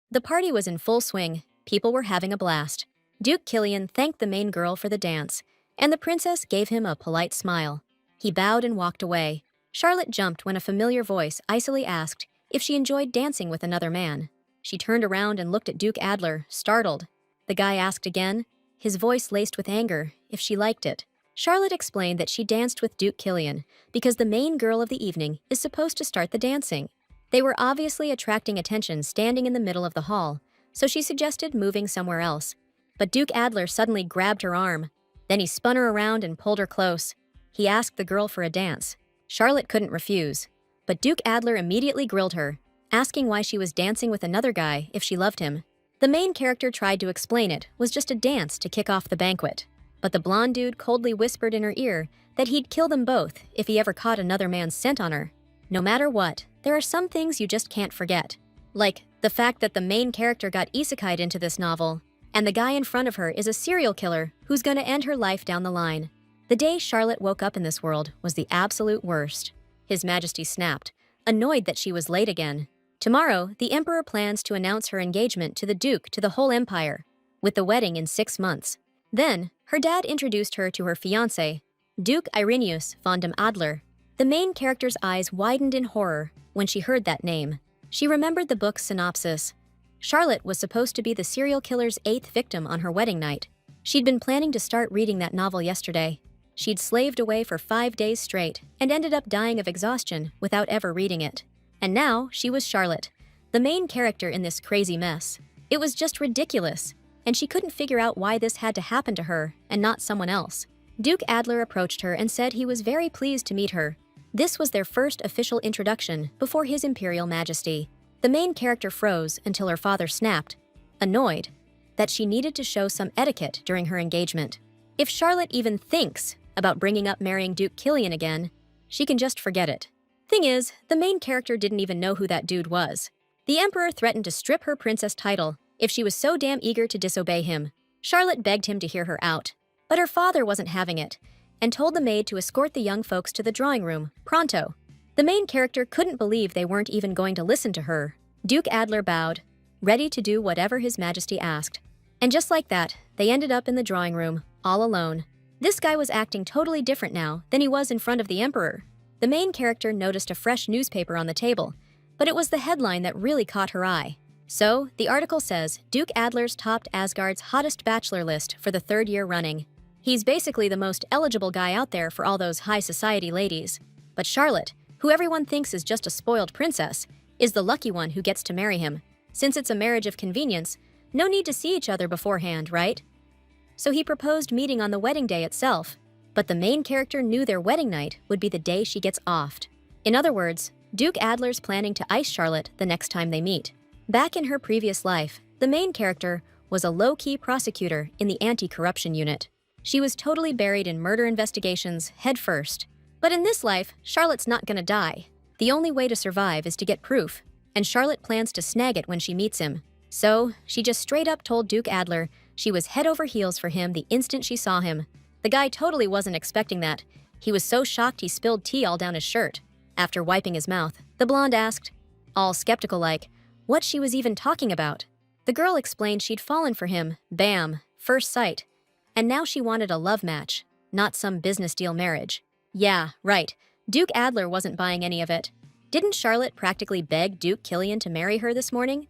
The party was in full swing. People were having a blast. Duke Killian thanked the main girl for the dance, and the princess gave him a polite smile. He bowed and walked away. Charlotte jumped when a familiar voice icily asked if she enjoyed dancing with another man. She turned around and looked at Duke Adler, startled. The guy asked again, his voice laced with anger, if she liked it. Charlotte explained that she danced with Duke Killian because the main girl of the evening is supposed to start the dancing. They were obviously attracting attention standing in the middle of the hall, so she suggested moving somewhere else. But Duke Adler suddenly grabbed her arm. Then he spun her around and pulled her close. He asked the girl for a dance. Charlotte couldn't refuse. But Duke Adler immediately grilled her, asking why she was dancing with another guy if she loved him. The main character tried to explain it was just a dance to kick off the banquet. But the blonde dude coldly whispered in her ear that he'd kill them both if he ever caught another man's scent on her. No matter what, there are some things you just can't forget. Like the fact that the main character got isekai'd into this novel, and the guy in front of her is a serial killer who's gonna end her life down the line. The day Charlotte woke up in this world was the absolute worst. His Majesty snapped, annoyed that she was late again. Tomorrow, the Emperor plans to announce her engagement to the Duke to the whole empire, with the wedding in 6 months. Then, her dad introduced her to her fiancé, Duke Irenaeus von dem Adler. The main character's eyes widened in horror when she heard that name. She remembered the book's synopsis. Charlotte was supposed to be the serial killer's 8th victim on her wedding night. She'd been planning to start reading that novel yesterday. She'd slaved away for 5 days straight and ended up dying of exhaustion without ever reading it. And now she was Charlotte, the main character in this crazy mess. It was just ridiculous, and she couldn't figure out why this had to happen to her and not someone else. Duke Adler approached her and said he was very pleased to meet her. This was their first official introduction before His Imperial Majesty. The main character froze until her father snapped, annoyed, that she needed to show some etiquette during her engagement. If Charlotte even thinks about bringing up marrying Duke Killian again, she can just forget it. Thing is, the main character didn't even know who that dude was. The Emperor threatened to strip her princess title if she was so damn eager to disobey him. Charlotte begged him to hear her out, but her father wasn't having it, and told the maid to escort the young folks to the drawing room, pronto. The main character couldn't believe they weren't even going to listen to her. Duke Adler bowed, ready to do whatever His Majesty asked. And just like that, they ended up in the drawing room, all alone. This guy was acting totally different now than he was in front of the Emperor. The main character noticed a fresh newspaper on the table, but it was the headline that really caught her eye. So, the article says, Duke Adler's topped Asgard's hottest bachelor list for the 3rd year running. He's basically the most eligible guy out there for all those high society ladies. But Charlotte, who everyone thinks is just a spoiled princess, is the lucky one who gets to marry him. Since it's a marriage of convenience, no need to see each other beforehand, right? So he proposed meeting on the wedding day itself, but the main character knew their wedding night would be the day she gets offed. In other words, Duke Adler's planning to ice Charlotte the next time they meet. Back in her previous life, the main character was a low-key prosecutor in the anti-corruption unit. She was totally buried in murder investigations head first. But in this life, Charlotte's not gonna die. The only way to survive is to get proof, and Charlotte plans to snag it when she meets him. So, she just straight up told Duke Adler she was head over heels for him the instant she saw him. The guy totally wasn't expecting that. He was so shocked he spilled tea all down his shirt. After wiping his mouth, the blonde asked, all skeptical-like, what she was even talking about. The girl explained she'd fallen for him, bam, first sight. And now she wanted a love match, not some business deal marriage. Yeah, right. Duke Adler wasn't buying any of it. Didn't Charlotte practically beg Duke Killian to marry her this morning?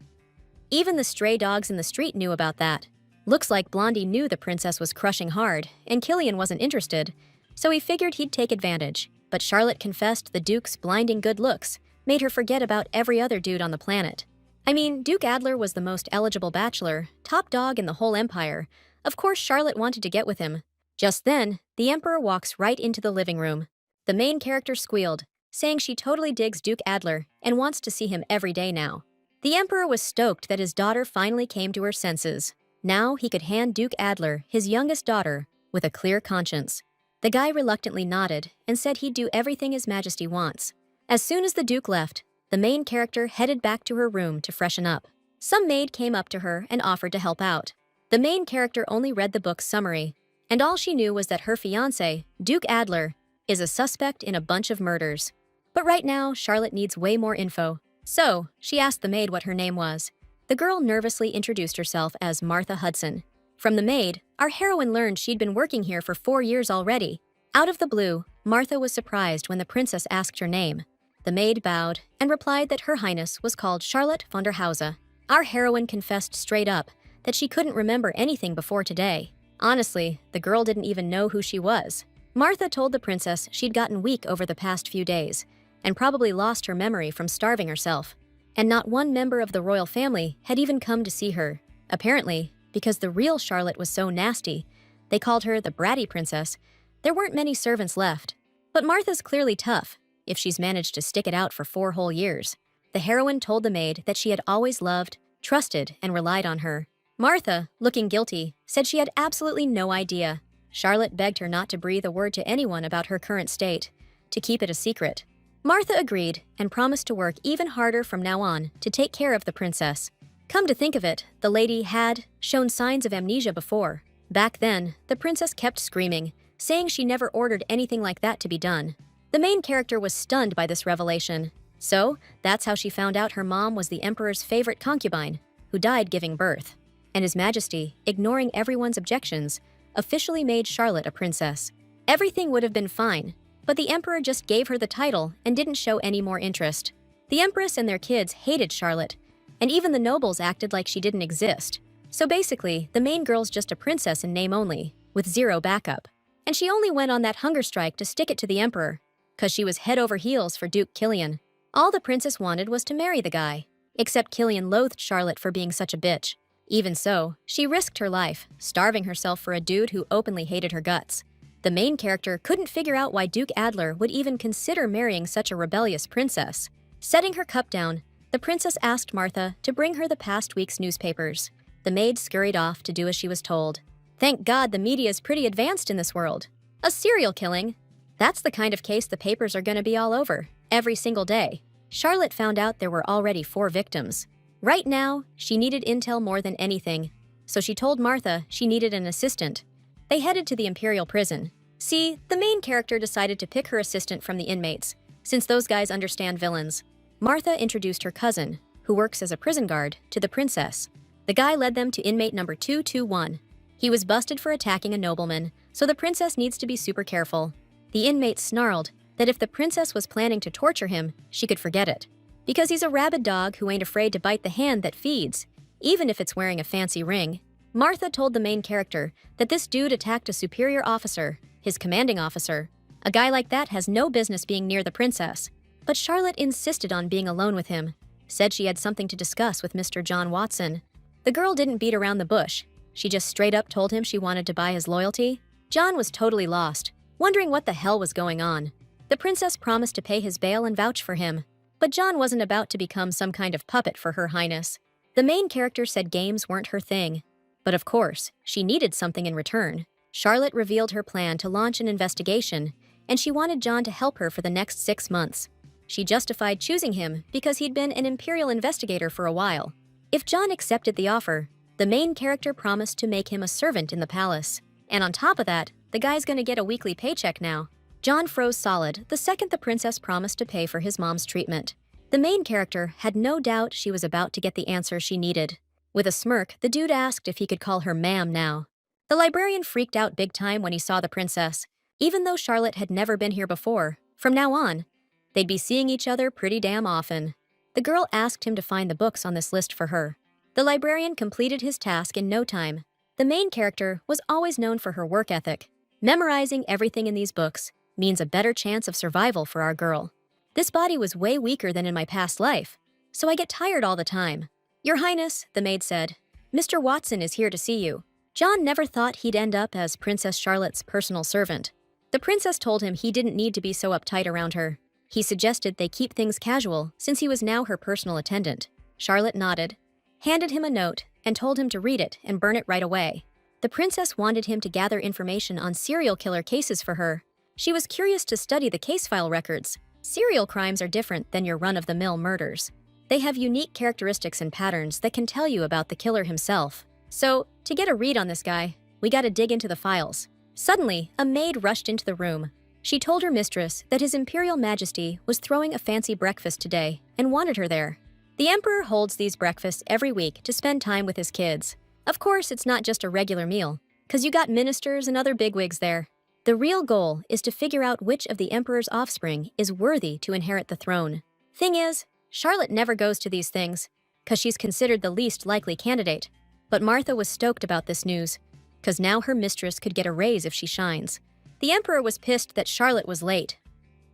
Even the stray dogs in the street knew about that. Looks like Blondie knew the princess was crushing hard, and Killian wasn't interested, so he figured he'd take advantage. But Charlotte confessed the Duke's blinding good looks made her forget about every other dude on the planet. I mean, Duke Adler was the most eligible bachelor, top dog in the whole empire. Of course Charlotte wanted to get with him. Just then, the Emperor walks right into the living room. The main character squealed, saying she totally digs Duke Adler and wants to see him every day now. The Emperor was stoked that his daughter finally came to her senses. Now he could hand Duke Adler his youngest daughter with a clear conscience. The guy reluctantly nodded and said he'd do everything His Majesty wants. As soon as the Duke left, the main character headed back to her room to freshen up. Some maid came up to her and offered to help out. The main character only read the book's summary, and all she knew was that her fiancé, Duke Adler, is a suspect in a bunch of murders. But right now, Charlotte needs way more info. So, she asked the maid what her name was. The girl nervously introduced herself as Martha Hudson. From the maid, our heroine learned she'd been working here for 4 years already. Out of the blue, Martha was surprised when the princess asked her name. The maid bowed and replied that Her Highness was called Charlotte von der Hause. Our heroine confessed straight up that she couldn't remember anything before today. Honestly, the girl didn't even know who she was. Martha told the princess she'd gotten weak over the past few days and probably lost her memory from starving herself. And not one member of the royal family had even come to see her. Apparently, because the real Charlotte was so nasty, they called her the bratty princess, there weren't many servants left. But Martha's clearly tough, if she's managed to stick it out for 4 whole years. The heroine told the maid that she had always loved, trusted, and relied on her. Martha, looking guilty, said she had absolutely no idea. Charlotte begged her not to breathe a word to anyone about her current state, to keep it a secret. Martha agreed and promised to work even harder from now on to take care of the princess. Come to think of it, the lady had shown signs of amnesia before. Back then, the princess kept screaming, saying she never ordered anything like that to be done. The main character was stunned by this revelation. So, that's how she found out her mom was the emperor's favorite concubine, who died giving birth. And His Majesty, ignoring everyone's objections, officially made Charlotte a princess. Everything would have been fine, but the emperor just gave her the title and didn't show any more interest. The empress and their kids hated Charlotte, and even the nobles acted like she didn't exist. So basically, the main girl's just a princess in name only, with zero backup. And she only went on that hunger strike to stick it to the emperor, 'cause she was head over heels for Duke Killian. All the princess wanted was to marry the guy, except Killian loathed Charlotte for being such a bitch. Even so, she risked her life, starving herself for a dude who openly hated her guts. The main character couldn't figure out why Duke Adler would even consider marrying such a rebellious princess. Setting her cup down, the princess asked Martha to bring her the past week's newspapers. The maid scurried off to do as she was told. Thank God the media is pretty advanced in this world. A serial killing? That's the kind of case the papers are going to be all over, every single day. Charlotte found out there were already 4 victims. Right now, she needed intel more than anything, so she told Martha she needed an assistant. They headed to the Imperial prison. See, the main character decided to pick her assistant from the inmates, since those guys understand villains. Martha introduced her cousin, who works as a prison guard, to the princess. The guy led them to inmate number 221. He was busted for attacking a nobleman, so the princess needs to be super careful. The inmate snarled that if the princess was planning to torture him, she could forget it. Because he's a rabid dog who ain't afraid to bite the hand that feeds, even if it's wearing a fancy ring. Martha told the main character that this dude attacked a superior officer, his commanding officer. A guy like that has no business being near the princess. But Charlotte insisted on being alone with him, said she had something to discuss with Mr. John Watson. The girl didn't beat around the bush. She just straight up told him she wanted to buy his loyalty. John was totally lost, wondering what the hell was going on. The princess promised to pay his bail and vouch for him, but John wasn't about to become some kind of puppet for Her Highness. The main character said games weren't her thing. But of course, she needed something in return. Charlotte revealed her plan to launch an investigation, and she wanted John to help her for the next 6 months. She justified choosing him because he'd been an imperial investigator for a while. If John accepted the offer, the main character promised to make him a servant in the palace. And on top of that, the guy's gonna get a weekly paycheck now. John froze solid the second the princess promised to pay for his mom's treatment. The main character had no doubt she was about to get the answer she needed. With a smirk, the dude asked if he could call her ma'am now. The librarian freaked out big time when he saw the princess. Even though Charlotte had never been here before, from now on, they'd be seeing each other pretty damn often. The girl asked him to find the books on this list for her. The librarian completed his task in no time. The main character was always known for her work ethic. Memorizing everything in these books means a better chance of survival for our girl. This body was way weaker than in my past life, so I get tired all the time. Your Highness, the maid said, Mr. Watson is here to see you. John never thought he'd end up as Princess Charlotte's personal servant. The princess told him he didn't need to be so uptight around her. He suggested they keep things casual since he was now her personal attendant. Charlotte nodded, handed him a note, and told him to read it and burn it right away. The princess wanted him to gather information on serial killer cases for her. She was curious to study the case file records. Serial crimes are different than your run-of-the-mill murders. They have unique characteristics and patterns that can tell you about the killer himself. So, to get a read on this guy, we gotta dig into the files. Suddenly, a maid rushed into the room. She told her mistress that His Imperial Majesty was throwing a fancy breakfast today and wanted her there. The emperor holds these breakfasts every week to spend time with his kids. Of course, it's not just a regular meal, because you got ministers and other bigwigs there. The real goal is to figure out which of the emperor's offspring is worthy to inherit the throne. Thing is, Charlotte never goes to these things, because she's considered the least likely candidate. But Martha was stoked about this news, because now her mistress could get a raise if she shines. The emperor was pissed that Charlotte was late.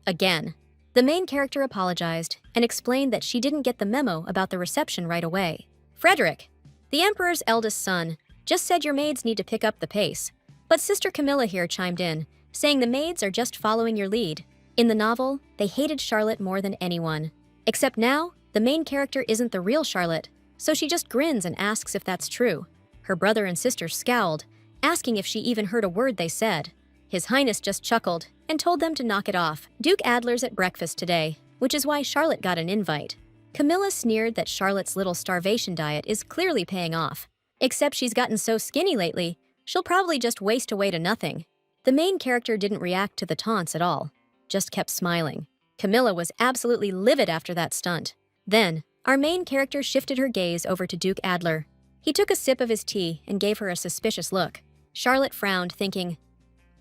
Again. The main character apologized and explained that she didn't get the memo about the reception right away. Frederick, the emperor's eldest son, just said your maids need to pick up the pace. But Sister Camilla here chimed in, saying the maids are just following your lead. In the novel, they hated Charlotte more than anyone. Except now, the main character isn't the real Charlotte, so she just grins and asks if that's true. Her brother and sister scowled, asking if she even heard a word they said. His Highness just chuckled and told them to knock it off. Duke Adler's at breakfast today, which is why Charlotte got an invite. Camilla sneered that Charlotte's little starvation diet is clearly paying off. Except she's gotten so skinny lately, she'll probably just waste away to nothing. The main character didn't react to the taunts at all, just kept smiling. Camilla was absolutely livid after that stunt. Then, our main character shifted her gaze over to Duke Adler. He took a sip of his tea and gave her a suspicious look. Charlotte frowned, thinking,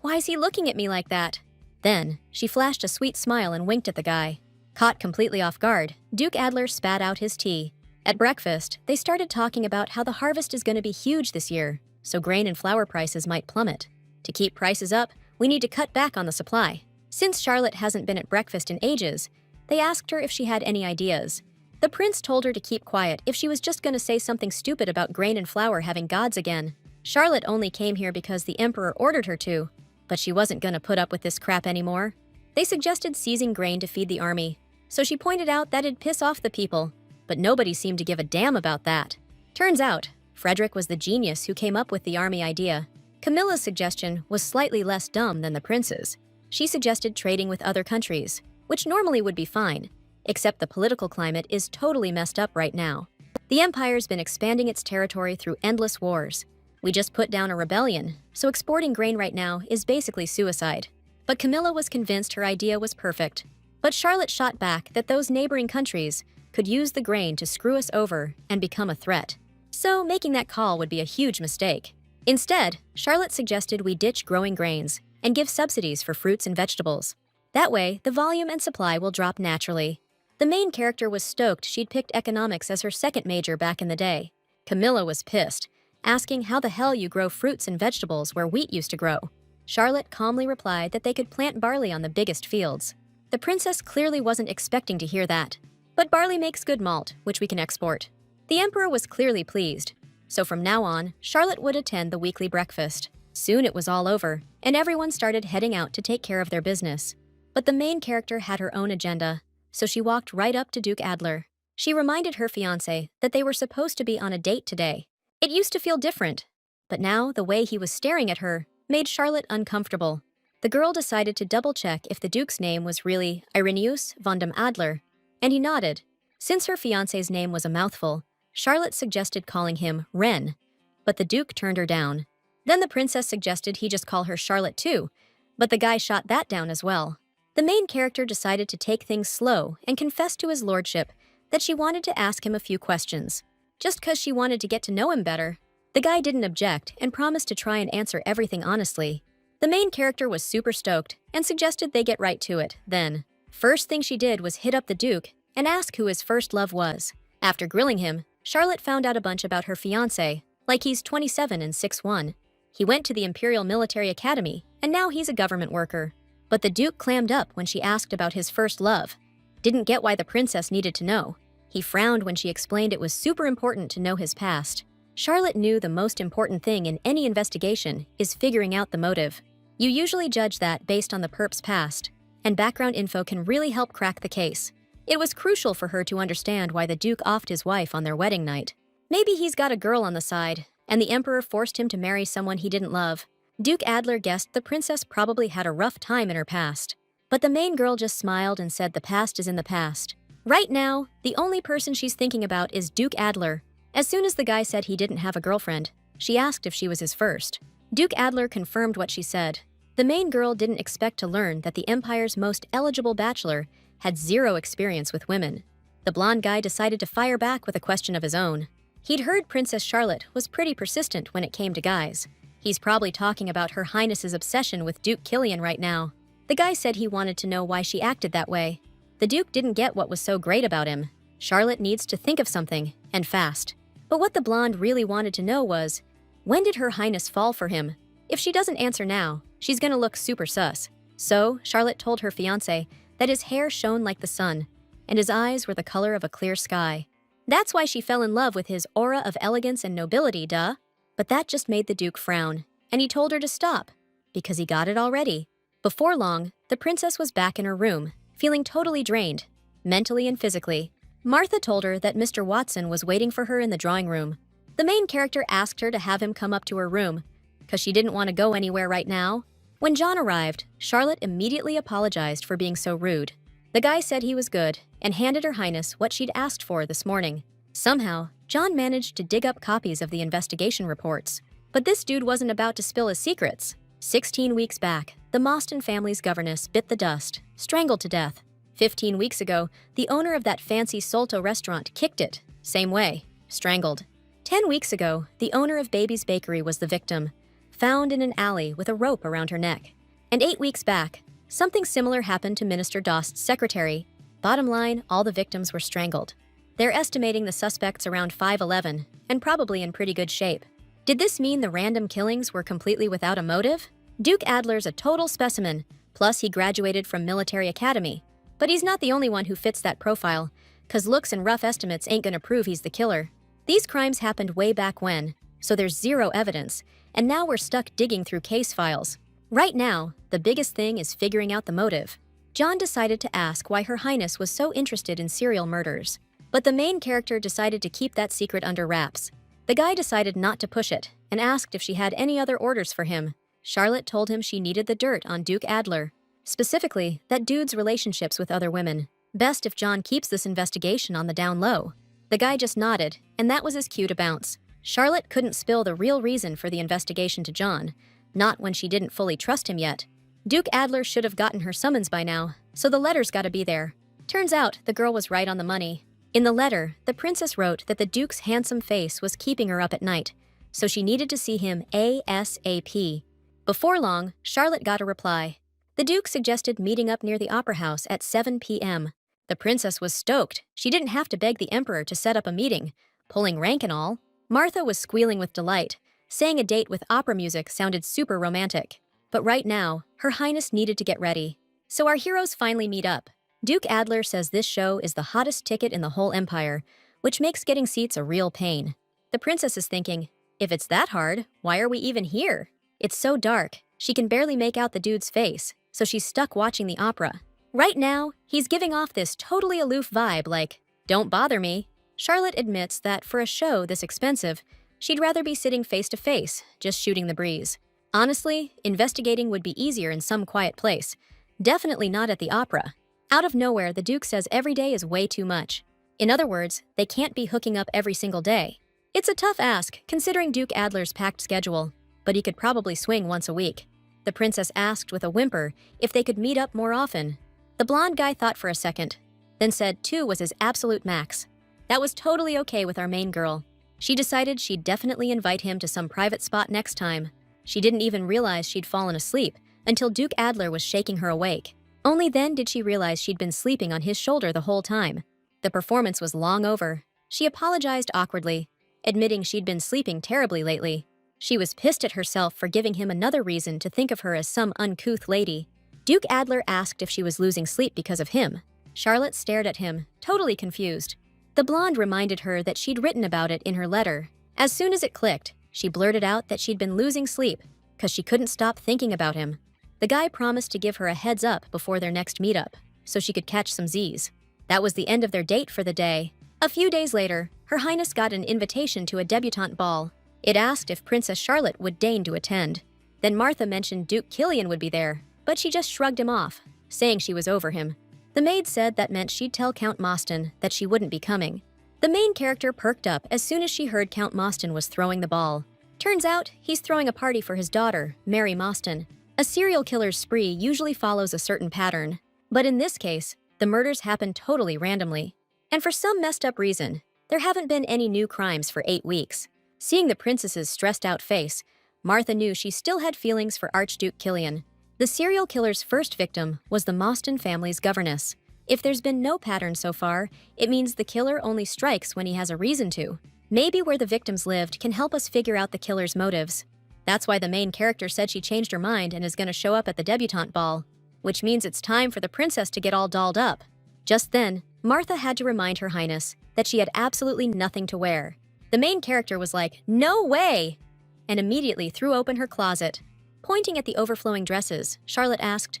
"Why is he looking at me like that?" Then, she flashed a sweet smile and winked at the guy. Caught completely off guard, Duke Adler spat out his tea. At breakfast, they started talking about how the harvest is going to be huge this year, so grain and flour prices might plummet. To keep prices up, we need to cut back on the supply. Since Charlotte hasn't been at breakfast in ages, they asked her if she had any ideas. The prince told her to keep quiet if she was just going to say something stupid about grain and flour having gods again. Charlotte only came here because the emperor ordered her to, but she wasn't going to put up with this crap anymore. They suggested seizing grain to feed the army, so she pointed out that it'd piss off the people, but nobody seemed to give a damn about that. Turns out, Frederick was the genius who came up with the army idea. Camilla's suggestion was slightly less dumb than the prince's. She suggested trading with other countries, which normally would be fine, except the political climate is totally messed up right now. The empire's been expanding its territory through endless wars. We just put down a rebellion, so exporting grain right now is basically suicide. But Camilla was convinced her idea was perfect. But Charlotte shot back that those neighboring countries could use the grain to screw us over and become a threat. So making that call would be a huge mistake. Instead, Charlotte suggested we ditch growing grains and give subsidies for fruits and vegetables. That way, the volume and supply will drop naturally. The main character was stoked she'd picked economics as her second major back in the day. Camilla was pissed, asking how the hell you grow fruits and vegetables where wheat used to grow. Charlotte calmly replied that they could plant barley on the biggest fields. The princess clearly wasn't expecting to hear that. But barley makes good malt, which we can export. The emperor was clearly pleased. So from now on, Charlotte would attend the weekly breakfast. Soon it was all over, and everyone started heading out to take care of their business. But the main character had her own agenda, so she walked right up to Duke Adler. She reminded her fiancé that they were supposed to be on a date today. It used to feel different, but now the way he was staring at her made Charlotte uncomfortable. The girl decided to double-check if the Duke's name was really Irenaeus von dem Adler, and he nodded. Since her fiancé's name was a mouthful, Charlotte suggested calling him Ren, but the Duke turned her down. Then the princess suggested he just call her Charlotte too, but the guy shot that down as well. The main character decided to take things slow and confessed to his lordship that she wanted to ask him a few questions. Just 'cause she wanted to get to know him better. The guy didn't object and promised to try and answer everything honestly. The main character was super stoked and suggested they get right to it. Then, first thing she did was hit up the Duke and ask who his first love was. After grilling him, Charlotte found out a bunch about her fiancé, like he's 27 and 6'1". He went to the Imperial Military Academy, and now he's a government worker. But the Duke clammed up when she asked about his first love. Didn't get why the princess needed to know. He frowned when she explained it was super important to know his past. Charlotte knew the most important thing in any investigation is figuring out the motive. You usually judge that based on the perp's past, and background info can really help crack the case. It was crucial for her to understand why the Duke offed his wife on their wedding night. Maybe he's got a girl on the side, and the emperor forced him to marry someone he didn't love. Duke Adler guessed the princess probably had a rough time in her past. But the main girl just smiled and said the past is in the past. Right now, the only person she's thinking about is Duke Adler. As soon as the guy said he didn't have a girlfriend, she asked if she was his first. Duke Adler confirmed what she said. The main girl didn't expect to learn that the empire's most eligible bachelor had zero experience with women. The blonde guy decided to fire back with a question of his own. He'd heard Princess Charlotte was pretty persistent when it came to guys. He's probably talking about Her Highness's obsession with Duke Killian right now. The guy said he wanted to know why she acted that way. The Duke didn't get what was so great about him. Charlotte needs to think of something, and fast. But what the blonde really wanted to know was, when did Her Highness fall for him? If she doesn't answer now, she's gonna look super sus. So, Charlotte told her fiancé that his hair shone like the sun, and his eyes were the color of a clear sky. That's why she fell in love with his aura of elegance and nobility, duh. But that just made the Duke frown, and he told her to stop, because he got it already. Before long, the princess was back in her room, feeling totally drained, mentally and physically. Martha told her that Mr. Watson was waiting for her in the drawing room. The main character asked her to have him come up to her room, because she didn't want to go anywhere right now. When John arrived, Charlotte immediately apologized for being so rude. The guy said he was good and handed Her Highness what she'd asked for this morning. Somehow, John managed to dig up copies of the investigation reports. But this dude wasn't about to spill his secrets. 16 weeks back, the Mostyn family's governess bit the dust, strangled to death. 15 weeks ago, the owner of that fancy Solto restaurant kicked it, same way, strangled. 10 weeks ago, the owner of Baby's Bakery was the victim, found in an alley with a rope around her neck. And 8 weeks back, something similar happened to Minister Dost's secretary. Bottom line, all the victims were strangled. They're estimating the suspects around 5'11", and probably in pretty good shape. Did this mean the random killings were completely without a motive? Duke Adler's a total specimen, plus he graduated from military academy. But he's not the only one who fits that profile, cause looks and rough estimates ain't gonna prove he's the killer. These crimes happened way back when, so there's zero evidence, and now we're stuck digging through case files. Right now, the biggest thing is figuring out the motive. John decided to ask why Her Highness was so interested in serial murders, but the main character decided to keep that secret under wraps. The guy decided not to push it, and asked if she had any other orders for him. Charlotte told him she needed the dirt on Duke Adler. Specifically, that dude's relationships with other women. Best if John keeps this investigation on the down low. The guy just nodded, and that was his cue to bounce. Charlotte couldn't spill the real reason for the investigation to John, not when she didn't fully trust him yet. Duke Adler should have gotten her summons by now, so the letter's gotta be there. Turns out, the girl was right on the money. In the letter, the princess wrote that the Duke's handsome face was keeping her up at night, so she needed to see him ASAP. Before long, Charlotte got a reply. The Duke suggested meeting up near the Opera House at 7 p.m. The princess was stoked. She didn't have to beg the emperor to set up a meeting, pulling rank and all. Martha was squealing with delight, saying a date with opera music sounded super romantic. But right now, Her Highness needed to get ready. So our heroes finally meet up. Duke Adler says this show is the hottest ticket in the whole empire, which makes getting seats a real pain. The princess is thinking, if it's that hard, why are we even here? It's so dark, she can barely make out the dude's face, so she's stuck watching the opera. Right now, he's giving off this totally aloof vibe like, don't bother me. Charlotte admits that for a show this expensive, she'd rather be sitting face to face, just shooting the breeze. Honestly, investigating would be easier in some quiet place. Definitely not at the opera. Out of nowhere, the Duke says every day is way too much. In other words, they can't be hooking up every single day. It's a tough ask, considering Duke Adler's packed schedule, but he could probably swing once a week. The princess asked with a whimper if they could meet up more often. The blonde guy thought for a second, then said 2 was his absolute max. That was totally okay with our main girl. She decided she'd definitely invite him to some private spot next time. She didn't even realize she'd fallen asleep until Duke Adler was shaking her awake. Only then did she realize she'd been sleeping on his shoulder the whole time. The performance was long over. She apologized awkwardly, admitting she'd been sleeping terribly lately. She was pissed at herself for giving him another reason to think of her as some uncouth lady. Duke Adler asked if she was losing sleep because of him. Charlotte stared at him, totally confused. The blonde reminded her that she'd written about it in her letter. As soon as it clicked, she blurted out that she'd been losing sleep because she couldn't stop thinking about him. The guy promised to give her a heads up before their next meetup, so she could catch some Z's. That was the end of their date for the day. A few days later, Her Highness got an invitation to a debutante ball. It asked if Princess Charlotte would deign to attend. Then Martha mentioned Duke Killian would be there, but she just shrugged him off, saying she was over him. The maid said that meant she'd tell Count Mostyn that she wouldn't be coming. The main character perked up as soon as she heard Count Mostyn was throwing the ball. Turns out, he's throwing a party for his daughter, Mary Mostyn. A serial killer's spree usually follows a certain pattern, but in this case, the murders happen totally randomly. And for some messed up reason, there haven't been any new crimes for 8 weeks. Seeing the princess's stressed out face, Martha knew she still had feelings for Archduke Killian. The serial killer's first victim was the Mostyn family's governess. If there's been no pattern so far, it means the killer only strikes when he has a reason to. Maybe where the victims lived can help us figure out the killer's motives. That's why the main character said she changed her mind and is going to show up at the debutante ball, which means it's time for the princess to get all dolled up. Just then, Martha had to remind Her Highness that she had absolutely nothing to wear. The main character was like, "No way!" and immediately threw open her closet. Pointing at the overflowing dresses, Charlotte asked,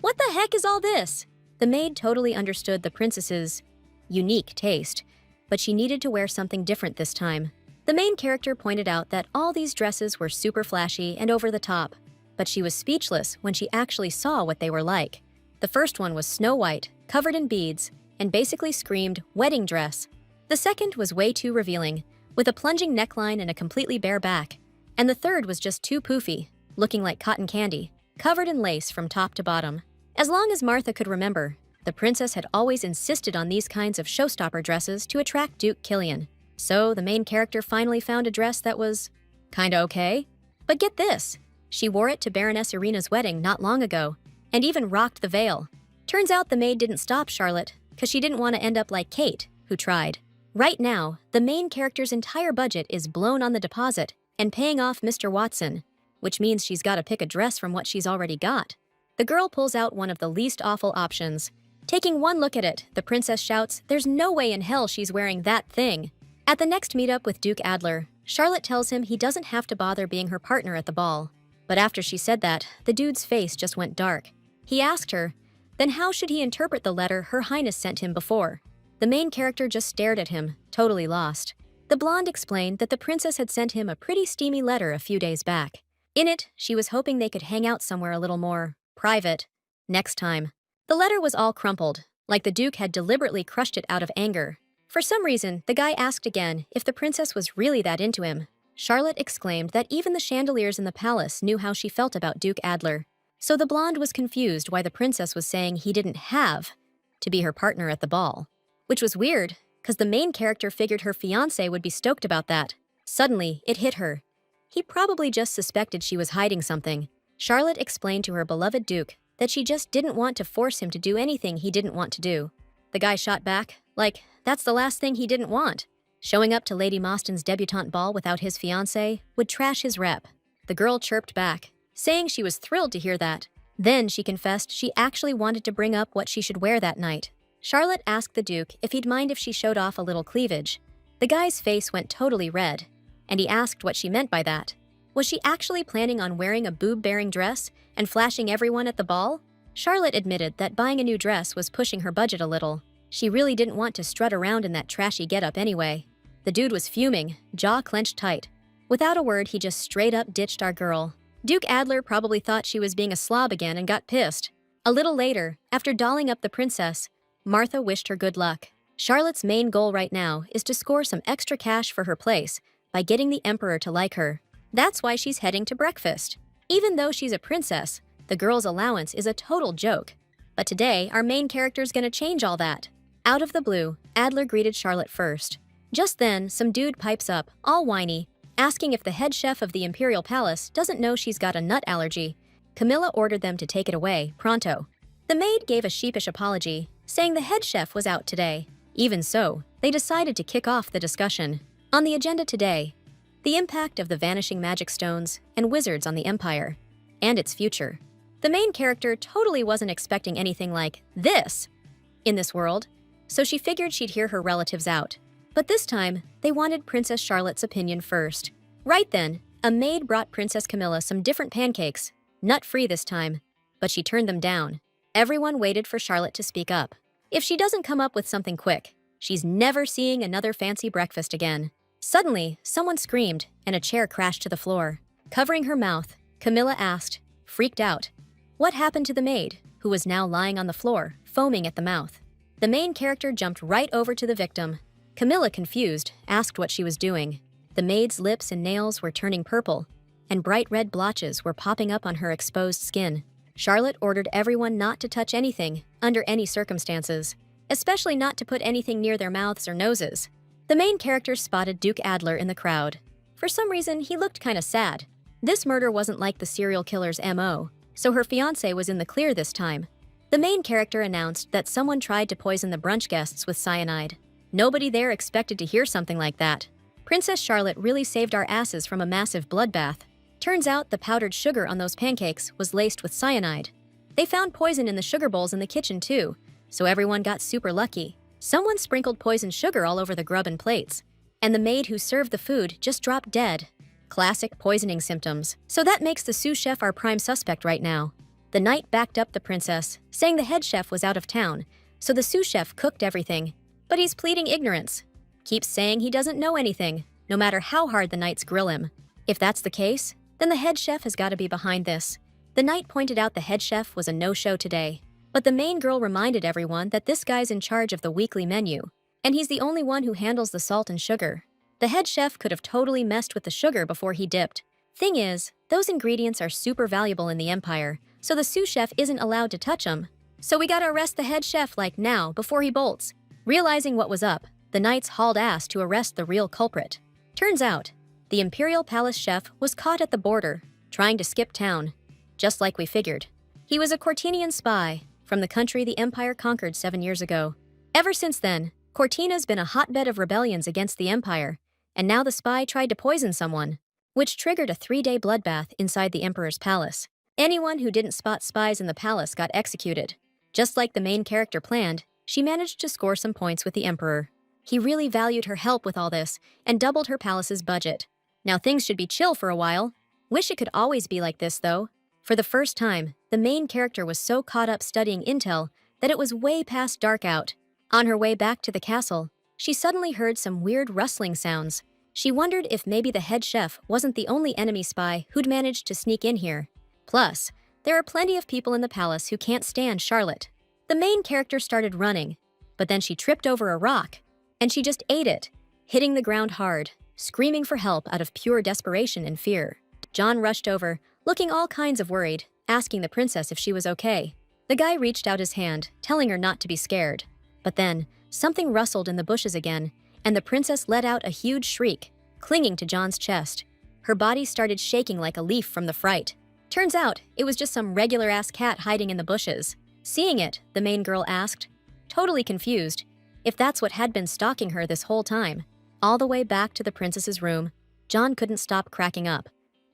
"What the heck is all this?" The maid totally understood the princess's unique taste, but she needed to wear something different this time. The main character pointed out that all these dresses were super flashy and over the top, but she was speechless when she actually saw what they were like. The first one was snow white, covered in beads, and basically screamed wedding dress. The second was way too revealing, with a plunging neckline and a completely bare back. And the third was just too poofy, looking like cotton candy, covered in lace from top to bottom. As long as Martha could remember, the princess had always insisted on these kinds of showstopper dresses to attract Duke Killian. So the main character finally found a dress that was kinda okay. But get this, she wore it to Baroness Irina's wedding not long ago, and even rocked the veil. Turns out the maid didn't stop Charlotte, because she didn't want to end up like Kate, who tried. Right now, the main character's entire budget is blown on the deposit and paying off Mr. Watson, which means she's got to pick a dress from what she's already got. The girl pulls out one of the least awful options. Taking one look at it, the princess shouts, "There's no way in hell she's wearing that thing." At the next meetup with Duke Adler, Charlotte tells him he doesn't have to bother being her partner at the ball. But after she said that, the dude's face just went dark. He asked her, then how should he interpret the letter Her Highness sent him before? The main character just stared at him, totally lost. The blonde explained that the princess had sent him a pretty steamy letter a few days back. In it, she was hoping they could hang out somewhere a little more private next time. The letter was all crumpled, like the Duke had deliberately crushed it out of anger. For some reason, the guy asked again if the princess was really that into him. Charlotte exclaimed that even the chandeliers in the palace knew how she felt about Duke Adler. So the blonde was confused why the princess was saying he didn't have to be her partner at the ball. Which was weird, because the main character figured her fiancé would be stoked about that. Suddenly, it hit her. He probably just suspected she was hiding something. Charlotte explained to her beloved Duke that she just didn't want to force him to do anything he didn't want to do. The guy shot back, like, that's the last thing he didn't want. Showing up to Lady Mostyn's debutante ball without his fiancé would trash his rep. The girl chirped back, saying she was thrilled to hear that. Then she confessed she actually wanted to bring up what she should wear that night. Charlotte asked the Duke if he'd mind if she showed off a little cleavage. The guy's face went totally red, and he asked what she meant by that. Was she actually planning on wearing a boob-bearing dress and flashing everyone at the ball? Charlotte admitted that buying a new dress was pushing her budget a little. She really didn't want to strut around in that trashy getup anyway. The dude was fuming, jaw clenched tight. Without a word, he just straight up ditched our girl. Duke Adler probably thought she was being a slob again and got pissed. A little later, after dolling up the princess, Martha wished her good luck. Charlotte's main goal right now is to score some extra cash for her place by getting the emperor to like her. That's why she's heading to breakfast. Even though she's a princess, the girl's allowance is a total joke. But today, our main character's gonna change all that. Out of the blue, Adler greeted Charlotte first. Just then, some dude pipes up, all whiny, asking if the head chef of the Imperial Palace doesn't know she's got a nut allergy. Camilla ordered them to take it away, pronto. The maid gave a sheepish apology, saying the head chef was out today. Even so, they decided to kick off the discussion. On the agenda today, the impact of the vanishing magic stones and wizards on the Empire, and its future. The main character totally wasn't expecting anything like this in this world, so she figured she'd hear her relatives out. But this time, they wanted Princess Charlotte's opinion first. Right then, a maid brought Princess Camilla some different pancakes, nut-free this time, but she turned them down. Everyone waited for Charlotte to speak up. If she doesn't come up with something quick, she's never seeing another fancy breakfast again. Suddenly, someone screamed, and a chair crashed to the floor. Covering her mouth, Camilla asked, freaked out, what happened to the maid, who was now lying on the floor, foaming at the mouth? The main character jumped right over to the victim. Camilla, confused, asked what she was doing. The maid's lips and nails were turning purple, and bright red blotches were popping up on her exposed skin. Charlotte ordered everyone not to touch anything, under any circumstances. especially not to put anything near their mouths or noses. The main character spotted Duke Adler in the crowd. For some reason, he looked kinda sad. This murder wasn't like the serial killer's MO, so her fiancé was in the clear this time. The main character announced that someone tried to poison the brunch guests with cyanide. Nobody there expected to hear something like that. Princess Charlotte really saved our asses from a massive bloodbath. Turns out the powdered sugar on those pancakes was laced with cyanide. They found poison in the sugar bowls in the kitchen too, so everyone got super lucky. Someone sprinkled poisoned sugar all over the grub and plates, and the maid who served the food just dropped dead. Classic poisoning symptoms. So that makes the sous chef our prime suspect right now. The knight backed up the princess, saying the head chef was out of town, so the sous chef cooked everything. But he's pleading ignorance. Keeps saying he doesn't know anything, no matter how hard the knights grill him. If that's the case, then the head chef has got to be behind this. The knight pointed out the head chef was a no-show today, but the main girl reminded everyone that this guy's in charge of the weekly menu, and he's the only one who handles the salt and sugar. The head chef could have totally messed with the sugar before he dipped. Thing is, those ingredients are super valuable in the Empire, so the sous chef isn't allowed to touch them. So we gotta arrest the head chef like now, before he bolts. Realizing what was up, the knights hauled ass to arrest the real culprit. Turns out, the Imperial Palace chef was caught at the border, trying to skip town. Just like we figured. He was a Cortinian spy, from the country the Empire conquered 7 years ago. Ever since then, Cortina's been a hotbed of rebellions against the Empire, and now the spy tried to poison someone, which triggered a 3-day bloodbath inside the Emperor's palace. Anyone who didn't spot spies in the palace got executed. Just like the main character planned, she managed to score some points with the Emperor. He really valued her help with all this and doubled her palace's budget. Now things should be chill for a while. Wish it could always be like this, though. For the first time, the main character was so caught up studying intel that it was way past dark out. On her way back to the castle, she suddenly heard some weird rustling sounds. She wondered if maybe the head chef wasn't the only enemy spy who'd managed to sneak in here. Plus, there are plenty of people in the palace who can't stand Charlotte. The main character started running, but then she tripped over a rock, and she just ate it, hitting the ground hard, screaming for help out of pure desperation and fear. John rushed over, looking all kinds of worried, asking the princess if she was okay. The guy reached out his hand, telling her not to be scared. But then, something rustled in the bushes again, and the princess let out a huge shriek, clinging to John's chest. Her body started shaking like a leaf from the fright. Turns out, it was just some regular-ass cat hiding in the bushes. Seeing it, the main girl asked, totally confused, if that's what had been stalking her this whole time. All the way back to the princess's room, John couldn't stop cracking up,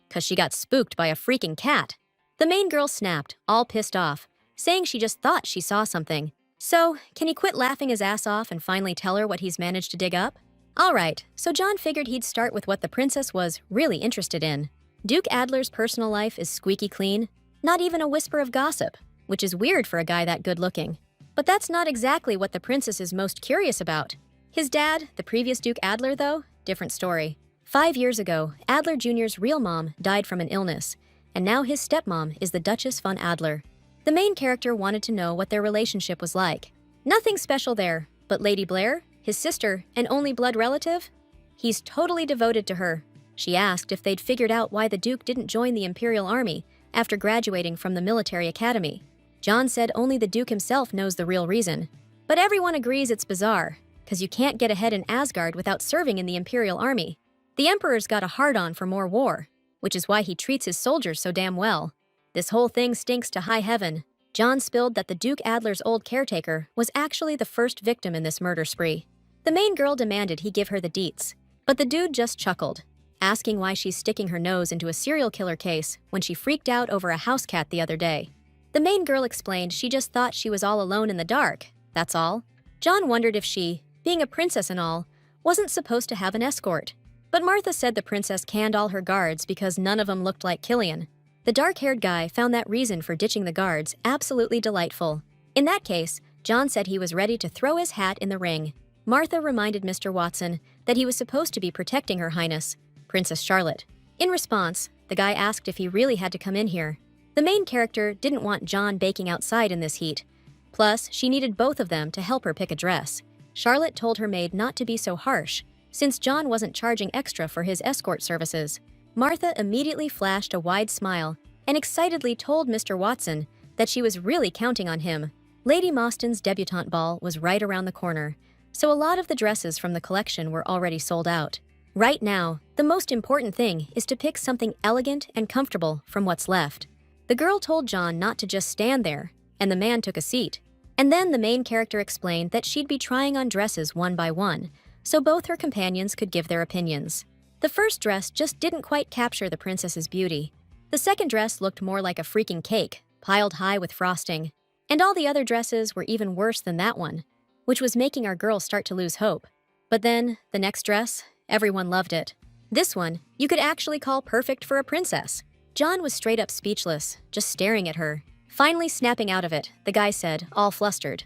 'cause she got spooked by a freaking cat. The main girl snapped, all pissed off, saying she just thought she saw something. So, can he quit laughing his ass off and finally tell her what he's managed to dig up? Alright, so John figured he'd start with what the princess was really interested in. Duke Adler's personal life is squeaky clean, not even a whisper of gossip, which is weird for a guy that good-looking. But that's not exactly what the princess is most curious about. His dad, the previous Duke Adler, though, different story. 5 years ago, Adler Jr.'s real mom died from an illness, and now his stepmom is the Duchess von Adler. The main character wanted to know what their relationship was like. Nothing special there, but Lady Blair, his sister and only blood relative? He's totally devoted to her. She asked if they'd figured out why the Duke didn't join the Imperial Army after graduating from the military academy. John said only the Duke himself knows the real reason. But everyone agrees it's bizarre, 'cause you can't get ahead in Asgard without serving in the Imperial Army. The Emperor's got a hard-on for more war, which is why he treats his soldiers so damn well. This whole thing stinks to high heaven. John spilled that the Duke Adler's old caretaker was actually the first victim in this murder spree. The main girl demanded he give her the deets, but the dude just chuckled, asking why she's sticking her nose into a serial killer case when she freaked out over a house cat the other day. The main girl explained she just thought she was all alone in the dark, that's all. John wondered if she, being a princess and all, wasn't supposed to have an escort. But Martha said the princess canned all her guards because none of them looked like Killian. The dark-haired guy found that reason for ditching the guards absolutely delightful. In that case, John said he was ready to throw his hat in the ring. Martha reminded Mr. Watson that he was supposed to be protecting Her Highness, Princess Charlotte. In response, the guy asked if he really had to come in here. The main character didn't want John baking outside in this heat. Plus, she needed both of them to help her pick a dress. Charlotte told her maid not to be so harsh, since John wasn't charging extra for his escort services. Martha immediately flashed a wide smile and excitedly told Mr. Watson that she was really counting on him. Lady Mostyn's debutante ball was right around the corner, so a lot of the dresses from the collection were already sold out. Right now, the most important thing is to pick something elegant and comfortable from what's left. The girl told John not to just stand there, and the man took a seat. And then the main character explained that she'd be trying on dresses one by one, so both her companions could give their opinions. The first dress just didn't quite capture the princess's beauty. The second dress looked more like a freaking cake, piled high with frosting. And all the other dresses were even worse than that one, which was making our girl start to lose hope. But then, the next dress, everyone loved it. This one, you could actually call perfect for a princess. John was straight up speechless, just staring at her. Finally snapping out of it, the guy said, all flustered,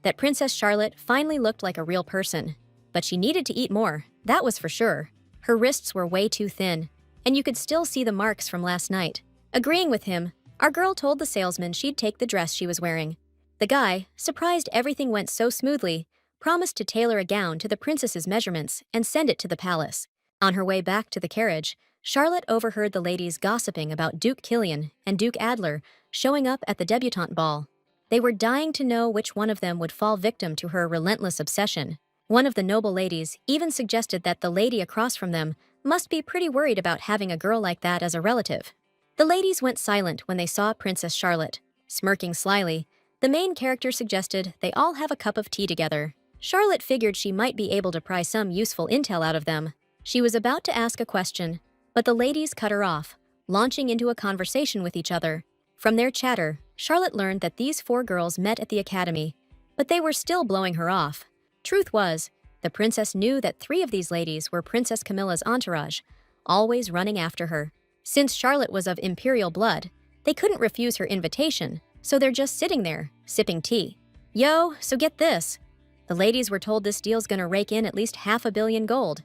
that Princess Charlotte finally looked like a real person. But she needed to eat more, that was for sure. Her wrists were way too thin, and you could still see the marks from last night. Agreeing with him, our girl told the salesman she'd take the dress she was wearing. The guy, surprised everything went so smoothly, promised to tailor a gown to the princess's measurements and send it to the palace. On her way back to the carriage, Charlotte overheard the ladies gossiping about Duke Killian and Duke Adler showing up at the debutante ball. They were dying to know which one of them would fall victim to her relentless obsession. One of the noble ladies even suggested that the lady across from them must be pretty worried about having a girl like that as a relative. The ladies went silent when they saw Princess Charlotte. Smirking slyly, the main character suggested they all have a cup of tea together. Charlotte figured she might be able to pry some useful intel out of them. She was about to ask a question, but the ladies cut her off, launching into a conversation with each other. From their chatter, Charlotte learned that these 4 girls met at the academy, but they were still blowing her off. Truth was, the princess knew that 3 of these ladies were Princess Camilla's entourage, always running after her. Since Charlotte was of imperial blood, they couldn't refuse her invitation, so they're just sitting there, sipping tea. Yo, so get this. The ladies were told this deal's gonna rake in at least $500 million gold.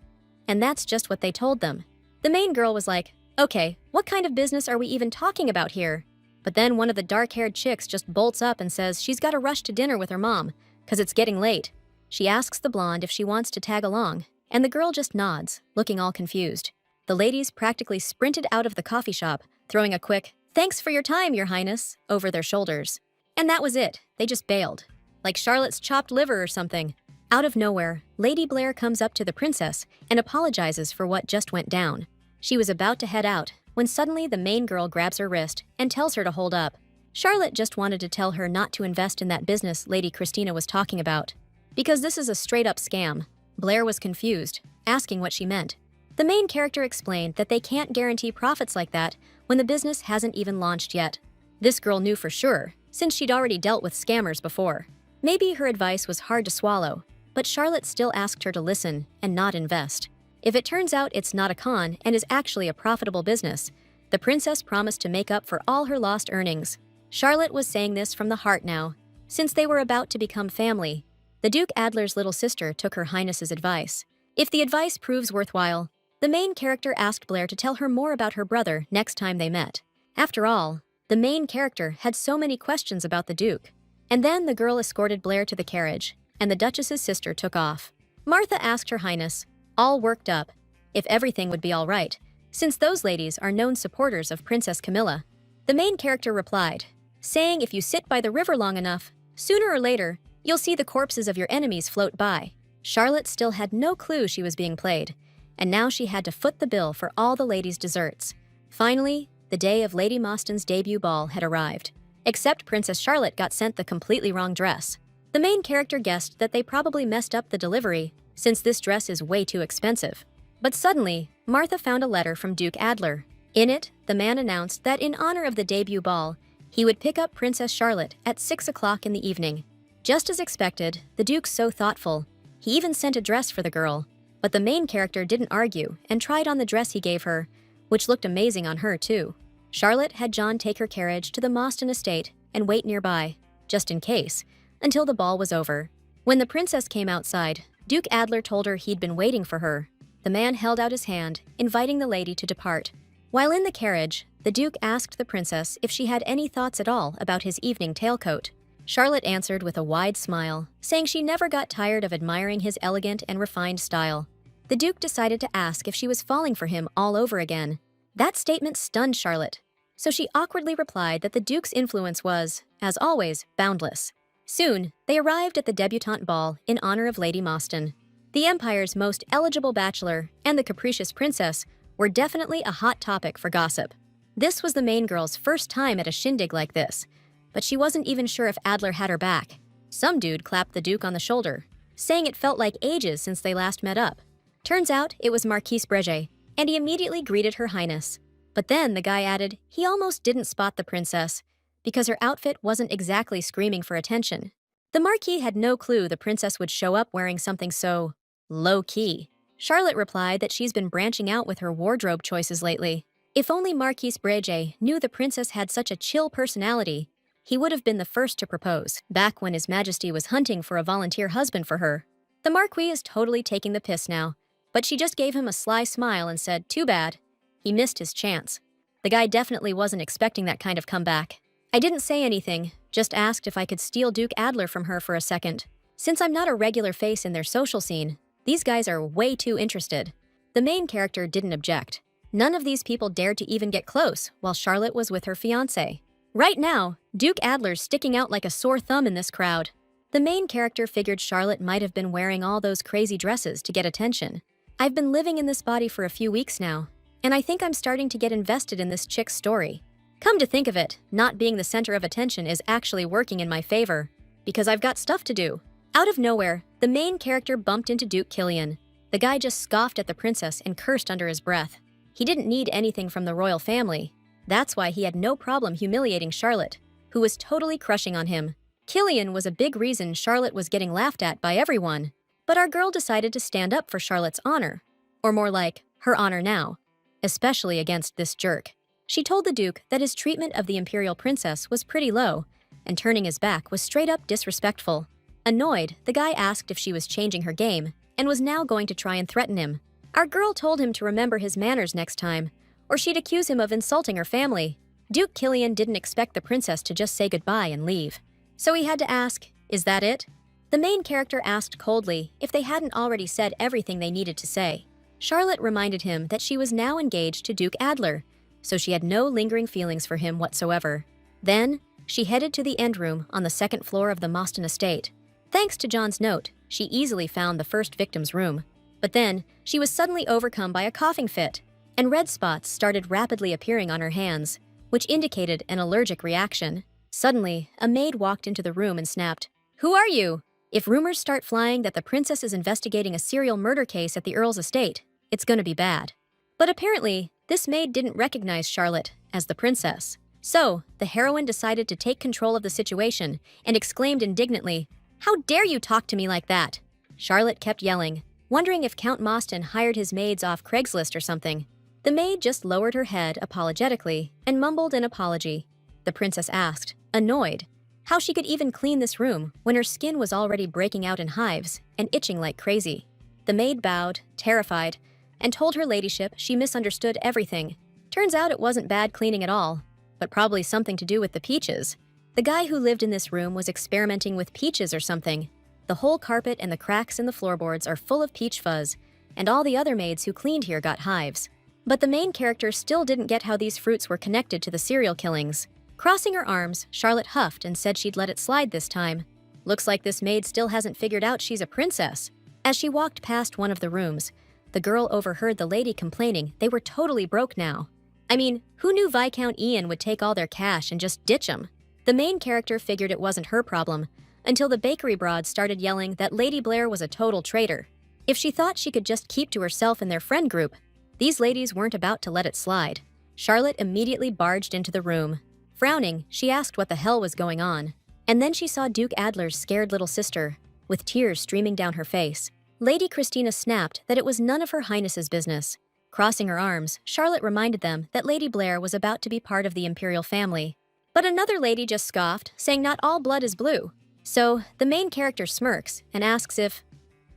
And that's just what they told them. The main girl was like, okay, what kind of business are we even talking about here? But then one of the dark-haired chicks just bolts up and says she's gotta rush to dinner with her mom, 'cause it's getting late. She asks the blonde if she wants to tag along, and the girl just nods, looking all confused. The ladies practically sprinted out of the coffee shop, throwing a quick, "Thanks for your time, Your Highness," over their shoulders. And that was it, they just bailed. Like Charlotte's chopped liver or something. Out of nowhere, Lady Blair comes up to the princess and apologizes for what just went down. She was about to head out, when suddenly the main girl grabs her wrist and tells her to hold up. Charlotte just wanted to tell her not to invest in that business Lady Christina was talking about. Because this is a straight-up scam. Blair was confused, asking what she meant. The main character explained that they can't guarantee profits like that when the business hasn't even launched yet. This girl knew for sure, since she'd already dealt with scammers before. Maybe her advice was hard to swallow, but Charlotte still asked her to listen and not invest. If it turns out it's not a con and is actually a profitable business, the princess promised to make up for all her lost earnings. Charlotte was saying this from the heart now, since they were about to become family. The Duke Adler's little sister took Her Highness's advice. If the advice proves worthwhile, the main character asked Blair to tell her more about her brother next time they met. After all, the main character had so many questions about the Duke. And then the girl escorted Blair to the carriage, and the Duchess's sister took off. Martha asked Her Highness, all worked up, if everything would be all right, since those ladies are known supporters of Princess Camilla. The main character replied, saying if you sit by the river long enough, sooner or later, you'll see the corpses of your enemies float by. Charlotte still had no clue she was being played, and now she had to foot the bill for all the ladies' desserts. Finally, the day of Lady Mostyn's debut ball had arrived. Except Princess Charlotte got sent the completely wrong dress. The main character guessed that they probably messed up the delivery, since this dress is way too expensive. But suddenly, Martha found a letter from Duke Adler. In it, the man announced that in honor of the debut ball, he would pick up Princess Charlotte at 6 o'clock in the evening. Just as expected, the Duke's so thoughtful. He even sent a dress for the girl. But the main character didn't argue and tried on the dress he gave her, which looked amazing on her too. Charlotte had John take her carriage to the Mostyn estate and wait nearby, just in case, until the ball was over. When the princess came outside, Duke Adler told her he'd been waiting for her. The man held out his hand, inviting the lady to depart. While in the carriage, the Duke asked the princess if she had any thoughts at all about his evening tailcoat. Charlotte answered with a wide smile, saying she never got tired of admiring his elegant and refined style. The Duke decided to ask if she was falling for him all over again. That statement stunned Charlotte, so she awkwardly replied that the Duke's influence was, as always, boundless. Soon, they arrived at the debutante ball in honor of Lady Mostyn. The Empire's most eligible bachelor and the capricious princess were definitely a hot topic for gossip. This was the main girl's first time at a shindig like this, but she wasn't even sure if Adler had her back. Some dude clapped the Duke on the shoulder, saying it felt like ages since they last met up. Turns out it was Marquise Breget, and he immediately greeted Her Highness. But then the guy added he almost didn't spot the princess, because her outfit wasn't exactly screaming for attention. The Marquis had no clue the princess would show up wearing something so low-key. Charlotte replied that she's been branching out with her wardrobe choices lately. If only Marquise Breget knew the princess had such a chill personality, he would have been the first to propose, back when His Majesty was hunting for a volunteer husband for her. The Marquis is totally taking the piss now, but she just gave him a sly smile and said, "Too bad." He missed his chance. The guy definitely wasn't expecting that kind of comeback. I didn't say anything, just asked if I could steal Duke Adler from her for a second. Since I'm not a regular face in their social scene, these guys are way too interested. The main character didn't object. None of these people dared to even get close while Charlotte was with her fiancé. Right now, Duke Adler's sticking out like a sore thumb in this crowd. The main character figured Charlotte might have been wearing all those crazy dresses to get attention. I've been living in this body for a few weeks now, and I think I'm starting to get invested in this chick's story. Come to think of it, not being the center of attention is actually working in my favor, because I've got stuff to do. Out of nowhere, the main character bumped into Duke Killian. The guy just scoffed at the princess and cursed under his breath. He didn't need anything from the royal family. That's why he had no problem humiliating Charlotte, who was totally crushing on him. Killian was a big reason Charlotte was getting laughed at by everyone, but our girl decided to stand up for Charlotte's honor, or more like, her honor now, especially against this jerk. She told the Duke that his treatment of the imperial princess was pretty low, and turning his back was straight up disrespectful. Annoyed, the guy asked if she was changing her game, and was now going to try and threaten him. Our girl told him to remember his manners next time, or she'd accuse him of insulting her family. Duke Killian didn't expect the princess to just say goodbye and leave, so he had to ask, "Is that it?" The main character asked coldly if they hadn't already said everything they needed to say. Charlotte reminded him that she was now engaged to Duke Adler, so she had no lingering feelings for him whatsoever. Then, she headed to the end room on the second floor of the Mostyn estate. Thanks to John's note, she easily found the first victim's room. But then, she was suddenly overcome by a coughing fit, and red spots started rapidly appearing on her hands, which indicated an allergic reaction. Suddenly, a maid walked into the room and snapped, "Who are you?" If rumors start flying that the princess is investigating a serial murder case at the Earl's estate, it's gonna be bad. But apparently, this maid didn't recognize Charlotte as the princess. So, the heroine decided to take control of the situation and exclaimed indignantly, "How dare you talk to me like that?" Charlotte kept yelling, wondering if Count Mostyn hired his maids off Craigslist or something. The maid just lowered her head apologetically and mumbled an apology. The princess asked, annoyed, how she could even clean this room when her skin was already breaking out in hives and itching like crazy. The maid bowed, terrified, and told her ladyship she misunderstood everything. Turns out it wasn't bad cleaning at all, but probably something to do with the peaches. The guy who lived in this room was experimenting with peaches or something. The whole carpet and the cracks in the floorboards are full of peach fuzz, and all the other maids who cleaned here got hives. But the main character still didn't get how these fruits were connected to the serial killings. Crossing her arms, Charlotte huffed and said she'd let it slide this time. Looks like this maid still hasn't figured out she's a princess. As she walked past one of the rooms, the girl overheard the lady complaining they were totally broke now. I mean, who knew Viscount Ian would take all their cash and just ditch them? The main character figured it wasn't her problem, until the bakery broad started yelling that Lady Blair was a total traitor. If she thought she could just keep to herself and their friend group, these ladies weren't about to let it slide. Charlotte immediately barged into the room. Frowning, she asked what the hell was going on. And then she saw Duke Adler's scared little sister, with tears streaming down her face. Lady Christina snapped that it was none of her highness's business. Crossing her arms, Charlotte reminded them that Lady Blair was about to be part of the imperial family. But another lady just scoffed, saying not all blood is blue. So, the main character smirks and asks if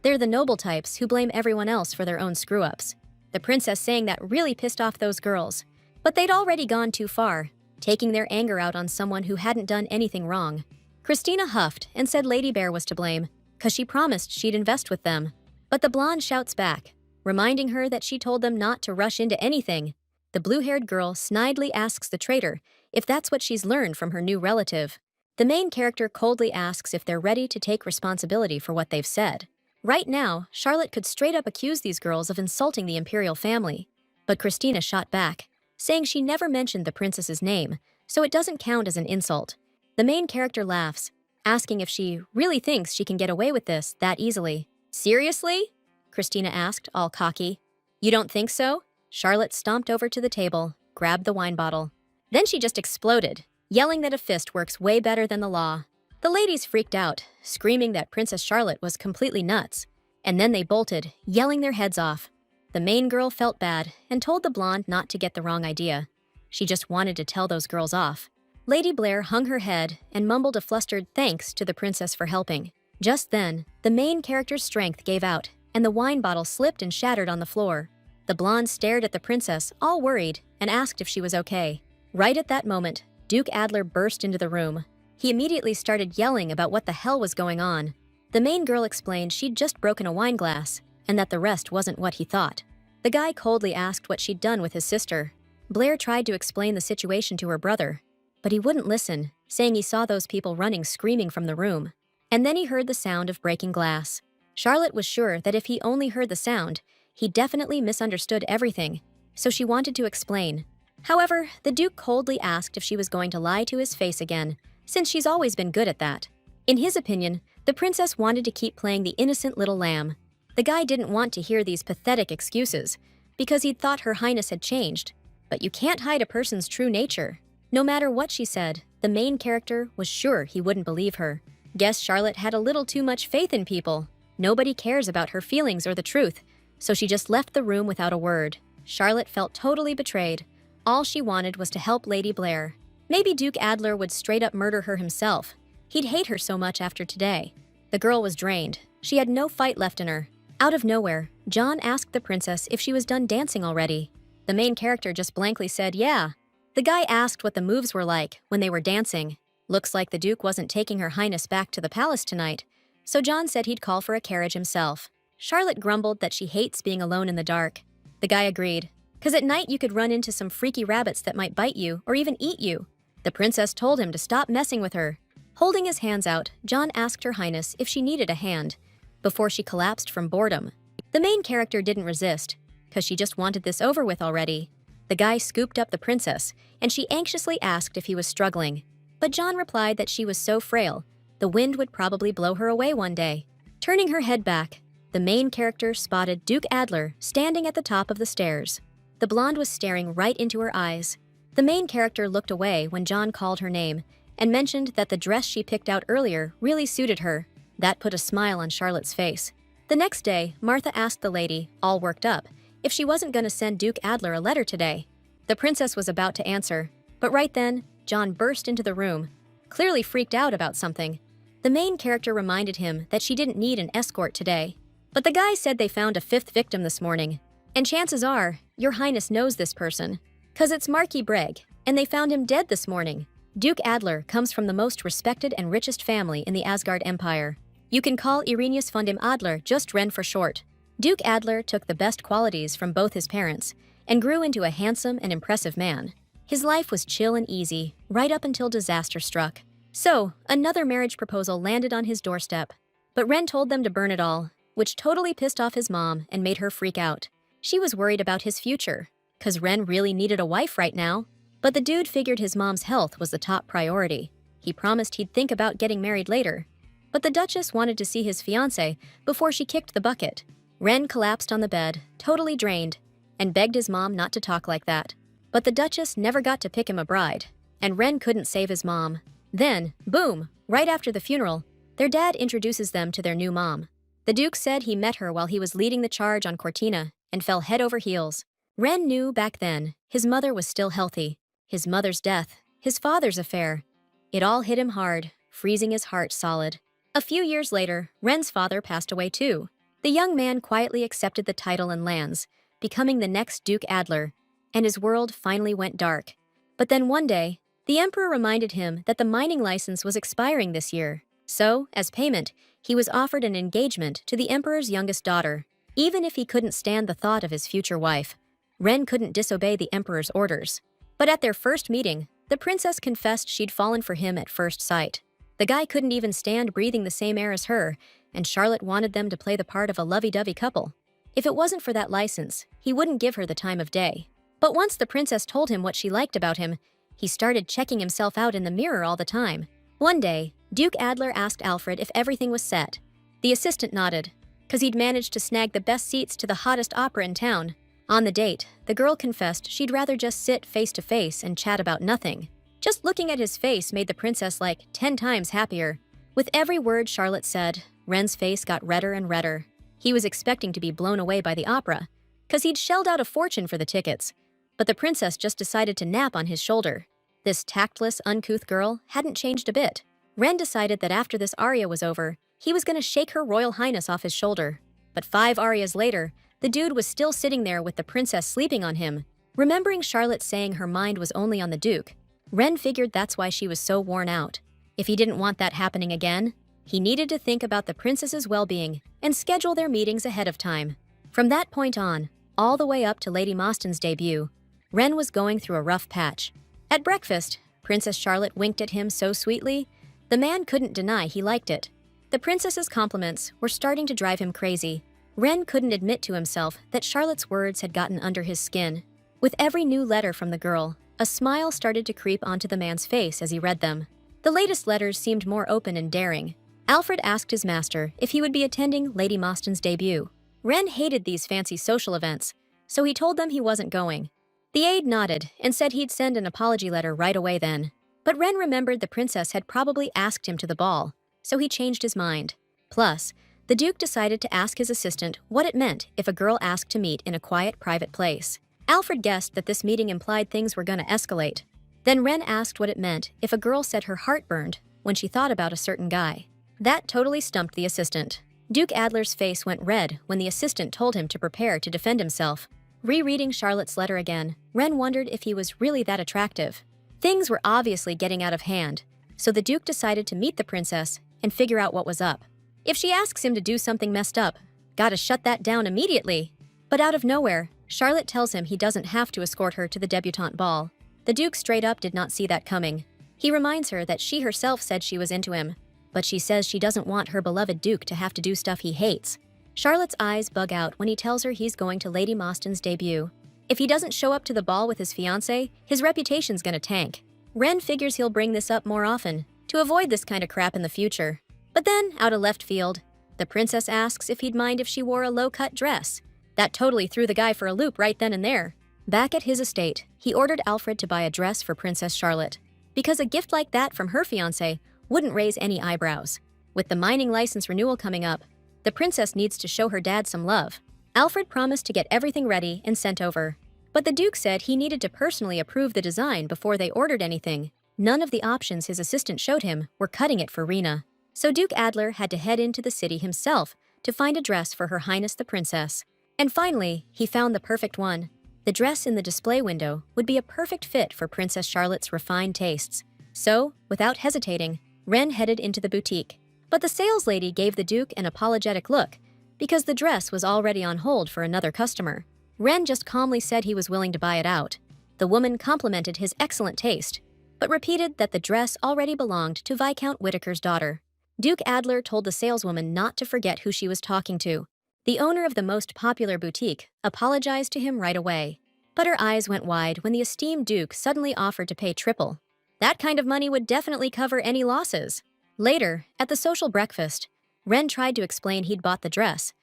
they're the noble types who blame everyone else for their own screw-ups. The princess saying that really pissed off those girls. But they'd already gone too far, taking their anger out on someone who hadn't done anything wrong. Christina huffed and said Lady Bear was to blame, 'cause she promised she'd invest with them. But the blonde shouts back, reminding her that she told them not to rush into anything. The blue-haired girl snidely asks the traitor if that's what she's learned from her new relative. The main character coldly asks if they're ready to take responsibility for what they've said. Right now, Charlotte could straight up accuse these girls of insulting the imperial family. But Christina shot back, saying she never mentioned the princess's name, so it doesn't count as an insult. The main character laughs, asking if she really thinks she can get away with this that easily. Seriously? Christina asked, all cocky. You don't think so? Charlotte stomped over to the table, grabbed the wine bottle. Then she just exploded, yelling that a fist works way better than the law. The ladies freaked out, screaming that Princess Charlotte was completely nuts. And then they bolted, yelling their heads off. The main girl felt bad and told the blonde not to get the wrong idea. She just wanted to tell those girls off. Lady Blair hung her head and mumbled a flustered thanks to the princess for helping. Just then, the main character's strength gave out, and the wine bottle slipped and shattered on the floor. The blonde stared at the princess, all worried, and asked if she was okay. Right at that moment, Duke Adler burst into the room. He immediately started yelling about what the hell was going on. The main girl explained she'd just broken a wine glass, and that the rest wasn't what he thought. The guy coldly asked what she'd done with his sister. Blair tried to explain the situation to her brother, but he wouldn't listen, saying he saw those people running screaming from the room. And then he heard the sound of breaking glass. Charlotte was sure that if he only heard the sound, he definitely misunderstood everything, so she wanted to explain. However, the Duke coldly asked if she was going to lie to his face again, since she's always been good at that. In his opinion, the princess wanted to keep playing the innocent little lamb. The guy didn't want to hear these pathetic excuses, because he'd thought Her Highness had changed. But you can't hide a person's true nature. No matter what she said, the main character was sure he wouldn't believe her. Guess Charlotte had a little too much faith in people. Nobody cares about her feelings or the truth, so she just left the room without a word. Charlotte felt totally betrayed. All she wanted was to help Lady Blair. Maybe Duke Adler would straight up murder her himself. He'd hate her so much after today. The girl was drained. She had no fight left in her. Out of nowhere, John asked the princess if she was done dancing already. The main character just blankly said, yeah. The guy asked what the moves were like when they were dancing. Looks like the Duke wasn't taking Her Highness back to the palace tonight, so John said he'd call for a carriage himself. Charlotte grumbled that she hates being alone in the dark. The guy agreed, "'Cause at night you could run into some freaky rabbits that might bite you or even eat you." The princess told him to stop messing with her. Holding his hands out, John asked Her Highness if she needed a hand, before she collapsed from boredom. The main character didn't resist, because she just wanted this over with already. The guy scooped up the princess, and she anxiously asked if he was struggling. But John replied that she was so frail, the wind would probably blow her away one day. Turning her head back, the main character spotted Duke Adler standing at the top of the stairs. The blonde was staring right into her eyes. The main character looked away when John called her name and mentioned that the dress she picked out earlier really suited her. That put a smile on Charlotte's face. The next day, Martha asked the lady, all worked up, if she wasn't going to send Duke Adler a letter today. The princess was about to answer, but right then, John burst into the room, clearly freaked out about something. The main character reminded him that she didn't need an escort today. But the guy said they found a fifth victim this morning, and chances are, Your Highness knows this person, 'cause it's Marquis Breg, and they found him dead this morning. Duke Adler comes from the most respected and richest family in the Asgard Empire. You can call Irenaeus von dem Adler just Ren for short. Duke Adler took the best qualities from both his parents and grew into a handsome and impressive man. His life was chill and easy, right up until disaster struck. So, another marriage proposal landed on his doorstep. But Ren told them to burn it all, which totally pissed off his mom and made her freak out. She was worried about his future, 'cause Ren really needed a wife right now. But the dude figured his mom's health was the top priority. He promised he'd think about getting married later. But the Duchess wanted to see his fiancé before she kicked the bucket. Ren collapsed on the bed, totally drained, and begged his mom not to talk like that. But the Duchess never got to pick him a bride, and Ren couldn't save his mom. Then, boom, right after the funeral, their dad introduces them to their new mom. The Duke said he met her while he was leading the charge on Cortina and fell head over heels. Ren knew back then his mother was still healthy. His mother's death, his father's affair. It all hit him hard, freezing his heart solid. A few years later, Ren's father passed away too. The young man quietly accepted the title and lands, becoming the next Duke Adler, and his world finally went dark. But then one day, the Emperor reminded him that the mining license was expiring this year. So, as payment, he was offered an engagement to the Emperor's youngest daughter. Even if he couldn't stand the thought of his future wife, Ren couldn't disobey the Emperor's orders. But at their first meeting, the princess confessed she'd fallen for him at first sight. The guy couldn't even stand breathing the same air as her, and Charlotte wanted them to play the part of a lovey-dovey couple. If it wasn't for that license, he wouldn't give her the time of day. But once the princess told him what she liked about him, he started checking himself out in the mirror all the time. One day, Duke Adler asked Alfred if everything was set. The assistant nodded, because he'd managed to snag the best seats to the hottest opera in town. On the date, the girl confessed she'd rather just sit face to face and chat about nothing. Just looking at his face made the princess like 10 times happier. With every word Charlotte said, Ren's face got redder and redder. He was expecting to be blown away by the opera, because he'd shelled out a fortune for the tickets. But the princess just decided to nap on his shoulder. This tactless, uncouth girl hadn't changed a bit. Ren decided that after this aria was over, he was going to shake her royal highness off his shoulder. But 5 arias later, the dude was still sitting there with the princess sleeping on him. Remembering Charlotte saying her mind was only on the duke, Ren figured that's why she was so worn out. If he didn't want that happening again, he needed to think about the princess's well-being and schedule their meetings ahead of time. From that point on, all the way up to Lady Mostyn's debut, Ren was going through a rough patch. At breakfast, Princess Charlotte winked at him so sweetly, the man couldn't deny he liked it. The princess's compliments were starting to drive him crazy. Ren couldn't admit to himself that Charlotte's words had gotten under his skin. With every new letter from the girl, a smile started to creep onto the man's face as he read them. The latest letters seemed more open and daring. Alfred asked his master if he would be attending Lady Mostyn's debut. Ren hated these fancy social events, so he told them he wasn't going. The aide nodded and said he'd send an apology letter right away then. But Ren remembered the princess had probably asked him to the ball, so he changed his mind. Plus, the duke decided to ask his assistant what it meant if a girl asked to meet in a quiet, private place. Alfred guessed that this meeting implied things were going to escalate. Then Ren asked what it meant if a girl said her heart burned when she thought about a certain guy. That totally stumped the assistant. Duke Adler's face went red when the assistant told him to prepare to defend himself. Rereading Charlotte's letter again, Ren wondered if he was really that attractive. Things were obviously getting out of hand, so the duke decided to meet the princess and figure out what was up. If she asks him to do something messed up, gotta shut that down immediately. But out of nowhere, Charlotte tells him he doesn't have to escort her to the debutante ball. The duke straight up did not see that coming. He reminds her that she herself said she was into him, but she says she doesn't want her beloved duke to have to do stuff he hates. Charlotte's eyes bug out when he tells her he's going to Lady Mostyn's debut. If he doesn't show up to the ball with his fiancée, his reputation's gonna tank. Ren figures he'll bring this up more often, to avoid this kind of crap in the future. But then, out of left field, the princess asks if he'd mind if she wore a low-cut dress. That totally threw the guy for a loop right then and there. Back at his estate, he ordered Alfred to buy a dress for Princess Charlotte, because a gift like that from her fiancé wouldn't raise any eyebrows. With the mining license renewal coming up, the princess needs to show her dad some love. Alfred promised to get everything ready and sent over. But the duke said he needed to personally approve the design before they ordered anything. None of the options his assistant showed him were cutting it for Rena. So Duke Adler had to head into the city himself to find a dress for Her Highness the Princess. And finally, he found the perfect one. The dress in the display window would be a perfect fit for Princess Charlotte's refined tastes. So, without hesitating, Ren headed into the boutique. But the saleslady gave the duke an apologetic look, because the dress was already on hold for another customer. Ren just calmly said he was willing to buy it out. The woman complimented his excellent taste, but repeated that the dress already belonged to Viscount Whitaker's daughter. Duke Adler told the saleswoman not to forget who she was talking to. The owner of the most popular boutique apologized to him right away. But her eyes went wide when the esteemed duke suddenly offered to pay triple. That kind of money would definitely cover any losses. Later, at the social breakfast, Ren tried to explain he'd bought the dress,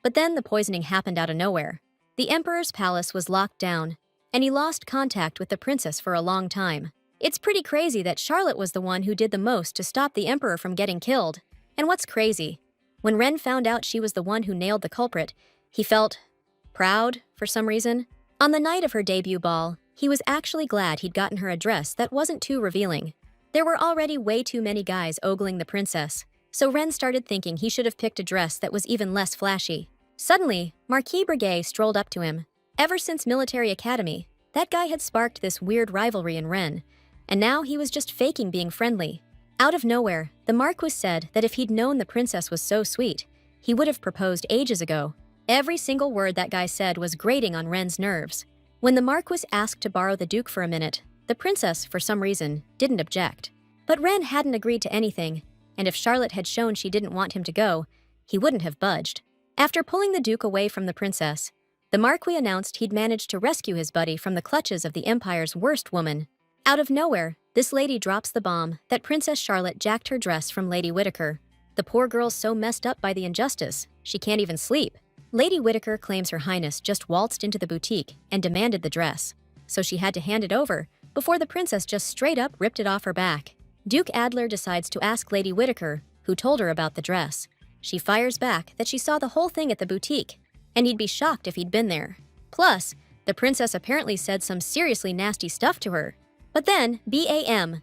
but then the poisoning happened out of nowhere. The emperor's palace was locked down, and he lost contact with the princess for a long time. It's pretty crazy that Charlotte was the one who did the most to stop the emperor from getting killed. And what's crazy? When Ren found out she was the one who nailed the culprit, he felt proud for some reason. On the night of her debut ball, he was actually glad he'd gotten her a dress that wasn't too revealing. There were already way too many guys ogling the princess, so Ren started thinking he should have picked a dress that was even less flashy. Suddenly, Marquis Breguet strolled up to him. Ever since military academy, that guy had sparked this weird rivalry in Ren, and now he was just faking being friendly. Out of nowhere, the Marquis said that if he'd known the princess was so sweet, he would have proposed ages ago. Every single word that guy said was grating on Ren's nerves. When the Marquis asked to borrow the duke for a minute, the princess, for some reason, didn't object. But Ren hadn't agreed to anything, and if Charlotte had shown she didn't want him to go, he wouldn't have budged. After pulling the Duke away from the princess, the Marquis announced he'd managed to rescue his buddy from the clutches of the Empire's worst woman. Out of nowhere, this lady drops the bomb that Princess Charlotte jacked her dress from Lady Whittaker. The poor girl's so messed up by the injustice, she can't even sleep. Lady Whittaker claims Her Highness just waltzed into the boutique and demanded the dress, so she had to hand it over before the princess just straight up ripped it off her back. Duke Adler decides to ask Lady Whittaker, who told her about the dress. She fires back that she saw the whole thing at the boutique, and he'd be shocked if he'd been there. Plus, the princess apparently said some seriously nasty stuff to her. But then, BAM!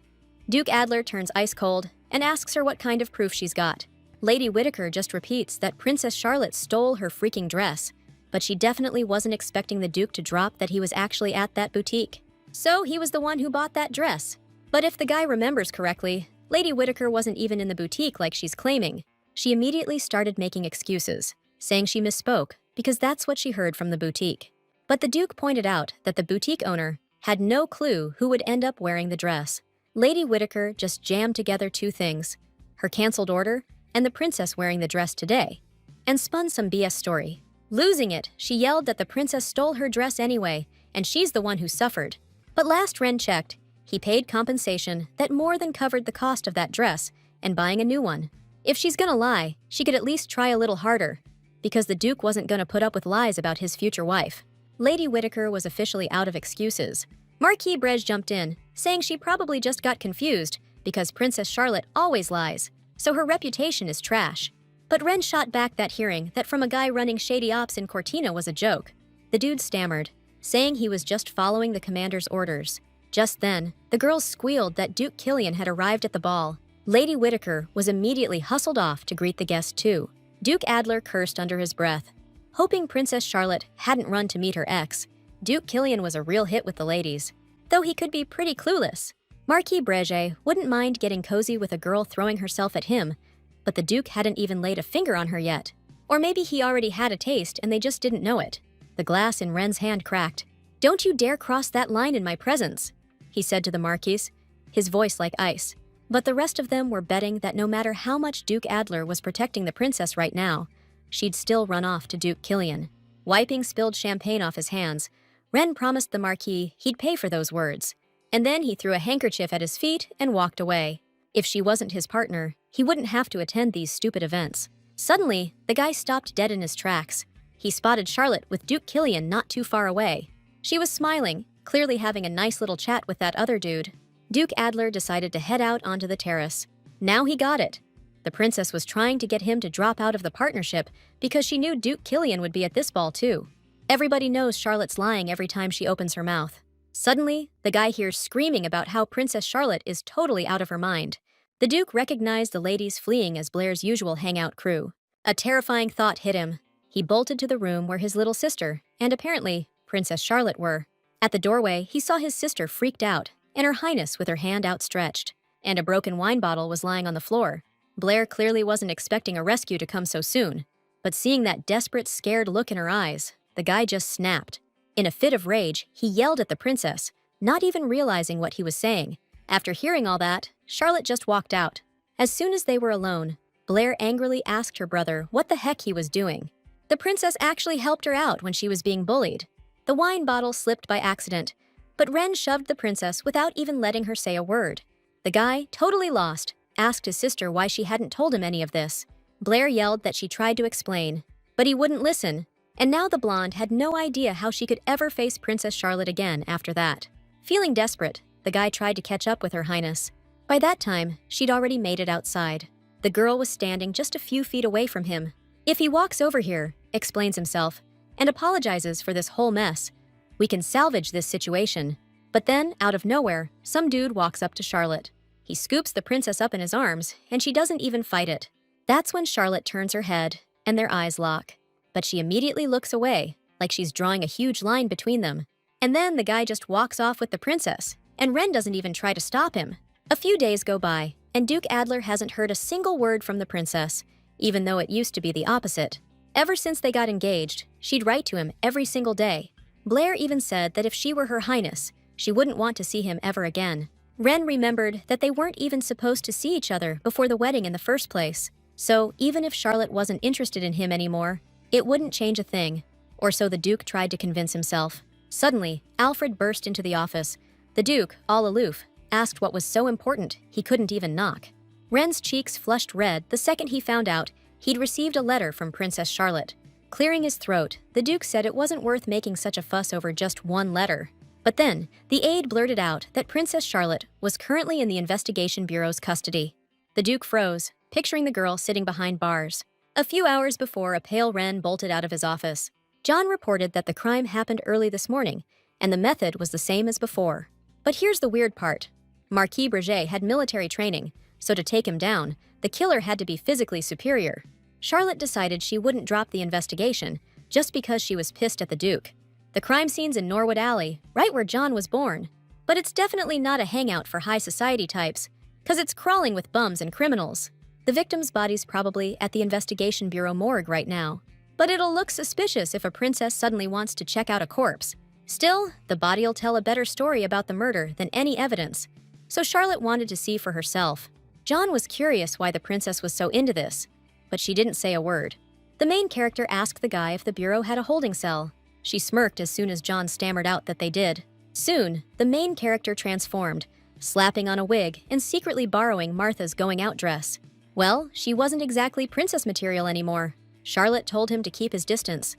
Duke Adler turns ice cold and asks her what kind of proof she's got. Lady Whittaker just repeats that Princess Charlotte stole her freaking dress, but she definitely wasn't expecting the Duke to drop that he was actually at that boutique. So he was the one who bought that dress. But if the guy remembers correctly, Lady Whittaker wasn't even in the boutique like she's claiming. She immediately started making excuses, saying she misspoke because that's what she heard from the boutique. But the Duke pointed out that the boutique owner had no clue who would end up wearing the dress. Lady Whittaker just jammed together two things, her canceled order and the princess wearing the dress today, and spun some BS story. Losing it, she yelled that the princess stole her dress anyway, and she's the one who suffered. But last Ren checked, he paid compensation that more than covered the cost of that dress and buying a new one. If she's gonna lie, she could at least try a little harder, because the Duke wasn't gonna put up with lies about his future wife. Lady Whittaker was officially out of excuses. Marquis Brej jumped in, saying she probably just got confused because Princess Charlotte always lies, so her reputation is trash. But Ren shot back that hearing that from a guy running shady ops in Cortina was a joke. The dude stammered, saying he was just following the commander's orders. Just then, the girls squealed that Duke Killian had arrived at the ball. Lady Whittaker was immediately hustled off to greet the guests too. Duke Adler cursed under his breath. Hoping Princess Charlotte hadn't run to meet her ex, Duke Killian was a real hit with the ladies, though he could be pretty clueless. Marquis Breget wouldn't mind getting cozy with a girl throwing herself at him, but the Duke hadn't even laid a finger on her yet. Or maybe he already had a taste and they just didn't know it. The glass in Ren's hand cracked. "Don't you dare cross that line in my presence," he said to the Marquis, his voice like ice. But the rest of them were betting that no matter how much Duke Adler was protecting the princess right now, she'd still run off to Duke Killian. Wiping spilled champagne off his hands, Ren promised the Marquis he'd pay for those words, and then he threw a handkerchief at his feet and walked away. If she wasn't his partner, he wouldn't have to attend these stupid events. Suddenly, the guy stopped dead in his tracks. He spotted Charlotte with Duke Killian not too far away. She was smiling, clearly having a nice little chat with that other dude. Duke Adler decided to head out onto the terrace. Now he got it. The princess was trying to get him to drop out of the partnership because she knew Duke Killian would be at this ball too. Everybody knows Charlotte's lying every time she opens her mouth. Suddenly, the guy hears screaming about how Princess Charlotte is totally out of her mind. The Duke recognized the ladies fleeing as Blair's usual hangout crew. A terrifying thought hit him. He bolted to the room where his little sister, and apparently Princess Charlotte, were. At the doorway, he saw his sister freaked out, and Her Highness with her hand outstretched, and a broken wine bottle was lying on the floor. Blair clearly wasn't expecting a rescue to come so soon, but seeing that desperate, scared look in her eyes, the guy just snapped. In a fit of rage, he yelled at the princess, not even realizing what he was saying. After hearing all that, Charlotte just walked out. As soon as they were alone, Blair angrily asked her brother what the heck he was doing. The princess actually helped her out when she was being bullied. The wine bottle slipped by accident, but Ren shoved the princess without even letting her say a word. The guy, totally lost, asked his sister why she hadn't told him any of this. Blair yelled that she tried to explain, but he wouldn't listen, and now the blonde had no idea how she could ever face Princess Charlotte again after that. Feeling desperate, the guy tried to catch up with Her Highness. By that time, she'd already made it outside. The girl was standing just a few feet away from him. If he walks over here, explains himself, and apologizes for this whole mess, we can salvage this situation. But then, out of nowhere, some dude walks up to Charlotte. He scoops the princess up in his arms, and she doesn't even fight it. That's when Charlotte turns her head, and their eyes lock. But she immediately looks away, like she's drawing a huge line between them. And then the guy just walks off with the princess, and Ren doesn't even try to stop him. A few days go by, and Duke Adler hasn't heard a single word from the princess, even though it used to be the opposite. Ever since they got engaged, she'd write to him every single day. Blair even said that if she were Her Highness, she wouldn't want to see him ever again. Ren remembered that they weren't even supposed to see each other before the wedding in the first place. So, even if Charlotte wasn't interested in him anymore, it wouldn't change a thing. Or so the Duke tried to convince himself. Suddenly, Alfred burst into the office. The Duke, all aloof, asked what was so important he couldn't even knock. Ren's cheeks flushed red the second he found out he'd received a letter from Princess Charlotte. Clearing his throat, the Duke said it wasn't worth making such a fuss over just one letter. But then, the aide blurted out that Princess Charlotte was currently in the Investigation Bureau's custody. The Duke froze, picturing the girl sitting behind bars. A few hours before a pale Ren bolted out of his office, John reported that the crime happened early this morning, and the method was the same as before. But here's the weird part. Marquis Breguet had military training, so to take him down, the killer had to be physically superior. Charlotte decided she wouldn't drop the investigation just because she was pissed at the Duke. The crime scene's in Norwood Alley, right where John was born. But it's definitely not a hangout for high society types, 'cause it's crawling with bums and criminals. The victim's body's probably at the Investigation Bureau morgue right now. But it'll look suspicious if a princess suddenly wants to check out a corpse. Still, the body'll tell a better story about the murder than any evidence. So Charlotte wanted to see for herself. John was curious why the princess was so into this, but she didn't say a word. The main character asked the guy if the bureau had a holding cell. She smirked as soon as John stammered out that they did. Soon, the main character transformed, slapping on a wig and secretly borrowing Martha's going-out dress. Well, she wasn't exactly princess material anymore. Charlotte told him to keep his distance.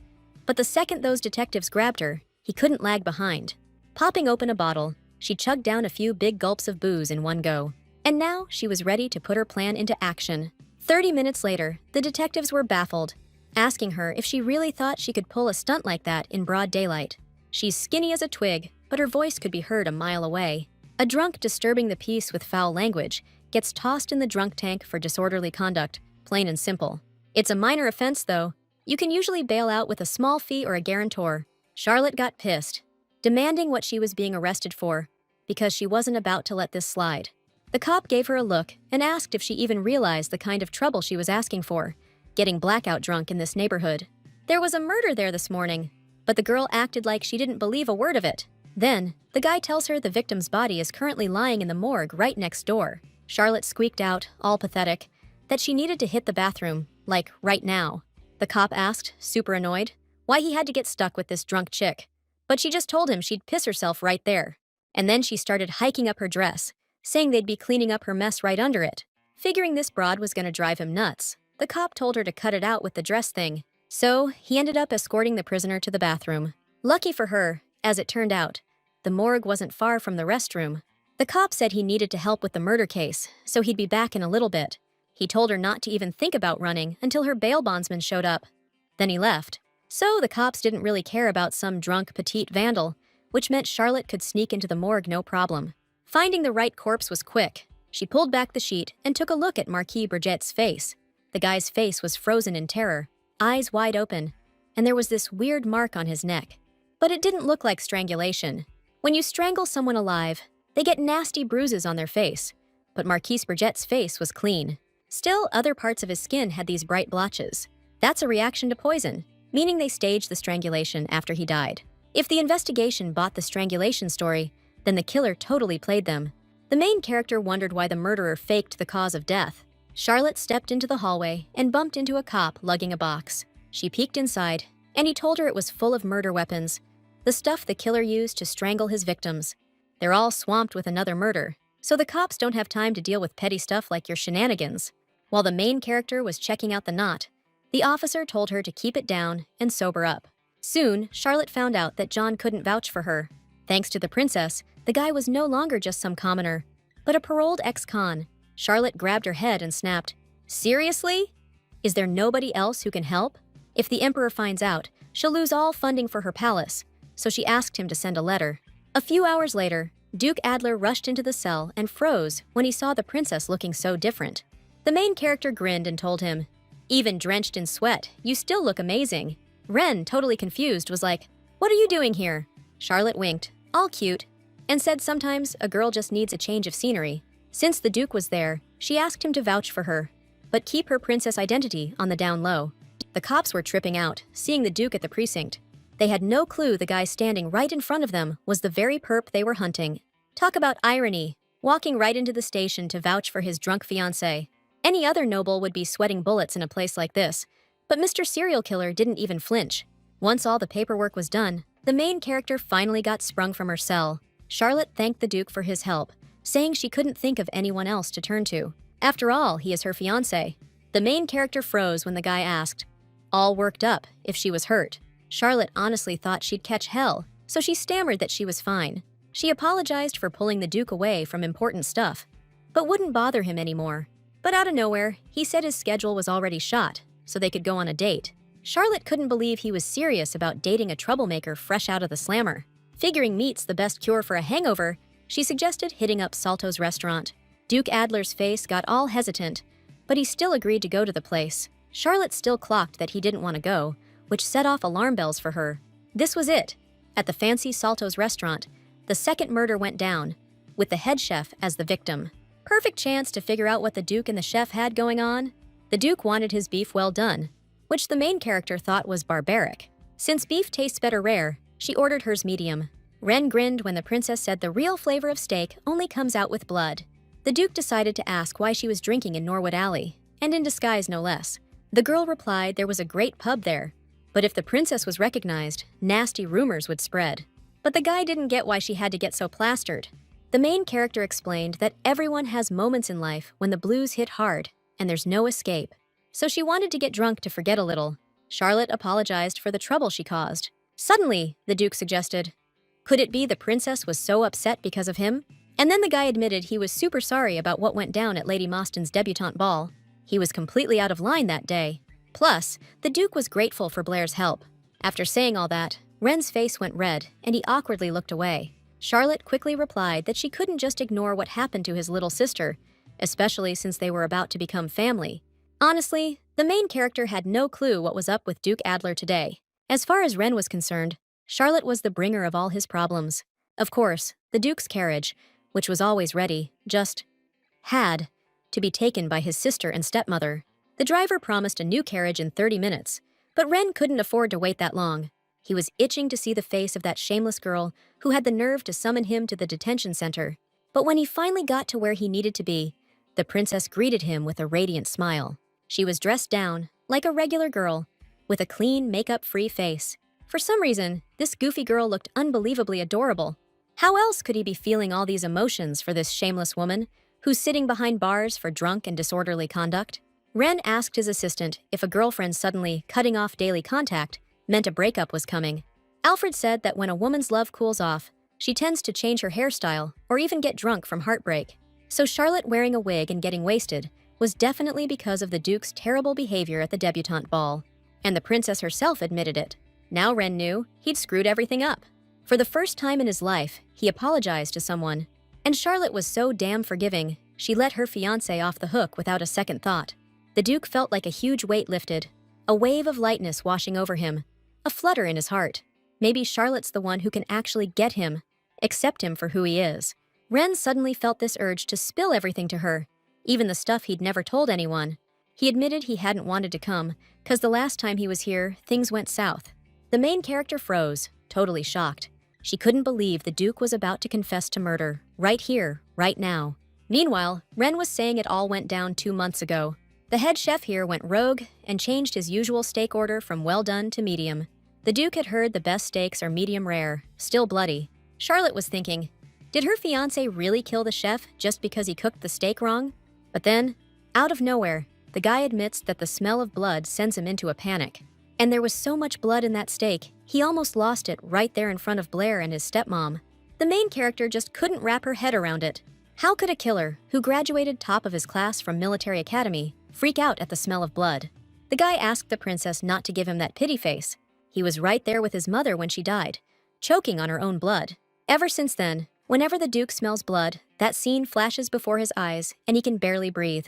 But the second those detectives grabbed her, he couldn't lag behind. Popping open a bottle, she chugged down a few big gulps of booze in one go. And now she was ready to put her plan into action. 30 minutes later, the detectives were baffled, asking her if she really thought she could pull a stunt like that in broad daylight. She's skinny as a twig, but her voice could be heard a mile away. A drunk disturbing the peace with foul language gets tossed in the drunk tank for disorderly conduct, plain and simple. It's a minor offense, though. You can usually bail out with a small fee or a guarantor. Charlotte got pissed, demanding what she was being arrested for, because she wasn't about to let this slide. The cop gave her a look and asked if she even realized the kind of trouble she was asking for, getting blackout drunk in this neighborhood. There was a murder there this morning, but the girl acted like she didn't believe a word of it. Then, the guy tells her the victim's body is currently lying in the morgue right next door. Charlotte squeaked out, all pathetic, that she needed to hit the bathroom, like right now. The cop asked, super annoyed, why he had to get stuck with this drunk chick. But she just told him she'd piss herself right there. And then she started hiking up her dress, saying they'd be cleaning up her mess right under it. Figuring this broad was going to drive him nuts, the cop told her to cut it out with the dress thing. So, he ended up escorting the prisoner to the bathroom. Lucky for her, as it turned out, the morgue wasn't far from the restroom. The cop said he needed to help with the murder case, so he'd be back in a little bit. He told her not to even think about running until her bail bondsman showed up. Then he left. So the cops didn't really care about some drunk petite vandal, which meant Charlotte could sneak into the morgue no problem. Finding the right corpse was quick. She pulled back the sheet and took a look at Marquis Breguet's face. The guy's face was frozen in terror, eyes wide open, and there was this weird mark on his neck. But it didn't look like strangulation. When you strangle someone alive, they get nasty bruises on their face, but Marquis Breguet's face was clean. Still, other parts of his skin had these bright blotches. That's a reaction to poison, meaning they staged the strangulation after he died. If the investigation bought the strangulation story, then the killer totally played them. The main character wondered why the murderer faked the cause of death. Charlotte stepped into the hallway and bumped into a cop lugging a box. She peeked inside, and he told her it was full of murder weapons, the stuff the killer used to strangle his victims. They're all swamped with another murder, so the cops don't have time to deal with petty stuff like your shenanigans. While the main character was checking out the knot, the officer told her to keep it down and sober up. Soon, Charlotte found out that John couldn't vouch for her. Thanks to the princess, the guy was no longer just some commoner, but a paroled ex-con. Charlotte grabbed her head and snapped, "Seriously? Is there nobody else who can help? If the emperor finds out, she'll lose all funding for her palace," so she asked him to send a letter. A few hours later, Duke Adler rushed into the cell and froze when he saw the princess looking so different. The main character grinned and told him, "Even drenched in sweat, you still look amazing." Ren, totally confused, was like, "What are you doing here?" Charlotte winked, all cute, and said sometimes a girl just needs a change of scenery. Since the Duke was there, she asked him to vouch for her, but keep her princess identity on the down low. The cops were tripping out, seeing the Duke at the precinct. They had no clue the guy standing right in front of them was the very perp they were hunting. Talk about irony. walking right into the station to vouch for his drunk fiancée. Any other noble would be sweating bullets in a place like this, but Mr. Serial Killer didn't even flinch. Once all the paperwork was done, the main character finally got sprung from her cell. Charlotte thanked the Duke for his help, saying she couldn't think of anyone else to turn to. After all, he is her fiancé. The main character froze when the guy asked, all worked up, if she was hurt. Charlotte honestly thought she'd catch hell, so she stammered that she was fine. She apologized for pulling the Duke away from important stuff, but wouldn't bother him anymore. But out of nowhere, he said his schedule was already shot, so they could go on a date. Charlotte couldn't believe he was serious about dating a troublemaker fresh out of the slammer. Figuring meat's the best cure for a hangover, she suggested hitting up Salto's restaurant. Duke Adler's face got all hesitant, but he still agreed to go to the place. Charlotte still clocked that he didn't want to go, which set off alarm bells for her. This was it. At the fancy Salto's restaurant, the second murder went down, with the head chef as the victim. Perfect chance to figure out what the Duke and the chef had going on. The Duke wanted his beef well done, which the main character thought was barbaric. Since beef tastes better rare, she ordered hers medium. Ren grinned when the princess said the real flavor of steak only comes out with blood. The Duke decided to ask why she was drinking in Norwood Alley, and in disguise no less. The girl replied there was a great pub there, but if the princess was recognized, nasty rumors would spread. But the guy didn't get why she had to get so plastered. The main character explained that everyone has moments in life when the blues hit hard, and there's no escape. So she wanted to get drunk to forget a little. Charlotte apologized for the trouble she caused. Suddenly, the Duke suggested, could it be the princess was so upset because of him? And then the guy admitted he was super sorry about what went down at Lady Mostyn's debutante ball. He was completely out of line that day. Plus, the Duke was grateful for Blair's help. After saying all that, Ren's face went red, and he awkwardly looked away. Charlotte quickly replied that she couldn't just ignore what happened to his little sister, especially since they were about to become family. Honestly, the main character had no clue what was up with Duke Adler today. As far as Ren was concerned, Charlotte was the bringer of all his problems. Of course, the Duke's carriage, which was always ready, just had to be taken by his sister and stepmother. The driver promised a new carriage in 30 minutes, but Ren couldn't afford to wait that long. He was itching to see the face of that shameless girl who had the nerve to summon him to the detention center. But when he finally got to where he needed to be, the princess greeted him with a radiant smile. She was dressed down, like a regular girl, with a clean, makeup-free face. For some reason, this goofy girl looked unbelievably adorable. How else could he be feeling all these emotions for this shameless woman who's sitting behind bars for drunk and disorderly conduct? Ren asked his assistant if a girlfriend suddenly cutting off daily contact meant a breakup was coming. Alfred said that when a woman's love cools off, she tends to change her hairstyle or even get drunk from heartbreak. So Charlotte wearing a wig and getting wasted was definitely because of the Duke's terrible behavior at the debutante ball. And the princess herself admitted it. Now Ren knew he'd screwed everything up. For the first time in his life, he apologized to someone. And Charlotte was so damn forgiving, she let her fiancé off the hook without a second thought. The Duke felt like a huge weight lifted, a wave of lightness washing over him, a flutter in his heart. Maybe Charlotte's the one who can actually get him, accept him for who he is. Ren suddenly felt this urge to spill everything to her, even the stuff he'd never told anyone. He admitted he hadn't wanted to come, 'cause the last time he was here, things went south. The main character froze, totally shocked. She couldn't believe the Duke was about to confess to murder, right here, right now. Meanwhile, Ren was saying it all went down 2 months ago. The head chef here went rogue and changed his usual steak order from well done to medium. The Duke had heard the best steaks are medium rare, still bloody. Charlotte was thinking, did her fiancé really kill the chef just because he cooked the steak wrong? But then, out of nowhere, the guy admits that the smell of blood sends him into a panic. And there was so much blood in that steak, he almost lost it right there in front of Blair and his stepmom. The main character just couldn't wrap her head around it. How could a killer, who graduated top of his class from military academy, freak out at the smell of blood? The guy asked the princess not to give him that pity face. He was right there with his mother when she died, choking on her own blood. Ever since then, whenever the Duke smells blood, that scene flashes before his eyes and he can barely breathe.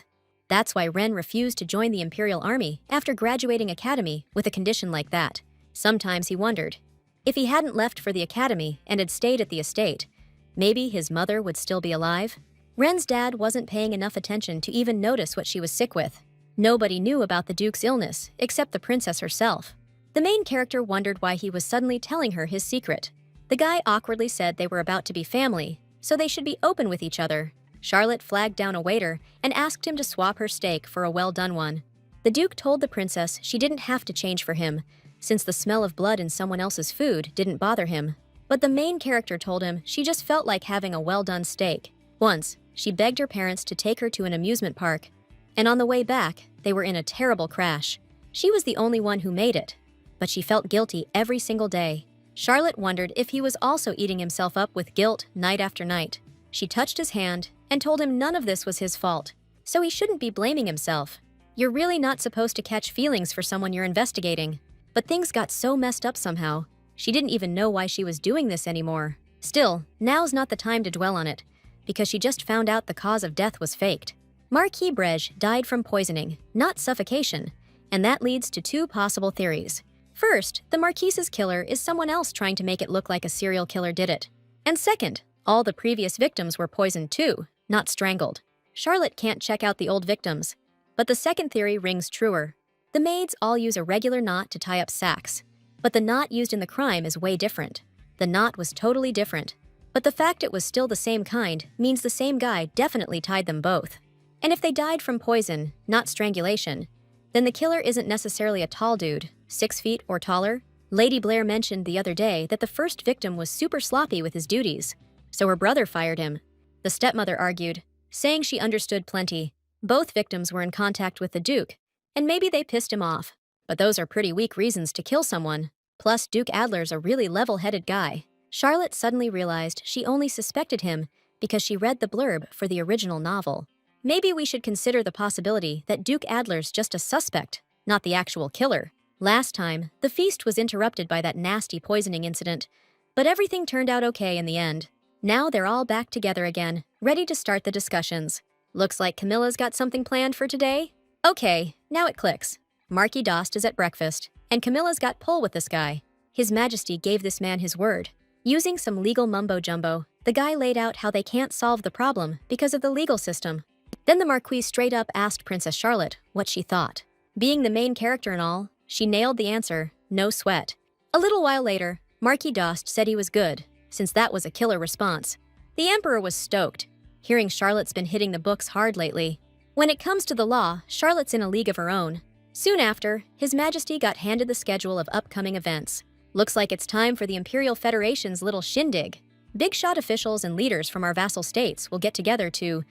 That's why Ren refused to join the Imperial Army after graduating academy with a condition like that. Sometimes he wondered, if he hadn't left for the academy and had stayed at the estate, maybe his mother would still be alive? Ren's dad wasn't paying enough attention to even notice what she was sick with. Nobody knew about the Duke's illness, except the princess herself. The main character wondered why he was suddenly telling her his secret. The guy awkwardly said they were about to be family, so they should be open with each other. Charlotte flagged down a waiter and asked him to swap her steak for a well-done one. The Duke told the princess she didn't have to change for him, since the smell of blood in someone else's food didn't bother him. But the main character told him she just felt like having a well-done steak. Once, she begged her parents to take her to an amusement park, and on the way back, they were in a terrible crash. She was the only one who made it, but she felt guilty every single day. Charlotte wondered if he was also eating himself up with guilt night after night. She touched his hand and told him none of this was his fault, so he shouldn't be blaming himself. You're really not supposed to catch feelings for someone you're investigating. But things got so messed up somehow. She didn't even know why she was doing this anymore. Still, now's not the time to dwell on it, because she just found out the cause of death was faked. Marquis Brej died from poisoning, not suffocation, and that leads to two possible theories. First, the Marquise's killer is someone else trying to make it look like a serial killer did it. And second, all the previous victims were poisoned too, not strangled. Charlotte can't check out the old victims, but the second theory rings truer. The maids all use a regular knot to tie up sacks, but the knot used in the crime is way different. The knot was totally different, but the fact it was still the same kind means the same guy definitely tied them both. And if they died from poison, not strangulation, then the killer isn't necessarily a tall dude, 6 feet or taller. Lady Blair mentioned the other day that the first victim was super sloppy with his duties, so her brother fired him. The stepmother argued, saying she understood plenty. Both victims were in contact with the Duke, and maybe they pissed him off. But those are pretty weak reasons to kill someone. Plus, Duke Adler's a really level-headed guy. Charlotte suddenly realized she only suspected him because she read the blurb for the original novel. Maybe we should consider the possibility that Duke Adler's just a suspect, not the actual killer. Last time, the feast was interrupted by that nasty poisoning incident, but everything turned out okay in the end. Now they're all back together again, ready to start the discussions. Looks like Camilla's got something planned for today. Okay, now it clicks. Marquis Dost is at breakfast, and Camilla's got pull with this guy. His Majesty gave this man his word. Using some legal mumbo-jumbo, the guy laid out how they can't solve the problem because of the legal system. Then the Marquis straight up asked Princess Charlotte what she thought. Being the main character and all, she nailed the answer, no sweat. A little while later, Marquis Dost said he was good, since that was a killer response. The Emperor was stoked, hearing Charlotte's been hitting the books hard lately. When it comes to the law, Charlotte's in a league of her own. Soon after, His Majesty got handed the schedule of upcoming events. Looks like it's time for the Imperial Federation's little shindig. Big-shot officials and leaders from our vassal states will get together to,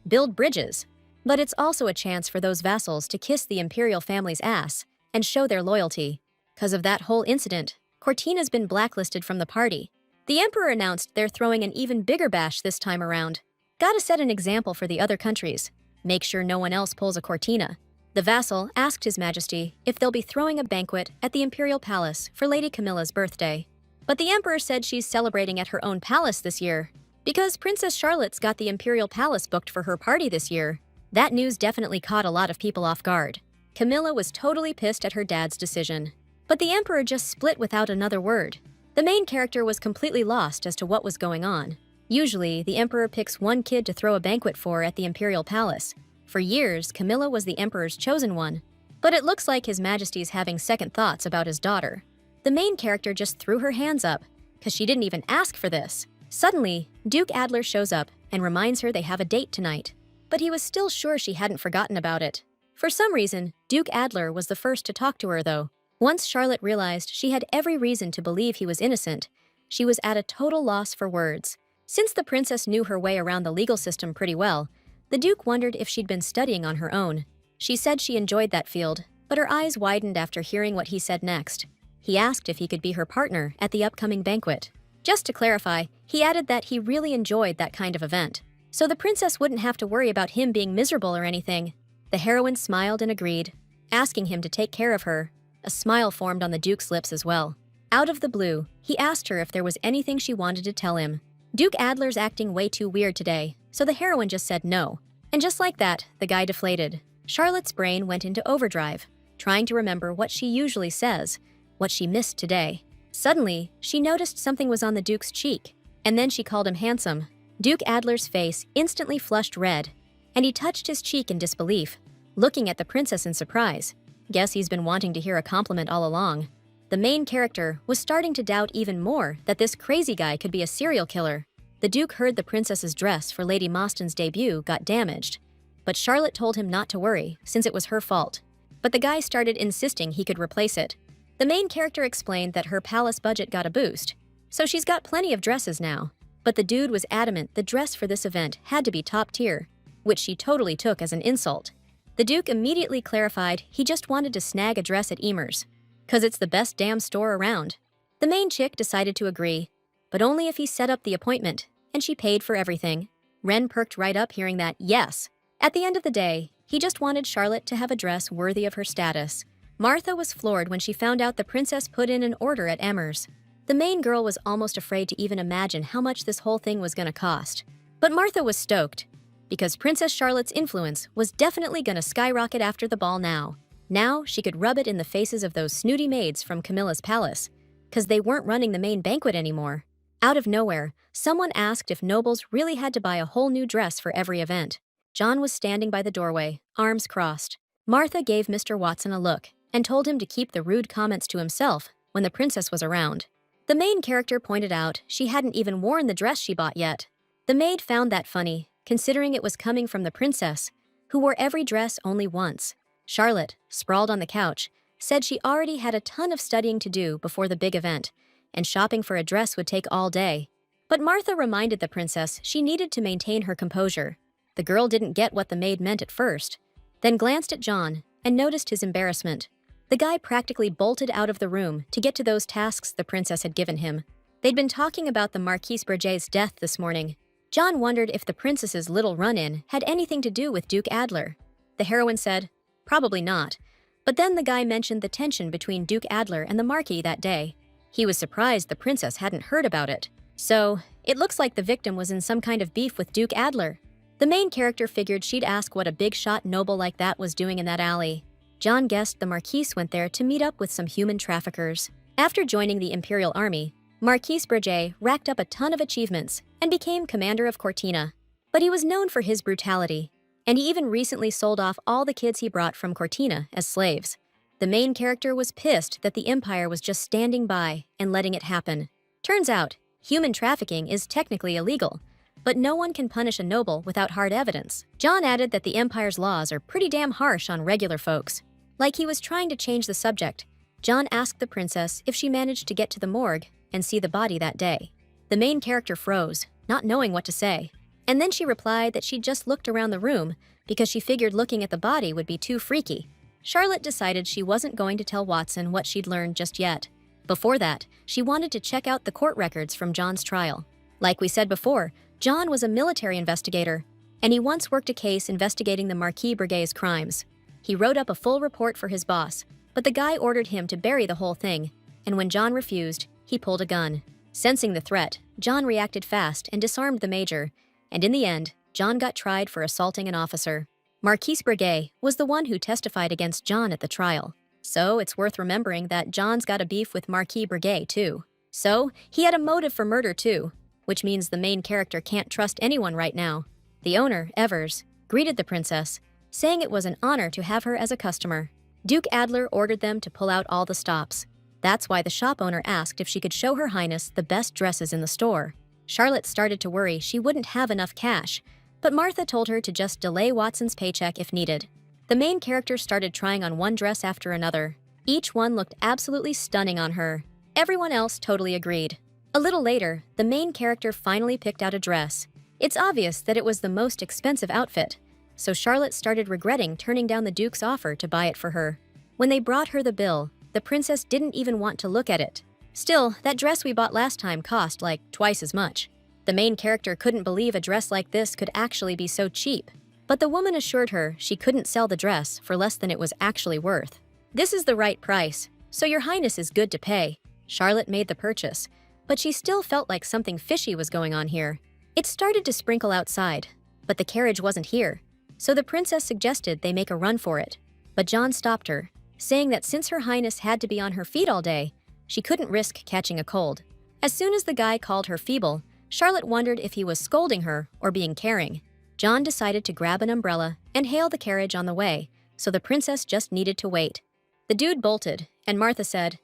build bridges. But it's also a chance for those vassals to kiss the imperial family's ass and show their loyalty. 'Cause of that whole incident, Cortina's been blacklisted from the party. The Emperor announced they're throwing an even bigger bash this time around. Gotta set an example for the other countries. Make sure no one else pulls a Cortina. The vassal asked His Majesty if they'll be throwing a banquet at the Imperial Palace for Lady Camilla's birthday. But the Emperor said she's celebrating at her own palace this year, because Princess Charlotte's got the Imperial Palace booked for her party this year. That news definitely caught a lot of people off guard. Camilla was totally pissed at her dad's decision. But the Emperor just split without another word. The main character was completely lost as to what was going on. Usually, the Emperor picks one kid to throw a banquet for at the Imperial Palace. For years, Camilla was the Emperor's chosen one. But it looks like His Majesty's having second thoughts about his daughter. The main character just threw her hands up, because she didn't even ask for this. Suddenly, Duke Adler shows up and reminds her they have a date tonight. But he was still sure she hadn't forgotten about it. For some reason, Duke Adler was the first to talk to her, though. Once Charlotte realized she had every reason to believe he was innocent, she was at a total loss for words. Since the princess knew her way around the legal system pretty well, the Duke wondered if she'd been studying on her own. She said she enjoyed that field, but her eyes widened after hearing what he said next. He asked if he could be her partner at the upcoming banquet. Just to clarify, he added that he really enjoyed that kind of event, so the princess wouldn't have to worry about him being miserable or anything. The heroine smiled and agreed, asking him to take care of her. A smile formed on the Duke's lips as well. Out of the blue, he asked her if there was anything she wanted to tell him. Duke Adler's acting way too weird today, so the heroine just said no. And just like that, the guy deflated. Charlotte's brain went into overdrive, trying to remember what she usually says, what she missed today. Suddenly, she noticed something was on the Duke's cheek, and then she called him handsome. Duke Adler's face instantly flushed red, and he touched his cheek in disbelief, looking at the princess in surprise. Guess he's been wanting to hear a compliment all along. The main character was starting to doubt even more that this crazy guy could be a serial killer. The Duke heard the princess's dress for Lady Mostyn's debut got damaged, but Charlotte told him not to worry since it was her fault. But the guy started insisting he could replace it. The main character explained that her palace budget got a boost, so she's got plenty of dresses now. But the dude was adamant the dress for this event had to be top tier, which she totally took as an insult. The Duke immediately clarified he just wanted to snag a dress at Emer's, 'cause it's the best damn store around. The main chick decided to agree, but only if he set up the appointment, and she paid for everything. Ren perked right up hearing that yes. At the end of the day, he just wanted Charlotte to have a dress worthy of her status. Martha was floored when she found out the princess put in an order at Emer's. The main girl was almost afraid to even imagine how much this whole thing was gonna cost. But Martha was stoked, because Princess Charlotte's influence was definitely gonna skyrocket after the ball now. Now she could rub it in the faces of those snooty maids from Camilla's palace, 'cause they weren't running the main banquet anymore. Out of nowhere, someone asked if nobles really had to buy a whole new dress for every event. John was standing by the doorway, arms crossed. Martha gave Mr. Watson a look and told him to keep the rude comments to himself when the princess was around. The main character pointed out she hadn't even worn the dress she bought yet. The maid found that funny, considering it was coming from the princess, who wore every dress only once. Charlotte, sprawled on the couch, said she already had a ton of studying to do before the big event, and shopping for a dress would take all day. But Martha reminded the princess she needed to maintain her composure. The girl didn't get what the maid meant at first, then glanced at John and noticed his embarrassment. The guy practically bolted out of the room to get to those tasks the princess had given him. They'd been talking about the Marquise Berger's death this morning. John wondered if the princess's little run-in had anything to do with Duke Adler. The heroine said, probably not. But then the guy mentioned the tension between Duke Adler and the Marquis that day. He was surprised the princess hadn't heard about it. So, it looks like the victim was in some kind of beef with Duke Adler. The main character figured she'd ask what a big-shot noble like that was doing in that alley. John guessed the Marquise went there to meet up with some human traffickers. After joining the Imperial Army, Marquise Berger racked up a ton of achievements and became commander of Cortina. But he was known for his brutality, and he even recently sold off all the kids he brought from Cortina as slaves. The main character was pissed that the Empire was just standing by and letting it happen. Turns out, human trafficking is technically illegal, but no one can punish a noble without hard evidence. John added that the Empire's laws are pretty damn harsh on regular folks. Like he was trying to change the subject, John asked the princess if she managed to get to the morgue and see the body that day. The main character froze, not knowing what to say. And then she replied that she'd just looked around the room because she figured looking at the body would be too freaky. Charlotte decided she wasn't going to tell Watson what she'd learned just yet. Before that, she wanted to check out the court records from John's trial. Like we said before, John was a military investigator, and he once worked a case investigating the Marquis Berger's crimes. He wrote up a full report for his boss, but the guy ordered him to bury the whole thing, and when John refused, he pulled a gun. Sensing the threat, John reacted fast and disarmed the major, and in the end, John got tried for assaulting an officer. Marquise Berger was the one who testified against John at the trial. So it's worth remembering that John's got a beef with Marquis Berger too. So he had a motive for murder too, which means the main character can't trust anyone right now. The owner, Evers, greeted the princess, saying it was an honor to have her as a customer. Duke Adler ordered them to pull out all the stops. That's why the shop owner asked if she could show Her Highness the best dresses in the store. Charlotte started to worry she wouldn't have enough cash, but Martha told her to just delay Watson's paycheck if needed. The main character started trying on one dress after another. Each one looked absolutely stunning on her. Everyone else totally agreed. A little later, the main character finally picked out a dress. It's obvious that it was the most expensive outfit, so Charlotte started regretting turning down the Duke's offer to buy it for her. When they brought her the bill, the princess didn't even want to look at it. Still, that dress we bought last time cost like twice as much. The main character couldn't believe a dress like this could actually be so cheap, but the woman assured her she couldn't sell the dress for less than it was actually worth. This is the right price, so Your Highness is good to pay. Charlotte made the purchase, but she still felt like something fishy was going on here. It started to sprinkle outside, but the carriage wasn't here, so the princess suggested they make a run for it. But John stopped her, saying that since Her Highness had to be on her feet all day, she couldn't risk catching a cold. As soon as the guy called her feeble, Charlotte wondered if he was scolding her or being caring. John decided to grab an umbrella and hail the carriage on the way, so the princess just needed to wait. The dude bolted, and Martha said,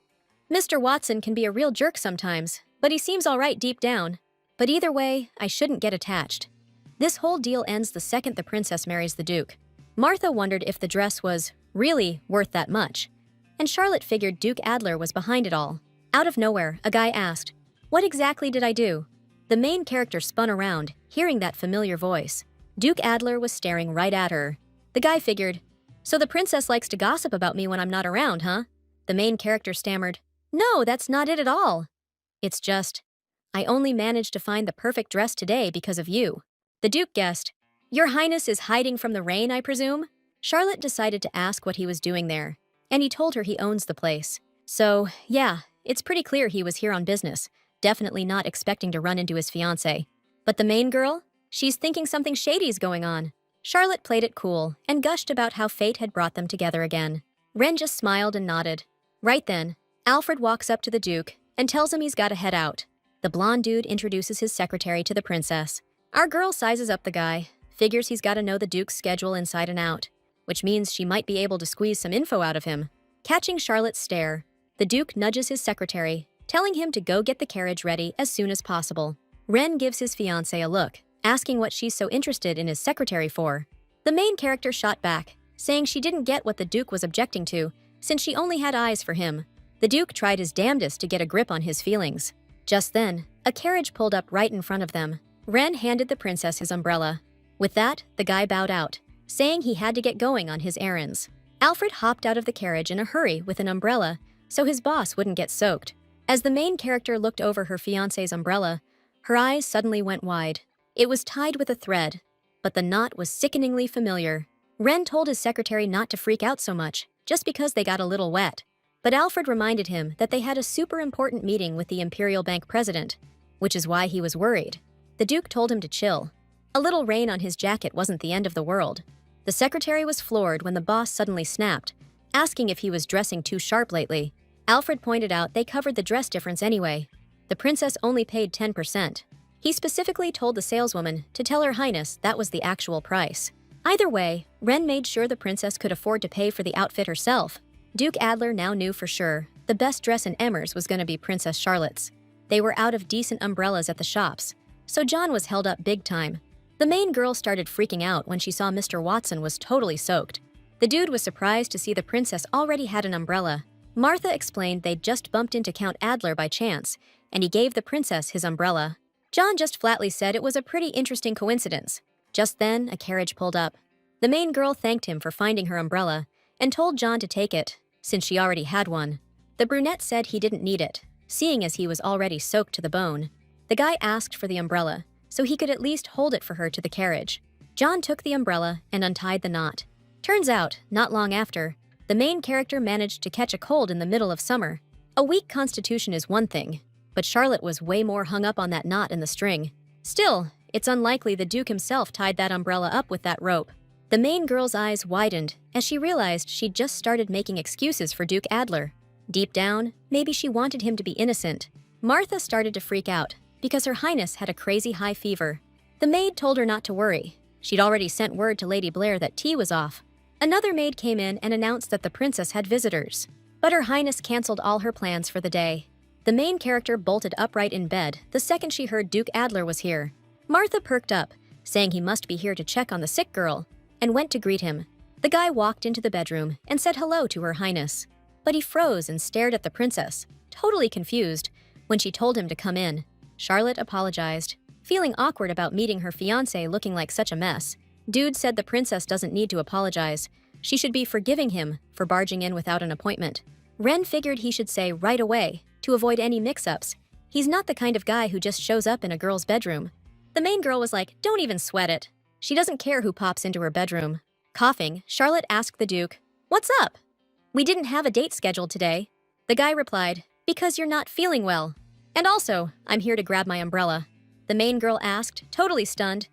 "Mr. Watson can be a real jerk sometimes, but he seems all right deep down." But either way, I shouldn't get attached. This whole deal ends the second the princess marries the Duke. Martha wondered if the dress was really worth that much, and Charlotte figured Duke Adler was behind it all. Out of nowhere, a guy asked, "What exactly did I do?" The main character spun around, hearing that familiar voice. Duke Adler was staring right at her. The guy figured, "So the princess likes to gossip about me when I'm not around, huh?" The main character stammered, "No, that's not it at all. It's just, I only managed to find the perfect dress today because of you." The Duke guessed, "Your Highness is hiding from the rain, I presume?" Charlotte decided to ask what he was doing there, and he told her he owns the place. So, yeah, it's pretty clear he was here on business, definitely not expecting to run into his fiancée. But the main girl? She's thinking something shady's going on. Charlotte played it cool and gushed about how fate had brought them together again. Ren just smiled and nodded. Right then, Alfred walks up to the Duke and tells him he's got to head out. The blonde dude introduces his secretary to the princess. Our girl sizes up the guy, figures he's got to know the Duke's schedule inside and out, which means she might be able to squeeze some info out of him. Catching Charlotte's stare, the Duke nudges his secretary, telling him to go get the carriage ready as soon as possible. Ren gives his fiancée a look, asking what she's so interested in his secretary for. The main character shot back, saying she didn't get what the Duke was objecting to, since she only had eyes for him. The Duke tried his damnedest to get a grip on his feelings. Just then, a carriage pulled up right in front of them. Ren handed the princess his umbrella. With that, the guy bowed out, saying he had to get going on his errands. Alfred hopped out of the carriage in a hurry with an umbrella so his boss wouldn't get soaked. As the main character looked over her fiancé's umbrella, her eyes suddenly went wide. It was tied with a thread, but the knot was sickeningly familiar. Ren told his secretary not to freak out so much, just because they got a little wet. But Alfred reminded him that they had a super important meeting with the Imperial Bank president, which is why he was worried. The Duke told him to chill. A little rain on his jacket wasn't the end of the world. The secretary was floored when the boss suddenly snapped, asking if he was dressing too sharp lately. Alfred pointed out they covered the dress difference anyway. The princess only paid 10%. He specifically told the saleswoman to tell Her Highness that was the actual price. Either way, Ren made sure the princess could afford to pay for the outfit herself. Duke Adler now knew for sure the best dress in Emmers was going to be Princess Charlotte's. They were out of decent umbrellas at the shops, so John was held up big time. The main girl started freaking out when she saw Mr. Watson was totally soaked. The dude was surprised to see the princess already had an umbrella. Martha explained they'd just bumped into Count Adler by chance, and he gave the princess his umbrella. John just flatly said it was a pretty interesting coincidence. Just then, a carriage pulled up. The main girl thanked him for finding her umbrella and told John to take it, since she already had one. The brunette said he didn't need it, seeing as he was already soaked to the bone. The guy asked for the umbrella, so he could at least hold it for her to the carriage. John took the umbrella and untied the knot. Turns out, not long after, the main character managed to catch a cold in the middle of summer. A weak constitution is one thing, but Charlotte was way more hung up on that knot in the string. Still, it's unlikely the Duke himself tied that umbrella up with that rope. The main girl's eyes widened as she realized she'd just started making excuses for Duke Adler. Deep down, maybe she wanted him to be innocent. Martha started to freak out because Her Highness had a crazy high fever. The maid told her not to worry. She'd already sent word to Lady Blair that tea was off. Another maid came in and announced that the princess had visitors. But Her Highness canceled all her plans for the day. The main character bolted upright in bed the second she heard Duke Adler was here. Martha perked up, saying he must be here to check on the sick girl, and went to greet him. The guy walked into the bedroom and said hello to Her Highness. But he froze and stared at the princess, totally confused, when she told him to come in. Charlotte apologized, feeling awkward about meeting her fiancé looking like such a mess. Dude said the princess doesn't need to apologize. She should be forgiving him for barging in without an appointment. Ren figured he should say right away, to avoid any mix-ups. He's not the kind of guy who just shows up in a girl's bedroom. The main girl was like, "Don't even sweat it." She doesn't care who pops into her bedroom. Coughing, Charlotte asked the Duke, "What's up?" "We didn't have a date scheduled today." The guy replied, "Because you're not feeling well. And also, I'm here to grab my umbrella." The main girl asked, totally stunned,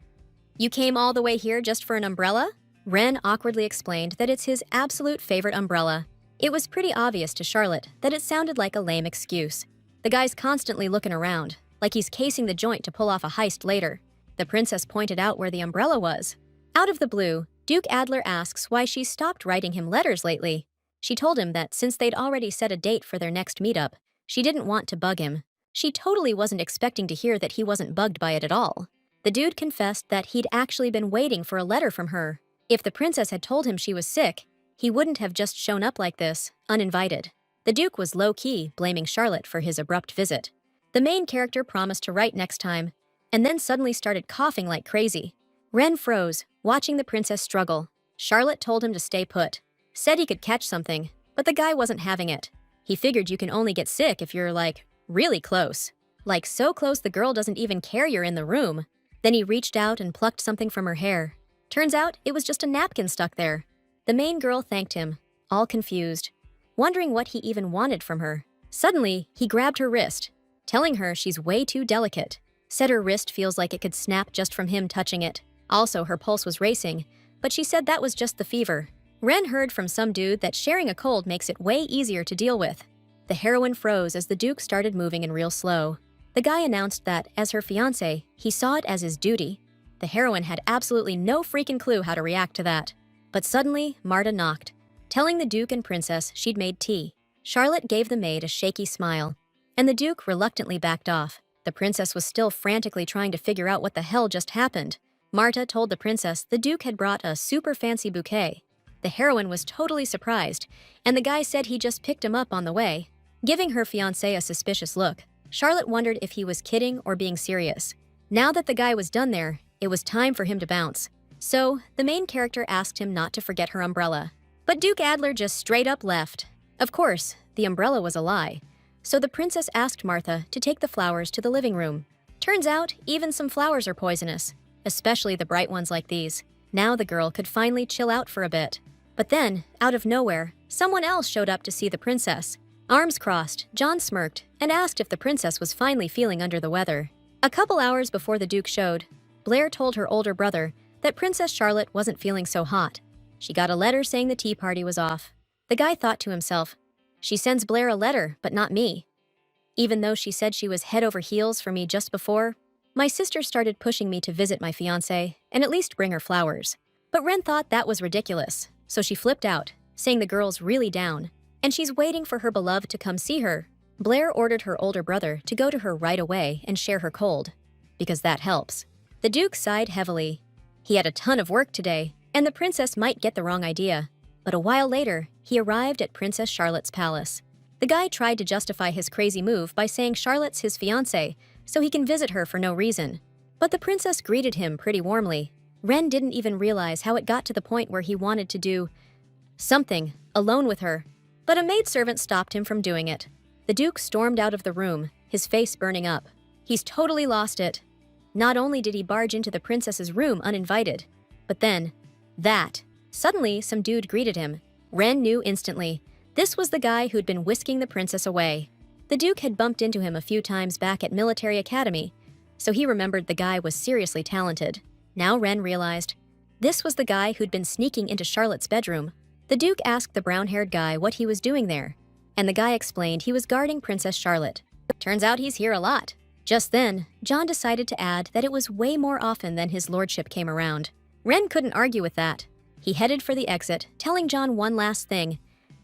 "You came all the way here just for an umbrella?" Ren awkwardly explained that it's his absolute favorite umbrella. It was pretty obvious to Charlotte that it sounded like a lame excuse. The guy's constantly looking around, like he's casing the joint to pull off a heist later. The princess pointed out where the umbrella was. Out of the blue, Duke Adler asks why she's stopped writing him letters lately. She told him that since they'd already set a date for their next meetup, she didn't want to bug him. She totally wasn't expecting to hear that he wasn't bugged by it at all. The dude confessed that he'd actually been waiting for a letter from her. If the princess had told him she was sick, he wouldn't have just shown up like this, uninvited. The Duke was low-key, blaming Charlotte for his abrupt visit. The main character promised to write next time, and then suddenly started coughing like crazy. Ren froze, watching the princess struggle. Charlotte told him to stay put. Said he could catch something, but the guy wasn't having it. He figured you can only get sick if you're, like, really close. Like so close the girl doesn't even care you're in the room. Then he reached out and plucked something from her hair. Turns out it was just a napkin stuck there. The main girl thanked him, all confused, wondering what he even wanted from her. Suddenly, he grabbed her wrist, telling her she's way too delicate. Said her wrist feels like it could snap just from him touching it. Also, her pulse was racing, but she said that was just the fever. Ren heard from some dude that sharing a cold makes it way easier to deal with. The heroine froze as the Duke started moving in real slow. The guy announced that, as her fiancé, he saw it as his duty. The heroine had absolutely no freaking clue how to react to that. But suddenly, Marta knocked, telling the Duke and Princess she'd made tea. Charlotte gave the maid a shaky smile, and the Duke reluctantly backed off. The princess was still frantically trying to figure out what the hell just happened. Marta told the princess the Duke had brought a super fancy bouquet. The heroine was totally surprised, and the guy said he just picked him up on the way. Giving her fiancé a suspicious look, Charlotte wondered if he was kidding or being serious. Now that the guy was done there, it was time for him to bounce. So, the main character asked him not to forget her umbrella. But Duke Adler just straight up left. Of course, the umbrella was a lie. So the princess asked Martha to take the flowers to the living room. Turns out, even some flowers are poisonous, especially the bright ones like these. Now the girl could finally chill out for a bit. But then, out of nowhere, someone else showed up to see the princess. Arms crossed, John smirked and asked if the princess was finally feeling under the weather. A couple hours before the Duke showed, Blair told her older brother that Princess Charlotte wasn't feeling so hot. She got a letter saying the tea party was off. The guy thought to himself, she sends Blair a letter, but not me. Even though she said she was head over heels for me just before, my sister started pushing me to visit my fiancé and at least bring her flowers. But Ren thought that was ridiculous, so she flipped out, saying the girl's really down, and she's waiting for her beloved to come see her. Blair ordered her older brother to go to her right away and share her cold, because that helps. The Duke sighed heavily. He had a ton of work today, and the princess might get the wrong idea. But a while later, he arrived at Princess Charlotte's palace. The guy tried to justify his crazy move by saying Charlotte's his fiancée, so he can visit her for no reason. But the princess greeted him pretty warmly. Ren didn't even realize how it got to the point where he wanted to do something alone with her. But a maidservant stopped him from doing it. The Duke stormed out of the room, his face burning up. He's totally lost it. Not only did he barge into the princess's room uninvited, but then, Suddenly, some dude greeted him. Ren knew instantly. This was the guy who'd been whisking the princess away. The Duke had bumped into him a few times back at Military Academy, so he remembered the guy was seriously talented. Now Ren realized, this was the guy who'd been sneaking into Charlotte's bedroom. The Duke asked the brown-haired guy what he was doing there, and the guy explained he was guarding Princess Charlotte. Turns out he's here a lot. Just then, John decided to add that it was way more often than his lordship came around. Ren couldn't argue with that. He headed for the exit, telling John one last thing.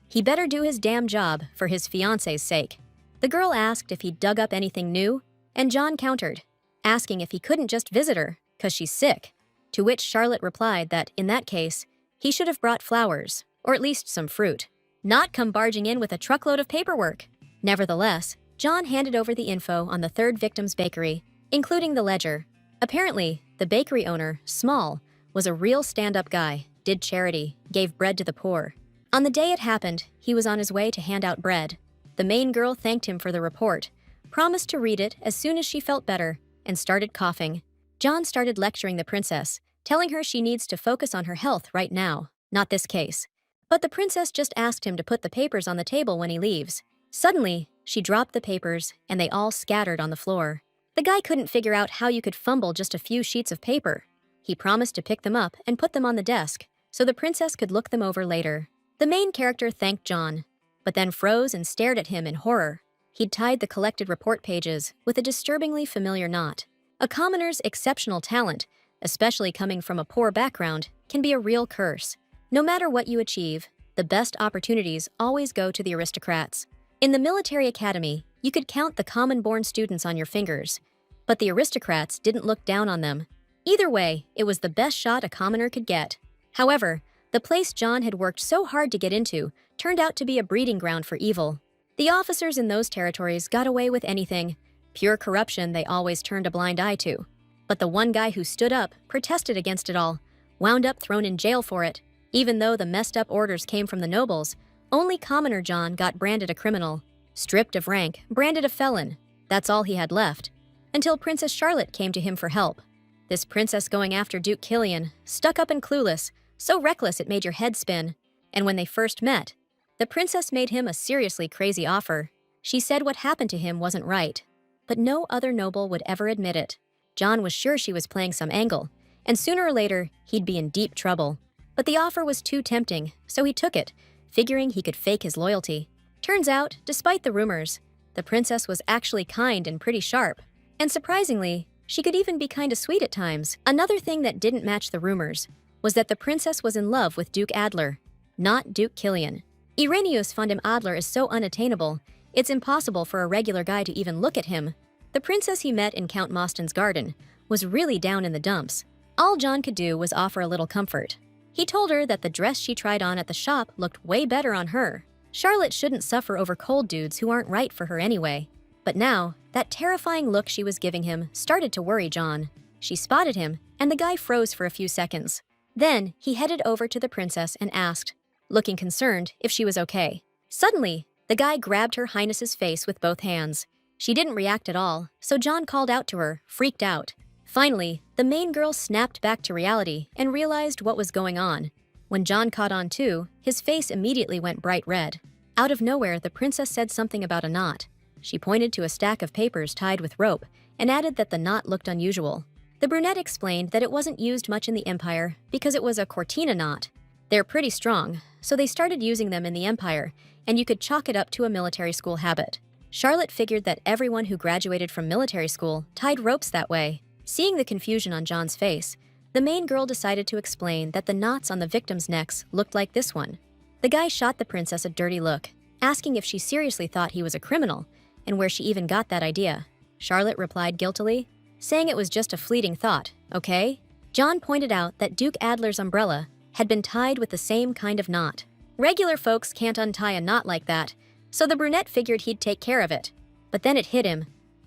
He better do his damn job for his fiancé's sake. The girl asked if he'd dug up anything new, and John countered, asking if he couldn't just visit her, 'cause she's sick. To which Charlotte replied that, in that case, he should have brought flowers, or at least some fruit, not come barging in with a truckload of paperwork. Nevertheless, John handed over the info on the third victim's bakery, including the ledger. Apparently, the bakery owner, Small, was a real stand-up guy, did charity, gave bread to the poor. On the day it happened, he was on his way to hand out bread. The main girl thanked him for the report, promised to read it as soon as she felt better, and started coughing. John started lecturing the princess, telling her she needs to focus on her health right now, not this case. But the princess just asked him to put the papers on the table when he leaves. Suddenly, she dropped the papers, and they all scattered on the floor. The guy couldn't figure out how you could fumble just a few sheets of paper. He promised to pick them up and put them on the desk, so the princess could look them over later. The main character thanked John, but then froze and stared at him in horror. He'd tied the collected report pages with a disturbingly familiar knot. A commoner's exceptional talent, especially coming from a poor background, can be a real curse. No matter what you achieve, the best opportunities always go to the aristocrats. In the military academy, You could count the common-born students on your fingers, but the aristocrats didn't look down on them. Either way, it was the best shot a commoner could get. However, the place John had worked so hard to get into turned out to be a breeding ground for evil. The officers in those territories got away with anything. Pure corruption they always turned a blind eye to. But the one guy who stood up, protested against it all, wound up thrown in jail for it. Even though the messed up orders came from the nobles, only commoner John got branded a criminal. Stripped of rank, branded a felon. That's all he had left. Until Princess Charlotte came to him for help. This princess going after Duke Killian, stuck up and clueless, so reckless it made your head spin. And when they first met, the princess made him a seriously crazy offer. She said what happened to him wasn't right. But no other noble would ever admit it. John was sure she was playing some angle, and sooner or later, he'd be in deep trouble. But the offer was too tempting, so he took it, figuring he could fake his loyalty. Turns out, despite the rumors, the princess was actually kind and pretty sharp. And surprisingly, she could even be kinda sweet at times. Another thing that didn't match the rumors was that the princess was in love with Duke Adler, not Duke Killian. Irenaeus von dem Adler is so unattainable, it's impossible for a regular guy to even look at him. The princess he met in Count Moston's garden was really down in the dumps. All John could do was offer a little comfort. He told her that the dress she tried on at the shop looked way better on her. Charlotte shouldn't suffer over cold dudes who aren't right for her anyway. But now, that terrifying look she was giving him started to worry John. She spotted him, and the guy froze for a few seconds. Then, he headed over to the princess and asked, looking concerned, if she was okay. Suddenly, the guy grabbed Her Highness's face with both hands. She didn't react at all, so John called out to her, freaked out. Finally, the main girl snapped back to reality and realized what was going on. When John caught on too, his face immediately went bright red. Out of nowhere, the princess said something about a knot. She pointed to a stack of papers tied with rope and added that the knot looked unusual. The brunette explained that it wasn't used much in the Empire because it was a cortina knot. They're pretty strong, so they started using them in the Empire, and you could chalk it up to a military school habit. Charlotte figured that everyone who graduated from military school tied ropes that way. Seeing the confusion on John's face, the main girl decided to explain that the knots on the victims' necks looked like this one. The guy shot the princess a dirty look, asking if she seriously thought he was a criminal, and where she even got that idea. Charlotte replied guiltily, saying it was just a fleeting thought, okay? John pointed out that Duke Adler's umbrella had been tied with the same kind of knot. Regular folks can't untie a knot like that, so the brunette figured he'd take care of it. But then it hit him.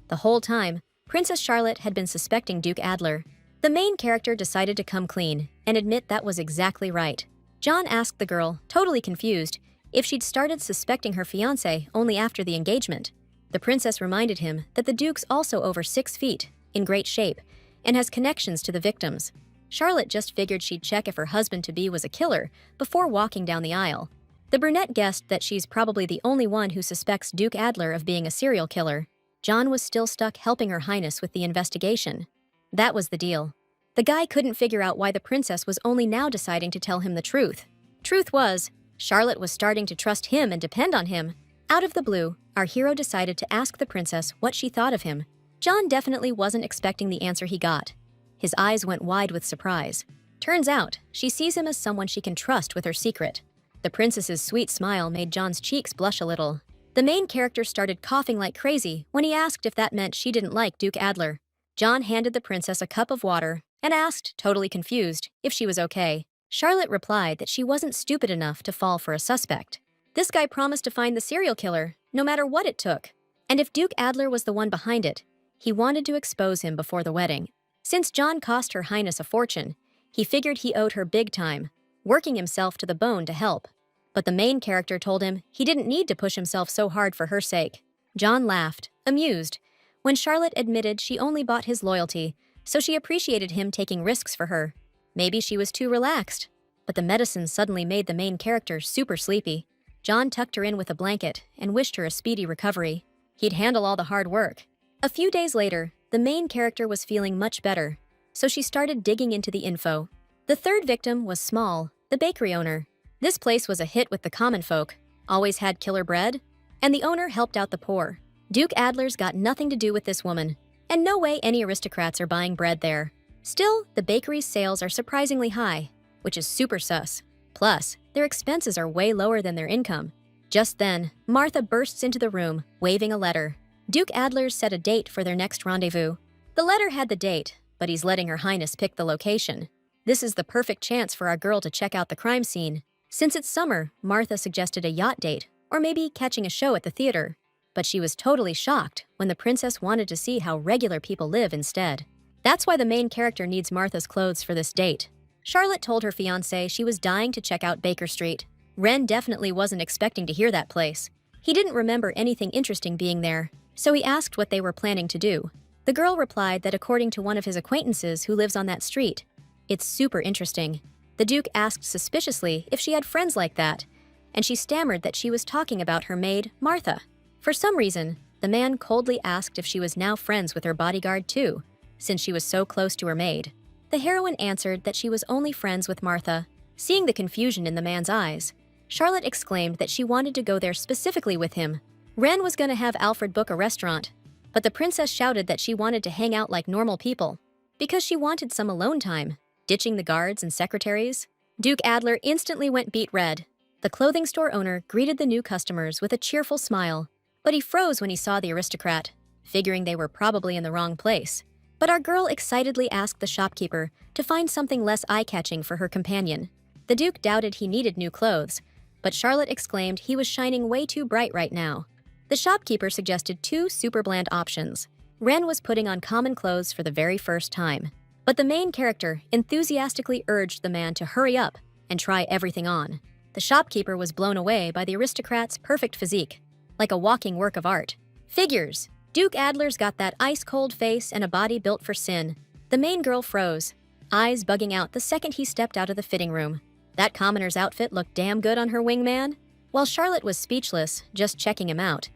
The whole time, Princess Charlotte had been suspecting Duke Adler. The main character decided to come clean and admit that was exactly right. John asked the girl, totally confused, if she'd started suspecting her fiancé only after the engagement. The princess reminded him that the Duke's also over 6 feet, in great shape, and has connections to the victims. Charlotte just figured she'd check if her husband-to-be was a killer before walking down the aisle. The brunette guessed that she's probably the only one who suspects Duke Adler of being a serial killer. John was still stuck helping Her Highness with the investigation. That was the deal. The guy couldn't figure out why the princess was only now deciding to tell him the truth. Truth was, Charlotte was starting to trust him and depend on him. Out of the blue, our hero decided to ask the princess what she thought of him. John definitely wasn't expecting the answer he got. His eyes went wide with surprise. Turns out, she sees him as someone she can trust with her secret. The princess's sweet smile made John's cheeks blush a little. The main character started coughing like crazy when he asked if that meant she didn't like Duke Adler. John handed the princess a cup of water and asked, totally confused, if she was okay. Charlotte replied that she wasn't stupid enough to fall for a suspect. This guy promised to find the serial killer, no matter what it took. And if Duke Adler was the one behind it, he wanted to expose him before the wedding. Since John cost Her Highness a fortune, he figured he owed her big time, working himself to the bone to help. But the main character told him he didn't need to push himself so hard for her sake. John laughed, amused, when Charlotte admitted she only bought his loyalty, so she appreciated him taking risks for her. Maybe she was too relaxed. But the medicine suddenly made the main character super sleepy. John tucked her in with a blanket and wished her a speedy recovery. He'd handle all the hard work. A few days later, the main character was feeling much better, so she started digging into the info. The third victim was Small, the bakery owner. This place was a hit with the common folk, always had killer bread, and the owner helped out the poor. Duke Adler's got nothing to do with this woman, and no way any aristocrats are buying bread there. Still, the bakery's sales are surprisingly high, which is super sus. Plus, their expenses are way lower than their income. Just then, Martha bursts into the room, waving a letter. Duke Adler set a date for their next rendezvous. The letter had the date, but he's letting Her Highness pick the location. This is the perfect chance for our girl to check out the crime scene. Since it's summer, Martha suggested a yacht date, or maybe catching a show at the theater. But she was totally shocked when the princess wanted to see how regular people live instead. That's why the main character needs Martha's clothes for this date. Charlotte told her fiancé she was dying to check out Baker Street. Ren definitely wasn't expecting to hear that place. He didn't remember anything interesting being there, so he asked what they were planning to do. The girl replied that according to one of his acquaintances who lives on that street, it's super interesting. The Duke asked suspiciously if she had friends like that, and she stammered that she was talking about her maid, Martha. For some reason, the man coldly asked if she was now friends with her bodyguard too, since she was so close to her maid. The heroine answered that she was only friends with Martha. Seeing the confusion in the man's eyes, Charlotte exclaimed that she wanted to go there specifically with him. Ren was going to have Alfred book a restaurant, but the princess shouted that she wanted to hang out like normal people, because she wanted some alone time, ditching the guards and secretaries. Duke Adler instantly went beet red. The clothing store owner greeted the new customers with a cheerful smile, but he froze when he saw the aristocrat, figuring they were probably in the wrong place. But our girl excitedly asked the shopkeeper to find something less eye-catching for her companion. The Duke doubted he needed new clothes, but Charlotte exclaimed he was shining way too bright right now. The shopkeeper suggested two super bland options. Ren was putting on common clothes for the very first time, but the main character enthusiastically urged the man to hurry up and try everything on. The shopkeeper was blown away by the aristocrat's perfect physique, like a walking work of art. Figures. Duke Adler's got that ice-cold face and a body built for sin. The main girl froze, eyes bugging out the second he stepped out of the fitting room. That commoner's outfit looked damn good on her wingman. While Charlotte was speechless, just checking him out,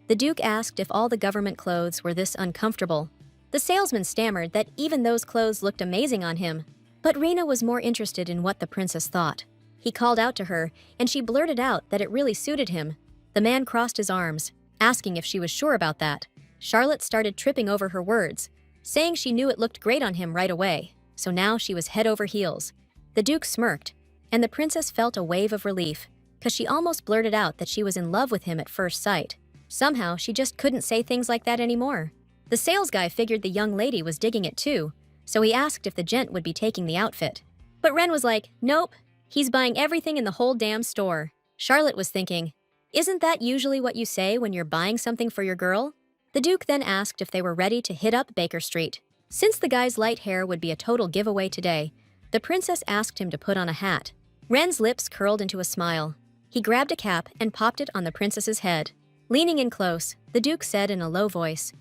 the Duke asked if all the government clothes were this uncomfortable. The salesman stammered that even those clothes looked amazing on him, but Rena was more interested in what the princess thought. He called out to her, and she blurted out that it really suited him. The man crossed his arms, asking if she was sure about that. Charlotte started tripping over her words, saying she knew it looked great on him right away, so now she was head over heels. The Duke smirked, and the princess felt a wave of relief, because she almost blurted out that she was in love with him at first sight. Somehow, she just couldn't say things like that anymore. The sales guy figured the young lady was digging it too, so he asked if the gent would be taking the outfit. But Ren was like, nope, he's buying everything in the whole damn store. Charlotte was thinking, isn't that usually what you say when you're buying something for your girl? The Duke then asked if they were ready to hit up Baker Street. Since the guy's light hair would be a total giveaway today, the princess asked him to put on a hat. Ren's lips curled into a smile. He grabbed a cap and popped it on the princess's head. Leaning in close, the Duke said in a low voice,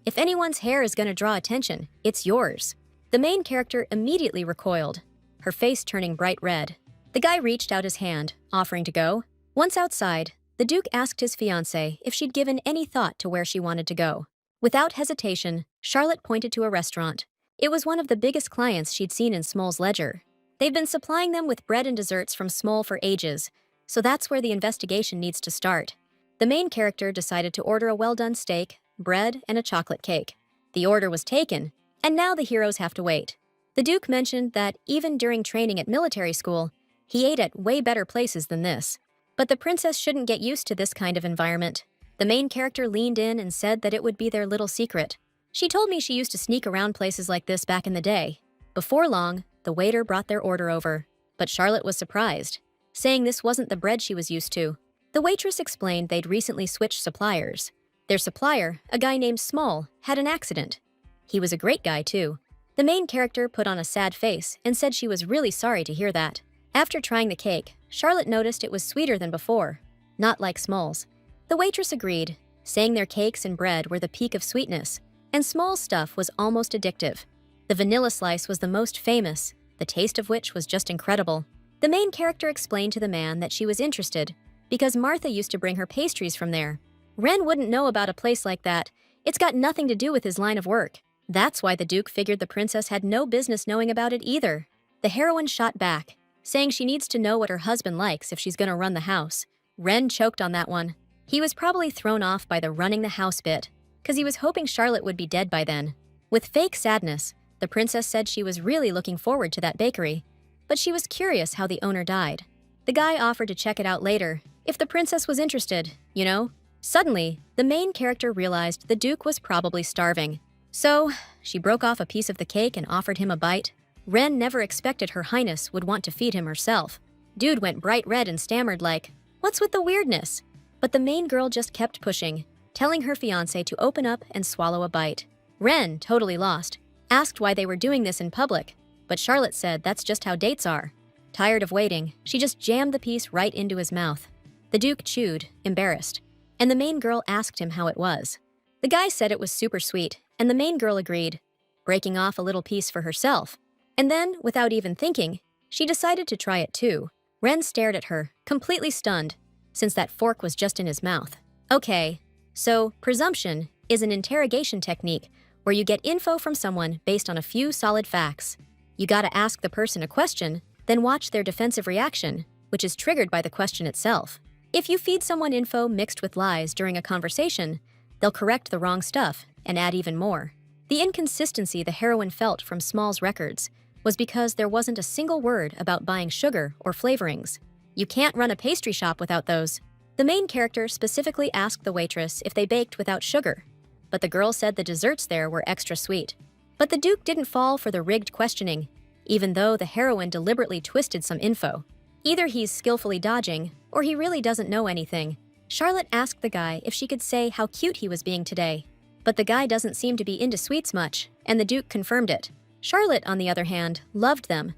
if anyone's hair is going to draw attention, it's yours. The main character immediately recoiled, her face turning bright red. The guy reached out his hand, offering to go. Once outside, the Duke asked his fiancée if she'd given any thought to where she wanted to go. Without hesitation, Charlotte pointed to a restaurant. It was one of the biggest clients she'd seen in Smol's ledger. They've been supplying them with bread and desserts from Smol for ages, so that's where the investigation needs to start. The main character decided to order a well-done steak, bread, and a chocolate cake. The order was taken, and now the heroes have to wait. The Duke mentioned that even during training at military school, he ate at way better places than this. But the princess shouldn't get used to this kind of environment. The main character leaned in and said that it would be their little secret. She told me she used to sneak around places like this back in the day. Before long, the waiter brought their order over, but Charlotte was surprised, saying this wasn't the bread she was used to. The waitress explained they'd recently switched suppliers. Their supplier, a guy named Smol, had an accident. He was a great guy, too. The main character put on a sad face and said she was really sorry to hear that. After trying the cake, Charlotte noticed it was sweeter than before, not like Smol's. The waitress agreed, saying their cakes and bread were the peak of sweetness, and Smol's stuff was almost addictive. The vanilla slice was the most famous, the taste of which was just incredible. The main character explained to the man that she was interested because Martha used to bring her pastries from there. Ren wouldn't know about a place like that. It's got nothing to do with his line of work. That's why the Duke figured the princess had no business knowing about it either. The heroine shot back, saying she needs to know what her husband likes if she's gonna run the house. Ren choked on that one. He was probably thrown off by the running the house bit, because he was hoping Charlotte would be dead by then. With fake sadness, the princess said she was really looking forward to that bakery, but she was curious how the owner died. The guy offered to check it out later, if the princess was interested, you know? Suddenly, the main character realized the Duke was probably starving. So, she broke off a piece of the cake and offered him a bite. Ren never expected Her Highness would want to feed him herself. Dude went bright red and stammered like, "What's with the weirdness?" But the main girl just kept pushing, telling her fiancé to open up and swallow a bite. Ren, totally lost, asked why they were doing this in public, but Charlotte said that's just how dates are. Tired of waiting, she just jammed the piece right into his mouth. The Duke chewed, embarrassed, and the main girl asked him how it was. The guy said it was super sweet, and the main girl agreed, breaking off a little piece for herself. And then, without even thinking, she decided to try it too. Ren stared at her, completely stunned, since that fork was just in his mouth. Okay, so presumption is an interrogation technique where you get info from someone based on a few solid facts. You gotta ask the person a question, then watch their defensive reaction, which is triggered by the question itself. If you feed someone info mixed with lies during a conversation, they'll correct the wrong stuff and add even more. The inconsistency the heroine felt from Small's records was because there wasn't a single word about buying sugar or flavorings. You can't run a pastry shop without those. The main character specifically asked the waitress if they baked without sugar, but the girl said the desserts there were extra sweet. But the Duke didn't fall for the rigged questioning, even though the heroine deliberately twisted some info. Either he's skillfully dodging, or he really doesn't know anything. Charlotte asked the guy if she could say how cute he was being today, but the guy doesn't seem to be into sweets much, and the Duke confirmed it. Charlotte, on the other hand, loved them.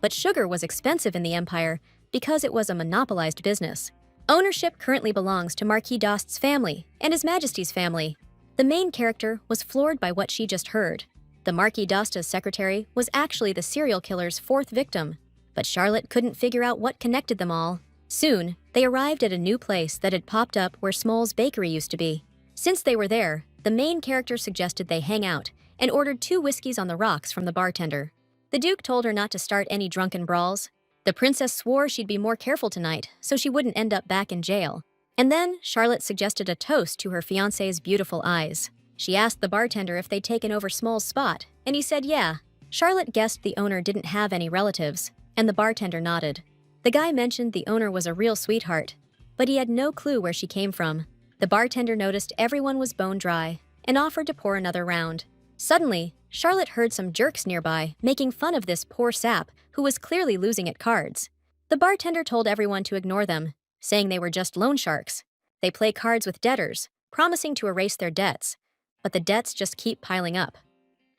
But sugar was expensive in the Empire because it was a monopolized business. Ownership currently belongs to Marquis d'Aust's family and His Majesty's family. The main character was floored by what she just heard. The Marquis d'Aust's secretary was actually the serial killer's fourth victim, but Charlotte couldn't figure out what connected them all. Soon, they arrived at a new place that had popped up where Small's bakery used to be. Since they were there, the main character suggested they hang out and ordered 2 whiskeys on the rocks from the bartender. The Duke told her not to start any drunken brawls. The princess swore she'd be more careful tonight so she wouldn't end up back in jail. And then Charlotte suggested a toast to her fiancé's beautiful eyes. She asked the bartender if they'd taken over Small's spot, and he said yeah. Charlotte guessed the owner didn't have any relatives, and the bartender nodded. The guy mentioned the owner was a real sweetheart, but he had no clue where she came from. The bartender noticed everyone was bone dry and offered to pour another round. Suddenly, Charlotte heard some jerks nearby making fun of this poor sap who was clearly losing at cards. The bartender told everyone to ignore them, saying they were just loan sharks. They play cards with debtors, promising to erase their debts, but the debts just keep piling up.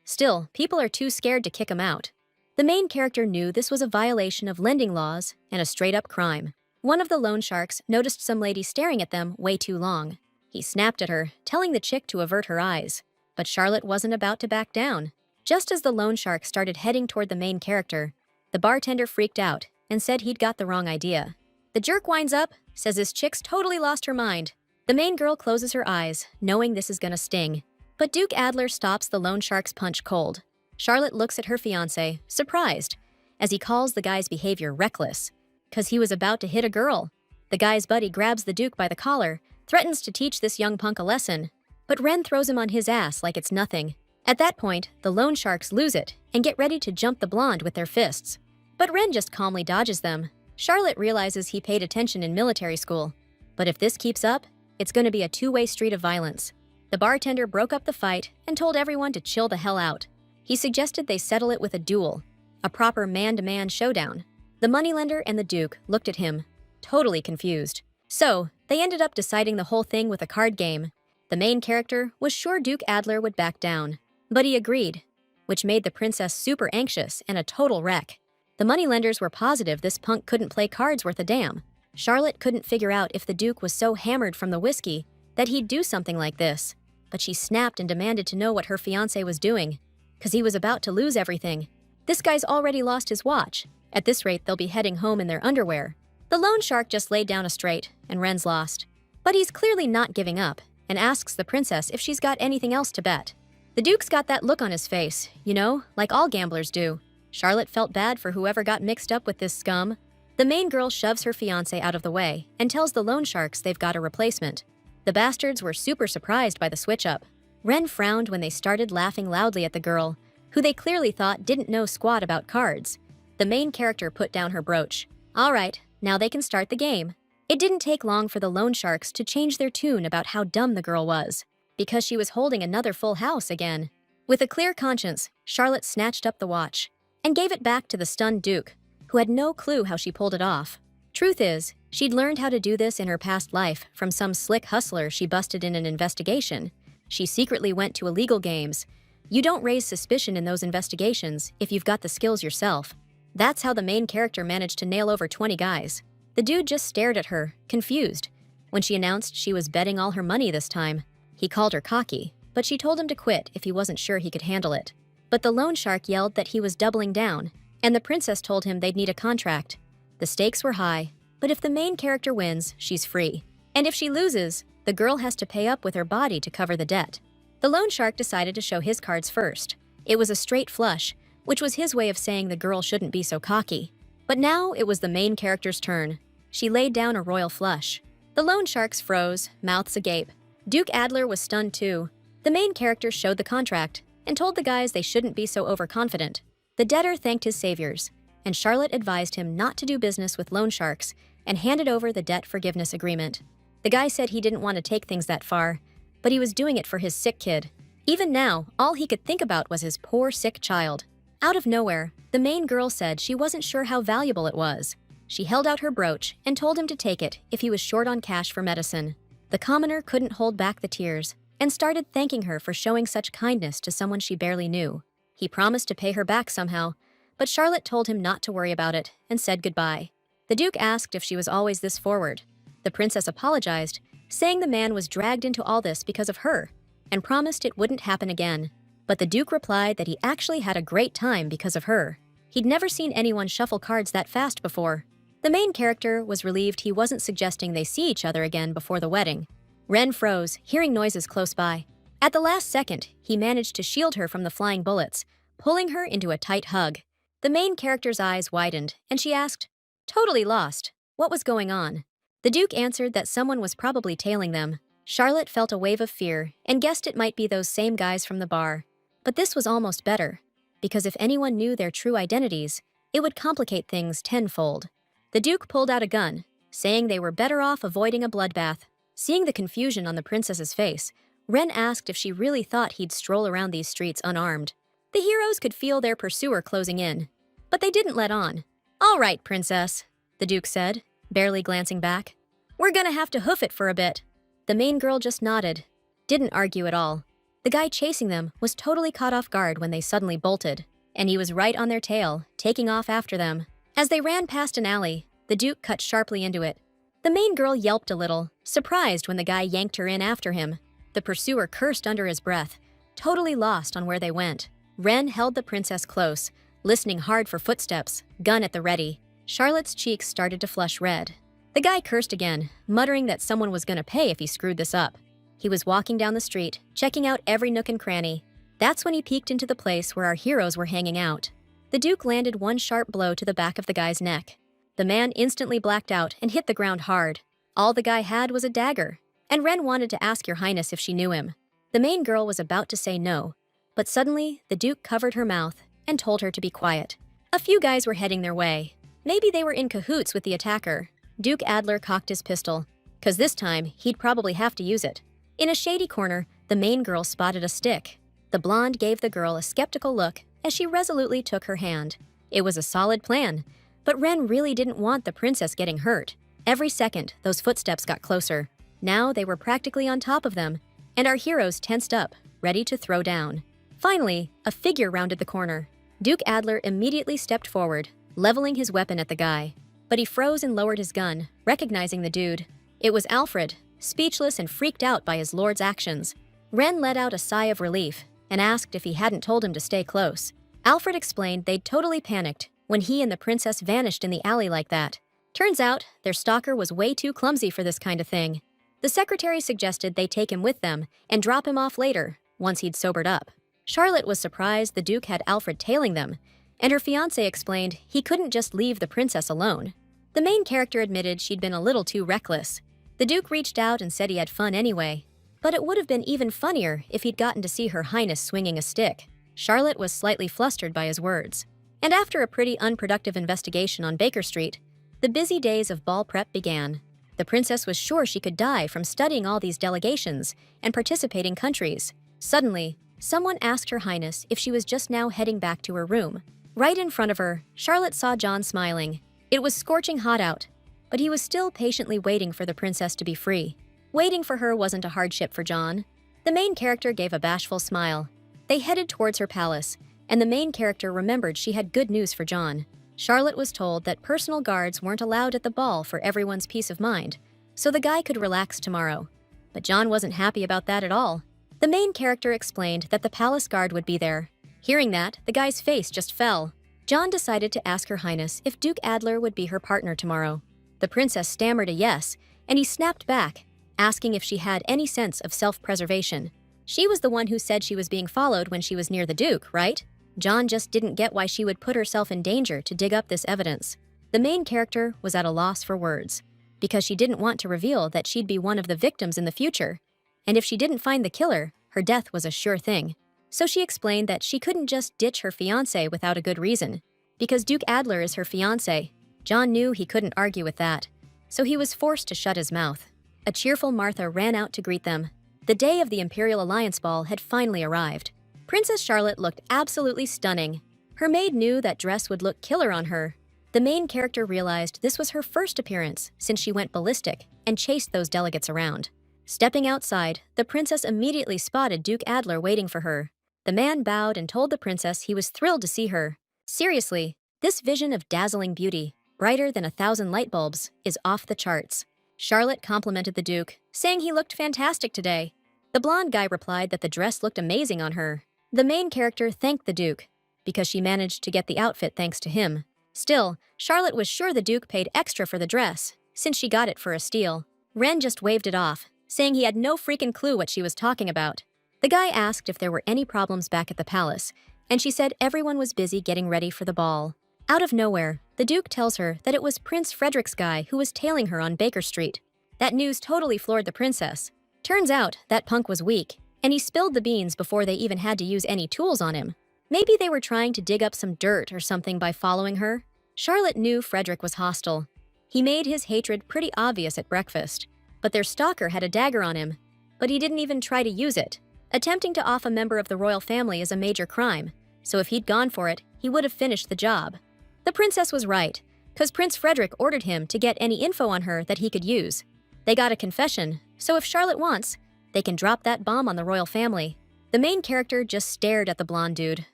Still, people are too scared to kick them out. The main character knew this was a violation of lending laws and a straight-up crime. One of the loan sharks noticed some lady staring at them way too long. He snapped at her, telling the chick to avert her eyes. But Charlotte wasn't about to back down. Just as the loan shark started heading toward the main character, the bartender freaked out and said he'd got the wrong idea. The jerk winds up, says this chick's totally lost her mind. The main girl closes her eyes, knowing this is gonna sting. But Duke Adler stops the loan shark's punch cold. Charlotte looks at her fiancé, surprised, as he calls the guy's behavior reckless, because he was about to hit a girl. The guy's buddy grabs the Duke by the collar, threatens to teach this young punk a lesson, but Ren throws him on his ass like it's nothing. At that point, the loan sharks lose it and get ready to jump the blonde with their fists. But Ren just calmly dodges them. Charlotte realizes he paid attention in military school. But if this keeps up, it's going to be a two-way street of violence. The bartender broke up the fight and told everyone to chill the hell out. He suggested they settle it with a duel, a proper man-to-man showdown. The moneylender and the Duke looked at him, totally confused. So, they ended up deciding the whole thing with a card game. The main character was sure Duke Adler would back down, but he agreed, which made the princess super anxious and a total wreck. The moneylenders were positive this punk couldn't play cards worth a damn. Charlotte couldn't figure out if the Duke was so hammered from the whiskey that he'd do something like this, but she snapped and demanded to know what her fiancé was doing, because he was about to lose everything. This guy's already lost his watch. At this rate, they'll be heading home in their underwear. The loan shark just laid down a straight, and Ren's lost. But he's clearly not giving up, and asks the princess if she's got anything else to bet. The Duke's got that look on his face, you know, like all gamblers do. Charlotte felt bad for whoever got mixed up with this scum. The main girl shoves her fiancé out of the way and tells the loan sharks they've got a replacement. The bastards were super surprised by the switch-up. Ren frowned when they started laughing loudly at the girl, who they clearly thought didn't know squat about cards. The main character put down her brooch. All right, now they can start the game. It didn't take long for the loan sharks to change their tune about how dumb the girl was, because she was holding another full house again. With a clear conscience, Charlotte snatched up the watch and gave it back to the stunned Duke, who had no clue how she pulled it off. Truth is, she'd learned how to do this in her past life from some slick hustler she busted in an investigation. She secretly went to illegal games. You don't raise suspicion in those investigations if you've got the skills yourself. That's how the main character managed to nail over 20 guys. The dude just stared at her, confused, when she announced she was betting all her money this time. He called her cocky, but she told him to quit if he wasn't sure he could handle it. But the loan shark yelled that he was doubling down, and the princess told him they'd need a contract. The stakes were high, but if the main character wins, she's free. And if she loses, the girl has to pay up with her body to cover the debt. The loan shark decided to show his cards first. It was a straight flush, which was his way of saying the girl shouldn't be so cocky. But now it was the main character's turn. She laid down a royal flush. The loan sharks froze, mouths agape. Duke Adler was stunned too. The main character showed the contract and told the guys they shouldn't be so overconfident. The debtor thanked his saviors, and Charlotte advised him not to do business with loan sharks and handed over the debt forgiveness agreement. The guy said he didn't want to take things that far, but he was doing it for his sick kid. Even now, all he could think about was his poor sick child. Out of nowhere, the main girl said she wasn't sure how valuable it was. She held out her brooch and told him to take it if he was short on cash for medicine. The commoner couldn't hold back the tears and started thanking her for showing such kindness to someone she barely knew. He promised to pay her back somehow, but Charlotte told him not to worry about it and said goodbye. The Duke asked if she was always this forward. The princess apologized, saying the man was dragged into all this because of her, and promised it wouldn't happen again. But the Duke replied that he actually had a great time because of her. He'd never seen anyone shuffle cards that fast before. The main character was relieved he wasn't suggesting they see each other again before the wedding. Ren froze, hearing noises close by. At the last second, he managed to shield her from the flying bullets, pulling her into a tight hug. The main character's eyes widened, and she asked, totally lost, what was going on? The Duke answered that someone was probably tailing them. Charlotte felt a wave of fear and guessed it might be those same guys from the bar. But this was almost better, because if anyone knew their true identities, it would complicate things tenfold. The Duke pulled out a gun, saying they were better off avoiding a bloodbath. Seeing the confusion on the princess's face, Ren asked if she really thought he'd stroll around these streets unarmed. The heroes could feel their pursuer closing in, but they didn't let on. All right, princess, the Duke said, barely glancing back. We're gonna have to hoof it for a bit. The main girl just nodded, didn't argue at all. The guy chasing them was totally caught off guard when they suddenly bolted, and he was right on their tail, taking off after them. As they ran past an alley, the Duke cut sharply into it. The main girl yelped a little, surprised when the guy yanked her in after him. The pursuer cursed under his breath, totally lost on where they went. Ren held the princess close, listening hard for footsteps, gun at the ready. Charlotte's cheeks started to flush red. The guy cursed again, muttering that someone was gonna pay if he screwed this up. He was walking down the street, checking out every nook and cranny. That's when he peeked into the place where our heroes were hanging out. The Duke landed one sharp blow to the back of the guy's neck. The man instantly blacked out and hit the ground hard. All the guy had was a dagger, and Ren wanted to ask Your Highness if she knew him. The main girl was about to say no, but suddenly the Duke covered her mouth and told her to be quiet. A few guys were heading their way. Maybe they were in cahoots with the attacker. Duke Adler cocked his pistol, 'cause this time he'd probably have to use it. In a shady corner, the main girl spotted a stick. The blonde gave the girl a skeptical look as she resolutely took her hand. It was a solid plan, but Ren really didn't want the princess getting hurt. Every second, those footsteps got closer. Now they were practically on top of them, and our heroes tensed up, ready to throw down. Finally, a figure rounded the corner. Duke Adler immediately stepped forward, leveling his weapon at the guy. But he froze and lowered his gun, recognizing the dude. It was Alfred, speechless and freaked out by his lord's actions. Ren let out a sigh of relief and asked if he hadn't told him to stay close. Alfred explained they'd totally panicked when he and the princess vanished in the alley like that. Turns out, their stalker was way too clumsy for this kind of thing. The secretary suggested they take him with them and drop him off later, once he'd sobered up. Charlotte was surprised the Duke had Alfred tailing them, and her fiancé explained he couldn't just leave the princess alone. The main character admitted she'd been a little too reckless. The Duke reached out and said he had fun anyway, but it would have been even funnier if he'd gotten to see Her Highness swinging a stick. Charlotte was slightly flustered by his words. And after a pretty unproductive investigation on Baker Street, the busy days of ball prep began. The princess was sure she could die from studying all these delegations and participating countries. Suddenly, someone asked Her Highness if she was just now heading back to her room. Right in front of her, Charlotte saw John smiling. It was scorching hot out, but he was still patiently waiting for the princess to be free. Waiting for her wasn't a hardship for John. The main character gave a bashful smile. They headed towards her palace, and the main character remembered she had good news for John. Charlotte was told that personal guards weren't allowed at the ball for everyone's peace of mind, so the guy could relax tomorrow. But John wasn't happy about that at all. The main character explained that the palace guard would be there. Hearing that, the guy's face just fell. John decided to ask Her Highness if Duke Adler would be her partner tomorrow. The princess stammered a yes, and he snapped back, asking if she had any sense of self-preservation. She was the one who said she was being followed when she was near the Duke, right? John just didn't get why she would put herself in danger to dig up this evidence. The main character was at a loss for words, because she didn't want to reveal that she'd be one of the victims in the future. And if she didn't find the killer, her death was a sure thing. So she explained that she couldn't just ditch her fiancé without a good reason. Because Duke Adler is her fiancé, John knew he couldn't argue with that. So he was forced to shut his mouth. A cheerful Martha ran out to greet them. The day of the Imperial Alliance Ball had finally arrived. Princess Charlotte looked absolutely stunning. Her maid knew that dress would look killer on her. The main character realized this was her first appearance since she went ballistic and chased those delegates around. Stepping outside, the princess immediately spotted Duke Adler waiting for her. The man bowed and told the princess he was thrilled to see her. Seriously, this vision of dazzling beauty, brighter than 1,000 light bulbs, is off the charts. Charlotte complimented the Duke, saying he looked fantastic today. The blonde guy replied that the dress looked amazing on her. The main character thanked the Duke, because she managed to get the outfit thanks to him. Still, Charlotte was sure the Duke paid extra for the dress, since she got it for a steal. Ren just waved it off, saying he had no freaking clue what she was talking about. The guy asked if there were any problems back at the palace, and she said everyone was busy getting ready for the ball. Out of nowhere, the Duke tells her that it was Prince Frederick's guy who was tailing her on Baker Street. That news totally floored the princess. Turns out, that punk was weak, and he spilled the beans before they even had to use any tools on him. Maybe they were trying to dig up some dirt or something by following her. Charlotte knew Frederick was hostile. He made his hatred pretty obvious at breakfast, but their stalker had a dagger on him, but he didn't even try to use it. Attempting to off a member of the royal family is a major crime, so if he'd gone for it, he would have finished the job. The princess was right, because Prince Frederick ordered him to get any info on her that he could use. They got a confession, so if Charlotte wants, they can drop that bomb on the royal family. The main character just stared at the blonde dude,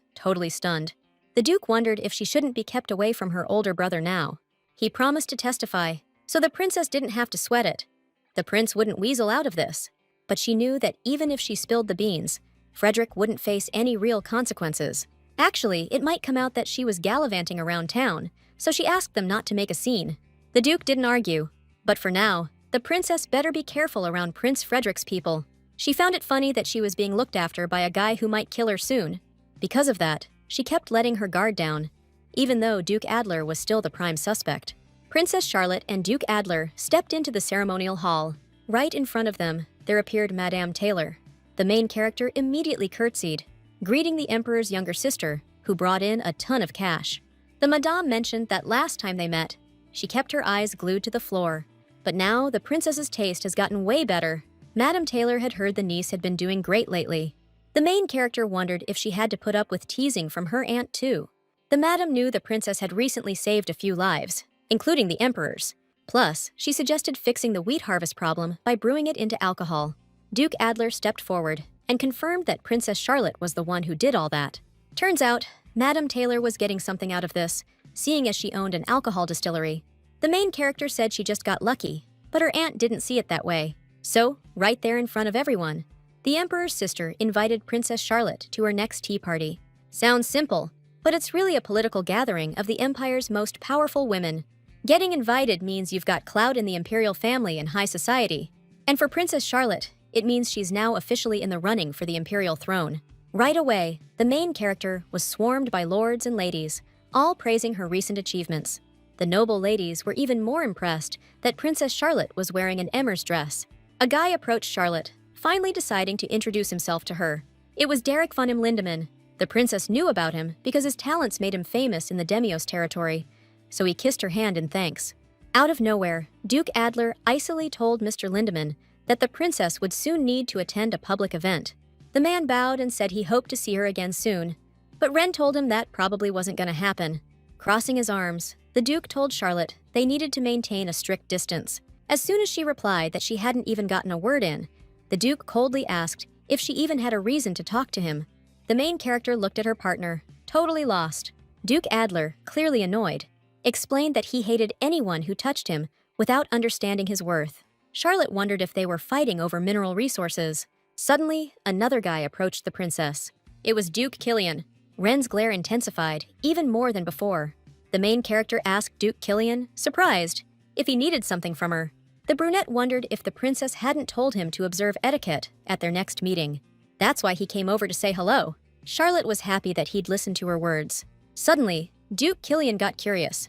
totally stunned. The Duke wondered if she shouldn't be kept away from her older brother now. He promised to testify, so the princess didn't have to sweat it. The prince wouldn't weasel out of this, but she knew that even if she spilled the beans, Frederick wouldn't face any real consequences. Actually, it might come out that she was gallivanting around town, so she asked them not to make a scene. The Duke didn't argue, but for now, the princess better be careful around Prince Frederick's people. She found it funny that she was being looked after by a guy who might kill her soon. Because of that, she kept letting her guard down, even though Duke Adler was still the prime suspect. Princess Charlotte and Duke Adler stepped into the ceremonial hall. Right in front of them, there appeared Madame Taylor. The main character immediately curtsied, greeting the emperor's younger sister, who brought in a ton of cash. The madame mentioned that last time they met, she kept her eyes glued to the floor. But now the princess's taste has gotten way better. Madame Taylor had heard the niece had been doing great lately. The main character wondered if she had to put up with teasing from her aunt too. The madam knew the princess had recently saved a few lives, including the emperor's. Plus, she suggested fixing the wheat harvest problem by brewing it into alcohol. Duke Adler stepped forward and confirmed that Princess Charlotte was the one who did all that. Turns out, Madame Taylor was getting something out of this, seeing as she owned an alcohol distillery. The main character said she just got lucky, but her aunt didn't see it that way. So, right there in front of everyone, the emperor's sister invited Princess Charlotte to her next tea party. Sounds simple, but it's really a political gathering of the empire's most powerful women. Getting invited means you've got clout in the imperial family and high society. And for Princess Charlotte, it means she's now officially in the running for the imperial throne. Right away, the main character was swarmed by lords and ladies, all praising her recent achievements. The noble ladies were even more impressed that Princess Charlotte was wearing an Emmer's dress. A guy approached Charlotte, finally deciding to introduce himself to her. It was Derek von im Lindemann. The princess knew about him because his talents made him famous in the Demios territory, so he kissed her hand in thanks. Out of nowhere, Duke Adler icily told Mr. Lindemann that the princess would soon need to attend a public event. The man bowed and said he hoped to see her again soon, but Ren told him that probably wasn't going to happen. Crossing his arms, the Duke told Charlotte they needed to maintain a strict distance. As soon as she replied that she hadn't even gotten a word in, the Duke coldly asked if she even had a reason to talk to him. The main character looked at her partner, totally lost. Duke Adler, clearly annoyed, explained that he hated anyone who touched him without understanding his worth. Charlotte wondered if they were fighting over mineral resources. Suddenly, another guy approached the princess. It was Duke Killian. Ren's glare intensified, even more than before. The main character asked Duke Killian, surprised, if he needed something from her. The brunette wondered if the princess hadn't told him to observe etiquette at their next meeting. That's why he came over to say hello. Charlotte was happy that he'd listened to her words. Suddenly, Duke Killian got curious.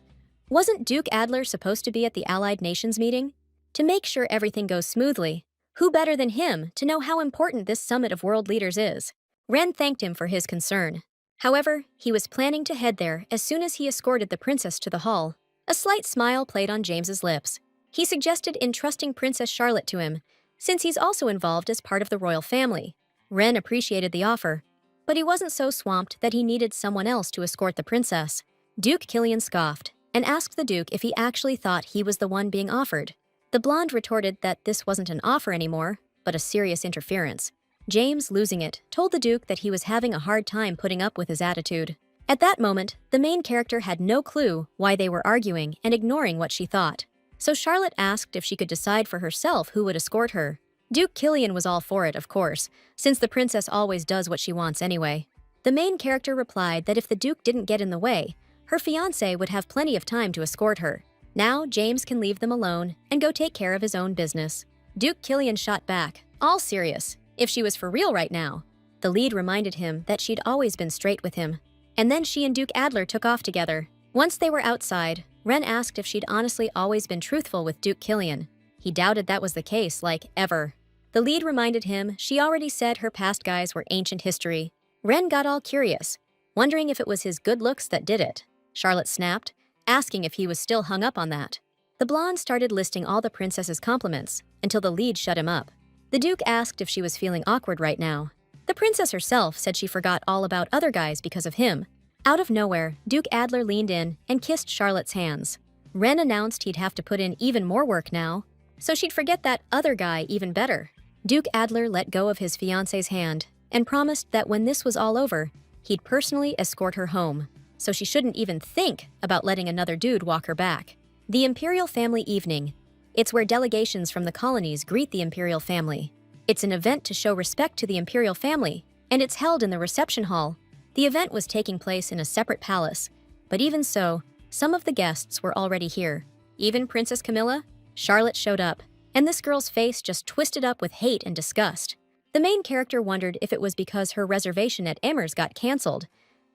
Wasn't Duke Adler supposed to be at the Allied Nations meeting? To make sure everything goes smoothly, who better than him to know how important this summit of world leaders is? Ren thanked him for his concern. However, he was planning to head there as soon as he escorted the princess to the hall. A slight smile played on James's lips. He suggested entrusting Princess Charlotte to him, since he's also involved as part of the royal family. Ren appreciated the offer, but he wasn't so swamped that he needed someone else to escort the princess. Duke Killian scoffed and asked the Duke if he actually thought he was the one being offered. The blonde retorted that this wasn't an offer anymore, but a serious interference. James, losing it, told the Duke that he was having a hard time putting up with his attitude. At that moment, the main character had no clue why they were arguing and ignoring what she thought. So Charlotte asked if she could decide for herself who would escort her. Duke Killian was all for it, of course, since the princess always does what she wants anyway. The main character replied that if the Duke didn't get in the way, her fiancé would have plenty of time to escort her. Now James can leave them alone and go take care of his own business. Duke Killian shot back, all serious, if she was for real right now. The lead reminded him that she'd always been straight with him. And then she and Duke Adler took off together. Once they were outside, Ren asked if she'd honestly always been truthful with Duke Killian. He doubted that was the case, like, ever. The lead reminded him she already said her past guys were ancient history. Ren got all curious, wondering if it was his good looks that did it. Charlotte snapped, asking if he was still hung up on that. The blonde started listing all the princess's compliments until the lead shut him up. The Duke asked if she was feeling awkward right now. The princess herself said she forgot all about other guys because of him. Out of nowhere, Duke Adler leaned in and kissed Charlotte's hands. Ren announced he'd have to put in even more work now, so she'd forget that other guy even better. Duke Adler let go of his fiancé's hand and promised that when this was all over, he'd personally escort her home, so she shouldn't even think about letting another dude walk her back. The Imperial Family Evening. It's where delegations from the colonies greet the Imperial family. It's an event to show respect to the Imperial family, and it's held in the reception hall. The event was taking place in a separate palace, but even so, some of the guests were already here. Even Princess Camilla? Charlotte showed up, and this girl's face just twisted up with hate and disgust. The main character wondered if it was because her reservation at Emmer's got cancelled,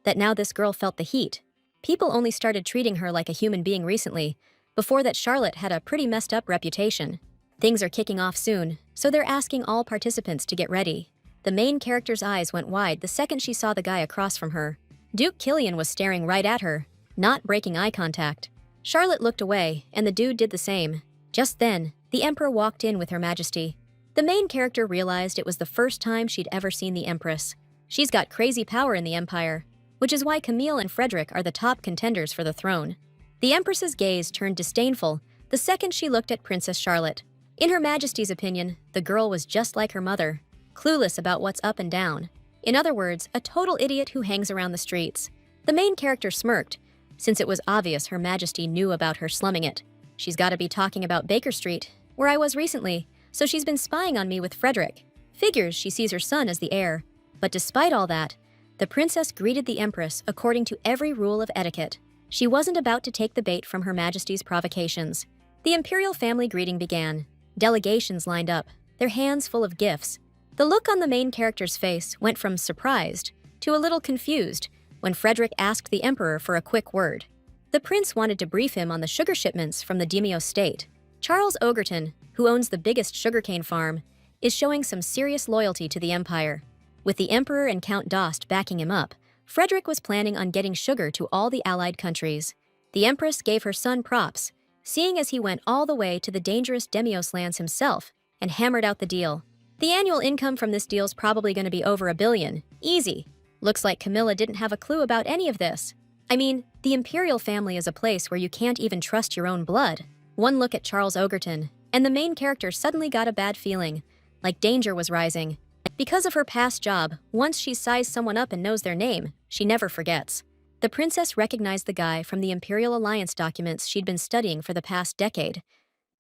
that now this girl felt the heat. People only started treating her like a human being recently. Before that, Charlotte had a pretty messed up reputation. Things are kicking off soon, so they're asking all participants to get ready. The main character's eyes went wide the second she saw the guy across from her. Duke Killian was staring right at her, not breaking eye contact. Charlotte looked away, and the dude did the same. Just then, the Emperor walked in with Her Majesty. The main character realized it was the first time she'd ever seen the Empress. She's got crazy power in the Empire, which is why Camille and Frederick are the top contenders for the throne. The Empress's gaze turned disdainful the second she looked at Princess Charlotte. In Her Majesty's opinion, the girl was just like her mother, clueless about what's up and down. In other words, a total idiot who hangs around the streets. The main character smirked, since it was obvious Her Majesty knew about her slumming it. She's got to be talking about Baker Street, where I was recently, so she's been spying on me with Frederick. Figures she sees her son as the heir. But despite all that, the princess greeted the Empress according to every rule of etiquette. She wasn't about to take the bait from Her Majesty's provocations. The imperial family greeting began. Delegations lined up, their hands full of gifts. The look on the main character's face went from surprised to a little confused when Frederick asked the Emperor for a quick word. The prince wanted to brief him on the sugar shipments from the Demio state. Charles Ogerton, who owns the biggest sugarcane farm, is showing some serious loyalty to the empire. With the Emperor and Count Dost backing him up, Frederick was planning on getting sugar to all the allied countries. The Empress gave her son props, seeing as he went all the way to the dangerous Demios lands himself and hammered out the deal. The annual income from this deal's probably going to be over $1 billion. Easy. Looks like Camilla didn't have a clue about any of this. I mean, the Imperial family is a place where you can't even trust your own blood. One look at Charles Ogerton, and the main character suddenly got a bad feeling, like danger was rising. Because of her past job, once she's sized someone up and knows their name, she never forgets. The princess recognized the guy from the Imperial Alliance documents she'd been studying for the past decade.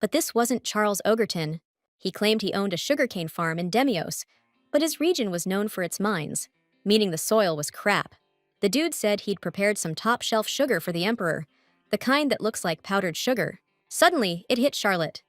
But this wasn't Charles Ogerton. He claimed he owned a sugarcane farm in Demios, but his region was known for its mines, meaning the soil was crap. The dude said he'd prepared some top-shelf sugar for the Emperor, the kind that looks like powdered sugar. Suddenly, it hit Charlotte.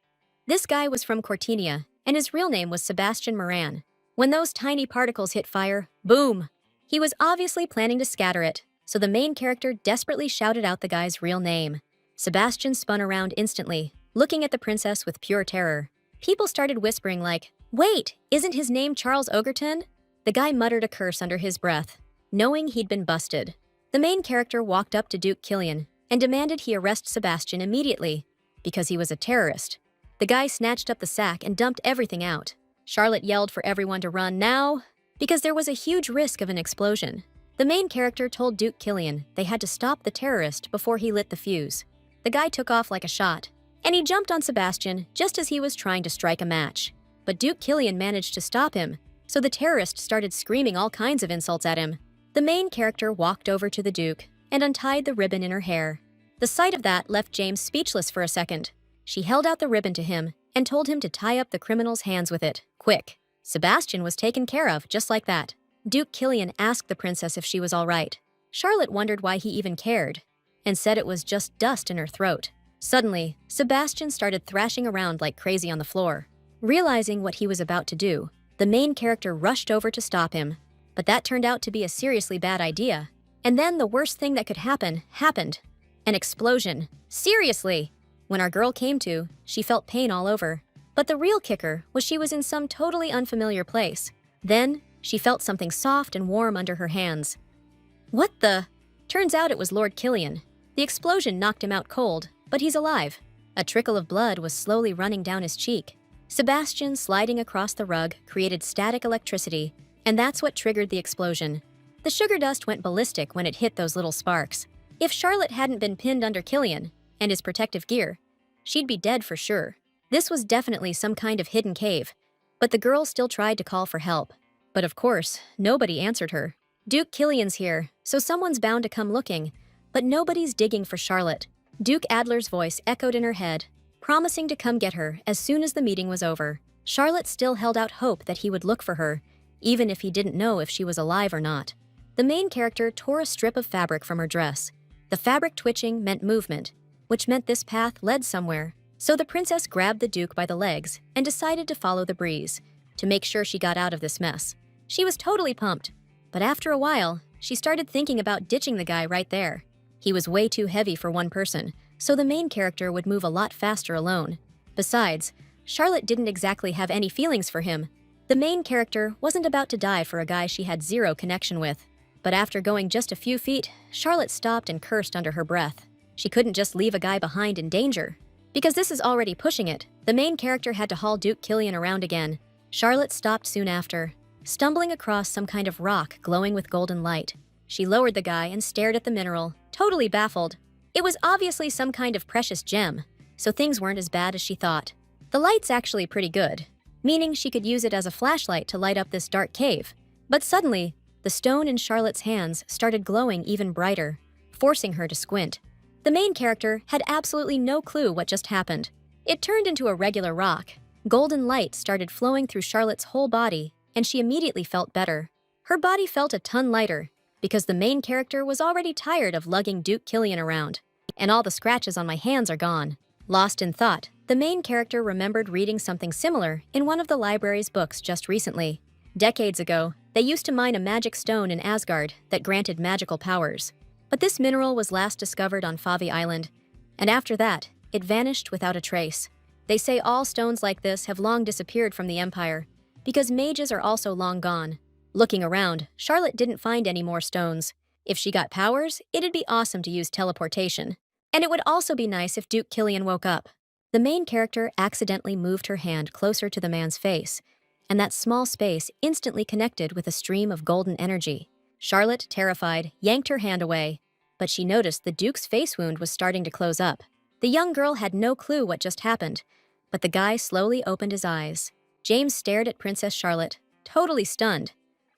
This guy was from Cortinia, and his real name was Sebastian Moran. When those tiny particles hit fire, boom! He was obviously planning to scatter it, so the main character desperately shouted out the guy's real name. Sebastian spun around instantly, looking at the princess with pure terror. People started whispering like, "Wait, isn't his name Charles Ogerton?" The guy muttered a curse under his breath, knowing he'd been busted. The main character walked up to Duke Killian and demanded he arrest Sebastian immediately, because he was a terrorist. The guy snatched up the sack and dumped everything out. Charlotte yelled for everyone to run now, because there was a huge risk of an explosion. The main character told Duke Killian they had to stop the terrorist before he lit the fuse. The guy took off like a shot, and he jumped on Sebastian just as he was trying to strike a match. But Duke Killian managed to stop him, so the terrorist started screaming all kinds of insults at him. The main character walked over to the Duke and untied the ribbon in her hair. The sight of that left James speechless for a second. She held out the ribbon to him and told him to tie up the criminal's hands with it, quick. Sebastian was taken care of, just like that. Duke Killian asked the princess if she was all right. Charlotte wondered why he even cared, and said it was just dust in her throat. Suddenly, Sebastian started thrashing around like crazy on the floor. Realizing what he was about to do, the main character rushed over to stop him. But that turned out to be a seriously bad idea. And then the worst thing that could happen, happened. An explosion. Seriously! When our girl came to, she felt pain all over. But the real kicker was she was in some totally unfamiliar place. Then, she felt something soft and warm under her hands. What the? Turns out it was Lord Killian. The explosion knocked him out cold, but he's alive. A trickle of blood was slowly running down his cheek. Sebastian sliding across the rug created static electricity, and that's what triggered the explosion. The sugar dust went ballistic when it hit those little sparks. If Charlotte hadn't been pinned under Killian and his protective gear, she'd be dead for sure. This was definitely some kind of hidden cave, but the girl still tried to call for help. But of course, nobody answered her. Duke Killian's here, so someone's bound to come looking, but nobody's digging for Charlotte. Duke Adler's voice echoed in her head, promising to come get her as soon as the meeting was over. Charlotte still held out hope that he would look for her, even if he didn't know if she was alive or not. The main character tore a strip of fabric from her dress. The fabric twitching meant movement, which meant this path led somewhere. So the princess grabbed the Duke by the legs and decided to follow the breeze, to make sure she got out of this mess. She was totally pumped, but after a while, she started thinking about ditching the guy right there. He was way too heavy for one person, so the main character would move a lot faster alone. Besides, Charlotte didn't exactly have any feelings for him. The main character wasn't about to die for a guy she had zero connection with. But after going just a few feet, Charlotte stopped and cursed under her breath. She couldn't just leave a guy behind in danger. Because this is already pushing it, the main character had to haul Duke Killian around again. Charlotte stopped soon after, stumbling across some kind of rock glowing with golden light. She lowered the guy and stared at the mineral, totally baffled. It was obviously some kind of precious gem, so things weren't as bad as she thought. The light's actually pretty good, meaning she could use it as a flashlight to light up this dark cave. But suddenly, the stone in Charlotte's hands started glowing even brighter, forcing her to squint. The main character had absolutely no clue what just happened. It turned into a regular rock. Golden light started flowing through Charlotte's whole body, and she immediately felt better. Her body felt a ton lighter, because the main character was already tired of lugging Duke Killian around. And all the scratches on my hands are gone. Lost in thought, the main character remembered reading something similar in one of the library's books just recently. Decades ago, they used to mine a magic stone in Asgard that granted magical powers. But this mineral was last discovered on Favi Island, and after that, it vanished without a trace. They say all stones like this have long disappeared from the Empire, because mages are also long gone. Looking around, Charlotte didn't find any more stones. If she got powers, it'd be awesome to use teleportation. And it would also be nice if Duke Killian woke up. The main character accidentally moved her hand closer to the man's face, and that small space instantly connected with a stream of golden energy. Charlotte, terrified, yanked her hand away, but she noticed the Duke's face wound was starting to close up. The young girl had no clue what just happened, but the guy slowly opened his eyes. James stared at Princess Charlotte, totally stunned.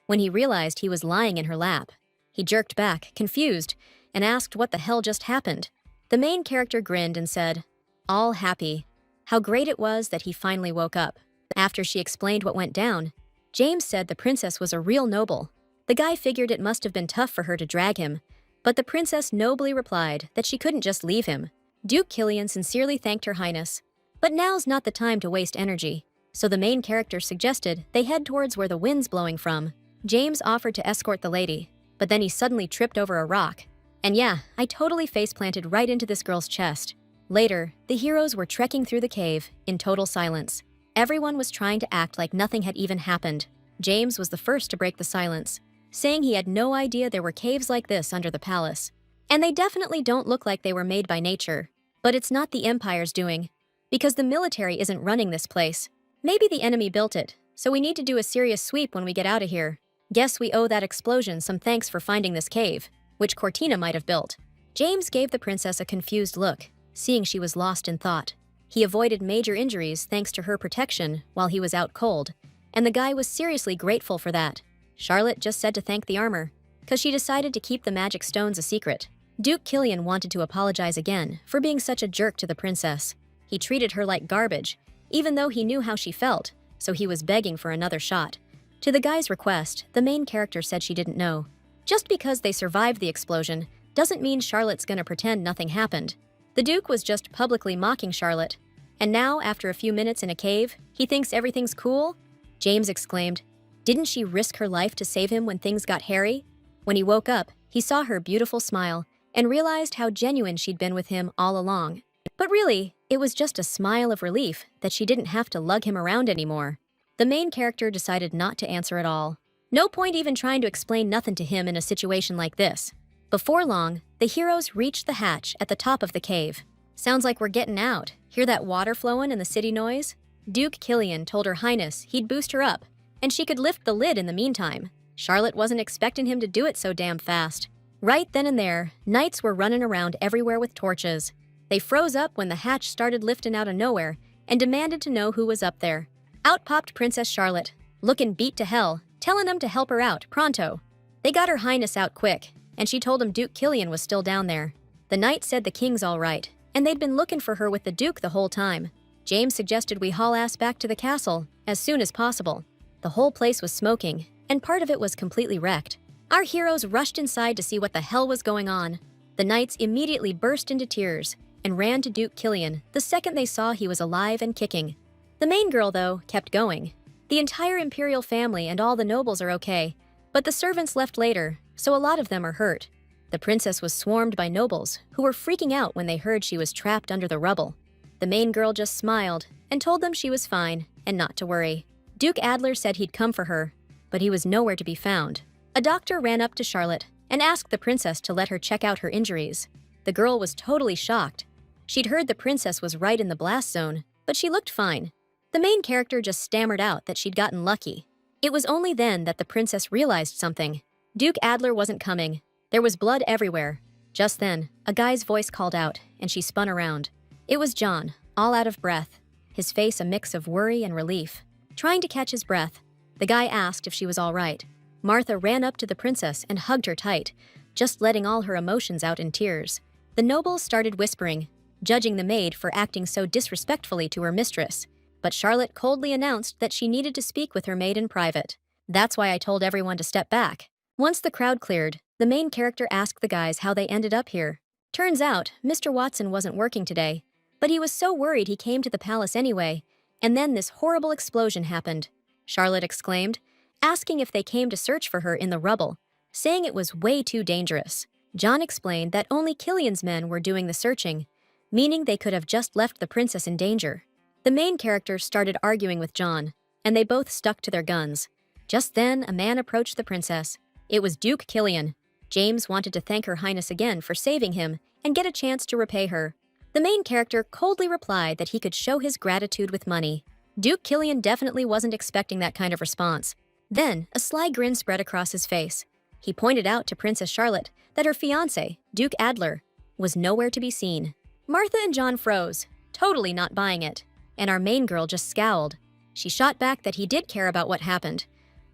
When he realized he was lying in her lap, he jerked back, confused, and asked what the hell just happened. The main character grinned and said, all happy. How great it was that he finally woke up. After she explained what went down, James said the princess was a real noble. The guy figured it must have been tough for her to drag him, but the princess nobly replied that she couldn't just leave him. Duke Killian sincerely thanked Her Highness, but now's not the time to waste energy, so the main character suggested they head towards where the wind's blowing from. James offered to escort the lady, but then he suddenly tripped over a rock. And yeah, I totally face-planted right into this girl's chest. Later, the heroes were trekking through the cave in total silence. Everyone was trying to act like nothing had even happened. James was the first to break the silence, saying he had no idea there were caves like this under the palace. And they definitely don't look like they were made by nature. But it's not the Empire's doing, because the military isn't running this place. Maybe the enemy built it, so we need to do a serious sweep when we get out of here. Guess we owe that explosion some thanks for finding this cave, which Cortina might have built. James gave the princess a confused look, seeing she was lost in thought. He avoided major injuries thanks to her protection while he was out cold, and the guy was seriously grateful for that. Charlotte just said to thank the armor, because she decided to keep the magic stones a secret. Duke Killian wanted to apologize again for being such a jerk to the princess. He treated her like garbage, even though he knew how she felt, so he was begging for another shot. To the guy's request, the main character said she didn't know. Just because they survived the explosion doesn't mean Charlotte's gonna pretend nothing happened. The Duke was just publicly mocking Charlotte. And now, after a few minutes in a cave, he thinks everything's cool? James exclaimed. Didn't she risk her life to save him when things got hairy? When he woke up, he saw her beautiful smile and realized how genuine she'd been with him all along. But really, it was just a smile of relief that she didn't have to lug him around anymore. The main character decided not to answer at all. No point even trying to explain nothing to him in a situation like this. Before long, the heroes reached the hatch at the top of the cave. Sounds like we're getting out. Hear that water flowing and the city noise? Duke Killian told Her Highness he'd boost her up, and she could lift the lid in the meantime. Charlotte wasn't expecting him to do it so damn fast. Right then and there, knights were running around everywhere with torches. They froze up when the hatch started lifting out of nowhere and demanded to know who was up there. Out popped Princess Charlotte, looking beat to hell, telling them to help her out, pronto. They got Her Highness out quick, and she told him Duke Killian was still down there. The knight said the king's all right, and they'd been looking for her with the Duke the whole time. James suggested we haul ass back to the castle as soon as possible. The whole place was smoking, and part of it was completely wrecked. Our heroes rushed inside to see what the hell was going on. The knights immediately burst into tears and ran to Duke Killian the second they saw he was alive and kicking. The main girl, though, kept going. The entire imperial family and all the nobles are okay, but the servants left later, so a lot of them are hurt. The princess was swarmed by nobles who were freaking out when they heard she was trapped under the rubble. The main girl just smiled and told them she was fine and not to worry. Duke Adler said he'd come for her, but he was nowhere to be found. A doctor ran up to Charlotte and asked the princess to let her check out her injuries. The girl was totally shocked. She'd heard the princess was right in the blast zone, but she looked fine. The main character just stammered out that she'd gotten lucky. It was only then that the princess realized something. Duke Adler wasn't coming. There was blood everywhere. Just then, a guy's voice called out, and she spun around. It was John, all out of breath, his face a mix of worry and relief. Trying to catch his breath, the guy asked if she was all right. Martha ran up to the princess and hugged her tight, just letting all her emotions out in tears. The nobles started whispering, judging the maid for acting so disrespectfully to her mistress. But Charlotte coldly announced that she needed to speak with her maid in private. That's why I told everyone to step back. Once the crowd cleared, the main character asked the guys how they ended up here. Turns out, Mr. Watson wasn't working today, but he was so worried he came to the palace anyway, and then this horrible explosion happened. Charlotte exclaimed, asking if they came to search for her in the rubble, saying it was way too dangerous. John explained that only Killian's men were doing the searching, meaning they could have just left the princess in danger. The main character started arguing with John, and they both stuck to their guns. Just then, a man approached the princess. It was Duke Killian. James wanted to thank Her Highness again for saving him and get a chance to repay her. The main character coldly replied that he could show his gratitude with money. Duke Killian definitely wasn't expecting that kind of response. Then, a sly grin spread across his face. He pointed out to Princess Charlotte that her fiancé, Duke Adler, was nowhere to be seen. Martha and John froze, totally not buying it, and our main girl just scowled. She shot back that he did care about what happened,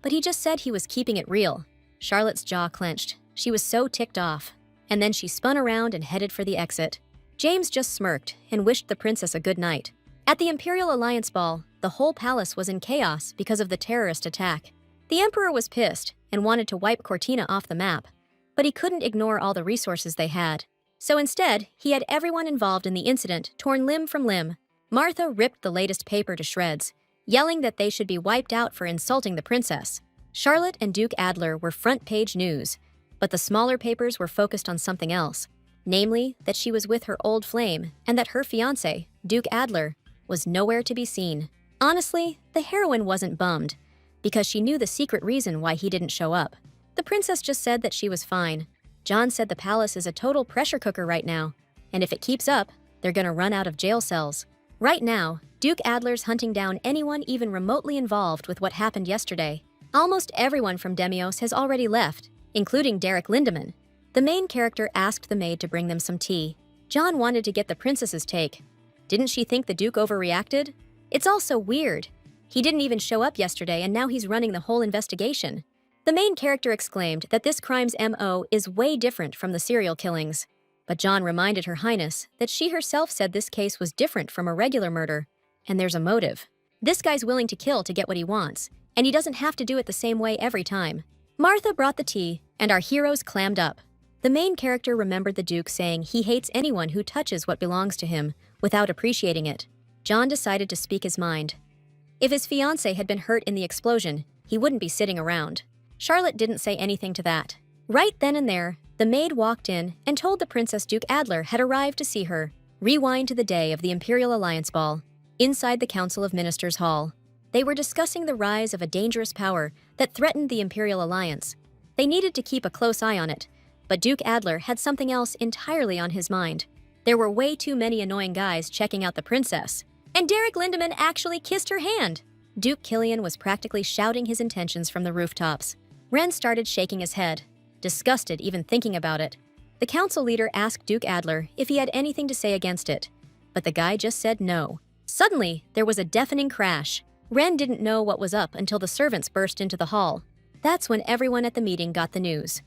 but he just said he was keeping it real. Charlotte's jaw clenched. She was so ticked off. And then she spun around and headed for the exit. James just smirked and wished the princess a good night. At the Imperial Alliance ball, the whole palace was in chaos because of the terrorist attack. The Emperor was pissed and wanted to wipe Cortina off the map, but he couldn't ignore all the resources they had. So instead, he had everyone involved in the incident torn limb from limb. Martha ripped the latest paper to shreds, yelling that they should be wiped out for insulting the princess. Charlotte and Duke Adler were front-page news, but the smaller papers were focused on something else, namely that she was with her old flame and that her fiancé, Duke Adler, was nowhere to be seen. Honestly, the heroine wasn't bummed, because she knew the secret reason why he didn't show up. The princess just said that she was fine. John said the palace is a total pressure cooker right now, and if it keeps up, they're gonna run out of jail cells. Right now, Duke Adler's hunting down anyone even remotely involved with what happened yesterday. Almost everyone from Demios has already left, including Derek Lindemann. The main character asked the maid to bring them some tea. John wanted to get the princess's take. Didn't she think the Duke overreacted? It's all so weird. He didn't even show up yesterday and now he's running the whole investigation. The main character exclaimed that this crime's MO is way different from the serial killings. But John reminded Her Highness that she herself said this case was different from a regular murder, and there's a motive. This guy's willing to kill to get what he wants, and he doesn't have to do it the same way every time. Martha brought the tea, and our heroes clammed up. The main character remembered the Duke saying he hates anyone who touches what belongs to him without appreciating it. John decided to speak his mind. If his fiancé had been hurt in the explosion, he wouldn't be sitting around. Charlotte didn't say anything to that. Right then and there, the maid walked in and told the Princess Duke Adler had arrived to see her. Rewind to the day of the Imperial Alliance ball. Inside the Council of Ministers Hall, they were discussing the rise of a dangerous power that threatened the Imperial Alliance. They needed to keep a close eye on it, but Duke Adler had something else entirely on his mind. There were way too many annoying guys checking out the princess, and Derek Lindemann actually kissed her hand. Duke Killian was practically shouting his intentions from the rooftops. Ren started shaking his head, disgusted even thinking about it. The council leader asked Duke Adler if he had anything to say against it, but the guy just said no. Suddenly, there was a deafening crash. Ren didn't know what was up until the servants burst into the hall. That's when everyone at the meeting got the news.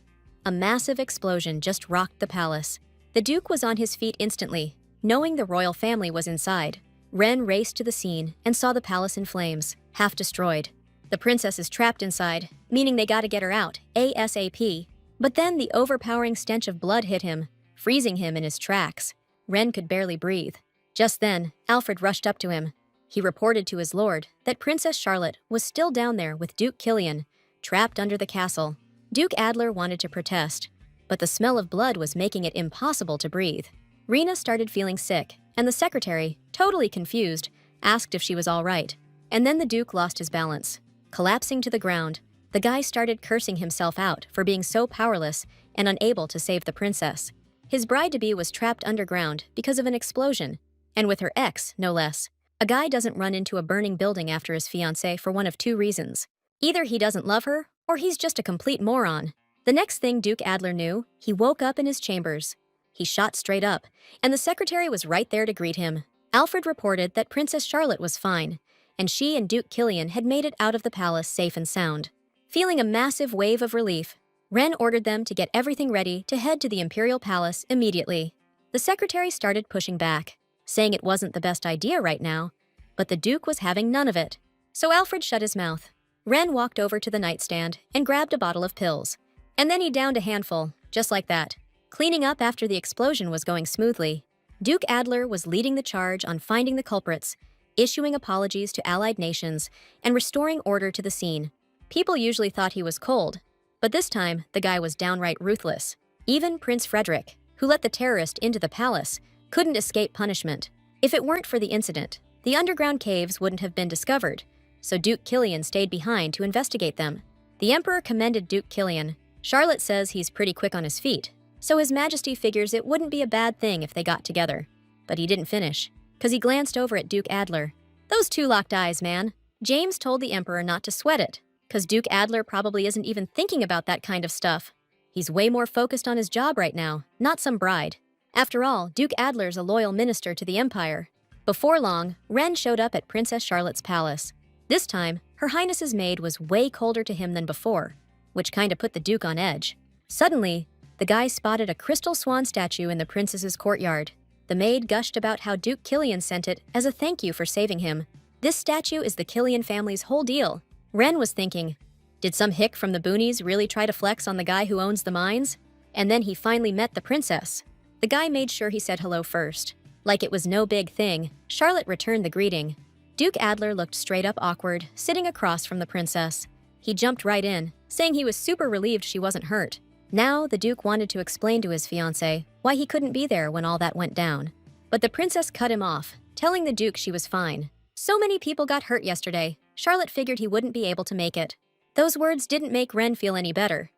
A massive explosion just rocked the palace. The Duke was on his feet instantly, knowing the royal family was inside. Ren raced to the scene and saw the palace in flames, half destroyed. The princess is trapped inside, meaning they gotta get her out, ASAP. But then the overpowering stench of blood hit him, freezing him in his tracks. Ren could barely breathe. Just then, Alfred rushed up to him. He reported to his lord that Princess Charlotte was still down there with Duke Killian, trapped under the castle. Duke Adler wanted to protest, but the smell of blood was making it impossible to breathe. Rena started feeling sick, and the secretary, totally confused, asked if she was all right. And then the Duke lost his balance. Collapsing to the ground, the guy started cursing himself out for being so powerless and unable to save the princess. His bride-to-be was trapped underground because of an explosion, and with her ex, no less. A guy doesn't run into a burning building after his fiancée for one of two reasons. Either he doesn't love her, or he's just a complete moron. The next thing Duke Adler knew, he woke up in his chambers. He shot straight up, and the secretary was right there to greet him. Alfred reported that Princess Charlotte was fine, and she and Duke Killian had made it out of the palace safe and sound. Feeling a massive wave of relief, Ren ordered them to get everything ready to head to the Imperial Palace immediately. The secretary started pushing back, saying it wasn't the best idea right now, but the Duke was having none of it. So Alfred shut his mouth. Ren walked over to the nightstand and grabbed a bottle of pills. And then he downed a handful, just like that. Cleaning up after the explosion was going smoothly. Duke Adler was leading the charge on finding the culprits, issuing apologies to allied nations, and restoring order to the scene. People usually thought he was cold, but this time the guy was downright ruthless. Even Prince Frederick, who let the terrorist into the palace, couldn't escape punishment. If it weren't for the incident, the underground caves wouldn't have been discovered, so Duke Killian stayed behind to investigate them. The Emperor commended Duke Killian, Charlotte says he's pretty quick on his feet, so His Majesty figures it wouldn't be a bad thing if they got together. But he didn't finish, because he glanced over at Duke Adler. Those two locked eyes, man. James told the Emperor not to sweat it, because Duke Adler probably isn't even thinking about that kind of stuff. He's way more focused on his job right now, not some bride. After all, Duke Adler's a loyal minister to the Empire. Before long, Ren showed up at Princess Charlotte's palace. This time, Her Highness's maid was way colder to him than before, which kinda put the Duke on edge. Suddenly, the guy spotted a crystal swan statue in the princess's courtyard. The maid gushed about how Duke Killian sent it as a thank you for saving him. This statue is the Killian family's whole deal. Ren was thinking, did some hick from the boonies really try to flex on the guy who owns the mines? And then he finally met the princess. The guy made sure he said hello first. Like it was no big thing, Charlotte returned the greeting. Duke Adler looked straight up awkward, sitting across from the princess. He jumped right in, saying he was super relieved she wasn't hurt. Now, the Duke wanted to explain to his fiancée why he couldn't be there when all that went down. But the princess cut him off, telling the Duke she was fine. So many people got hurt yesterday, Charlotte figured he wouldn't be able to make it. Those words didn't make Ren feel any better.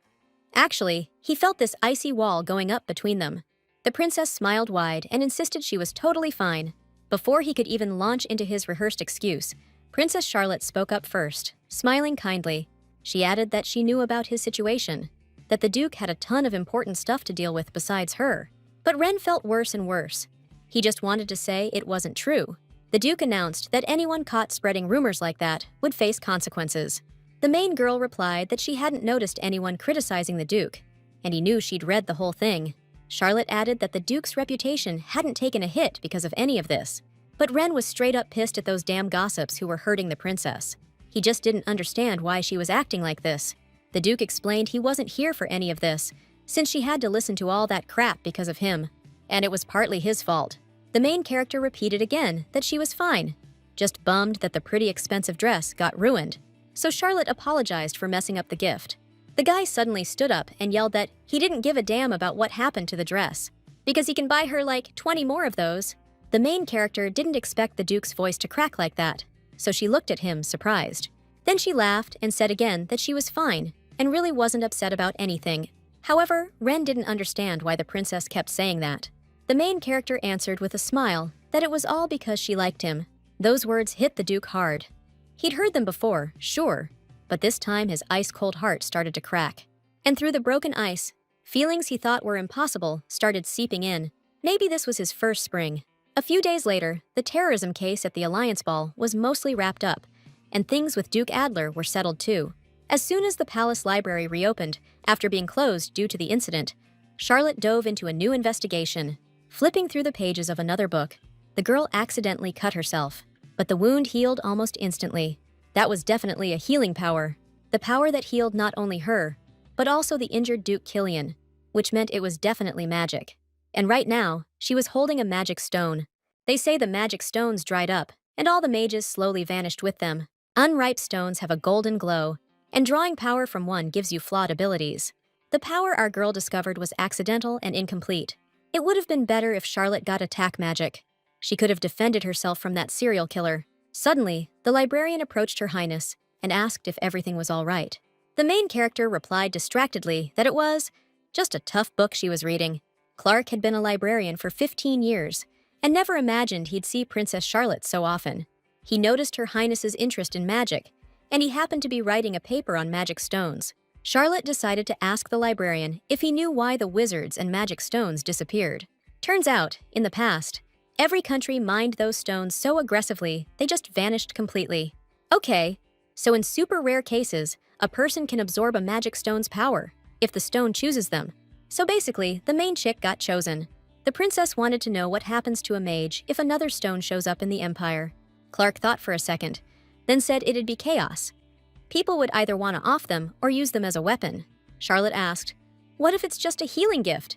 Actually, he felt this icy wall going up between them. The princess smiled wide and insisted she was totally fine. Before he could even launch into his rehearsed excuse, Princess Charlotte spoke up first, smiling kindly. She added that she knew about his situation, that the Duke had a ton of important stuff to deal with besides her. But Ren felt worse and worse. He just wanted to say it wasn't true. The Duke announced that anyone caught spreading rumors like that would face consequences. The main girl replied that she hadn't noticed anyone criticizing the Duke, and he knew she'd read the whole thing. Charlotte added that the Duke's reputation hadn't taken a hit because of any of this. But Ren was straight up pissed at those damn gossips who were hurting the princess. He just didn't understand why she was acting like this. The Duke explained he wasn't here for any of this, since she had to listen to all that crap because of him. And it was partly his fault. The main character repeated again that she was fine, just bummed that the pretty expensive dress got ruined. So Charlotte apologized for messing up the gift. The guy suddenly stood up and yelled that he didn't give a damn about what happened to the dress, because he can buy her like 20 more of those. The main character didn't expect the Duke's voice to crack like that, so she looked at him surprised. Then she laughed and said again that she was fine and really wasn't upset about anything. However, Ren didn't understand why the princess kept saying that. The main character answered with a smile that it was all because she liked him. Those words hit the Duke hard. He'd heard them before, sure, but this time his ice-cold heart started to crack. And through the broken ice, feelings he thought were impossible started seeping in. Maybe this was his first spring. A few days later, the terrorism case at the Alliance Ball was mostly wrapped up, and things with Duke Adler were settled too. As soon as the palace library reopened, after being closed due to the incident, Charlotte dove into a new investigation. Flipping through the pages of another book, the girl accidentally cut herself, but the wound healed almost instantly. That was definitely a healing power. The power that healed not only her, but also the injured Duke Killian, which meant it was definitely magic. And right now, she was holding a magic stone. They say the magic stones dried up, and all the mages slowly vanished with them. Unripe stones have a golden glow, and drawing power from one gives you flawed abilities. The power our girl discovered was accidental and incomplete. It would have been better if Charlotte got attack magic. She could have defended herself from that serial killer. Suddenly, the librarian approached Her Highness and asked if everything was all right. The main character replied distractedly that it was just a tough book she was reading. Clark had been a librarian for 15 years and never imagined he'd see Princess Charlotte so often. He noticed Her Highness's interest in magic, and he happened to be writing a paper on magic stones. Charlotte decided to ask the librarian if he knew why the wizards and magic stones disappeared. Turns out, in the past, every country mined those stones so aggressively they just vanished completely. Okay, so in super rare cases, a person can absorb a magic stone's power, if the stone chooses them. So basically, the main chick got chosen. The princess wanted to know what happens to a mage if another stone shows up in the Empire. Clark thought for a second, then said it'd be chaos. People would either want to off them or use them as a weapon. Charlotte asked, "What if it's just a healing gift?"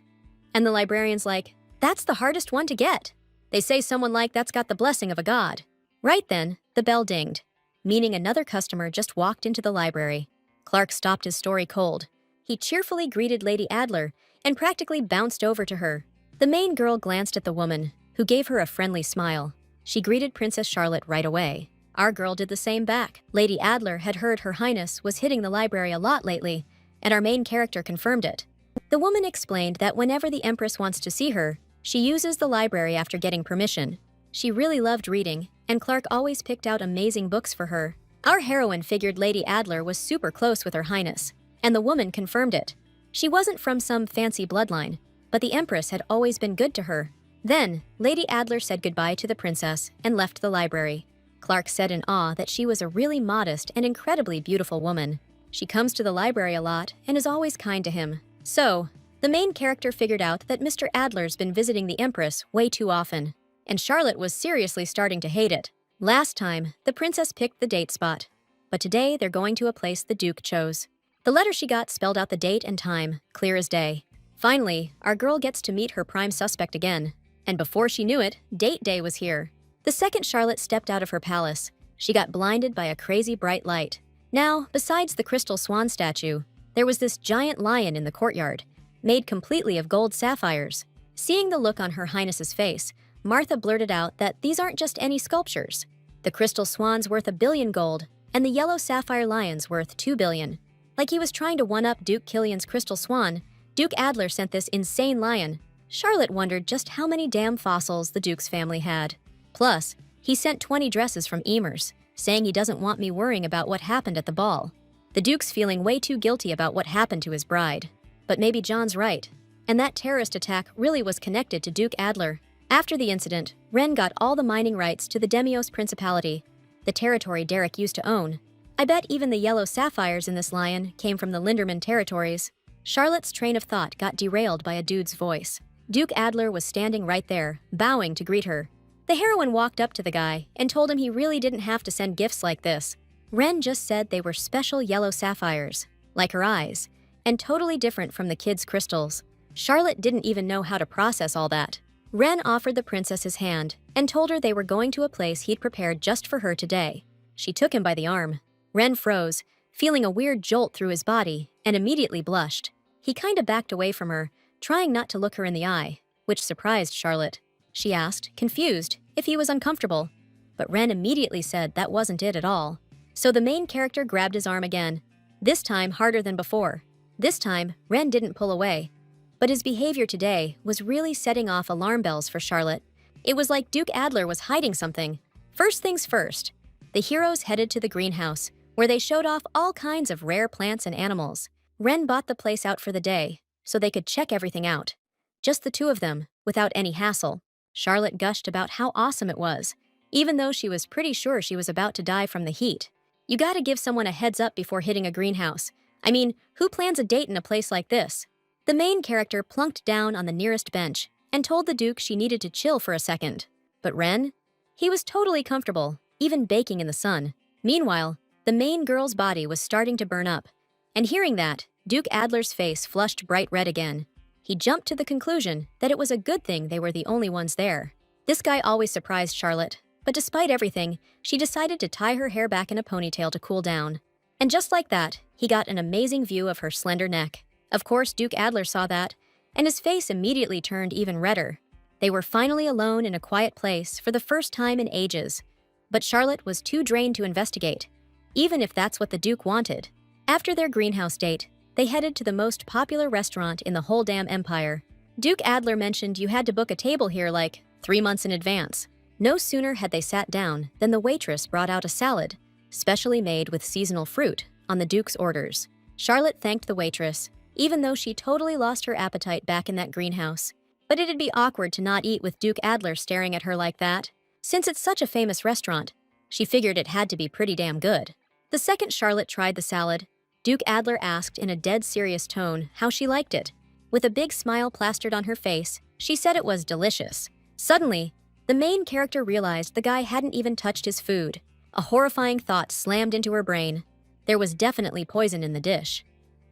And the librarian's like, "That's the hardest one to get. They say someone like that's got the blessing of a god." Right then, the bell dinged, meaning another customer just walked into the library. Clark stopped his story cold. He cheerfully greeted Lady Adler and practically bounced over to her. The main girl glanced at the woman, who gave her a friendly smile. She greeted Princess Charlotte right away. Our girl did the same back. Lady Adler had heard Her Highness was hitting the library a lot lately, and our main character confirmed it. The woman explained that whenever the Empress wants to see her, she uses the library after getting permission. She really loved reading, and Clark always picked out amazing books for her. Our heroine figured Lady Adler was super close with Her Highness, and the woman confirmed it. She wasn't from some fancy bloodline, but the Empress had always been good to her. Then, Lady Adler said goodbye to the princess and left the library. Clark said in awe that she was a really modest and incredibly beautiful woman. She comes to the library a lot and is always kind to him. So, the main character figured out that Mr. Adler's been visiting the Empress way too often, and Charlotte was seriously starting to hate it. Last time, the princess picked the date spot, but today they're going to a place the Duke chose. The letter she got spelled out the date and time, clear as day. Finally, our girl gets to meet her prime suspect again. And before she knew it, date day was here. The second Charlotte stepped out of her palace, she got blinded by a crazy bright light. Now, besides the crystal swan statue, there was this giant lion in the courtyard, made completely of gold sapphires. Seeing the look on Her Highness's face, Martha blurted out that these aren't just any sculptures. The crystal swan's worth $1 billion gold, and the yellow sapphire lion's worth $2 billion. Like he was trying to one-up Duke Killian's crystal swan, Duke Adler sent this insane lion. Charlotte wondered just how many damn fossils the Duke's family had. Plus, he sent 20 dresses from Emer's, saying he doesn't want me worrying about what happened at the ball. The Duke's feeling way too guilty about what happened to his bride. But maybe John's right, and that terrorist attack really was connected to Duke Adler. After the incident, Ren got all the mining rights to the Demios Principality, the territory Derek used to own. I bet even the yellow sapphires in this lion came from the Linderman territories. Charlotte's train of thought got derailed by a dude's voice. Duke Adler was standing right there, bowing to greet her. The heroine walked up to the guy and told him he really didn't have to send gifts like this. Ren just said they were special yellow sapphires, like her eyes, and totally different from the kid's crystals. Charlotte didn't even know how to process all that. Ren offered the princess his hand and told her they were going to a place he'd prepared just for her today. She took him by the arm. Ren froze, feeling a weird jolt through his body, and immediately blushed. He kinda backed away from her, trying not to look her in the eye, which surprised Charlotte. She asked, confused, if he was uncomfortable. But Ren immediately said that wasn't it at all. So the main character grabbed his arm again, this time harder than before. This time, Ren didn't pull away. But his behavior today was really setting off alarm bells for Charlotte. It was like Duke Adler was hiding something. First things first, the heroes headed to the greenhouse, where they showed off all kinds of rare plants and animals. Ren bought the place out for the day, so they could check everything out. Just the two of them, without any hassle. Charlotte gushed about how awesome it was, even though she was pretty sure she was about to die from the heat. You gotta give someone a heads up before hitting a greenhouse. I mean, who plans a date in a place like this? The main character plunked down on the nearest bench and told the Duke she needed to chill for a second. But Ren? He was totally comfortable, even baking in the sun. Meanwhile, the main girl's body was starting to burn up. And hearing that, Duke Adler's face flushed bright red again. He jumped to the conclusion that it was a good thing they were the only ones there. This guy always surprised Charlotte, but despite everything, she decided to tie her hair back in a ponytail to cool down. And just like that, he got an amazing view of her slender neck. Of course, Duke Adler saw that, and his face immediately turned even redder. They were finally alone in a quiet place for the first time in ages. But Charlotte was too drained to investigate, even if that's what the Duke wanted. After their greenhouse date, they headed to the most popular restaurant in the whole damn empire. Duke Adler mentioned you had to book a table here like 3 months in advance. No sooner had they sat down than the waitress brought out a salad, specially made with seasonal fruit, on the Duke's orders. Charlotte thanked the waitress, even though she totally lost her appetite back in that greenhouse. But it'd be awkward to not eat with Duke Adler staring at her like that. Since it's such a famous restaurant, she figured it had to be pretty damn good. The second Charlotte tried the salad, Duke Adler asked in a dead serious tone how she liked it. With a big smile plastered on her face, she said it was delicious. Suddenly, the main character realized the guy hadn't even touched his food. A horrifying thought slammed into her brain. There was definitely poison in the dish.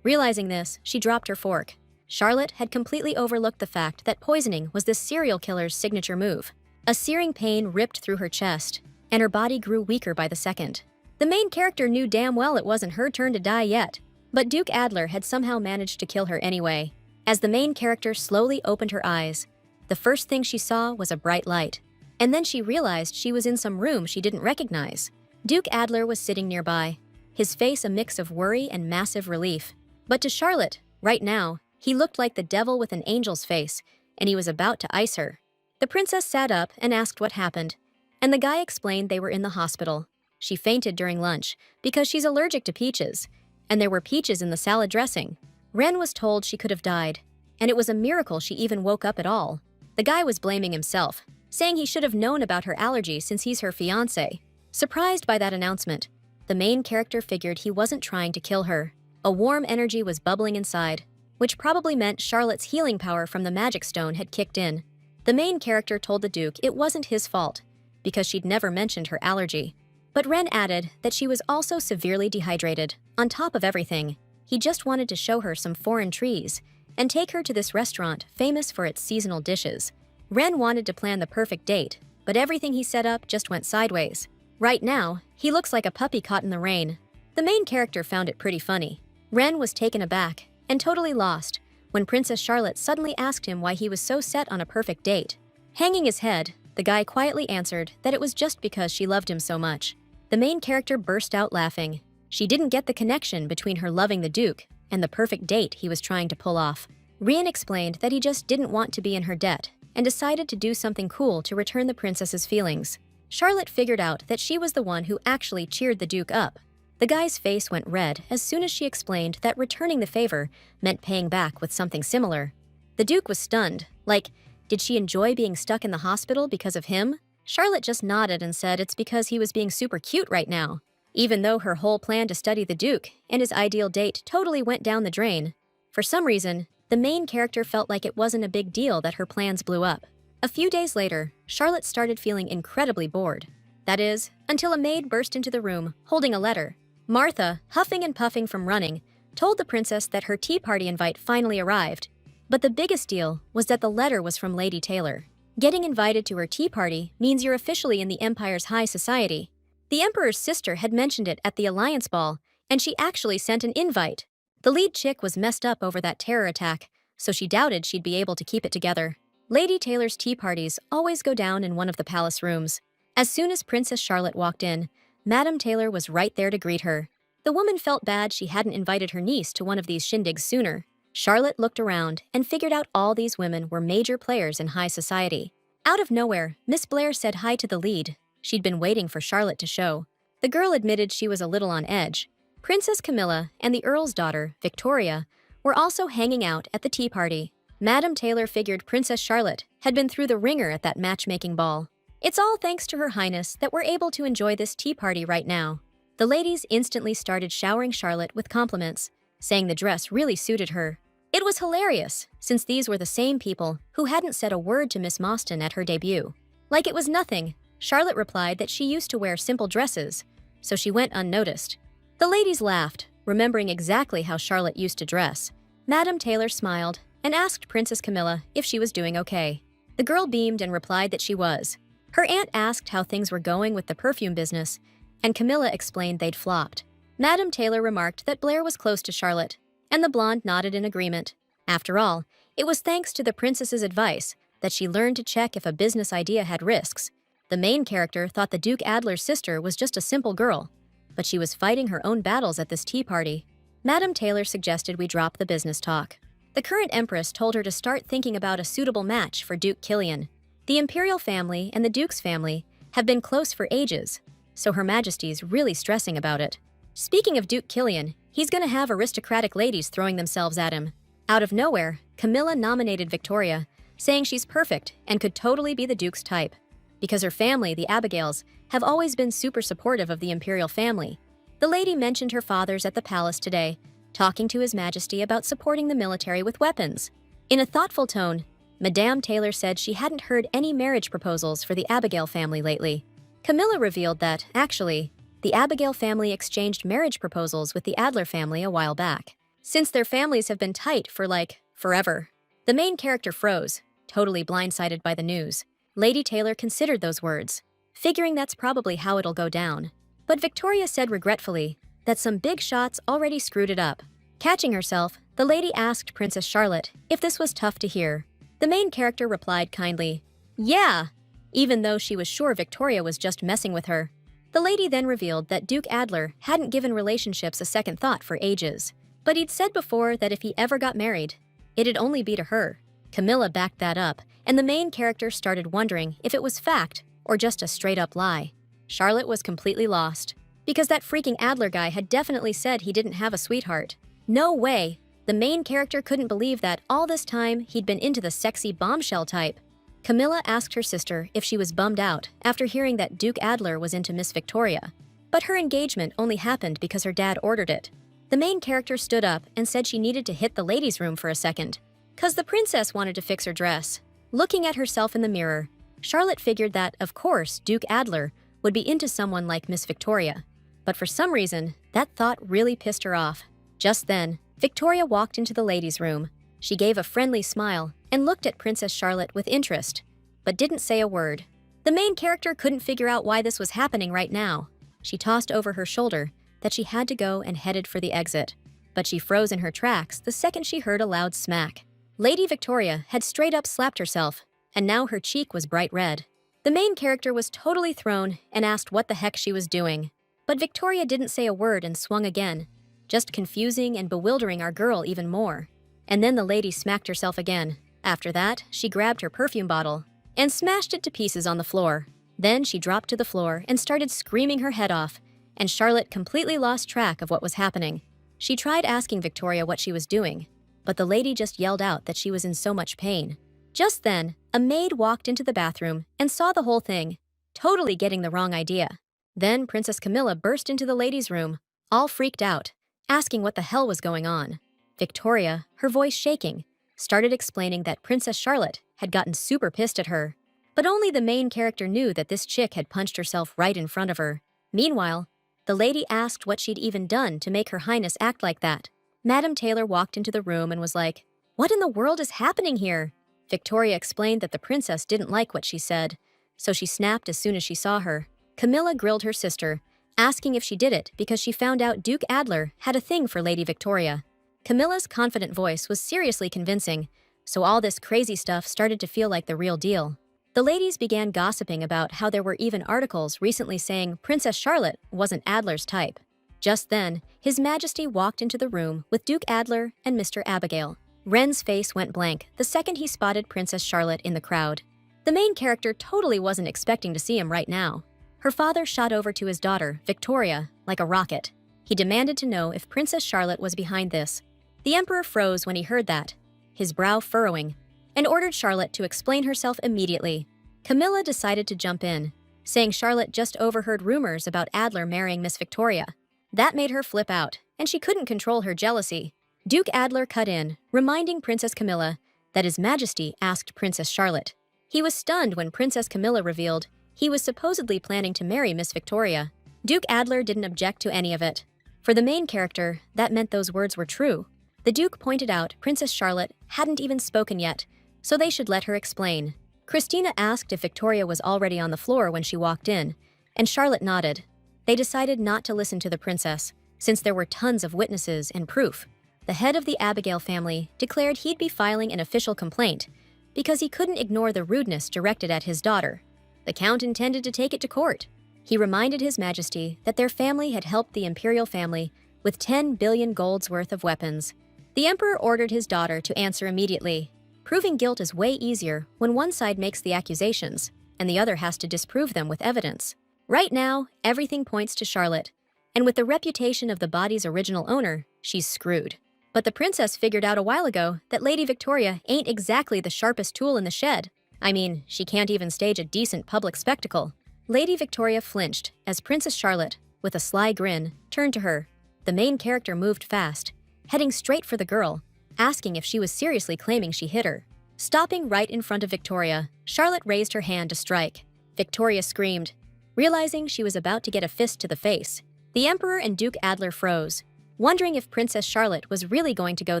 Realizing this, she dropped her fork. Charlotte had completely overlooked the fact that poisoning was this serial killer's signature move. A searing pain ripped through her chest, and her body grew weaker by the second. The main character knew damn well it wasn't her turn to die yet, but Duke Adler had somehow managed to kill her anyway. As the main character slowly opened her eyes, the first thing she saw was a bright light. And then she realized she was in some room she didn't recognize. Duke Adler was sitting nearby, his face a mix of worry and massive relief. But to Charlotte, right now, he looked like the devil with an angel's face, and he was about to ice her. The princess sat up and asked what happened, and the guy explained they were in the hospital. She fainted during lunch because she's allergic to peaches, and there were peaches in the salad dressing. Ren was told she could have died, and it was a miracle she even woke up at all. The guy was blaming himself, saying he should have known about her allergy since he's her fiancé. Surprised by that announcement, the main character figured he wasn't trying to kill her. A warm energy was bubbling inside, which probably meant Charlotte's healing power from the magic stone had kicked in. The main character told the Duke it wasn't his fault, because she'd never mentioned her allergy. But Ren added that she was also severely dehydrated. On top of everything, he just wanted to show her some foreign trees and take her to this restaurant famous for its seasonal dishes. Ren wanted to plan the perfect date, but everything he set up just went sideways. Right now, he looks like a puppy caught in the rain. The main character found it pretty funny. Ren was taken aback and totally lost when Princess Charlotte suddenly asked him why he was so set on a perfect date. Hanging his head, the guy quietly answered that it was just because she loved him so much. The main character burst out laughing. She didn't get the connection between her loving the Duke and the perfect date he was trying to pull off. Rian explained that he just didn't want to be in her debt and decided to do something cool to return the princess's feelings. Charlotte figured out that she was the one who actually cheered the Duke up. The guy's face went red as soon as she explained that returning the favor meant paying back with something similar. The Duke was stunned, like, did she enjoy being stuck in the hospital because of him? Charlotte just nodded and said it's because he was being super cute right now. Even though her whole plan to study the Duke and his ideal date totally went down the drain, for some reason, the main character felt like it wasn't a big deal that her plans blew up. A few days later, Charlotte started feeling incredibly bored. That is, until a maid burst into the room holding a letter. Martha, huffing and puffing from running, told the princess that her tea party invite finally arrived. But the biggest deal was that the letter was from Lady Taylor. Getting invited to her tea party means you're officially in the Empire's high society. The Emperor's sister had mentioned it at the Alliance Ball, and she actually sent an invite. The lead chick was messed up over that terror attack, so she doubted she'd be able to keep it together. Lady Taylor's tea parties always go down in one of the palace rooms. As soon as Princess Charlotte walked in, Madame Taylor was right there to greet her. The woman felt bad she hadn't invited her niece to one of these shindigs sooner. Charlotte looked around and figured out all these women were major players in high society. Out of nowhere, Miss Blair said hi to the lead. She'd been waiting for Charlotte to show. The girl admitted she was a little on edge. Princess Camilla and the Earl's daughter, Victoria, were also hanging out at the tea party. Madame Taylor figured Princess Charlotte had been through the ringer at that matchmaking ball. It's all thanks to Her Highness that we're able to enjoy this tea party right now. The ladies instantly started showering Charlotte with compliments, saying the dress really suited her. It was hilarious, since these were the same people who hadn't said a word to Miss Mostyn at her debut. Like it was nothing, Charlotte replied that she used to wear simple dresses, so she went unnoticed. The ladies laughed, remembering exactly how Charlotte used to dress. Madame Taylor smiled and asked Princess Camilla if she was doing okay. The girl beamed and replied that she was. Her aunt asked how things were going with the perfume business, and Camilla explained they'd flopped. Madame Taylor remarked that Blair was close to Charlotte, and the blonde nodded in agreement. After all, it was thanks to the princess's advice that she learned to check if a business idea had risks. The main character thought the Duke Adler's sister was just a simple girl, but she was fighting her own battles at this tea party. Madame Taylor suggested we drop the business talk. The current empress told her to start thinking about a suitable match for Duke Killian. The imperial family and the Duke's family have been close for ages, so Her Majesty's really stressing about it. Speaking of Duke Killian, he's gonna have aristocratic ladies throwing themselves at him. Out of nowhere, Camilla nominated Victoria, saying she's perfect and could totally be the Duke's type. Because her family, the Abigails, have always been super supportive of the imperial family. The lady mentioned her father's at the palace today, talking to His Majesty about supporting the military with weapons. In a thoughtful tone, Madame Taylor said she hadn't heard any marriage proposals for the Abigail family lately. Camilla revealed that, actually, the Abigail family exchanged marriage proposals with the Adler family a while back. Since their families have been tight for, forever. The main character froze, totally blindsided by the news. Lady Taylor considered those words, figuring that's probably how it'll go down. But Victoria said regretfully that some big shots already screwed it up. Catching herself, the lady asked Princess Charlotte if this was tough to hear. The main character replied kindly, "Yeah," even though she was sure Victoria was just messing with her. The lady then revealed that Duke Adler hadn't given relationships a second thought for ages. But he'd said before that if he ever got married, it'd only be to her. Camilla backed that up, and the main character started wondering if it was fact or just a straight-up lie. Charlotte was completely lost, because that freaking Adler guy had definitely said he didn't have a sweetheart. No way! The main character couldn't believe that all this time he'd been into the sexy bombshell type. Camilla asked her sister if she was bummed out after hearing that Duke Adler was into Miss Victoria. But her engagement only happened because her dad ordered it. The main character stood up and said she needed to hit the ladies' room for a second, 'cause the princess wanted to fix her dress. Looking at herself in the mirror, Charlotte figured that, of course, Duke Adler would be into someone like Miss Victoria. But for some reason, that thought really pissed her off. Just then, Victoria walked into the ladies' room. She gave a friendly smile and looked at Princess Charlotte with interest, but didn't say a word. The main character couldn't figure out why this was happening right now. She tossed over her shoulder that she had to go and headed for the exit, but she froze in her tracks the second she heard a loud smack. Lady Victoria had straight up slapped herself, and now her cheek was bright red. The main character was totally thrown and asked what the heck she was doing. But Victoria didn't say a word and swung again, just confusing and bewildering our girl even more. And then the lady smacked herself again. After that, she grabbed her perfume bottle and smashed it to pieces on the floor. Then she dropped to the floor and started screaming her head off, and Charlotte completely lost track of what was happening. She tried asking Victoria what she was doing, but the lady just yelled out that she was in so much pain. Just then, a maid walked into the bathroom and saw the whole thing, totally getting the wrong idea. Then Princess Camilla burst into the ladies' room, all freaked out, asking what the hell was going on. Victoria, her voice shaking, started explaining that Princess Charlotte had gotten super pissed at her. But only the main character knew that this chick had punched herself right in front of her. Meanwhile, the lady asked what she'd even done to make Her Highness act like that. Madame Taylor walked into the room and was like, "What in the world is happening here?" Victoria explained that the princess didn't like what she said, so she snapped as soon as she saw her. Camilla grilled her sister, asking if she did it because she found out Duke Adler had a thing for Lady Victoria. Camilla's confident voice was seriously convincing, so all this crazy stuff started to feel like the real deal. The ladies began gossiping about how there were even articles recently saying Princess Charlotte wasn't Adler's type. Just then, His Majesty walked into the room with Duke Adler and Mr. Abigail. Ren's face went blank the second he spotted Princess Charlotte in the crowd. The main character totally wasn't expecting to see him right now. Her father shot over to his daughter, Victoria, like a rocket. He demanded to know if Princess Charlotte was behind this. The Emperor froze when he heard that, his brow furrowing, and ordered Charlotte to explain herself immediately. Camilla decided to jump in, saying Charlotte just overheard rumors about Adler marrying Miss Victoria. That made her flip out, and she couldn't control her jealousy. Duke Adler cut in, reminding Princess Camilla that His Majesty asked Princess Charlotte. He was stunned when Princess Camilla revealed he was supposedly planning to marry Miss Victoria. Duke Adler didn't object to any of it. For the main character, that meant those words were true. The Duke pointed out Princess Charlotte hadn't even spoken yet, so they should let her explain. Christina asked if Victoria was already on the floor when she walked in, and Charlotte nodded. They decided not to listen to the princess, since there were tons of witnesses and proof. The head of the Abigail family declared he'd be filing an official complaint because he couldn't ignore the rudeness directed at his daughter. The Count intended to take it to court. He reminded His Majesty that their family had helped the imperial family with 10 billion golds worth of weapons. The Emperor ordered his daughter to answer immediately. Proving guilt is way easier when one side makes the accusations and the other has to disprove them with evidence. Right now, everything points to Charlotte, and with the reputation of the body's original owner, she's screwed. But the princess figured out a while ago that Lady Victoria ain't exactly the sharpest tool in the shed. I mean, she can't even stage a decent public spectacle. Lady Victoria flinched as Princess Charlotte, with a sly grin, turned to her. The main character moved fast, heading straight for the girl, asking if she was seriously claiming she hit her. Stopping right in front of Victoria, Charlotte raised her hand to strike. Victoria screamed, realizing she was about to get a fist to the face. The Emperor and Duke Adler froze, wondering if Princess Charlotte was really going to go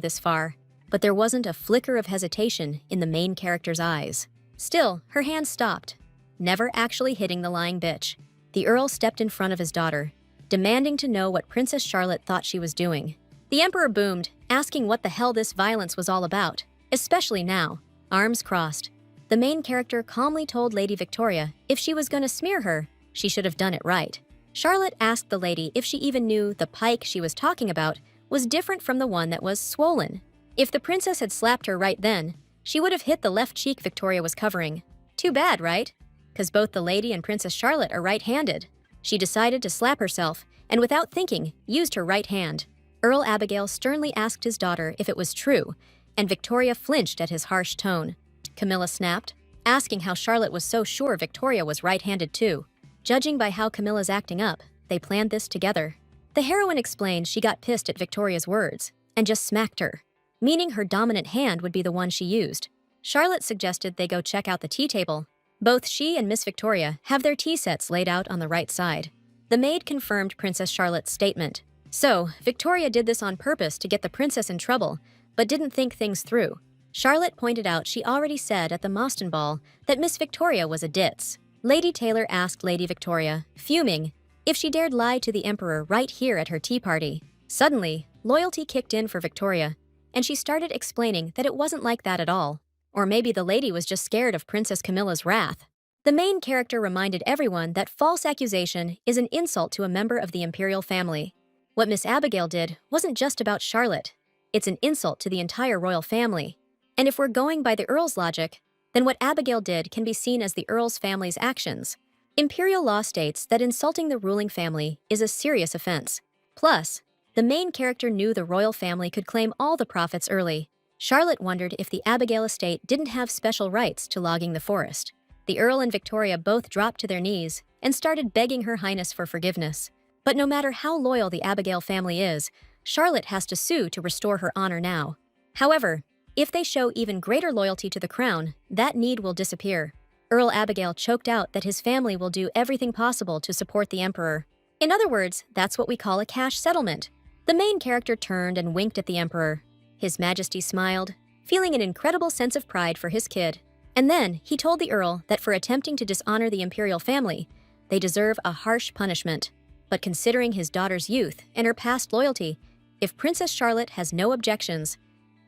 this far, but there wasn't a flicker of hesitation in the main character's eyes. Still, her hand stopped, never actually hitting the lying bitch. The Earl stepped in front of his daughter, demanding to know what Princess Charlotte thought she was doing. The Emperor boomed, asking what the hell this violence was all about, especially now. Arms crossed, the main character calmly told Lady Victoria if she was going to smear her, she should have done it right. Charlotte asked the lady if she even knew the pike she was talking about was different from the one that was swollen. If the princess had slapped her right then, she would have hit the left cheek Victoria was covering. Too bad, right? Because both the lady and Princess Charlotte are right-handed. She decided to slap herself, and without thinking, used her right hand. Earl Abigail sternly asked his daughter if it was true, and Victoria flinched at his harsh tone. Camilla snapped, asking how Charlotte was so sure Victoria was right-handed too. Judging by how Camilla's acting up, they planned this together. The heroine explained she got pissed at Victoria's words and just smacked her, meaning her dominant hand would be the one she used. Charlotte suggested they go check out the tea table. Both she and Miss Victoria have their tea sets laid out on the right side. The maid confirmed Princess Charlotte's statement. So, Victoria did this on purpose to get the princess in trouble, but didn't think things through. Charlotte pointed out she already said at the Mostyn ball that Miss Victoria was a ditz. Lady Taylor asked Lady Victoria, fuming, if she dared lie to the Emperor right here at her tea party. Suddenly, loyalty kicked in for Victoria, and she started explaining that it wasn't like that at all. Or maybe the lady was just scared of Princess Camilla's wrath. The main character reminded everyone that false accusation is an insult to a member of the imperial family. What Miss Abigail did wasn't just about Charlotte. It's an insult to the entire royal family. And if we're going by the Earl's logic, then what Abigail did can be seen as the Earl's family's actions. Imperial law states that insulting the ruling family is a serious offense. Plus, the main character knew the royal family could claim all the profits early. Charlotte wondered if the Abigail estate didn't have special rights to logging the forest. The Earl and Victoria both dropped to their knees and started begging Her Highness for forgiveness. But no matter how loyal the Abigail family is, Charlotte has to sue to restore her honor now. However, if they show even greater loyalty to the crown, that need will disappear. Earl Abigail choked out that his family will do everything possible to support the Emperor. In other words, that's what we call a cash settlement. The main character turned and winked at the Emperor. His Majesty smiled, feeling an incredible sense of pride for his kid. And then he told the Earl that for attempting to dishonor the imperial family, they deserve a harsh punishment. But considering his daughter's youth and her past loyalty, if Princess Charlotte has no objections,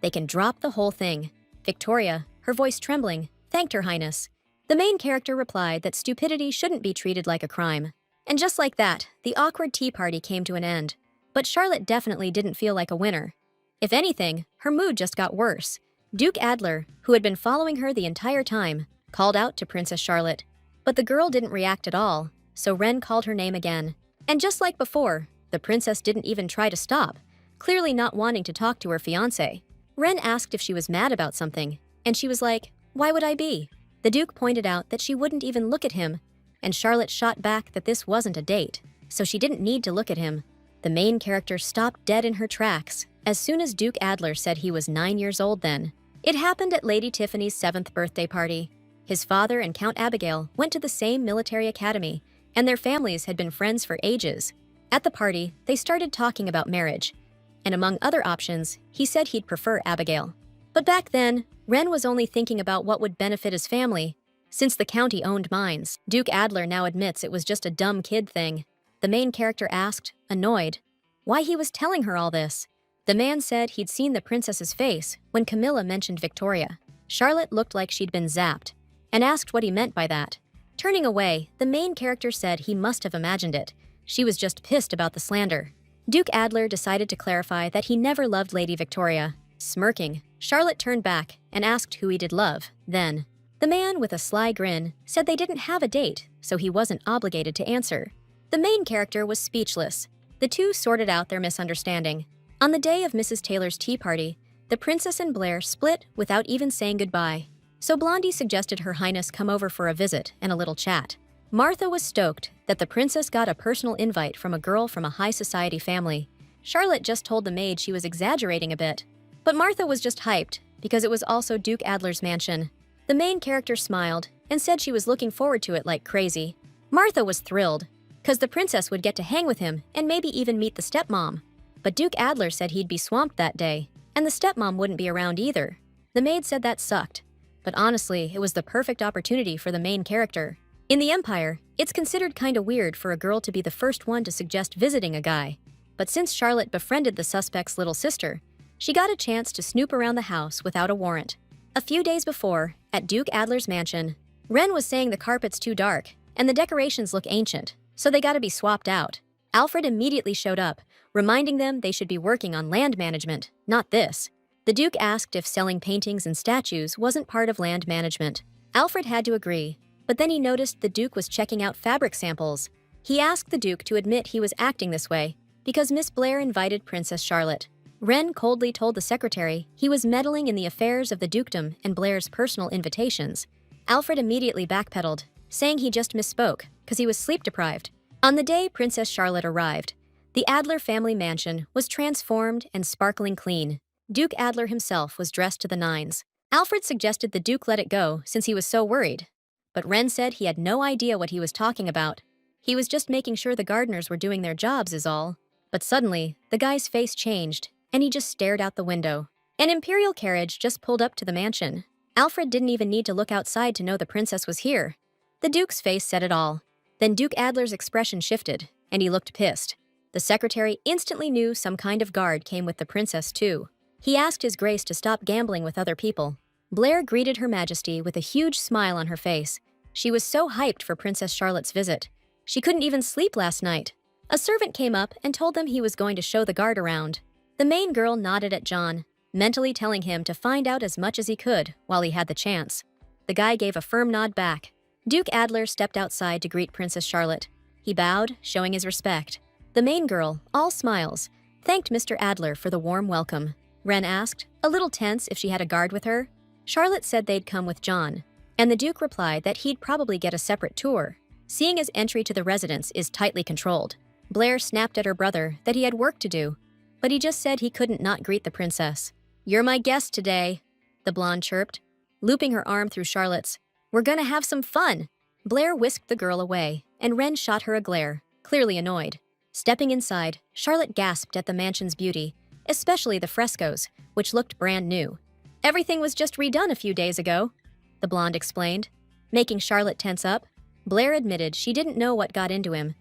they can drop the whole thing. Victoria, her voice trembling, thanked Her Highness. The main character replied that stupidity shouldn't be treated like a crime. And just like that, the awkward tea party came to an end. But Charlotte definitely didn't feel like a winner. If anything, her mood just got worse. Duke Adler, who had been following her the entire time, called out to Princess Charlotte. But the girl didn't react at all, so Ren called her name again. And just like before, the princess didn't even try to stop, clearly not wanting to talk to her fiancé. Ren asked if she was mad about something, and she was like, "Why would I be?" The Duke pointed out that she wouldn't even look at him, and Charlotte shot back that this wasn't a date, so she didn't need to look at him. The main character stopped dead in her tracks as soon as Duke Adler said he was 9 years old then. It happened at Lady Tiffany's 7th birthday party. His father and Count Abigail went to the same military academy, and their families had been friends for ages. At the party, they started talking about marriage, and among other options, he said he'd prefer Abigail. But back then, Ren was only thinking about what would benefit his family. Since the county owned mines, Duke Adler now admits it was just a dumb kid thing. The main character asked, annoyed, why he was telling her all this. The man said he'd seen the princess's face when Camilla mentioned Victoria. Charlotte looked like she'd been zapped, and asked what he meant by that. Turning away, the main character said he must have imagined it. She was just pissed about the slander. Duke Adler decided to clarify that he never loved Lady Victoria. Smirking, Charlotte turned back and asked who he did love, then. The man, with a sly grin, said they didn't have a date, so he wasn't obligated to answer. The main character was speechless. The two sorted out their misunderstanding. On the day of Mrs. Taylor's tea party, the princess and Blair split without even saying goodbye. So Blondie suggested Her Highness come over for a visit and a little chat. Martha was stoked that the princess got a personal invite from a girl from a high society family. Charlotte just told the maid she was exaggerating a bit. But Martha was just hyped, because it was also Duke Adler's mansion. The main character smiled and said she was looking forward to it like crazy. Martha was thrilled, because the princess would get to hang with him and maybe even meet the stepmom. But Duke Adler said he'd be swamped that day, and the stepmom wouldn't be around either. The maid said that sucked, but honestly, it was the perfect opportunity for the main character. In the Empire, it's considered kinda weird for a girl to be the first one to suggest visiting a guy. But since Charlotte befriended the suspect's little sister, she got a chance to snoop around the house without a warrant. A few days before, at Duke Adler's mansion, Ren was saying the carpet's too dark and the decorations look ancient, so they gotta be swapped out. Alfred immediately showed up, reminding them they should be working on land management, not this. The Duke asked if selling paintings and statues wasn't part of land management. Alfred had to agree, but then he noticed the Duke was checking out fabric samples. He asked the Duke to admit he was acting this way because Miss Blair invited Princess Charlotte. Wren coldly told the secretary he was meddling in the affairs of the dukedom and Blair's personal invitations. Alfred immediately backpedaled, saying he just misspoke because he was sleep-deprived. On the day Princess Charlotte arrived, the Adler family mansion was transformed and sparkling clean. Duke Adler himself was dressed to the nines. Alfred suggested the Duke let it go since he was so worried, but Wren said he had no idea what he was talking about. He was just making sure the gardeners were doing their jobs is all. But suddenly, the guy's face changed, and he just stared out the window. An imperial carriage just pulled up to the mansion. Alfred didn't even need to look outside to know the princess was here. The Duke's face said it all. Then Duke Adler's expression shifted, and he looked pissed. The secretary instantly knew some kind of guard came with the princess too. He asked His Grace to stop gambling with other people. Blair greeted Her Majesty with a huge smile on her face. She was so hyped for Princess Charlotte's visit. She couldn't even sleep last night. A servant came up and told them he was going to show the guard around. The main girl nodded at John, mentally telling him to find out as much as he could while he had the chance. The guy gave a firm nod back. Duke Adler stepped outside to greet Princess Charlotte. He bowed, showing his respect. The main girl, all smiles, thanked Mr. Adler for the warm welcome. Wren asked, a little tense if she had a guard with her. Charlotte said they'd come with John, and the Duke replied that he'd probably get a separate tour, seeing as entry to the residence is tightly controlled. Blair snapped at her brother that he had work to do, but he just said he couldn't not greet the princess. "You're my guest today," the blonde chirped, looping her arm through Charlotte's. "We're gonna have some fun." Blair whisked the girl away, and Wren shot her a glare, clearly annoyed. Stepping inside, Charlotte gasped at the mansion's beauty, especially the frescoes, which looked brand new. "Everything was just redone a few days ago," the blonde explained, making Charlotte tense up. Blair admitted she didn't know what got into him,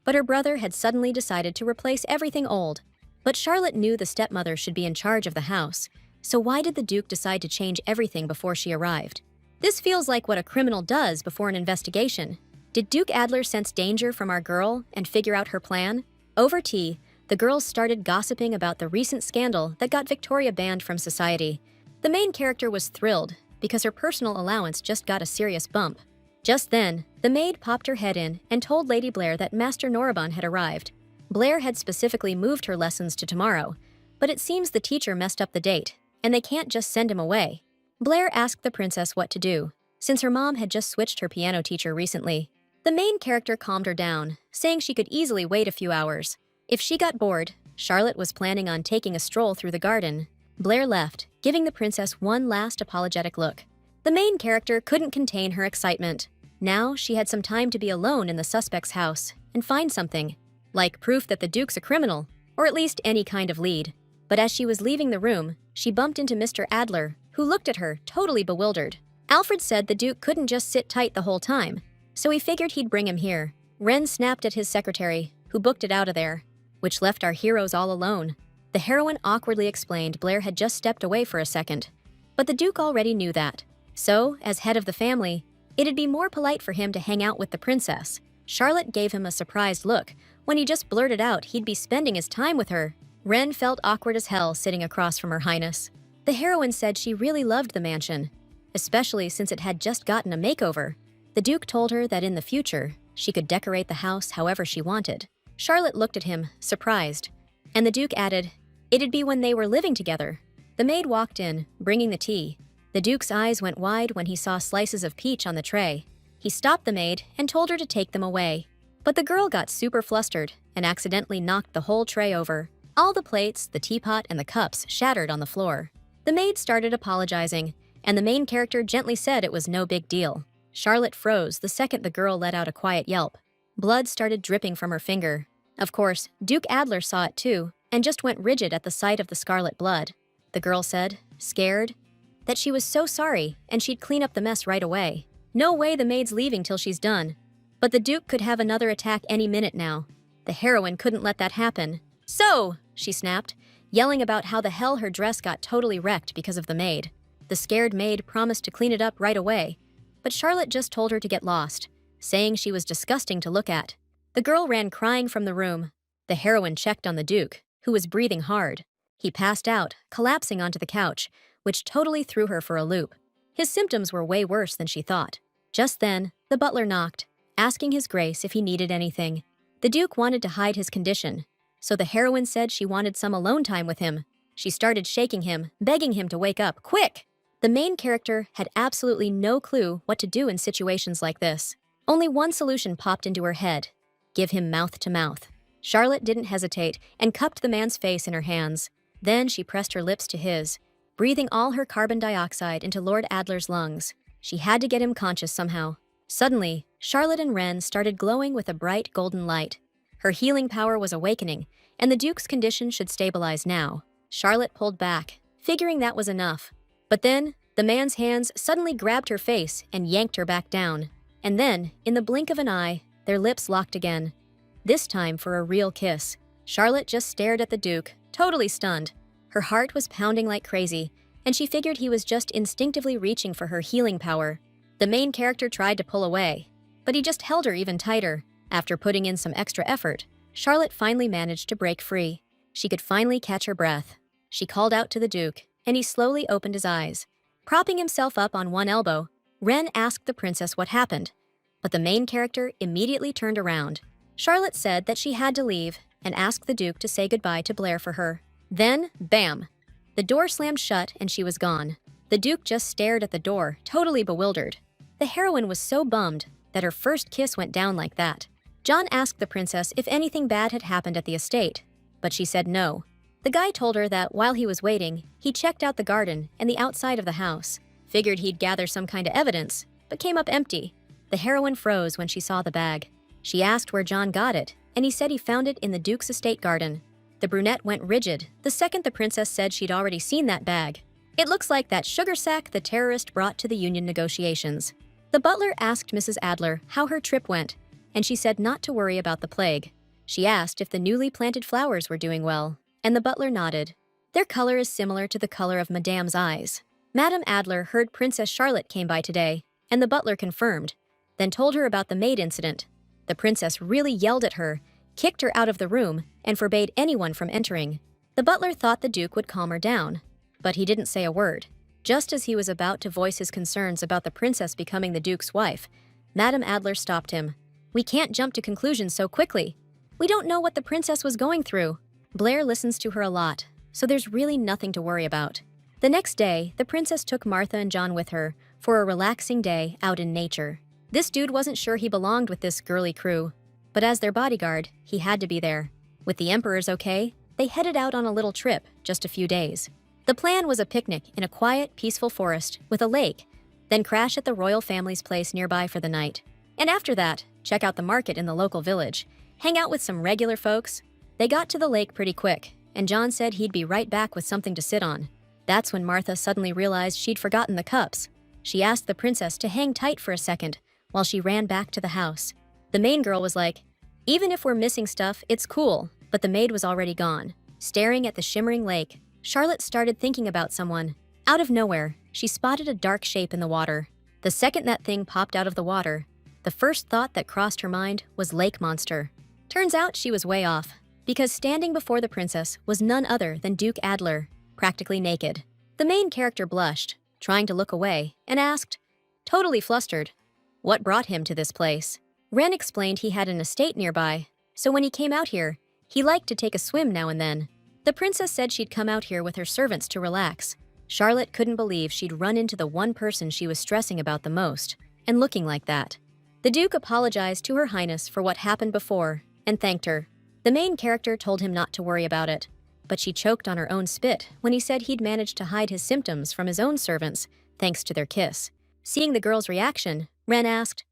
but her brother had suddenly decided to replace everything old. But Charlotte knew the stepmother should be in charge of the house, so why did the Duke decide to change everything before she arrived? This feels like what a criminal does before an investigation. Did Duke Adler sense danger from our girl and figure out her plan? Over tea, the girls started gossiping about the recent scandal that got Victoria banned from society. The main character was thrilled because her personal allowance just got a serious bump. Just then, the maid popped her head in and told Lady Blair that Master Norabon had arrived. Blair had specifically moved her lessons to tomorrow, but it seems the teacher messed up the date, and they can't just send him away. Blair asked the princess what to do, since her mom had just switched her piano teacher recently. The main character calmed her down, saying she could easily wait a few hours. If she got bored, Charlotte was planning on taking a stroll through the garden. Blair left, giving the princess one last apologetic look. The main character couldn't contain her excitement. Now she had some time to be alone in the suspect's house and find something, like proof that the Duke's a criminal, or at least any kind of lead. But as she was leaving the room, she bumped into Mr. Adler, who looked at her, totally bewildered. Alfred said the Duke couldn't just sit tight the whole time, so he figured he'd bring him here. Wren snapped at his secretary, who booked it out of there, which left our heroes all alone. The heroine awkwardly explained Blair had just stepped away for a second, but the Duke already knew that. So, as head of the family, it'd be more polite for him to hang out with the princess. Charlotte gave him a surprised look when he just blurted out he'd be spending his time with her. Wren felt awkward as hell sitting across from Her Highness. The heroine said she really loved the mansion, especially since it had just gotten a makeover. The Duke told her that in the future, she could decorate the house however she wanted. Charlotte looked at him, surprised, and the Duke added, it'd be when they were living together. The maid walked in, bringing the tea. The Duke's eyes went wide when he saw slices of peach on the tray. He stopped the maid and told her to take them away. But the girl got super flustered and accidentally knocked the whole tray over. All the plates, the teapot, and the cups shattered on the floor. The maid started apologizing, and the main character gently said it was no big deal. Charlotte froze the second the girl let out a quiet yelp. Blood started dripping from her finger. Of course, Duke Adler saw it too, and just went rigid at the sight of the scarlet blood. The girl said, scared, that she was so sorry and she'd clean up the mess right away. No way the maid's leaving till she's done. But the Duke could have another attack any minute now. The heroine couldn't let that happen. So, she snapped, yelling about how the hell her dress got totally wrecked because of the maid. The scared maid promised to clean it up right away, but Charlotte just told her to get lost, saying she was disgusting to look at. The girl ran crying from the room. The heroine checked on the Duke, who was breathing hard. He passed out, collapsing onto the couch, which totally threw her for a loop. His symptoms were way worse than she thought. Just then, the butler knocked, asking His Grace if he needed anything. The Duke wanted to hide his condition, so the heroine said she wanted some alone time with him. She started shaking him, begging him to wake up, quick! The main character had absolutely no clue what to do in situations like this. Only one solution popped into her head: give him mouth to mouth. Charlotte didn't hesitate and cupped the man's face in her hands. Then she pressed her lips to his, breathing all her carbon dioxide into Lord Adler's lungs. She had to get him conscious somehow. Suddenly, Charlotte and Ren started glowing with a bright golden light. Her healing power was awakening, and the Duke's condition should stabilize now. Charlotte pulled back, figuring that was enough. But then, the man's hands suddenly grabbed her face and yanked her back down. And then, in the blink of an eye, their lips locked again. This time for a real kiss. Charlotte just stared at the Duke, totally stunned. Her heart was pounding like crazy, and she figured he was just instinctively reaching for her healing power. The main character tried to pull away, but he just held her even tighter. After putting in some extra effort, Charlotte finally managed to break free. She could finally catch her breath. She called out to the Duke, and he slowly opened his eyes. Propping himself up on one elbow, Ren asked the princess what happened, but the main character immediately turned around. Charlotte said that she had to leave and asked the Duke to say goodbye to Blair for her. Then, bam! The door slammed shut and she was gone. The Duke just stared at the door, totally bewildered. The heroine was so bummed that her first kiss went down like that. John asked the princess if anything bad had happened at the estate, but she said no. The guy told her that while he was waiting, he checked out the garden and the outside of the house. Figured he'd gather some kind of evidence, but came up empty. The heroine froze when she saw the bag. She asked where John got it, and he said he found it in the Duke's estate garden. The brunette went rigid the second the princess said she'd already seen that bag. It looks like that sugar sack the terrorist brought to the union negotiations. The butler asked Mrs. Adler how her trip went, and she said not to worry about the plague. She asked if the newly planted flowers were doing well, and the butler nodded. Their color is similar to the color of Madame's eyes. Madame Adler heard Princess Charlotte came by today, and the butler confirmed, then told her about the maid incident. The princess really yelled at her, kicked her out of the room, and forbade anyone from entering. The butler thought the Duke would calm her down, but he didn't say a word. Just as he was about to voice his concerns about the princess becoming the Duke's wife, Madame Adler stopped him. "We can't jump to conclusions so quickly. We don't know what the princess was going through. Blair listens to her a lot, so there's really nothing to worry about." The next day, the princess took Martha and John with her for a relaxing day out in nature. This dude wasn't sure he belonged with this girly crew, but as their bodyguard, he had to be there. With the emperor's okay, they headed out on a little trip, just a few days. The plan was a picnic in a quiet, peaceful forest with a lake, then crash at the royal family's place nearby for the night. And after that, check out the market in the local village, hang out with some regular folks. They got to the lake pretty quick, and John said he'd be right back with something to sit on. That's when Martha suddenly realized she'd forgotten the cups. She asked the princess to hang tight for a second while she ran back to the house. The main girl was like, "Even if we're missing stuff, it's cool," but the maid was already gone. Staring at the shimmering lake, Charlotte started thinking about someone. Out of nowhere, she spotted a dark shape in the water. The second that thing popped out of the water, the first thought that crossed her mind was lake monster. Turns out she was way off, because standing before the princess was none other than Duke Adler, practically naked. The main character blushed, trying to look away, and asked, totally flustered, what brought him to this place. Ren explained he had an estate nearby, so when he came out here, he liked to take a swim now and then. The princess said she'd come out here with her servants to relax. Charlotte couldn't believe she'd run into the one person she was stressing about the most, and looking like that. The Duke apologized to Her Highness for what happened before, and thanked her. The main character told him not to worry about it, but she choked on her own spit when he said he'd managed to hide his symptoms from his own servants, thanks to their kiss. Seeing the girl's reaction, Ren asked,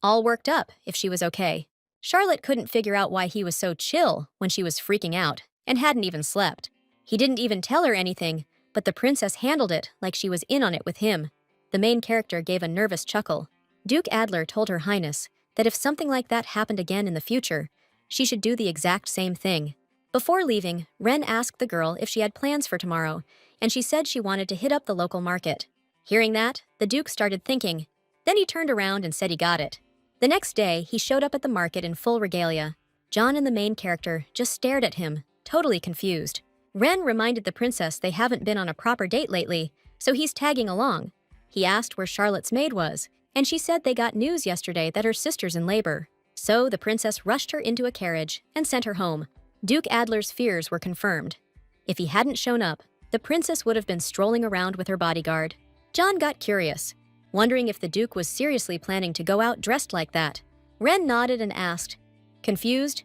all worked up, if she was okay. Charlotte couldn't figure out why he was so chill when she was freaking out, and hadn't even slept. He didn't even tell her anything, but the princess handled it like she was in on it with him. The main character gave a nervous chuckle. Duke Adler told Her Highness that if something like that happened again in the future, she should do the exact same thing. Before leaving, Ren asked the girl if she had plans for tomorrow, and she said she wanted to hit up the local market. Hearing that, the Duke started thinking. Then he turned around and said he got it. The next day, he showed up at the market in full regalia. John and the main character just stared at him, totally confused. Ren reminded the princess they haven't been on a proper date lately, so he's tagging along. He asked where Charlotte's maid was, and she said they got news yesterday that her sister's in labor. So the princess rushed her into a carriage and sent her home. Duke Adler's fears were confirmed. If he hadn't shown up, the princess would have been strolling around with her bodyguard. John got curious, wondering if the Duke was seriously planning to go out dressed like that. Ren nodded and asked, confused,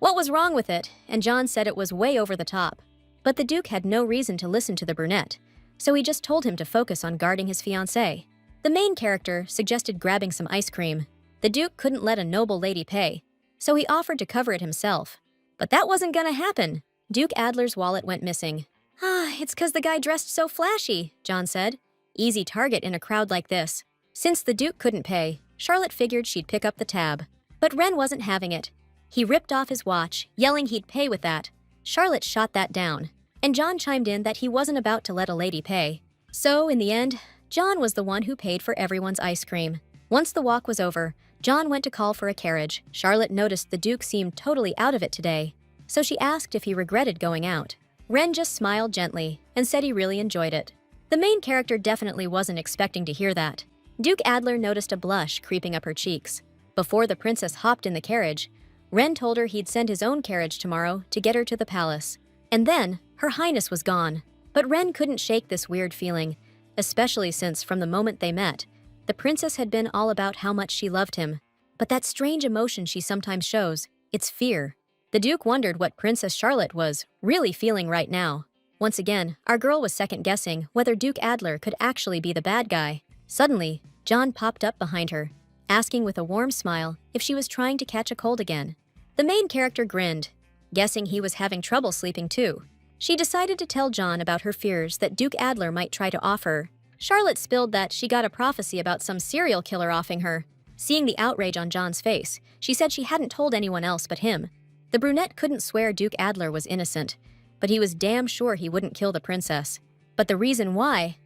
what was wrong with it, and John said it was way over the top. But the Duke had no reason to listen to the brunette, so he just told him to focus on guarding his fiancée. The main character suggested grabbing some ice cream. The Duke couldn't let a noble lady pay, so he offered to cover it himself. But that wasn't gonna happen. Duke Adler's wallet went missing. It's 'cause the guy dressed so flashy, John said. Easy target in a crowd like this. Since the Duke couldn't pay, Charlotte figured she'd pick up the tab. But Ren wasn't having it. He ripped off his watch, yelling he'd pay with that. Charlotte shot that down, and John chimed in that he wasn't about to let a lady pay. So, in the end, John was the one who paid for everyone's ice cream. Once the walk was over, John went to call for a carriage. Charlotte noticed the Duke seemed totally out of it today, so she asked if he regretted going out. Ren just smiled gently and said he really enjoyed it. The main character definitely wasn't expecting to hear that. Duke Adler noticed a blush creeping up her cheeks. Before the princess hopped in the carriage, Ren told her he'd send his own carriage tomorrow to get her to the palace. And then, Her Highness was gone. But Ren couldn't shake this weird feeling, especially since from the moment they met, the princess had been all about how much she loved him. But that strange emotion she sometimes shows, it's fear. The Duke wondered what Princess Charlotte was really feeling right now. Once again, our girl was second-guessing whether Duke Adler could actually be the bad guy. Suddenly, John popped up behind her, asking with a warm smile if she was trying to catch a cold again. The main character grinned, guessing he was having trouble sleeping too. She decided to tell John about her fears that Duke Adler might try to off her. Charlotte spilled that she got a prophecy about some serial killer offing her. Seeing the outrage on John's face, she said she hadn't told anyone else but him. The brunette couldn't swear Duke Adler was innocent, but he was damn sure he wouldn't kill the princess. But the reason why?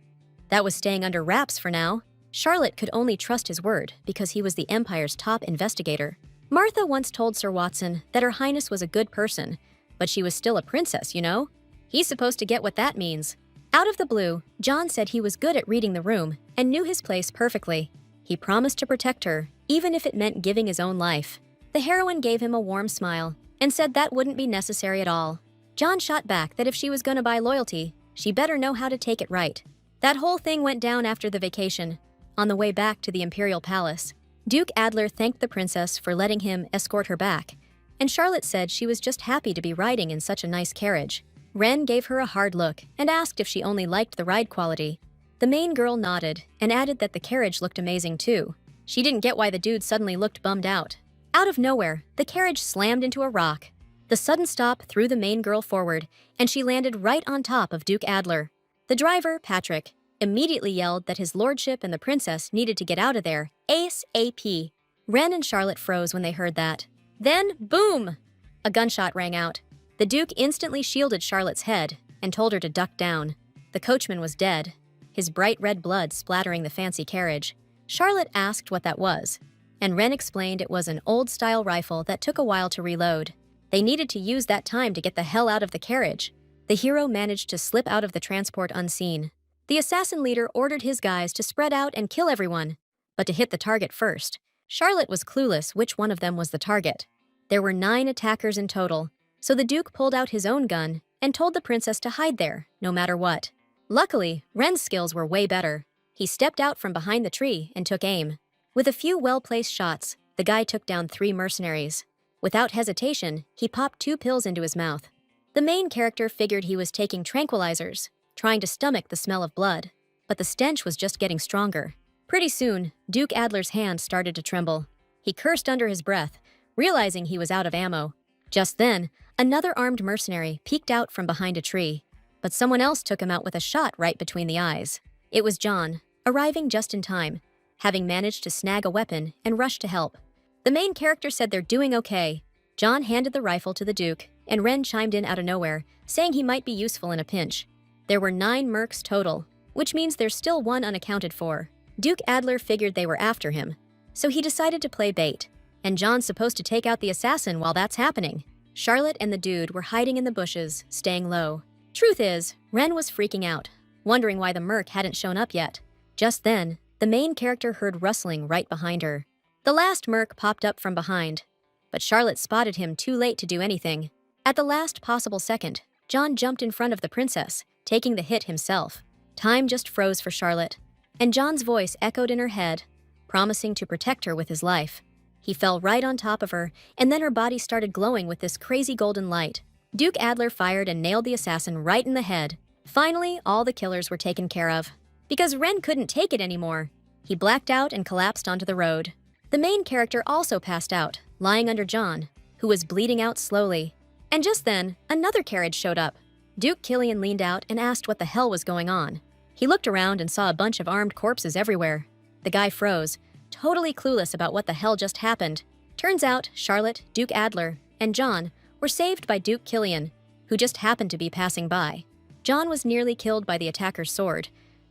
That was staying under wraps for now. Charlotte could only trust his word because he was the Empire's top investigator. Martha once told Sir Watson that Her Highness was a good person, but she was still a princess, you know? He's supposed to get what that means. Out of the blue, John said he was good at reading the room and knew his place perfectly. He promised to protect her, even if it meant giving his own life. The heroine gave him a warm smile and said that wouldn't be necessary at all. John shot back that if she was gonna buy loyalty, she better know how to take it right. That whole thing went down after the vacation. On the way back to the Imperial Palace, Duke Adler thanked the princess for letting him escort her back, and Charlotte said she was just happy to be riding in such a nice carriage. Ren gave her a hard look and asked if she only liked the ride quality. The main girl nodded and added that the carriage looked amazing too. She didn't get why the dude suddenly looked bummed out. Out of nowhere, the carriage slammed into a rock. The sudden stop threw the main girl forward, and she landed right on top of Duke Adler. The driver, Patrick, immediately yelled that his lordship and the princess needed to get out of there ASAP. Ren and Charlotte froze when they heard that. Then, boom! A gunshot rang out. The Duke instantly shielded Charlotte's head and told her to duck down. The coachman was dead, his bright red blood splattering the fancy carriage. Charlotte asked what that was, and Ren explained it was an old-style rifle that took a while to reload. They needed to use that time to get the hell out of the carriage. The hero managed to slip out of the transport unseen. The assassin leader ordered his guys to spread out and kill everyone, but to hit the target first. Charlotte was clueless which one of them was the target. There were 9 attackers in total, so the Duke pulled out his own gun and told the princess to hide there, no matter what. Luckily, Ren's skills were way better. He stepped out from behind the tree and took aim. With a few well-placed shots, the guy took down 3 mercenaries. Without hesitation, he popped 2 pills into his mouth. The main character figured he was taking tranquilizers, trying to stomach the smell of blood, but the stench was just getting stronger. Pretty soon, Duke Adler's hand started to tremble. He cursed under his breath, realizing he was out of ammo. Just then, another armed mercenary peeked out from behind a tree, but someone else took him out with a shot right between the eyes. It was John, arriving just in time, having managed to snag a weapon and rush to help. The main character said they're doing okay. John handed the rifle to the Duke, and Ren chimed in out of nowhere, saying he might be useful in a pinch. There were 9 mercs total, which means there's still 1 unaccounted for. Duke Adler figured they were after him, so he decided to play bait. And John's supposed to take out the assassin while that's happening. Charlotte and the dude were hiding in the bushes, staying low. Truth is, Ren was freaking out, wondering why the merc hadn't shown up yet. Just then, the main character heard rustling right behind her. The last merc popped up from behind, but Charlotte spotted him too late to do anything. At the last possible second, John jumped in front of the princess, taking the hit himself. Time just froze for Charlotte, and John's voice echoed in her head, promising to protect her with his life. He fell right on top of her, and then her body started glowing with this crazy golden light. Duke Adler fired and nailed the assassin right in the head. Finally, all the killers were taken care of. Because Ren couldn't take it anymore, he blacked out and collapsed onto the road. The main character also passed out, lying under John, who was bleeding out slowly. And just then, another carriage showed up. Duke Killian leaned out and asked what the hell was going on. He looked around and saw a bunch of armed corpses everywhere. The guy froze, totally clueless about what the hell just happened. Turns out, Charlotte, Duke Adler, and John were saved by Duke Killian, who just happened to be passing by. John was nearly killed by the attacker's sword,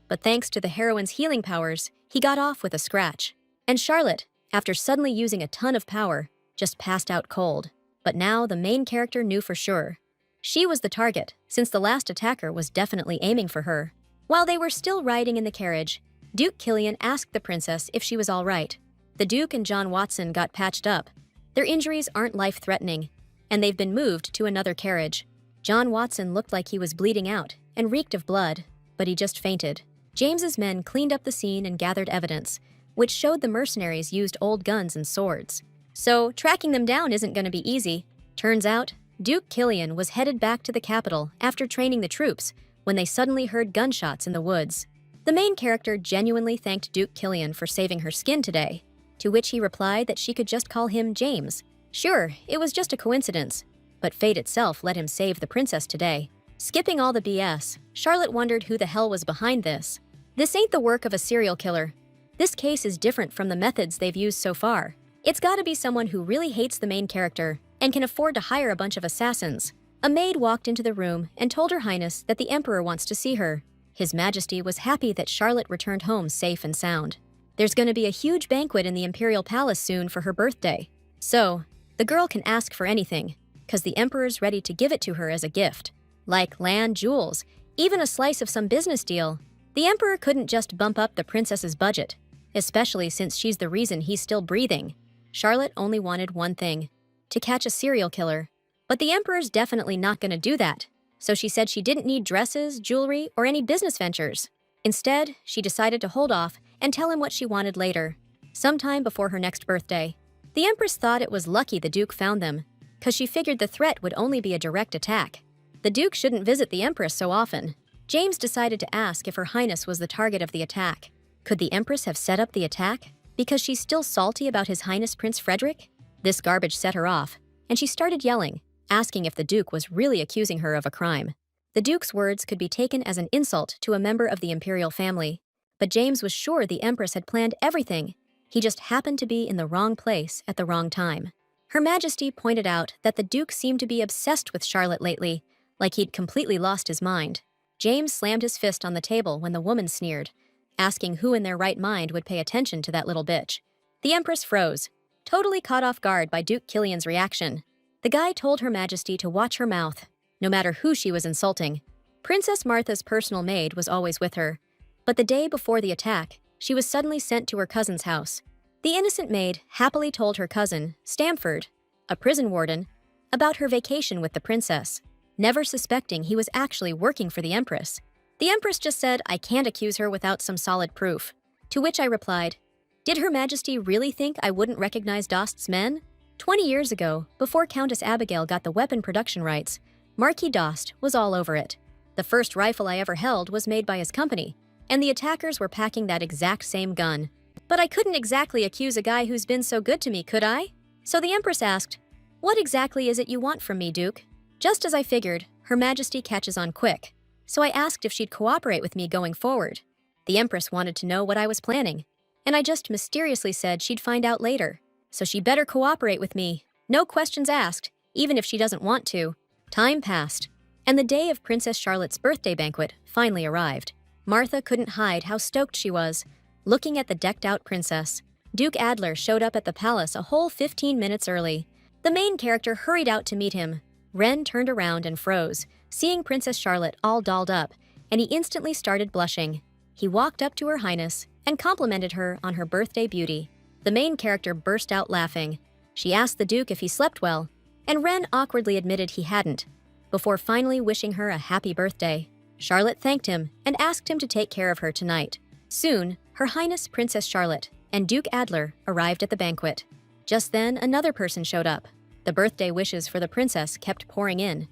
but thanks to the heroine's healing powers, he got off with a scratch. And Charlotte, after suddenly using a ton of power, just passed out cold. But now the main character knew for sure. She was the target, since the last attacker was definitely aiming for her. While they were still riding in the carriage, Duke Killian asked the princess if she was all right. The Duke and John Watson got patched up. Their injuries aren't life-threatening, and they've been moved to another carriage. John Watson looked like he was bleeding out and reeked of blood, but he just fainted. James's men cleaned up the scene and gathered evidence, which showed the mercenaries used old guns and swords. So, tracking them down isn't going to be easy. Turns out, Duke Killian was headed back to the capital after training the troops when they suddenly heard gunshots in the woods. The main character genuinely thanked Duke Killian for saving her skin today, to which he replied that she could just call him James. Sure, it was just a coincidence, but fate itself let him save the princess today. Skipping all the BS, Charlotte wondered who the hell was behind this. This ain't the work of a serial killer. This case is different from the methods they've used so far. It's gotta be someone who really hates the main character and can afford to hire a bunch of assassins. A maid walked into the room and told Her Highness that the Emperor wants to see her. His Majesty was happy that Charlotte returned home safe and sound. There's gonna be a huge banquet in the Imperial Palace soon for her birthday. So, the girl can ask for anything, 'cause the Emperor's ready to give it to her as a gift. Like land, jewels, even a slice of some business deal. The Emperor couldn't just bump up the princess's budget, especially since she's the reason he's still breathing. Charlotte only wanted one thing, to catch a serial killer. But the Emperor's definitely not gonna do that, so she said she didn't need dresses, jewelry, or any business ventures. Instead, she decided to hold off and tell him what she wanted later, sometime before her next birthday. The Empress thought it was lucky the Duke found them, 'cause she figured the threat would only be a direct attack. The Duke shouldn't visit the Empress so often. James decided to ask if Her Highness was the target of the attack. Could the Empress have set up the attack because she's still salty about His Highness Prince Frederick? This garbage set her off, and she started yelling, asking if the Duke was really accusing her of a crime. The Duke's words could be taken as an insult to a member of the imperial family, but James was sure the Empress had planned everything. He just happened to be in the wrong place at the wrong time. Her Majesty pointed out that the Duke seemed to be obsessed with Charlotte lately, like he'd completely lost his mind. James slammed his fist on the table when the woman sneered, asking who in their right mind would pay attention to that little bitch. The Empress froze, totally caught off guard by Duke Killian's reaction. The guy told Her Majesty to watch her mouth, no matter who she was insulting. Princess Martha's personal maid was always with her, but the day before the attack, she was suddenly sent to her cousin's house. The innocent maid happily told her cousin, Stamford, a prison warden, about her vacation with the princess, never suspecting he was actually working for the Empress. The Empress just said, "I can't accuse her without some solid proof," to which I replied, "Did Her Majesty really think I wouldn't recognize Dost's men? 20 years ago, before Countess Abigail got the weapon production rights, Marquis Dost was all over it. The first rifle I ever held was made by his company, and the attackers were packing that exact same gun. But I couldn't exactly accuse a guy who's been so good to me, could I?" So the Empress asked, "What exactly is it you want from me, Duke?" Just as I figured, Her Majesty catches on quick, so I asked if she'd cooperate with me going forward. The Empress wanted to know what I was planning, and I just mysteriously said she'd find out later. So she better cooperate with me, no questions asked, even if she doesn't want to. Time passed, and the day of Princess Charlotte's birthday banquet finally arrived. Martha couldn't hide how stoked she was, looking at the decked-out princess. Duke Adler showed up at the palace a whole 15 minutes early. The main character hurried out to meet him. Ren turned around and froze, seeing Princess Charlotte all dolled up, and he instantly started blushing. He walked up to Her Highness and complimented her on her birthday beauty. The main character burst out laughing. She asked the Duke if he slept well, and Ren awkwardly admitted he hadn't, before finally wishing her a happy birthday. Charlotte thanked him and asked him to take care of her tonight. Soon, Her Highness Princess Charlotte and Duke Adler arrived at the banquet. Just then, another person showed up. The birthday wishes for the princess kept pouring in.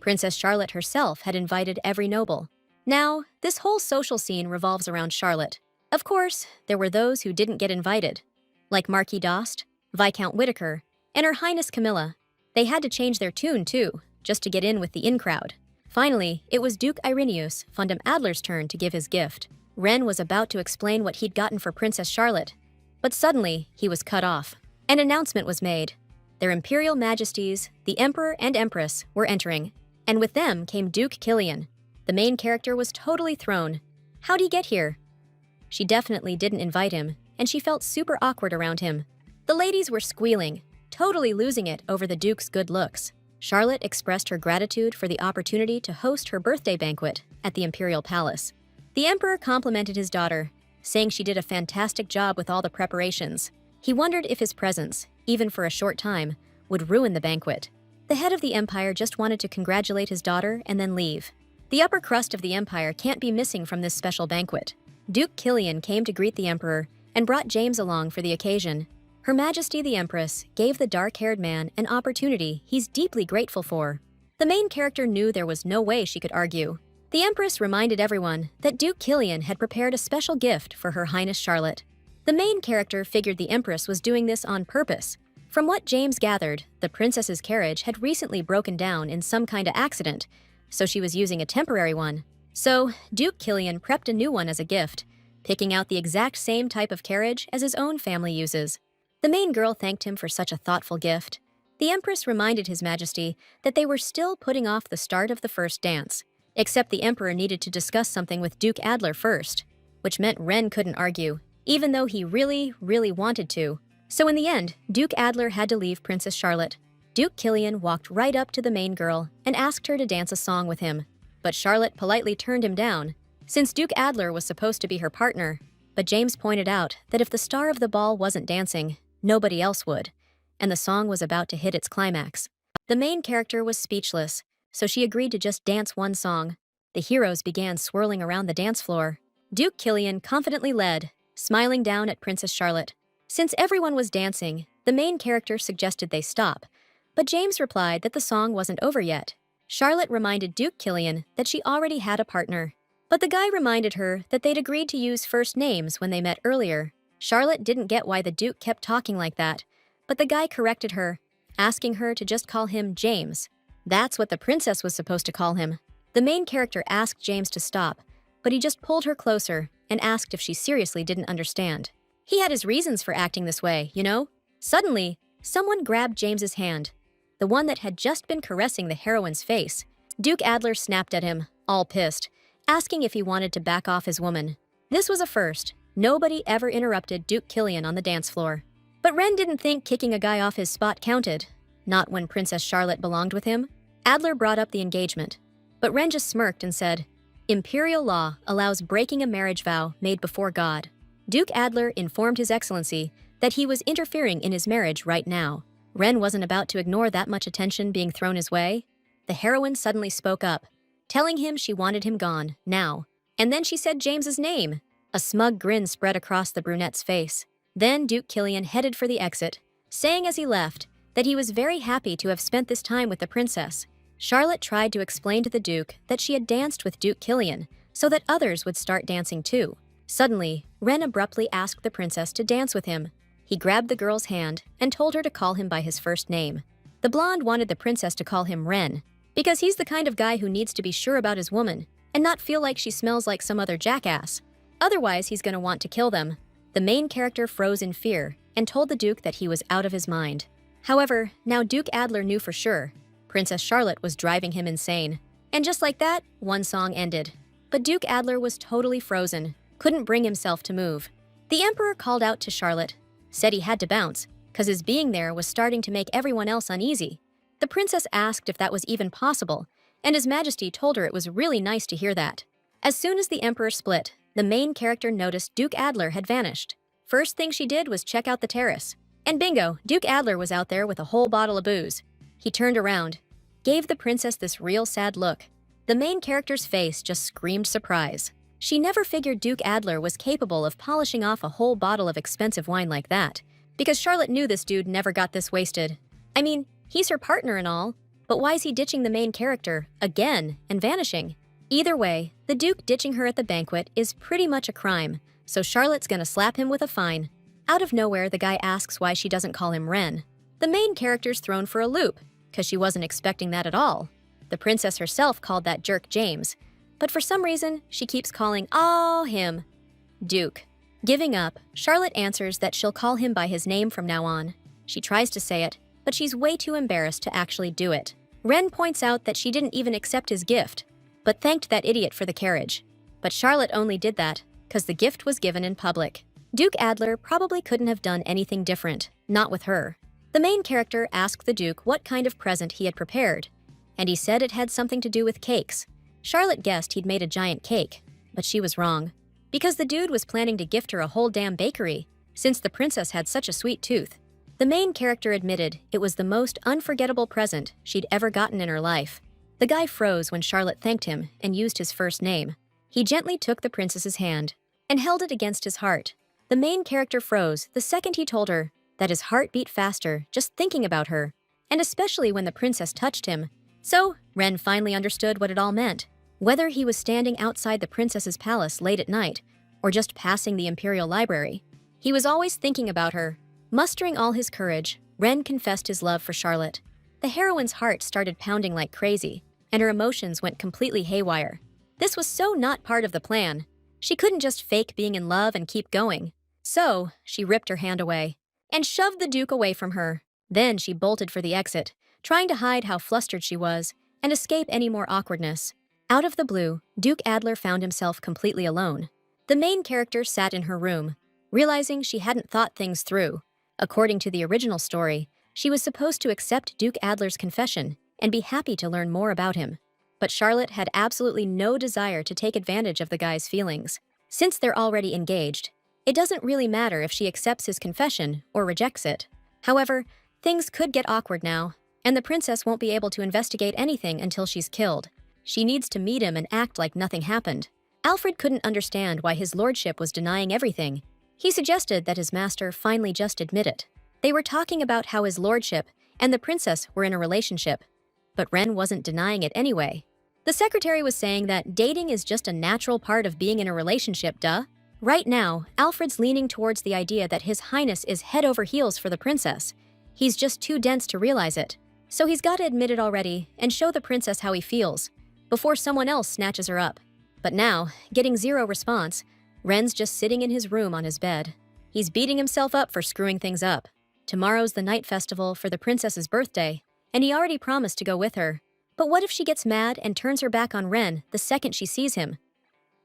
Princess Charlotte herself had invited every noble. Now, this whole social scene revolves around Charlotte. Of course, there were those who didn't get invited, like Marquis Dost, Viscount Whitaker, and Her Highness Camilla. They had to change their tune, too, just to get in with the in-crowd. Finally, it was Duke Irenaeus Fundam Adler's turn to give his gift. Ren was about to explain what he'd gotten for Princess Charlotte, but suddenly he was cut off. An announcement was made. Their Imperial Majesties, the Emperor and Empress, were entering, and with them came Duke Killian. The main character was totally thrown. How'd he get here? She definitely didn't invite him, and she felt super awkward around him. The ladies were squealing, totally losing it over the Duke's good looks. Charlotte expressed her gratitude for the opportunity to host her birthday banquet at the Imperial Palace. The Emperor complimented his daughter, saying she did a fantastic job with all the preparations. He wondered if his presence, even for a short time, would ruin the banquet. The head of the empire just wanted to congratulate his daughter and then leave. The upper crust of the empire can't be missing from this special banquet. Duke Killian came to greet the emperor and brought James along for the occasion. Her Majesty the Empress gave the dark-haired man an opportunity he's deeply grateful for. The main character knew there was no way she could argue. The Empress reminded everyone that Duke Killian had prepared a special gift for Her Highness Charlotte. The main character figured the Empress was doing this on purpose. From what James gathered, the princess's carriage had recently broken down in some kind of accident, so she was using a temporary one. So, Duke Killian prepped a new one as a gift, picking out the exact same type of carriage as his own family uses. The main girl thanked him for such a thoughtful gift. The Empress reminded His Majesty that they were still putting off the start of the first dance, except the Emperor needed to discuss something with Duke Adler first, which meant Ren couldn't argue, even though he really wanted to. So in the end, Duke Adler had to leave Princess Charlotte. Duke Killian walked right up to the main girl and asked her to dance a song with him, but Charlotte politely turned him down, since Duke Adler was supposed to be her partner. But James pointed out that if the star of the ball wasn't dancing, nobody else would, and the song was about to hit its climax. The main character was speechless, so she agreed to just dance one song. The heroes began swirling around the dance floor. Duke Killian confidently led, smiling down at Princess Charlotte. Since everyone was dancing, the main character suggested they stop, but James replied that the song wasn't over yet. Charlotte reminded Duke Killian that she already had a partner, but the guy reminded her that they'd agreed to use first names when they met earlier. Charlotte didn't get why the Duke kept talking like that, but the guy corrected her, asking her to just call him James. That's what the princess was supposed to call him. The main character asked James to stop, but he just pulled her closer and asked if she seriously didn't understand. He had his reasons for acting this way, you know? Suddenly, someone grabbed James's hand, the one that had just been caressing the heroine's face. Duke Adler snapped at him, all pissed, asking if he wanted to back off his woman. This was a first. Nobody ever interrupted Duke Killian on the dance floor. But Ren didn't think kicking a guy off his spot counted. Not when Princess Charlotte belonged with him. Adler brought up the engagement, but Ren just smirked and said, "Imperial law allows breaking a marriage vow made before God." Duke Adler informed His Excellency that he was interfering in his marriage right now. Ren wasn't about to ignore that much attention being thrown his way. The heroine suddenly spoke up, telling him she wanted him gone, now. And then she said James's name. A smug grin spread across the brunette's face. Then Duke Killian headed for the exit, saying as he left that he was very happy to have spent this time with the princess. Charlotte tried to explain to the Duke that she had danced with Duke Killian so that others would start dancing too. Suddenly, Ren abruptly asked the princess to dance with him. He grabbed the girl's hand and told her to call him by his first name. The blonde wanted the princess to call him Ren, because he's the kind of guy who needs to be sure about his woman and not feel like she smells like some other jackass. Otherwise, he's gonna want to kill them. The main character froze in fear and told the Duke that he was out of his mind. However, now Duke Adler knew for sure. Princess Charlotte was driving him insane. And just like that, one song ended. But Duke Adler was totally frozen, couldn't bring himself to move. The Emperor called out to Charlotte, said he had to bounce, cause his being there was starting to make everyone else uneasy. The princess asked if that was even possible, and His Majesty told her it was really nice to hear that. As soon as the Emperor split, the main character noticed Duke Adler had vanished. First thing she did was check out the terrace. And bingo, Duke Adler was out there with a whole bottle of booze. He turned around, gave the princess this real sad look. The main character's face just screamed surprise. She never figured Duke Adler was capable of polishing off a whole bottle of expensive wine like that, because Charlotte knew this dude never got this wasted. I mean, he's her partner and all, but why is he ditching the main character, again, and vanishing? Either way, the Duke ditching her at the banquet is pretty much a crime, so Charlotte's gonna slap him with a fine. Out of nowhere, the guy asks why she doesn't call him Ren. The main character's thrown for a loop, cause she wasn't expecting that at all. The princess herself called that jerk James, but for some reason, she keeps calling, him, Duke. Giving up, Charlotte answers that she'll call him by his name from now on. She tries to say it, but she's way too embarrassed to actually do it. Ren points out that she didn't even accept his gift, but thanked that idiot for the carriage. But Charlotte only did that because the gift was given in public. Duke Adler probably couldn't have done anything different, not with her. The main character asked the Duke what kind of present he had prepared, and he said it had something to do with cakes. Charlotte guessed he'd made a giant cake, but she was wrong, because the dude was planning to gift her a whole damn bakery, since the princess had such a sweet tooth. The main character admitted it was the most unforgettable present she'd ever gotten in her life. The guy froze when Charlotte thanked him and used his first name. He gently took the princess's hand and held it against his heart. The main character froze the second he told her that his heart beat faster just thinking about her, and especially when the princess touched him. So, Ren finally understood what it all meant. Whether he was standing outside the princess's palace late at night or just passing the imperial library, he was always thinking about her. Mustering all his courage, Ren confessed his love for Charlotte. The heroine's heart started pounding like crazy, and her emotions went completely haywire. This was so not part of the plan. She couldn't just fake being in love and keep going. So, she ripped her hand away and shoved the Duke away from her. Then she bolted for the exit, trying to hide how flustered she was and escape any more awkwardness. Out of the blue, Duke Adler found himself completely alone. The main character sat in her room, realizing she hadn't thought things through. According to the original story, she was supposed to accept Duke Adler's confession and be happy to learn more about him. But Charlotte had absolutely no desire to take advantage of the guy's feelings. Since they're already engaged, it doesn't really matter if she accepts his confession or rejects it. However, things could get awkward now, and the princess won't be able to investigate anything until she's killed. She needs to meet him and act like nothing happened. Alfred couldn't understand why his lordship was denying everything. He suggested that his master finally just admit it. They were talking about how his lordship and the princess were in a relationship, but Ren wasn't denying it anyway. The secretary was saying that dating is just a natural part of being in a relationship, duh. Right now, Alfred's leaning towards the idea that His Highness is head over heels for the princess. He's just too dense to realize it. So he's got to admit it already and show the princess how he feels, before someone else snatches her up. But now, getting zero response, Ren's just sitting in his room on his bed. He's beating himself up for screwing things up. Tomorrow's the night festival for the princess's birthday, and he already promised to go with her. But what if she gets mad and turns her back on Ren the second she sees him?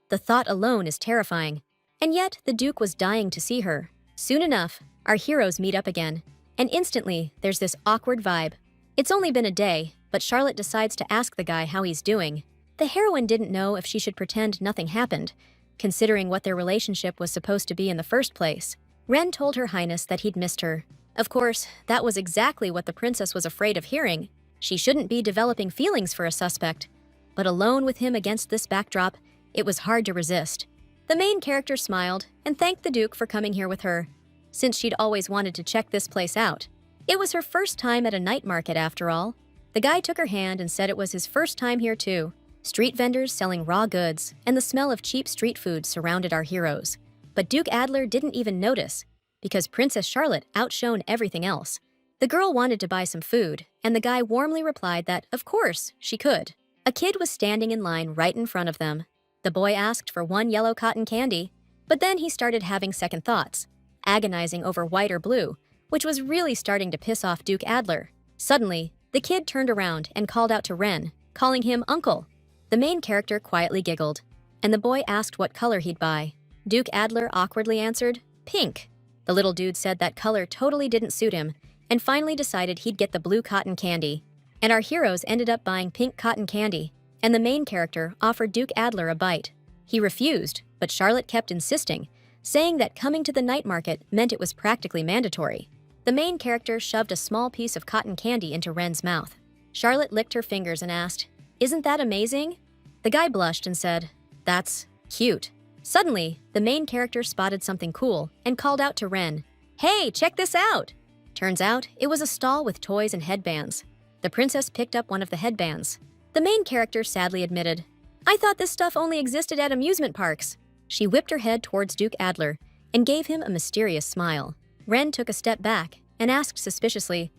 The thought alone is terrifying. And yet, the Duke was dying to see her. Soon enough, our heroes meet up again, and instantly, there's this awkward vibe. It's only been a day, but Charlotte decides to ask the guy how he's doing. The heroine didn't know if she should pretend nothing happened, considering what their relationship was supposed to be in the first place. Ren told Her Highness that he'd missed her. Of course, that was exactly what the princess was afraid of hearing. She shouldn't be developing feelings for a suspect. But alone with him against this backdrop, it was hard to resist. The main character smiled and thanked the Duke for coming here with her, since she'd always wanted to check this place out. It was her first time at a night market after all. The guy took her hand and said it was his first time here too. Street vendors selling raw goods and the smell of cheap street food surrounded our heroes. But Duke Adler didn't even notice, because Princess Charlotte outshone everything else. The girl wanted to buy some food, and the guy warmly replied that, of course, she could. A kid was standing in line right in front of them. The boy asked for one yellow cotton candy, but then he started having second thoughts, agonizing over white or blue, which was really starting to piss off Duke Adler. Suddenly, the kid turned around and called out to Ren, calling him Uncle. The main character quietly giggled, and the boy asked what color he'd buy. Duke Adler awkwardly answered, pink. The little dude said that color totally didn't suit him, and finally decided he'd get the blue cotton candy. And our heroes ended up buying pink cotton candy, and the main character offered Duke Adler a bite. He refused, but Charlotte kept insisting, saying that coming to the night market meant it was practically mandatory. The main character shoved a small piece of cotton candy into Ren's mouth. Charlotte licked her fingers and asked, "Isn't that amazing?" The guy blushed and said, "That's cute." Suddenly, the main character spotted something cool and called out to Ren, "Hey, check this out!" Turns out, it was a stall with toys and headbands. The princess picked up one of the headbands. The main character sadly admitted, "I thought this stuff only existed at amusement parks." She whipped her head towards Duke Adler and gave him a mysterious smile. Ren took a step back and asked suspiciously,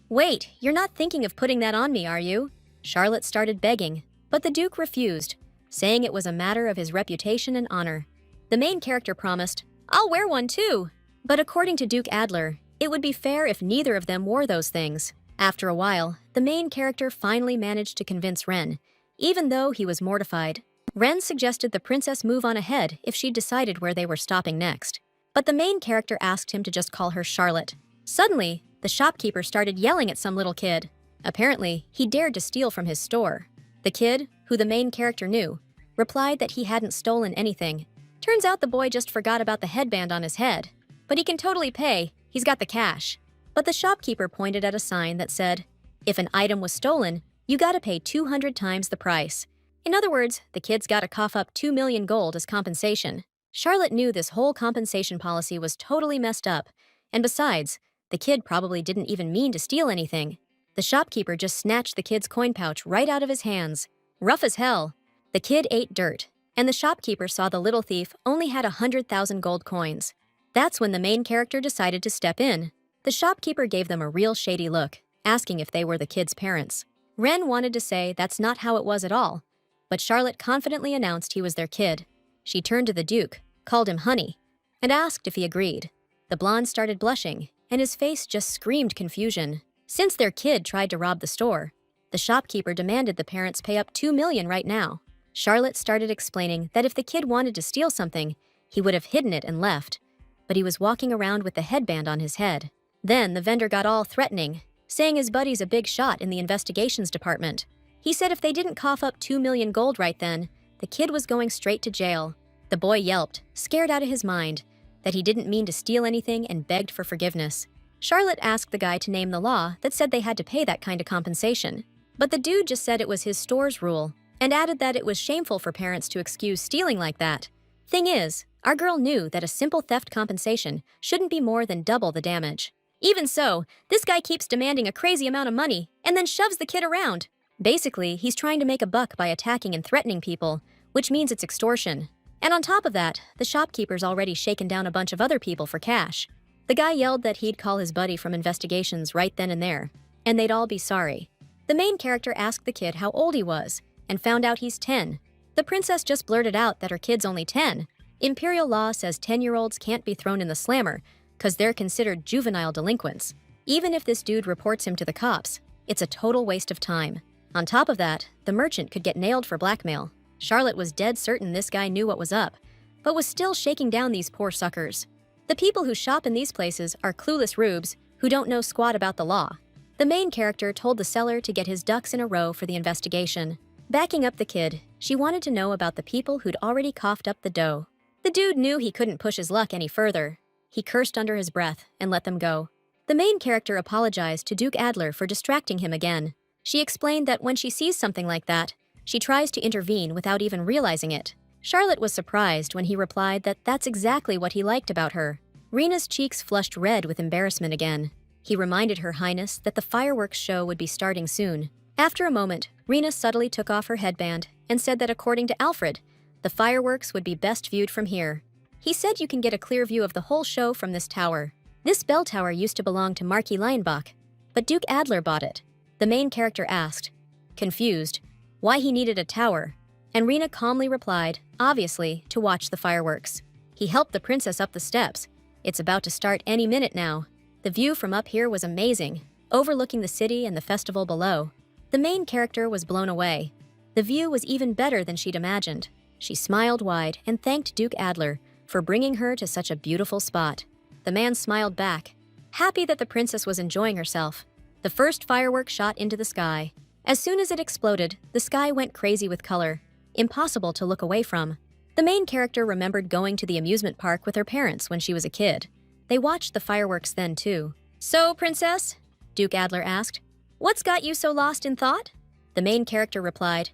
"Wait, you're not thinking of putting that on me, are you?" Charlotte started begging, but the Duke refused, saying it was a matter of his reputation and honor. The main character promised, "I'll wear one too." But according to Duke Adler, it would be fair if neither of them wore those things. After a while, the main character finally managed to convince Ren, even though he was mortified. Ren suggested the princess move on ahead if she decided where they were stopping next. But the main character asked him to just call her Charlotte. Suddenly, the shopkeeper started yelling at some little kid. Apparently, he dared to steal from his store. The kid, who the main character knew, replied that he hadn't stolen anything. Turns out the boy just forgot about the headband on his head. But he can totally pay, he's got the cash. But the shopkeeper pointed at a sign that said, "If an item was stolen, you gotta pay 200 times the price." In other words, the kid's gotta cough up 2 million gold as compensation. Charlotte knew this whole compensation policy was totally messed up, and besides, the kid probably didn't even mean to steal anything. The shopkeeper just snatched the kid's coin pouch right out of his hands. Rough as hell. The kid ate dirt, and the shopkeeper saw the little thief only had 100,000 gold coins. That's when the main character decided to step in. The shopkeeper gave them a real shady look, asking if they were the kid's parents. Ren wanted to say that's not how it was at all, but Charlotte confidently announced he was their kid. She turned to the Duke, called him honey, and asked if he agreed. The blonde started blushing, and his face just screamed confusion. Since their kid tried to rob the store, the shopkeeper demanded the parents pay up 2 million right now. Charlotte started explaining that if the kid wanted to steal something, he would have hidden it and left, but he was walking around with the headband on his head. Then the vendor got all threatening, saying his buddy's a big shot in the investigations department. He said if they didn't cough up 2 million gold right then, the kid was going straight to jail. The boy yelped, scared out of his mind, that he didn't mean to steal anything and begged for forgiveness. Charlotte asked the guy to name the law that said they had to pay that kind of compensation. But the dude just said it was his store's rule, and added that it was shameful for parents to excuse stealing like that. Thing is, our girl knew that a simple theft compensation shouldn't be more than double the damage. Even so, this guy keeps demanding a crazy amount of money and then shoves the kid around. Basically, he's trying to make a buck by attacking and threatening people, which means it's extortion. And on top of that, the shopkeeper's already shaken down a bunch of other people for cash. The guy yelled that he'd call his buddy from investigations right then and there, and they'd all be sorry. The main character asked the kid how old he was, and found out he's 10. The princess just blurted out that her kid's only 10. Imperial law says 10-year-olds can't be thrown in the slammer, because they're considered juvenile delinquents. Even if this dude reports him to the cops, it's a total waste of time. On top of that, the merchant could get nailed for blackmail. Charlotte was dead certain this guy knew what was up, but was still shaking down these poor suckers. The people who shop in these places are clueless rubes who don't know squat about the law. The main character told the seller to get his ducks in a row for the investigation. Backing up the kid, she wanted to know about the people who'd already coughed up the dough. The dude knew he couldn't push his luck any further. He cursed under his breath and let them go. The main character apologized to Duke Adler for distracting him again. She explained that when she sees something like that, she tries to intervene without even realizing it. Charlotte was surprised when he replied that that's exactly what he liked about her. Rena's cheeks flushed red with embarrassment again. He reminded Her Highness that the fireworks show would be starting soon. After a moment, Rena subtly took off her headband and said that according to Alfred, the fireworks would be best viewed from here. He said you can get a clear view of the whole show from this tower. This bell tower used to belong to Marquis Leinbach, but Duke Adler bought it. The main character asked, confused, why he needed a tower, and Rena calmly replied, obviously, to watch the fireworks. He helped the princess up the steps. It's about to start any minute now. The view from up here was amazing, overlooking the city and the festival below. The main character was blown away. The view was even better than she'd imagined. She smiled wide and thanked Duke Adler for bringing her to such a beautiful spot. The man smiled back, happy that the princess was enjoying herself. The first firework shot into the sky. As soon as it exploded, the sky went crazy with color, impossible to look away from. The main character remembered going to the amusement park with her parents when she was a kid. They watched the fireworks then too. "So, princess?" Duke Adler asked. "What's got you so lost in thought?" The main character replied,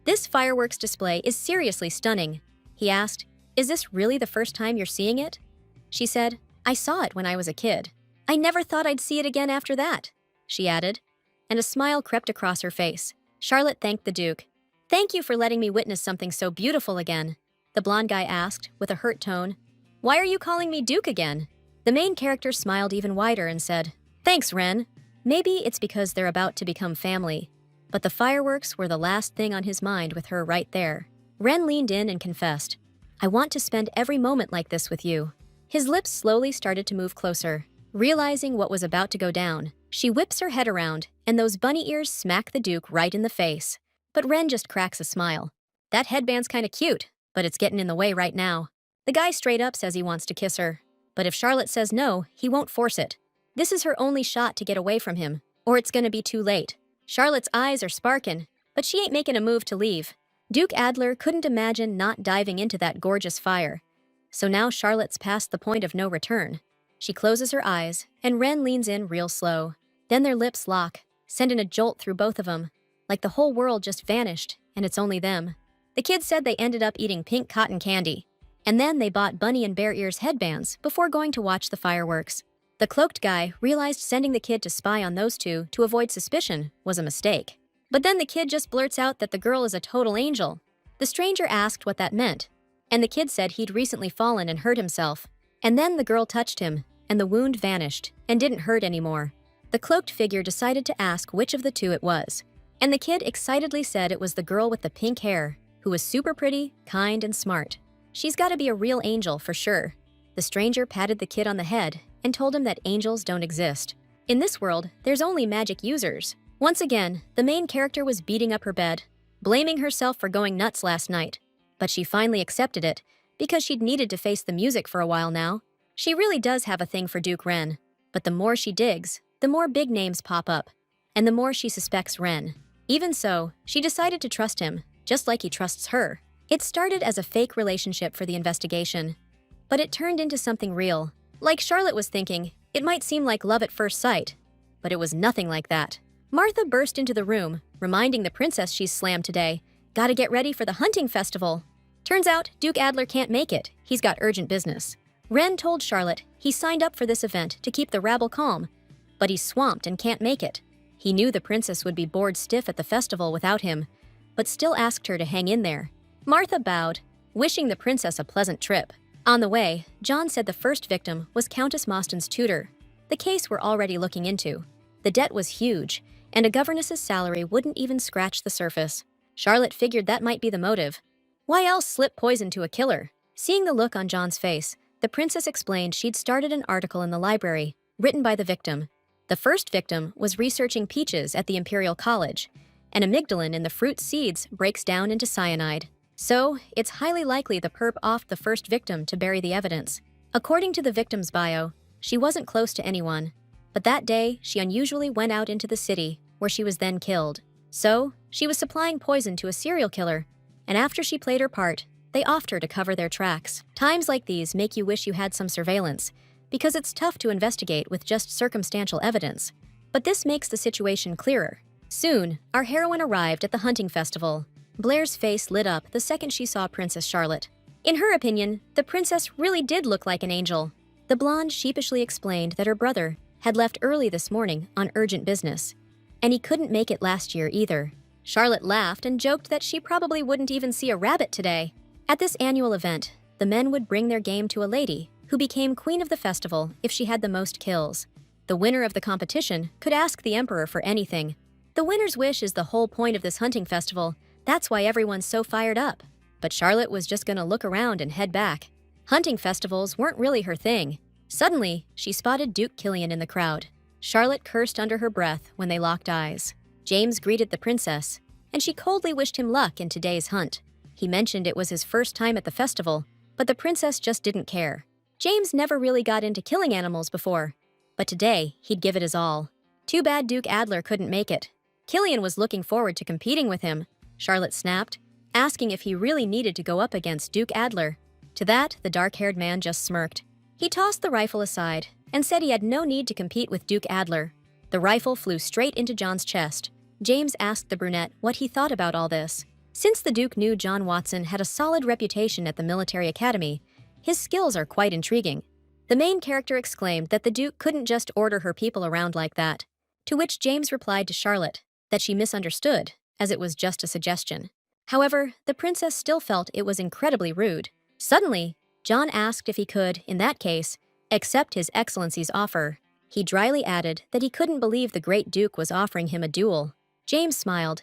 "This fireworks display is seriously stunning." He asked, "Is this really the first time you're seeing it?" She said, "I saw it when I was a kid. I never thought I'd see it again after that," she added, and a smile crept across her face. Charlotte thanked the Duke. "Thank you for letting me witness something so beautiful again," the blonde guy asked with a hurt tone. "Why are you calling me Duke again?" The main character smiled even wider and said, "Thanks, Ren." Maybe it's because they're about to become family, but the fireworks were the last thing on his mind with her right there. Ren leaned in and confessed, "I want to spend every moment like this with you." His lips slowly started to move closer. Realizing what was about to go down, she whips her head around, and those bunny ears smack the Duke right in the face. But Ren just cracks a smile. "That headband's kinda cute, but it's getting in the way right now." The guy straight up says he wants to kiss her, but if Charlotte says no, he won't force it. This is her only shot to get away from him, or it's gonna be too late. Charlotte's eyes are sparking, but she ain't making a move to leave. Duke Adler couldn't imagine not diving into that gorgeous fire. So now Charlotte's past the point of no return. She closes her eyes, and Ren leans in real slow. Then their lips lock, sending a jolt through both of them, like the whole world just vanished, and it's only them. The kids said they ended up eating pink cotton candy, and then they bought bunny and bear ears headbands before going to watch the fireworks. The cloaked guy realized sending the kid to spy on those two to avoid suspicion was a mistake. But then the kid just blurts out that the girl is a total angel. The stranger asked what that meant, and the kid said he'd recently fallen and hurt himself. And then the girl touched him, and the wound vanished and didn't hurt anymore. The cloaked figure decided to ask which of the two it was, and the kid excitedly said it was the girl with the pink hair, who was super pretty, kind, and smart. "She's gotta be a real angel for sure." The stranger patted the kid on the head and told him that angels don't exist. In this world, there's only magic users. Once again, the main character was beating up her bed, blaming herself for going nuts last night. But she finally accepted it, because she'd needed to face the music for a while now. She really does have a thing for Duke Ren, but the more she digs, the more big names pop up, and the more she suspects Ren. Even so, she decided to trust him, just like he trusts her. It started as a fake relationship for the investigation, but it turned into something real. Like Charlotte was thinking, it might seem like love at first sight, but it was nothing like that. Martha burst into the room, reminding the princess she's slammed today. "Gotta get ready for the hunting festival." Turns out, Duke Adler can't make it. He's got urgent business. Ren told Charlotte he signed up for this event to keep the rabble calm, but he's swamped and can't make it. He knew the princess would be bored stiff at the festival without him, but still asked her to hang in there. Martha bowed, wishing the princess a pleasant trip. On the way, John said the first victim was Countess Mostyn's tutor, the case we're already looking into. The debt was huge, and a governess's salary wouldn't even scratch the surface. Charlotte figured that might be the motive. Why else slip poison to a killer? Seeing the look on John's face, the princess explained she'd started an article in the library, written by the victim. The first victim was researching peaches at the Imperial College, and amygdalin in the fruit seeds breaks down into cyanide. So, it's highly likely the perp offed the first victim to bury the evidence. According to the victim's bio, she wasn't close to anyone, but that day she unusually went out into the city, where she was then killed. So, she was supplying poison to a serial killer, and after she played her part, they offed her to cover their tracks. Times like these make you wish you had some surveillance, because it's tough to investigate with just circumstantial evidence. But this makes the situation clearer. Soon, our heroine arrived at the hunting festival. Blair's face lit up the second she saw Princess Charlotte. In her opinion, the princess really did look like an angel. The blonde sheepishly explained that her brother had left early this morning on urgent business, and he couldn't make it last year either. Charlotte laughed and joked that she probably wouldn't even see a rabbit today. At this annual event, the men would bring their game to a lady who became queen of the festival if she had the most kills. The winner of the competition could ask the emperor for anything. The winner's wish is the whole point of this hunting festival. That's why everyone's so fired up. But Charlotte was just gonna look around and head back. Hunting festivals weren't really her thing. Suddenly, she spotted Duke Killian in the crowd. Charlotte cursed under her breath when they locked eyes. James greeted the princess, and she coldly wished him luck in today's hunt. He mentioned it was his first time at the festival, but the princess just didn't care. James never really got into killing animals before, but today he'd give it his all. Too bad Duke Adler couldn't make it. Killian was looking forward to competing with him, Charlotte snapped, asking if he really needed to go up against Duke Adler. To that, the dark-haired man just smirked. He tossed the rifle aside and said he had no need to compete with Duke Adler. The rifle flew straight into John's chest. James asked the brunette what he thought about all this. Since the Duke knew John Watson had a solid reputation at the military academy, his skills are quite intriguing. The main character exclaimed that the Duke couldn't just order her people around like that, to which James replied to Charlotte that she misunderstood, as it was just a suggestion. However, the princess still felt it was incredibly rude. Suddenly, John asked if he could, in that case, accept His Excellency's offer. He dryly added that he couldn't believe the great Duke was offering him a duel. James smiled.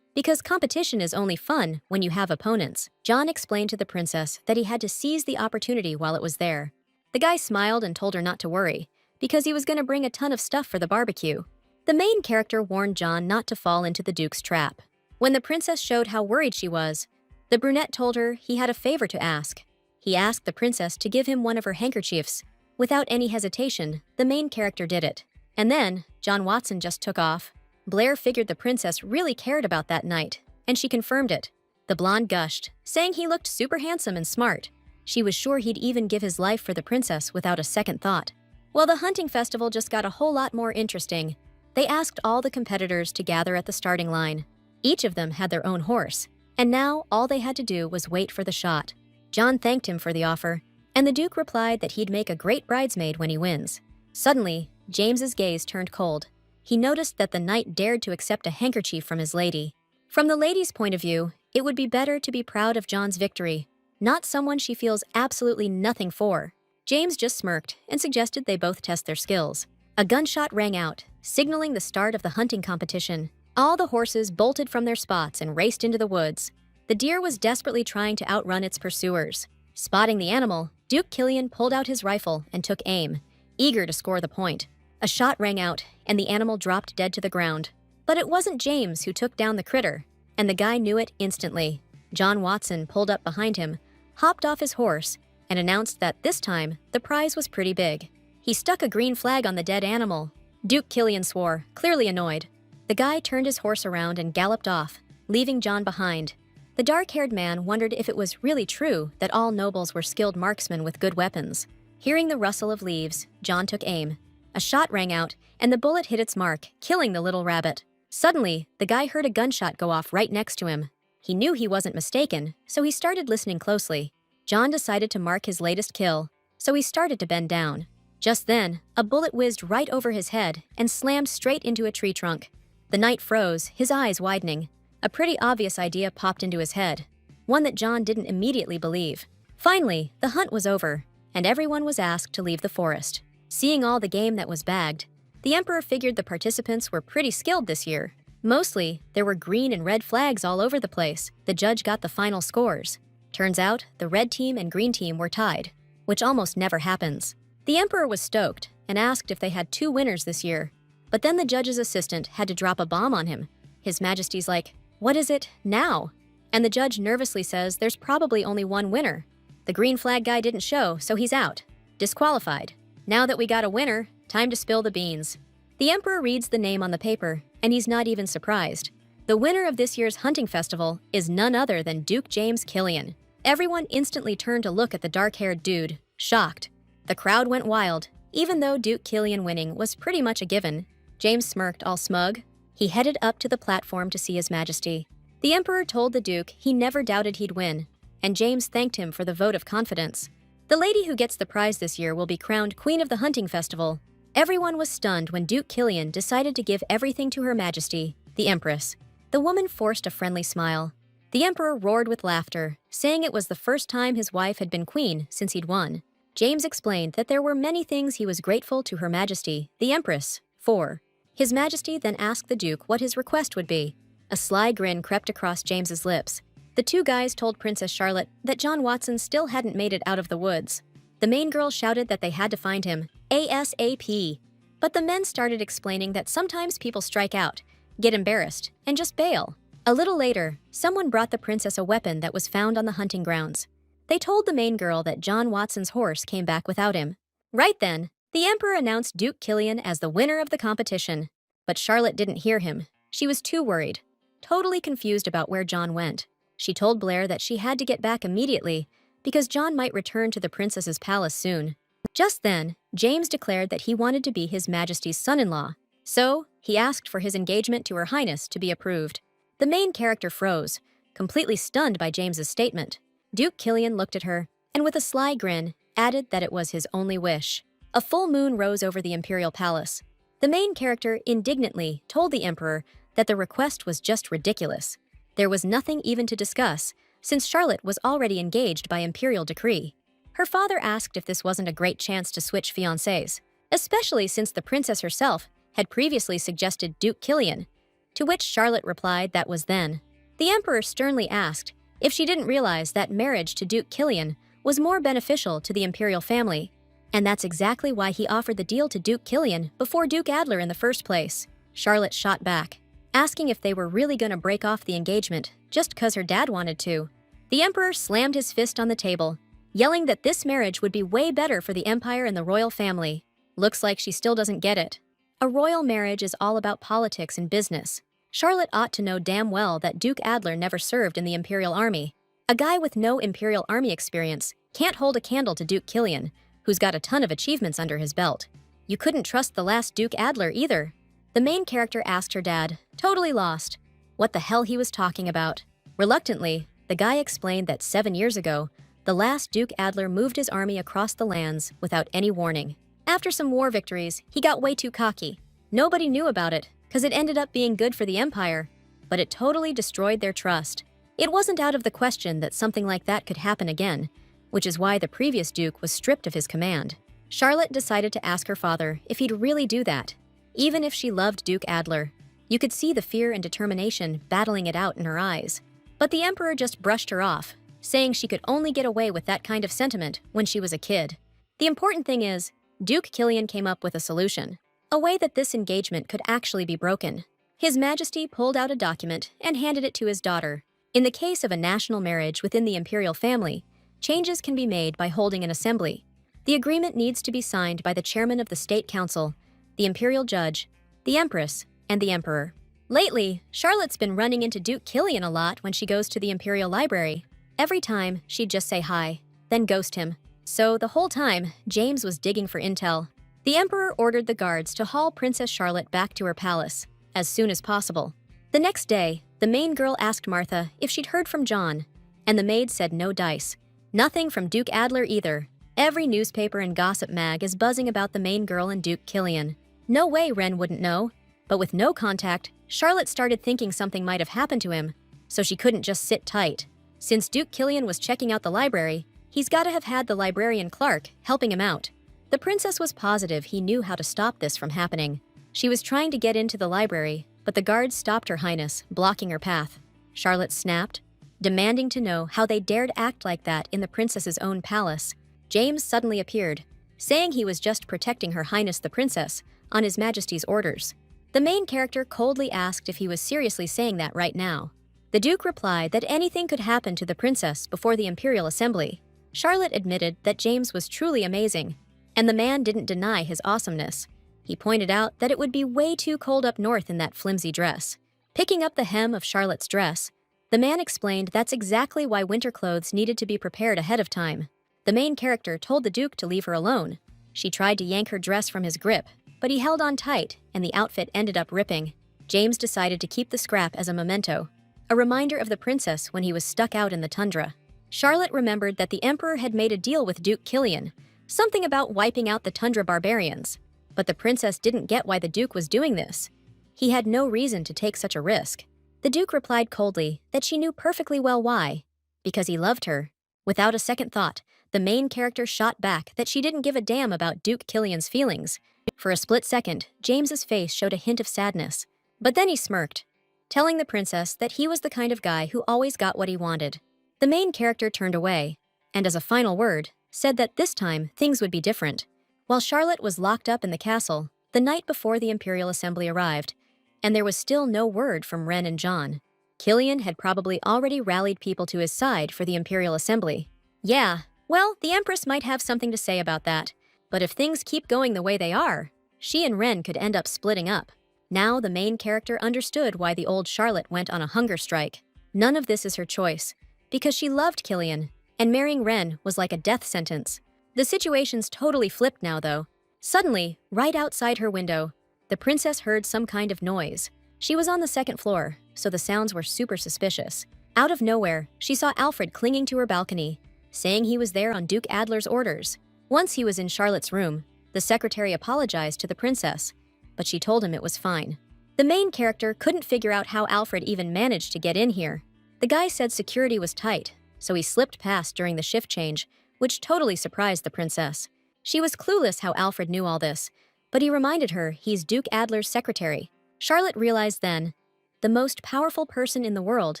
Because competition is only fun when you have opponents, John explained to the princess that he had to seize the opportunity while it was there. The guy smiled and told her not to worry, because he was going to bring a ton of stuff for the barbecue. The main character warned John not to fall into the Duke's trap. When the princess showed how worried she was, the brunette told her he had a favor to ask. He asked the princess to give him one of her handkerchiefs. Without any hesitation, the main character did it. And then, John Watson just took off. Blair figured the princess really cared about that night, and she confirmed it. The blonde gushed, saying he looked super handsome and smart. She was sure he'd even give his life for the princess without a second thought. Well, the hunting festival just got a whole lot more interesting. They asked all the competitors to gather at the starting line. Each of them had their own horse, and now all they had to do was wait for the shot. John thanked him for the offer, and the Duke replied that he'd make a great bridesmaid when he wins. Suddenly, James's gaze turned cold. He noticed that the knight dared to accept a handkerchief from his lady. From the lady's point of view, it would be better to be proud of John's victory, not someone she feels absolutely nothing for. James just smirked and suggested they both test their skills. A gunshot rang out, signaling the start of the hunting competition. All the horses bolted from their spots and raced into the woods. The deer was desperately trying to outrun its pursuers. Spotting the animal, Duke Killian pulled out his rifle and took aim, eager to score the point. A shot rang out, and the animal dropped dead to the ground. But it wasn't James who took down the critter, and the guy knew it instantly. John Watson pulled up behind him, hopped off his horse, and announced that this time, the prize was pretty big. He stuck a green flag on the dead animal. Duke Killian swore, clearly annoyed. The guy turned his horse around and galloped off, leaving John behind. The dark-haired man wondered if it was really true that all nobles were skilled marksmen with good weapons. Hearing the rustle of leaves, John took aim. A shot rang out, and the bullet hit its mark, killing the little rabbit. Suddenly, the guy heard a gunshot go off right next to him. He knew he wasn't mistaken, so he started listening closely. John decided to mark his latest kill, so he started to bend down. Just then, a bullet whizzed right over his head and slammed straight into a tree trunk. The knight froze, his eyes widening. A pretty obvious idea popped into his head, one that John didn't immediately believe. Finally, the hunt was over, and everyone was asked to leave the forest. Seeing all the game that was bagged, the Emperor figured the participants were pretty skilled this year. Mostly, there were green and red flags all over the place. The judge got the final scores. Turns out, the red team and green team were tied, which almost never happens. The Emperor was stoked and asked if they had 2 winners this year. But then the judge's assistant had to drop a bomb on him. His Majesty's like, "What is it now?" And the judge nervously says there's probably only 1 winner. The green flag guy didn't show, so he's out. Disqualified. Now that we got a winner, time to spill the beans. The Emperor reads the name on the paper, and he's not even surprised. The winner of this year's hunting festival is none other than Duke James Killian. Everyone instantly turned to look at the dark-haired dude, shocked. The crowd went wild, even though Duke Killian winning was pretty much a given. James smirked all smug. He headed up to the platform to see His Majesty. The Emperor told the Duke he never doubted he'd win, and James thanked him for the vote of confidence. The lady who gets the prize this year will be crowned Queen of the Hunting Festival. Everyone was stunned when Duke Killian decided to give everything to Her Majesty, the Empress. The woman forced a friendly smile. The Emperor roared with laughter, saying it was the first time his wife had been queen since he'd won. James explained that there were many things he was grateful to Her Majesty, the Empress, for. His Majesty then asked the Duke what his request would be. A sly grin crept across James's lips. The 2 guys told Princess Charlotte that John Watson still hadn't made it out of the woods. The main girl shouted that they had to find him, ASAP. But the men started explaining that sometimes people strike out, get embarrassed, and just bail. A little later, someone brought the princess a weapon that was found on the hunting grounds. They told the main girl that John Watson's horse came back without him. Right then, the Emperor announced Duke Killian as the winner of the competition. But Charlotte didn't hear him. She was too worried, totally confused about where John went. She told Blair that she had to get back immediately because John might return to the princess's palace soon. Just then, James declared that he wanted to be His Majesty's son-in-law, so he asked for his engagement to Her Highness to be approved. The main character froze, completely stunned by James's statement. Duke Killian looked at her, and with a sly grin, added that it was his only wish. A full moon rose over the imperial palace. The main character indignantly told the emperor that the request was just ridiculous. There was nothing even to discuss, since Charlotte was already engaged by imperial decree. Her father asked if this wasn't a great chance to switch fiancés, especially since the princess herself had previously suggested Duke Killian, to which Charlotte replied that was then. The emperor sternly asked if she didn't realize that marriage to Duke Killian was more beneficial to the imperial family, and that's exactly why he offered the deal to Duke Killian before Duke Adler in the first place. Charlotte shot back, asking if they were really going to break off the engagement just because her dad wanted to. The emperor slammed his fist on the table, yelling that this marriage would be way better for the empire and the royal family. Looks like she still doesn't get it. A royal marriage is all about politics and business. Charlotte ought to know damn well that Duke Adler never served in the Imperial Army. A guy with no Imperial Army experience can't hold a candle to Duke Killian, who's got a ton of achievements under his belt. You couldn't trust the last Duke Adler either. The main character asked her dad, totally lost, what the hell he was talking about. Reluctantly, the guy explained that 7 years ago, the last Duke Adler moved his army across the lands without any warning. After some war victories, he got way too cocky. Nobody knew about it, because it ended up being good for the empire, but it totally destroyed their trust. It wasn't out of the question that something like that could happen again, which is why the previous duke was stripped of his command. Charlotte decided to ask her father if he'd really do that, even if she loved Duke Adler. You could see the fear and determination battling it out in her eyes. But the emperor just brushed her off, saying she could only get away with that kind of sentiment when she was a kid. The important thing is, Duke Killian came up with a solution. A way that this engagement could actually be broken. His Majesty pulled out a document and handed it to his daughter. In the case of a national marriage within the imperial family, changes can be made by holding an assembly. The agreement needs to be signed by the chairman of the state council, the imperial judge, the empress, and the emperor. Lately, Charlotte's been running into Duke Killian a lot when she goes to the imperial library. Every time, she'd just say hi, then ghost him. So the whole time, James was digging for intel. The emperor ordered the guards to haul Princess Charlotte back to her palace as soon as possible. The next day, the main girl asked Martha if she'd heard from John, and the maid said no dice. Nothing from Duke Adler either. Every newspaper and gossip mag is buzzing about the main girl and Duke Killian. No way Wren wouldn't know. But with no contact, Charlotte started thinking something might have happened to him, so she couldn't just sit tight. Since Duke Killian was checking out the library, he's got to have had the librarian Clark helping him out. The princess was positive he knew how to stop this from happening. She was trying to get into the library, but the guards stopped Her Highness, blocking her path. Charlotte snapped, demanding to know how they dared act like that in the princess's own palace. James suddenly appeared, saying he was just protecting Her Highness the princess on His Majesty's orders. The main character coldly asked if he was seriously saying that right now. The Duke replied that anything could happen to the princess before the Imperial Assembly. Charlotte admitted that James was truly amazing, and the man didn't deny his awesomeness. He pointed out that it would be way too cold up north in that flimsy dress. Picking up the hem of Charlotte's dress, the man explained that's exactly why winter clothes needed to be prepared ahead of time. The main character told the Duke to leave her alone. She tried to yank her dress from his grip, but he held on tight, and the outfit ended up ripping. James decided to keep the scrap as a memento, a reminder of the princess when he was stuck out in the tundra. Charlotte remembered that the emperor had made a deal with Duke Killian, something about wiping out the tundra barbarians. But the princess didn't get why the Duke was doing this. He had no reason to take such a risk. The Duke replied coldly that she knew perfectly well why. Because he loved her. Without a second thought, the main character shot back that she didn't give a damn about Duke Killian's feelings. For a split second, James's face showed a hint of sadness. But then he smirked, telling the princess that he was the kind of guy who always got what he wanted. The main character turned away, and as a final word, said that this time things would be different. While Charlotte was locked up in the castle, the night before the Imperial Assembly arrived, and there was still no word from Wren and John. Killian had probably already rallied people to his side for the Imperial Assembly. Yeah, well, the Empress might have something to say about that. But if things keep going the way they are, she and Ren could end up splitting up. Now the main character understood why the old Charlotte went on a hunger strike. None of this is her choice, because she loved Killian, and marrying Ren was like a death sentence. The situation's totally flipped now, though. Suddenly, right outside her window, the princess heard some kind of noise. She was on the second floor, so the sounds were super suspicious. Out of nowhere, she saw Alfred clinging to her balcony, saying he was there on Duke Adler's orders. Once he was in Charlotte's room, the secretary apologized to the princess, but she told him it was fine. The main character couldn't figure out how Alfred even managed to get in here. The guy said security was tight, so he slipped past during the shift change, which totally surprised the princess. She was clueless how Alfred knew all this, but he reminded her he's Duke Adler's secretary. Charlotte realized then, the most powerful person in the world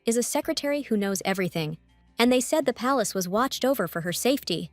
is a secretary who knows everything, and they said the palace was watched over for her safety.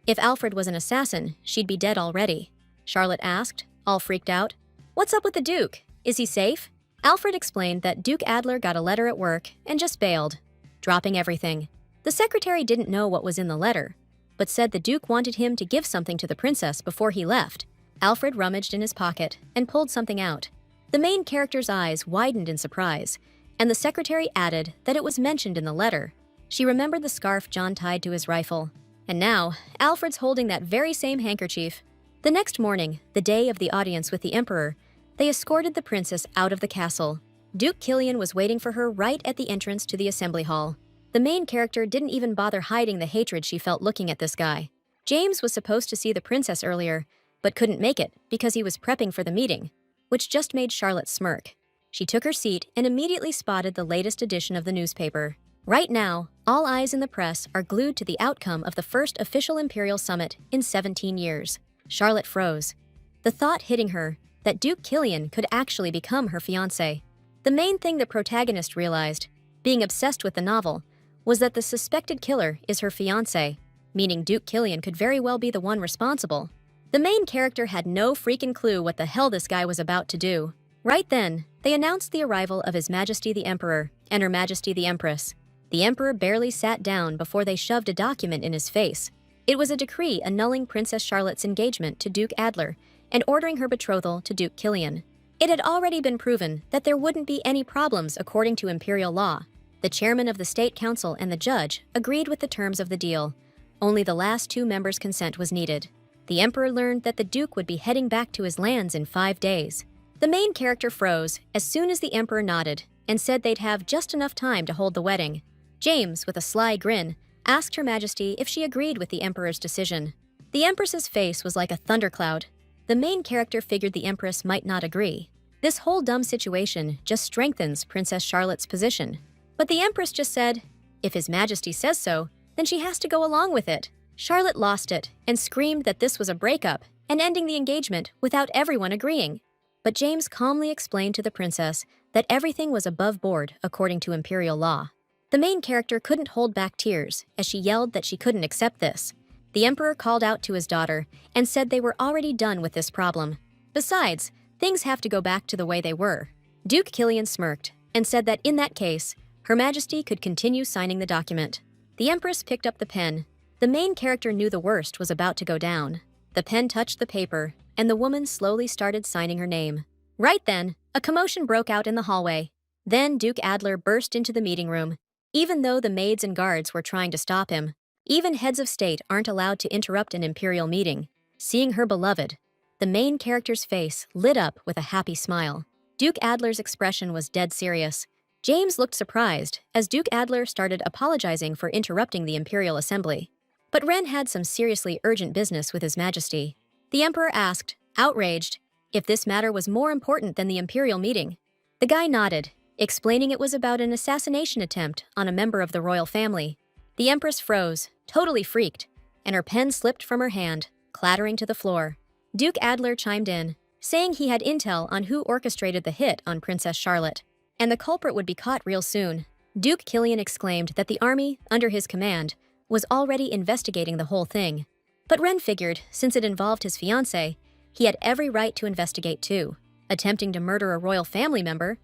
If Alfred was an assassin, she'd be dead already. Charlotte asked, all freaked out. What's up with the Duke? Is he safe? Alfred explained that Duke Adler got a letter at work and just bailed, dropping everything. The secretary didn't know what was in the letter, but said the Duke wanted him to give something to the princess before he left. Alfred rummaged in his pocket and pulled something out. The main character's eyes widened in surprise, and the secretary added that it was mentioned in the letter. She remembered the scarf John tied to his rifle, and now Alfred's holding that very same handkerchief. The next morning, the day of the audience with the emperor, they escorted the princess out of the castle. Duke Killian was waiting for her right at the entrance to the assembly hall. The main character didn't even bother hiding the hatred she felt looking at this guy. James was supposed to see the princess earlier, but couldn't make it because he was prepping for the meeting, which just made Charlotte smirk. She took her seat and immediately spotted the latest edition of the newspaper. Right now, all eyes in the press are glued to the outcome of the first official Imperial Summit in 17 years. Charlotte froze, the thought hitting her that Duke Killian could actually become her fiancé. The main thing the protagonist realized, being obsessed with the novel, was that the suspected killer is her fiancé, meaning Duke Killian could very well be the one responsible. The main character had no freaking clue what the hell this guy was about to do. Right then, they announced the arrival of His Majesty the Emperor and Her Majesty the Empress. The Emperor barely sat down before they shoved a document in his face. It was a decree annulling Princess Charlotte's engagement to Duke Adler and ordering her betrothal to Duke Killian. It had already been proven that there wouldn't be any problems according to imperial law. The chairman of the State Council and the judge agreed with the terms of the deal. Only the last two members' consent was needed. The Emperor learned that the Duke would be heading back to his lands in 5 days. The main character froze as soon as the Emperor nodded and said they'd have just enough time to hold the wedding. James, with a sly grin, asked Her Majesty if she agreed with the Emperor's decision. The Empress's face was like a thundercloud. The main character figured the Empress might not agree. This whole dumb situation just strengthens Princess Charlotte's position. But the Empress just said, if His Majesty says so, then she has to go along with it. Charlotte lost it and screamed that this was a breakup and ending the engagement without everyone agreeing. But James calmly explained to the princess that everything was above board according to imperial law. The main character couldn't hold back tears as she yelled that she couldn't accept this. The Emperor called out to his daughter and said they were already done with this problem. Besides, things have to go back to the way they were. Duke Killian smirked and said that in that case, Her Majesty could continue signing the document. The Empress picked up the pen. The main character knew the worst was about to go down. The pen touched the paper, and the woman slowly started signing her name. Right then, a commotion broke out in the hallway. Then Duke Adler burst into the meeting room, even though the maids and guards were trying to stop him. Even heads of state aren't allowed to interrupt an imperial meeting. Seeing her beloved, the main character's face lit up with a happy smile. Duke Adler's expression was dead serious. James looked surprised as Duke Adler started apologizing for interrupting the imperial assembly. But Ren had some seriously urgent business with His Majesty. The Emperor asked, outraged, if this matter was more important than the imperial meeting. The guy nodded, explaining it was about an assassination attempt on a member of the royal family. The Empress froze, totally freaked, and her pen slipped from her hand, clattering to the floor. Duke Adler chimed in, saying he had intel on who orchestrated the hit on Princess Charlotte, and the culprit would be caught real soon. Duke Killian exclaimed that the army, under his command, was already investigating the whole thing. But Ren figured, since it involved his fiancée, he had every right to investigate too. Attempting to murder a royal family member?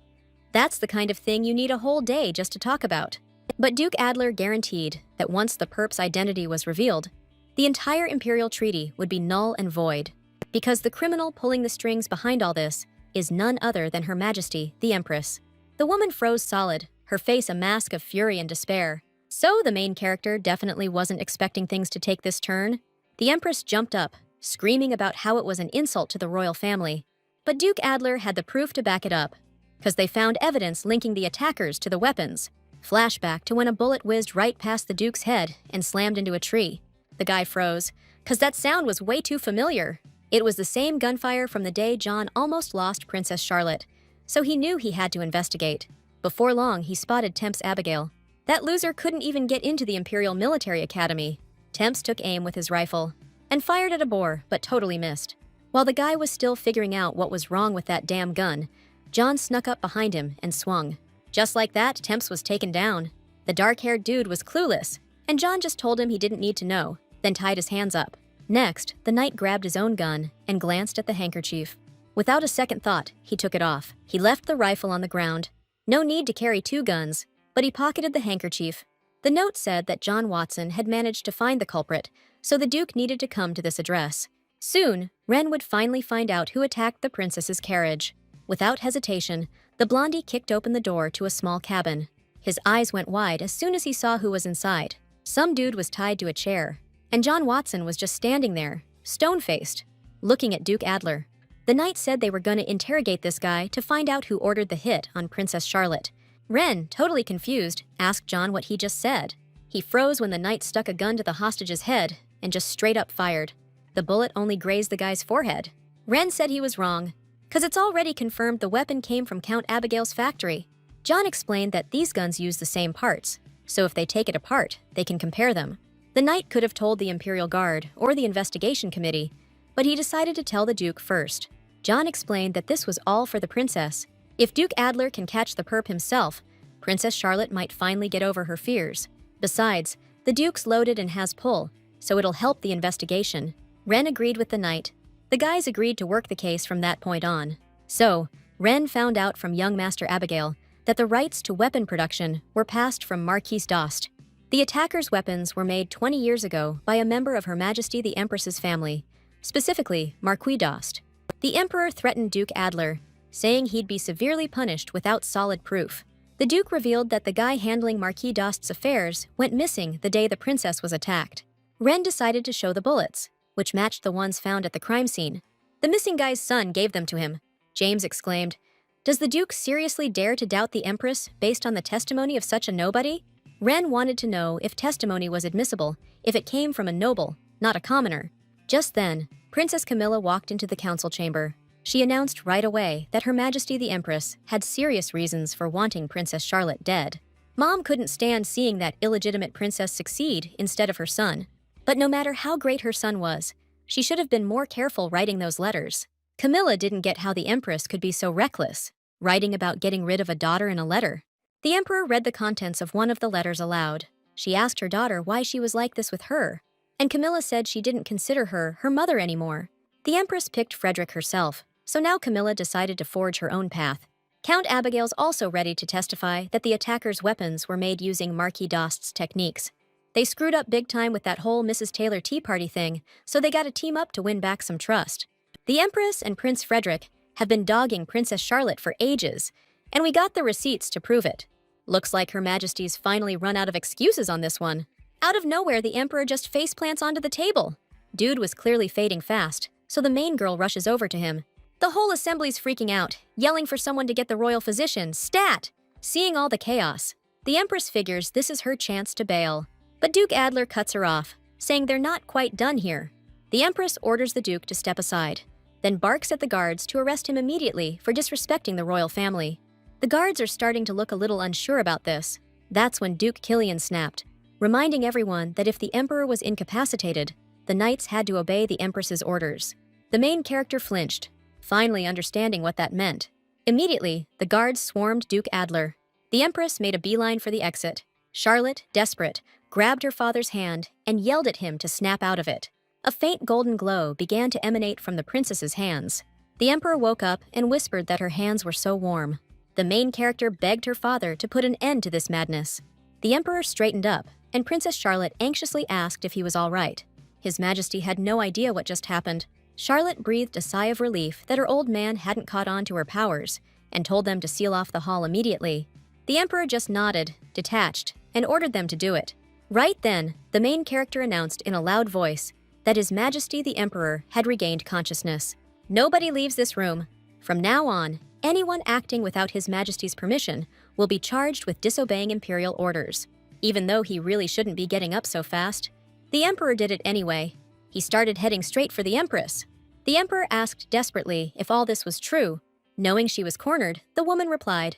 That's the kind of thing you need a whole day just to talk about. But Duke Adler guaranteed that once the perp's identity was revealed, the entire imperial treaty would be null and void, because the criminal pulling the strings behind all this is none other than Her Majesty, the Empress. The woman froze solid, her face a mask of fury and despair. So the main character definitely wasn't expecting things to take this turn. The Empress jumped up, screaming about how it was an insult to the royal family. But Duke Adler had the proof to back it up, because they found evidence linking the attackers to the weapons. Flashback to when a bullet whizzed right past the Duke's head and slammed into a tree. The guy froze, because that sound was way too familiar. It was the same gunfire from the day John almost lost Princess Charlotte, so he knew he had to investigate. Before long, he spotted Temp's Abigail. That loser couldn't even get into the Imperial Military Academy. Temps took aim with his rifle and fired at a boar, but totally missed. While the guy was still figuring out what was wrong with that damn gun, John snuck up behind him and swung. Just like that, Temps was taken down. The dark-haired dude was clueless, and John just told him he didn't need to know, then tied his hands up. Next, the knight grabbed his own gun and glanced at the handkerchief. Without a second thought, he took it off. He left the rifle on the ground. No need to carry two guns, but he pocketed the handkerchief. The note said that John Watson had managed to find the culprit, so the Duke needed to come to this address. Soon, Ren would finally find out who attacked the princess's carriage. Without hesitation, the blondie kicked open the door to a small cabin. His eyes went wide as soon as he saw who was inside. Some dude was tied to a chair, and John Watson was just standing there, stone-faced, looking at Duke Adler. The knight said they were going to interrogate this guy to find out who ordered the hit on Princess Charlotte. Ren, totally confused, asked John what he just said. He froze when the knight stuck a gun to the hostage's head and just straight up fired. The bullet only grazed the guy's forehead. Ren said he was wrong, because it's already confirmed the weapon came from Count Abigail's factory. John explained that these guns use the same parts, so if they take it apart, they can compare them. The knight could have told the Imperial Guard or the investigation committee, but he decided to tell the Duke first. John explained that this was all for the princess. If Duke Adler can catch the perp himself, Princess Charlotte might finally get over her fears. Besides, the Duke's loaded and has pull, so it'll help the investigation. Ren agreed with the knight. The guys agreed to work the case from that point on. So, Ren found out from young Master Abigail that the rights to weapon production were passed from Marquise Dost. The attacker's weapons were made 20 years ago by a member of Her Majesty the Empress's family, specifically Marquis Dost. The Emperor threatened Duke Adler, saying he'd be severely punished without solid proof. The Duke revealed that the guy handling Marquis Dost's affairs went missing the day the princess was attacked. Ren decided to show the bullets, which matched the ones found at the crime scene. The missing guy's son gave them to him. James exclaimed, "Does the Duke seriously dare to doubt the Empress based on the testimony of such a nobody?" Ren wanted to know if testimony was admissible if it came from a noble, not a commoner. Just then, Princess Camilla walked into the council chamber. She announced right away that Her Majesty the Empress had serious reasons for wanting Princess Charlotte dead. Mom couldn't stand seeing that illegitimate princess succeed instead of her son. But no matter how great her son was, she should have been more careful writing those letters. Camilla didn't get how the Empress could be so reckless, writing about getting rid of a daughter in a letter. The Emperor read the contents of one of the letters aloud. She asked her daughter why she was like this with her, and Camilla said she didn't consider her her mother anymore. The Empress picked Frederick herself, so now Camilla decided to forge her own path. Count Abigail's also ready to testify that the attacker's weapons were made using Marquis Dost's techniques. They screwed up big time with that whole Mrs. Taylor Tea Party thing, so they got to team up to win back some trust. The Empress and Prince Frederick have been dogging Princess Charlotte for ages, and we got the receipts to prove it. Looks like Her Majesty's finally run out of excuses on this one. Out of nowhere, the Emperor just faceplants onto the table. Dude was clearly fading fast, so the main girl rushes over to him. The whole assembly's freaking out, yelling for someone to get the royal physician, stat! Seeing all the chaos, the Empress figures this is her chance to bail. But Duke Adler cuts her off, saying they're not quite done here. The Empress orders the Duke to step aside, then barks at the guards to arrest him immediately for disrespecting the royal family. The guards are starting to look a little unsure about this. That's when Duke Killian snapped, reminding everyone that if the Emperor was incapacitated, the knights had to obey the Empress's orders. The main character flinched, finally understanding what that meant. Immediately, the guards swarmed Duke Adler. The Empress made a beeline for the exit. Charlotte, desperate, grabbed her father's hand and yelled at him to snap out of it. A faint golden glow began to emanate from the princess's hands. The Emperor woke up and whispered that her hands were so warm. The main character begged her father to put an end to this madness. The emperor straightened up, and Princess Charlotte anxiously asked if he was all right. His Majesty had no idea what just happened. Charlotte breathed a sigh of relief that her old man hadn't caught on to her powers and told them to seal off the hall immediately. The emperor just nodded, detached, and ordered them to do it. Right then, the main character announced in a loud voice that His Majesty the Emperor had regained consciousness. Nobody leaves this room. From now on, anyone acting without His Majesty's permission will be charged with disobeying imperial orders. Even though he really shouldn't be getting up so fast, the emperor did it anyway. He started heading straight for the empress. The emperor asked desperately if all this was true. Knowing she was cornered, the woman replied,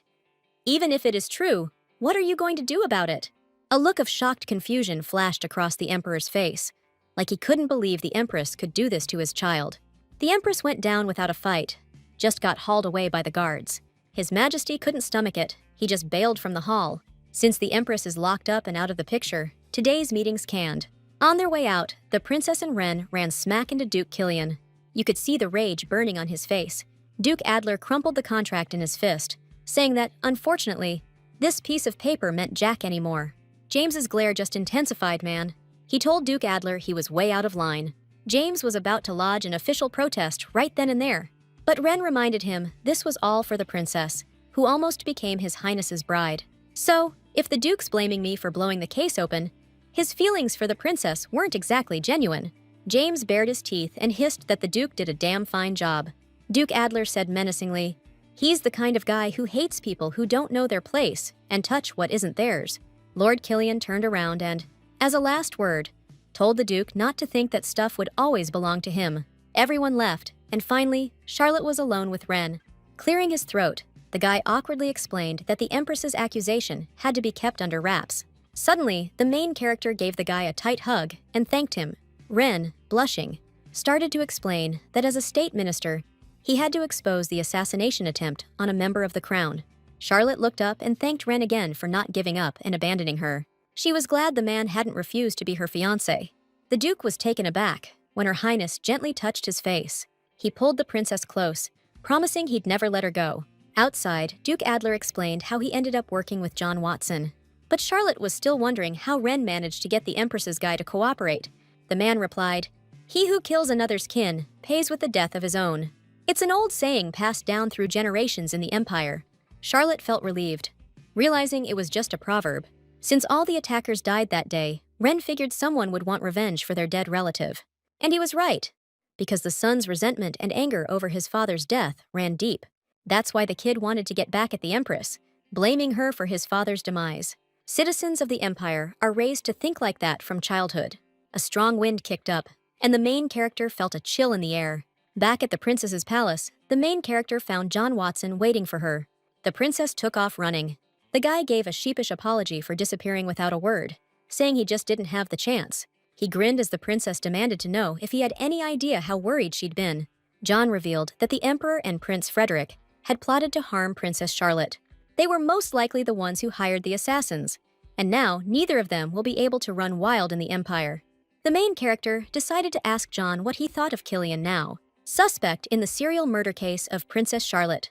"Even if it is true, what are you going to do about it?" A look of shocked confusion flashed across the emperor's face, like he couldn't believe the empress could do this to his child. The empress went down without a fight, just got hauled away by the guards. His Majesty couldn't stomach it, he just bailed from the hall. Since the empress is locked up and out of the picture, today's meeting's canned. On their way out, the princess and Ren ran smack into Duke Killian. You could see the rage burning on his face. Duke Adler crumpled the contract in his fist, saying that, unfortunately, this piece of paper meant jack anymore. James's glare just intensified, man. He told Duke Adler he was way out of line. James was about to lodge an official protest right then and there. But Ren reminded him this was all for the princess, who almost became His Highness's bride. So, if the Duke's blaming me for blowing the case open, his feelings for the princess weren't exactly genuine. James bared his teeth and hissed that the Duke did a damn fine job. Duke Adler said menacingly, "He's the kind of guy who hates people who don't know their place and touch what isn't theirs." Lord Killian turned around and, as a last word, told the Duke not to think that stuff would always belong to him. Everyone left, and finally, Charlotte was alone with Ren. Clearing his throat, the guy awkwardly explained that the Empress's accusation had to be kept under wraps. Suddenly, the main character gave the guy a tight hug and thanked him. Ren, blushing, started to explain that as a state minister, he had to expose the assassination attempt on a member of the crown. Charlotte looked up and thanked Ren again for not giving up and abandoning her. She was glad the man hadn't refused to be her fiancé. The Duke was taken aback when Her Highness gently touched his face. He pulled the princess close, promising he'd never let her go. Outside, Duke Adler explained how he ended up working with John Watson. But Charlotte was still wondering how Ren managed to get the Empress's guy to cooperate. The man replied, "He who kills another's kin pays with the death of his own." It's an old saying passed down through generations in the Empire. Charlotte felt relieved, realizing it was just a proverb. Since all the attackers died that day, Ren figured someone would want revenge for their dead relative. And he was right, because the son's resentment and anger over his father's death ran deep. That's why the kid wanted to get back at the Empress, blaming her for his father's demise. Citizens of the Empire are raised to think like that from childhood. A strong wind kicked up, and the main character felt a chill in the air. Back at the princess's palace, the main character found John Watson waiting for her. The princess took off running. The guy gave a sheepish apology for disappearing without a word, saying he just didn't have the chance. He grinned as the princess demanded to know if he had any idea how worried she'd been. John revealed that the Emperor and Prince Frederick had plotted to harm Princess Charlotte. They were most likely the ones who hired the assassins, and now neither of them will be able to run wild in the Empire. The main character decided to ask John what he thought of Killian now, suspect in the serial murder case of Princess Charlotte.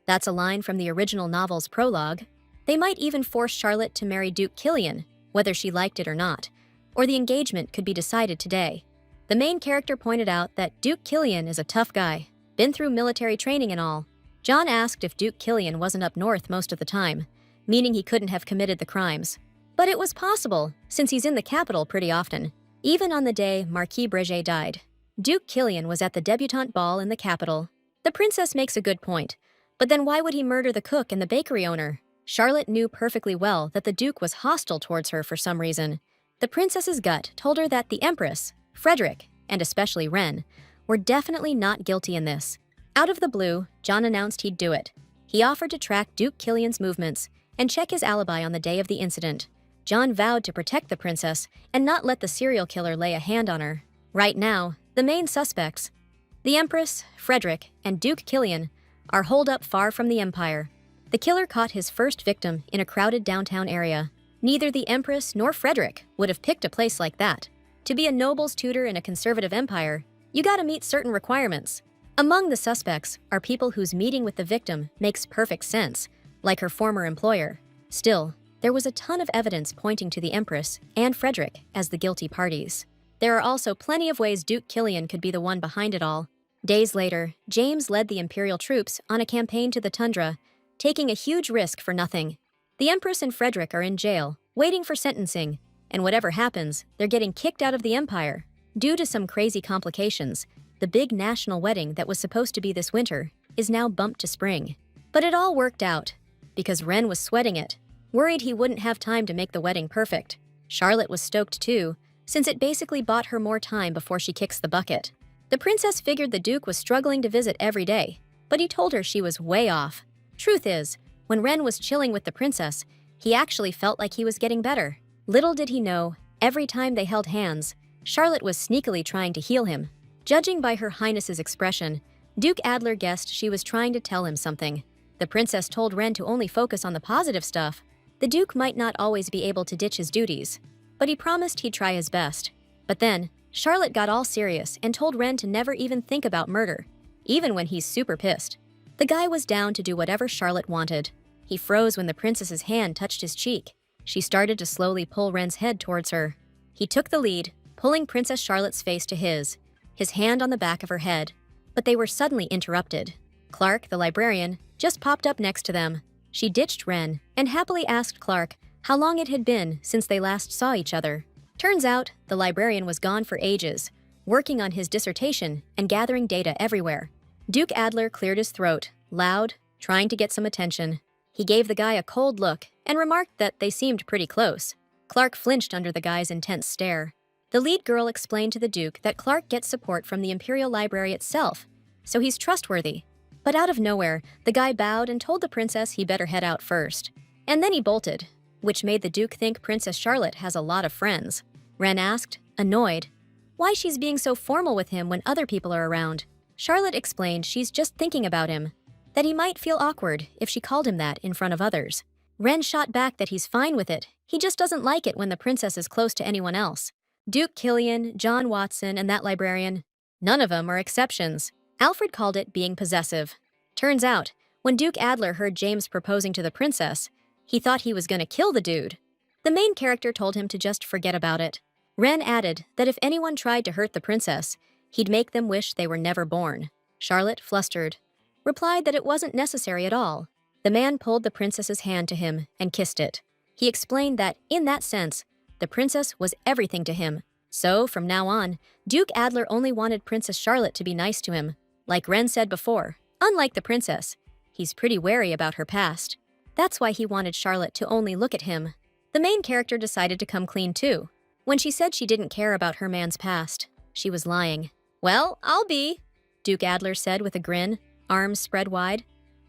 That's a line from the original novel's prologue. They might even force Charlotte to marry Duke Killian, whether she liked it or not, or the engagement could be decided today. The main character pointed out that Duke Killian is a tough guy, been through military training and all. John asked if Duke Killian wasn't up north most of the time, meaning he couldn't have committed the crimes. But it was possible, since he's in the capital pretty often. Even on the day Marquis Breget died, Duke Killian was at the debutante ball in the capital. The princess makes a good point, but then why would he murder the cook and the bakery owner? Charlotte knew perfectly well that the Duke was hostile towards her for some reason. The princess's gut told her that the Empress, Frederick, and especially Ren, were definitely not guilty in this. Out of the blue, John announced he'd do it. He offered to track Duke Killian's movements and check his alibi on the day of the incident. John vowed to protect the princess and not let the serial killer lay a hand on her. Right now, the main suspects, the Empress, Frederick, and Duke Killian, are holed up far from the Empire. The killer caught his first victim in a crowded downtown area. Neither the Empress nor Frederick would have picked a place like that. To be a noble's tutor in a conservative empire, you gotta meet certain requirements. Among the suspects are people whose meeting with the victim makes perfect sense, like her former employer. Still, There was a ton of evidence pointing to the Empress and Frederick as the guilty parties. There are also plenty of ways Duke Killian could be the one behind it all. Days later, James led the Imperial troops on a campaign to the tundra, taking a huge risk for nothing. The Empress and Frederick are in jail, waiting for sentencing, and whatever happens, they're getting kicked out of the Empire. Due to some crazy complications, the big national wedding that was supposed to be this winter is now bumped to spring. But it all worked out, because Ren was sweating it, worried he wouldn't have time to make the wedding perfect. Charlotte was stoked too, since it basically bought her more time before she kicks the bucket. The princess figured the Duke was struggling to visit every day, but he told her she was way off. Truth is, when Ren was chilling with the princess, he actually felt like he was getting better. Little did he know, every time they held hands, Charlotte was sneakily trying to heal him. Judging by her highness's expression, Duke Adler guessed she was trying to tell him something. The princess told Ren to only focus on the positive stuff. The Duke might not always be able to ditch his duties, but he promised he'd try his best. But then, Charlotte got all serious and told Ren to never even think about murder, even when he's super pissed. The guy was down to do whatever Charlotte wanted. He froze when the princess's hand touched his cheek. She started to slowly pull Ren's head towards her. He took the lead, pulling Princess Charlotte's face to his hand on the back of her head. But they were suddenly interrupted. Clark, the librarian, just popped up next to them. She ditched Ren and happily asked Clark how long it had been since they last saw each other. Turns out, the librarian was gone for ages, working on his dissertation and gathering data everywhere. Duke Adler cleared his throat, loud, trying to get some attention. He gave the guy a cold look and remarked that they seemed pretty close. Clark flinched under the guy's intense stare. The lead girl explained to the Duke that Clark gets support from the Imperial Library itself, so he's trustworthy. But out of nowhere, the guy bowed and told the princess he better head out first. And then he bolted, which made the Duke think Princess Charlotte has a lot of friends. Ren asked, annoyed, why she's being so formal with him when other people are around. Charlotte explained she's just thinking about him, that he might feel awkward if she called him that in front of others. Ren shot back that he's fine with it. He just doesn't like it when the princess is close to anyone else. Duke Killian, John Watson, and that librarian, none of them are exceptions. Alfred called it being possessive. Turns out, when Duke Adler heard James proposing to the princess, he thought he was gonna kill the dude. The main character told him to just forget about it. Ren added that if anyone tried to hurt the princess, he'd make them wish they were never born. Charlotte, flustered, replied that it wasn't necessary at all. The man pulled the princess's hand to him and kissed it. He explained that, in that sense, the princess was everything to him. So, from now on, Duke Adler only wanted Princess Charlotte to be nice to him. Like Ren said before, unlike the princess, he's pretty wary about her past. That's why he wanted Charlotte to only look at him. The main character decided to come clean too. When she said she didn't care about her man's past, she was lying. Well, I'll be, Duke Adler said with a grin, arms spread wide.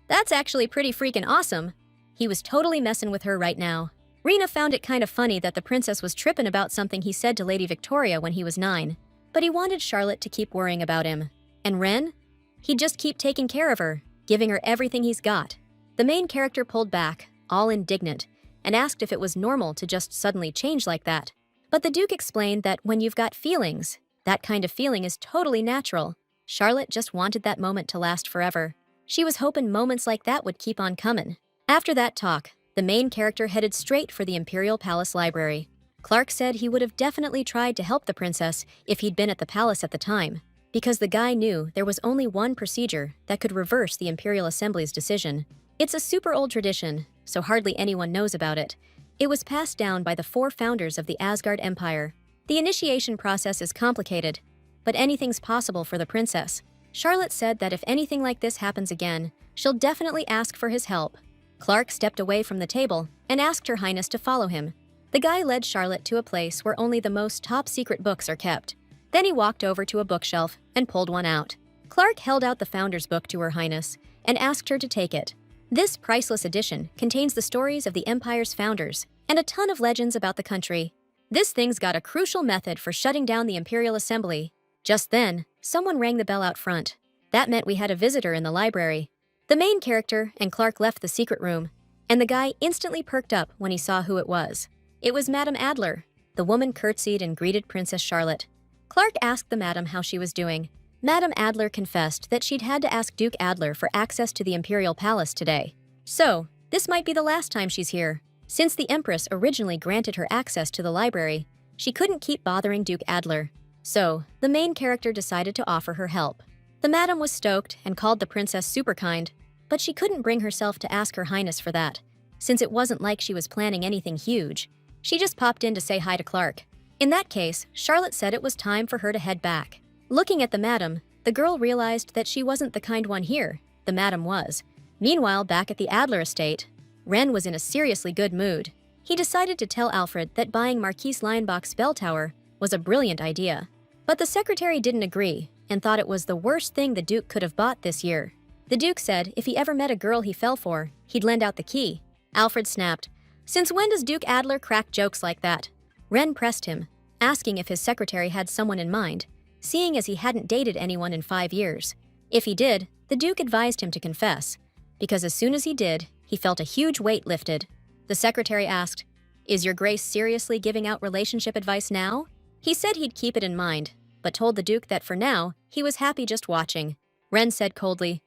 That's actually pretty freaking awesome. He was totally messing with her right now. Rena found it kind of funny that the princess was tripping about something he said to Lady Victoria when he was 9. But he wanted Charlotte to keep worrying about him. And Ren? He'd just keep taking care of her, giving her everything he's got. The main character pulled back, all indignant, and asked if it was normal to just suddenly change like that. But the Duke explained that when you've got feelings, that kind of feeling is totally natural. Charlotte just wanted that moment to last forever. She was hoping moments like that would keep on coming. After that talk, the main character headed straight for the Imperial Palace Library. Clark said he would have definitely tried to help the princess if he'd been at the palace at the time, because the guy knew there was only one procedure that could reverse the Imperial Assembly's decision. It's a super old tradition, so hardly anyone knows about it. It was passed down by the 4 founders of the Asgard Empire. The initiation process is complicated, but anything's possible for the princess. Charlotte said that if anything like this happens again, she'll definitely ask for his help. Clark stepped away from the table and asked Her Highness to follow him. The guy led Charlotte to a place where only the most top-secret books are kept. Then he walked over to a bookshelf and pulled one out. Clark held out the Founder's Book to Her Highness and asked her to take it. This priceless edition contains the stories of the Empire's founders and a ton of legends about the country. This thing's got a crucial method for shutting down the Imperial Assembly. Just then, someone rang the bell out front. That meant we had a visitor in the library. The main character and Clark left the secret room, and the guy instantly perked up when he saw who it was. It was Madame Adler. The woman curtsied and greeted Princess Charlotte. Clark asked the madam how she was doing. Madame Adler confessed that she'd had to ask Duke Adler for access to the Imperial Palace today. So, this might be the last time she's here. Since the Empress originally granted her access to the library, she couldn't keep bothering Duke Adler. So, the main character decided to offer her help. The madam was stoked and called the princess super kind, but she couldn't bring herself to ask Her Highness for that, since it wasn't like she was planning anything huge. She just popped in to say hi to Clark. In that case, Charlotte said it was time for her to head back. Looking at the madam, the girl realized that she wasn't the kind one here. The madam was. Meanwhile, back at the Adler estate, Ren was in a seriously good mood. He decided to tell Alfred that buying Marquise Lionbach's bell tower was a brilliant idea. But the secretary didn't agree and thought it was the worst thing the Duke could have bought this year. The Duke said if he ever met a girl he fell for, he'd lend out the key. Alfred snapped, "Since when does Duke Adler crack jokes like that?" Ren pressed him, asking if his secretary had someone in mind, seeing as he hadn't dated anyone in 5 years. If he did, the Duke advised him to confess, because as soon as he did, he felt a huge weight lifted. The secretary asked, "Is your Grace seriously giving out relationship advice now?" He said he'd keep it in mind, but told the Duke that for now, he was happy just watching. Ren said coldly,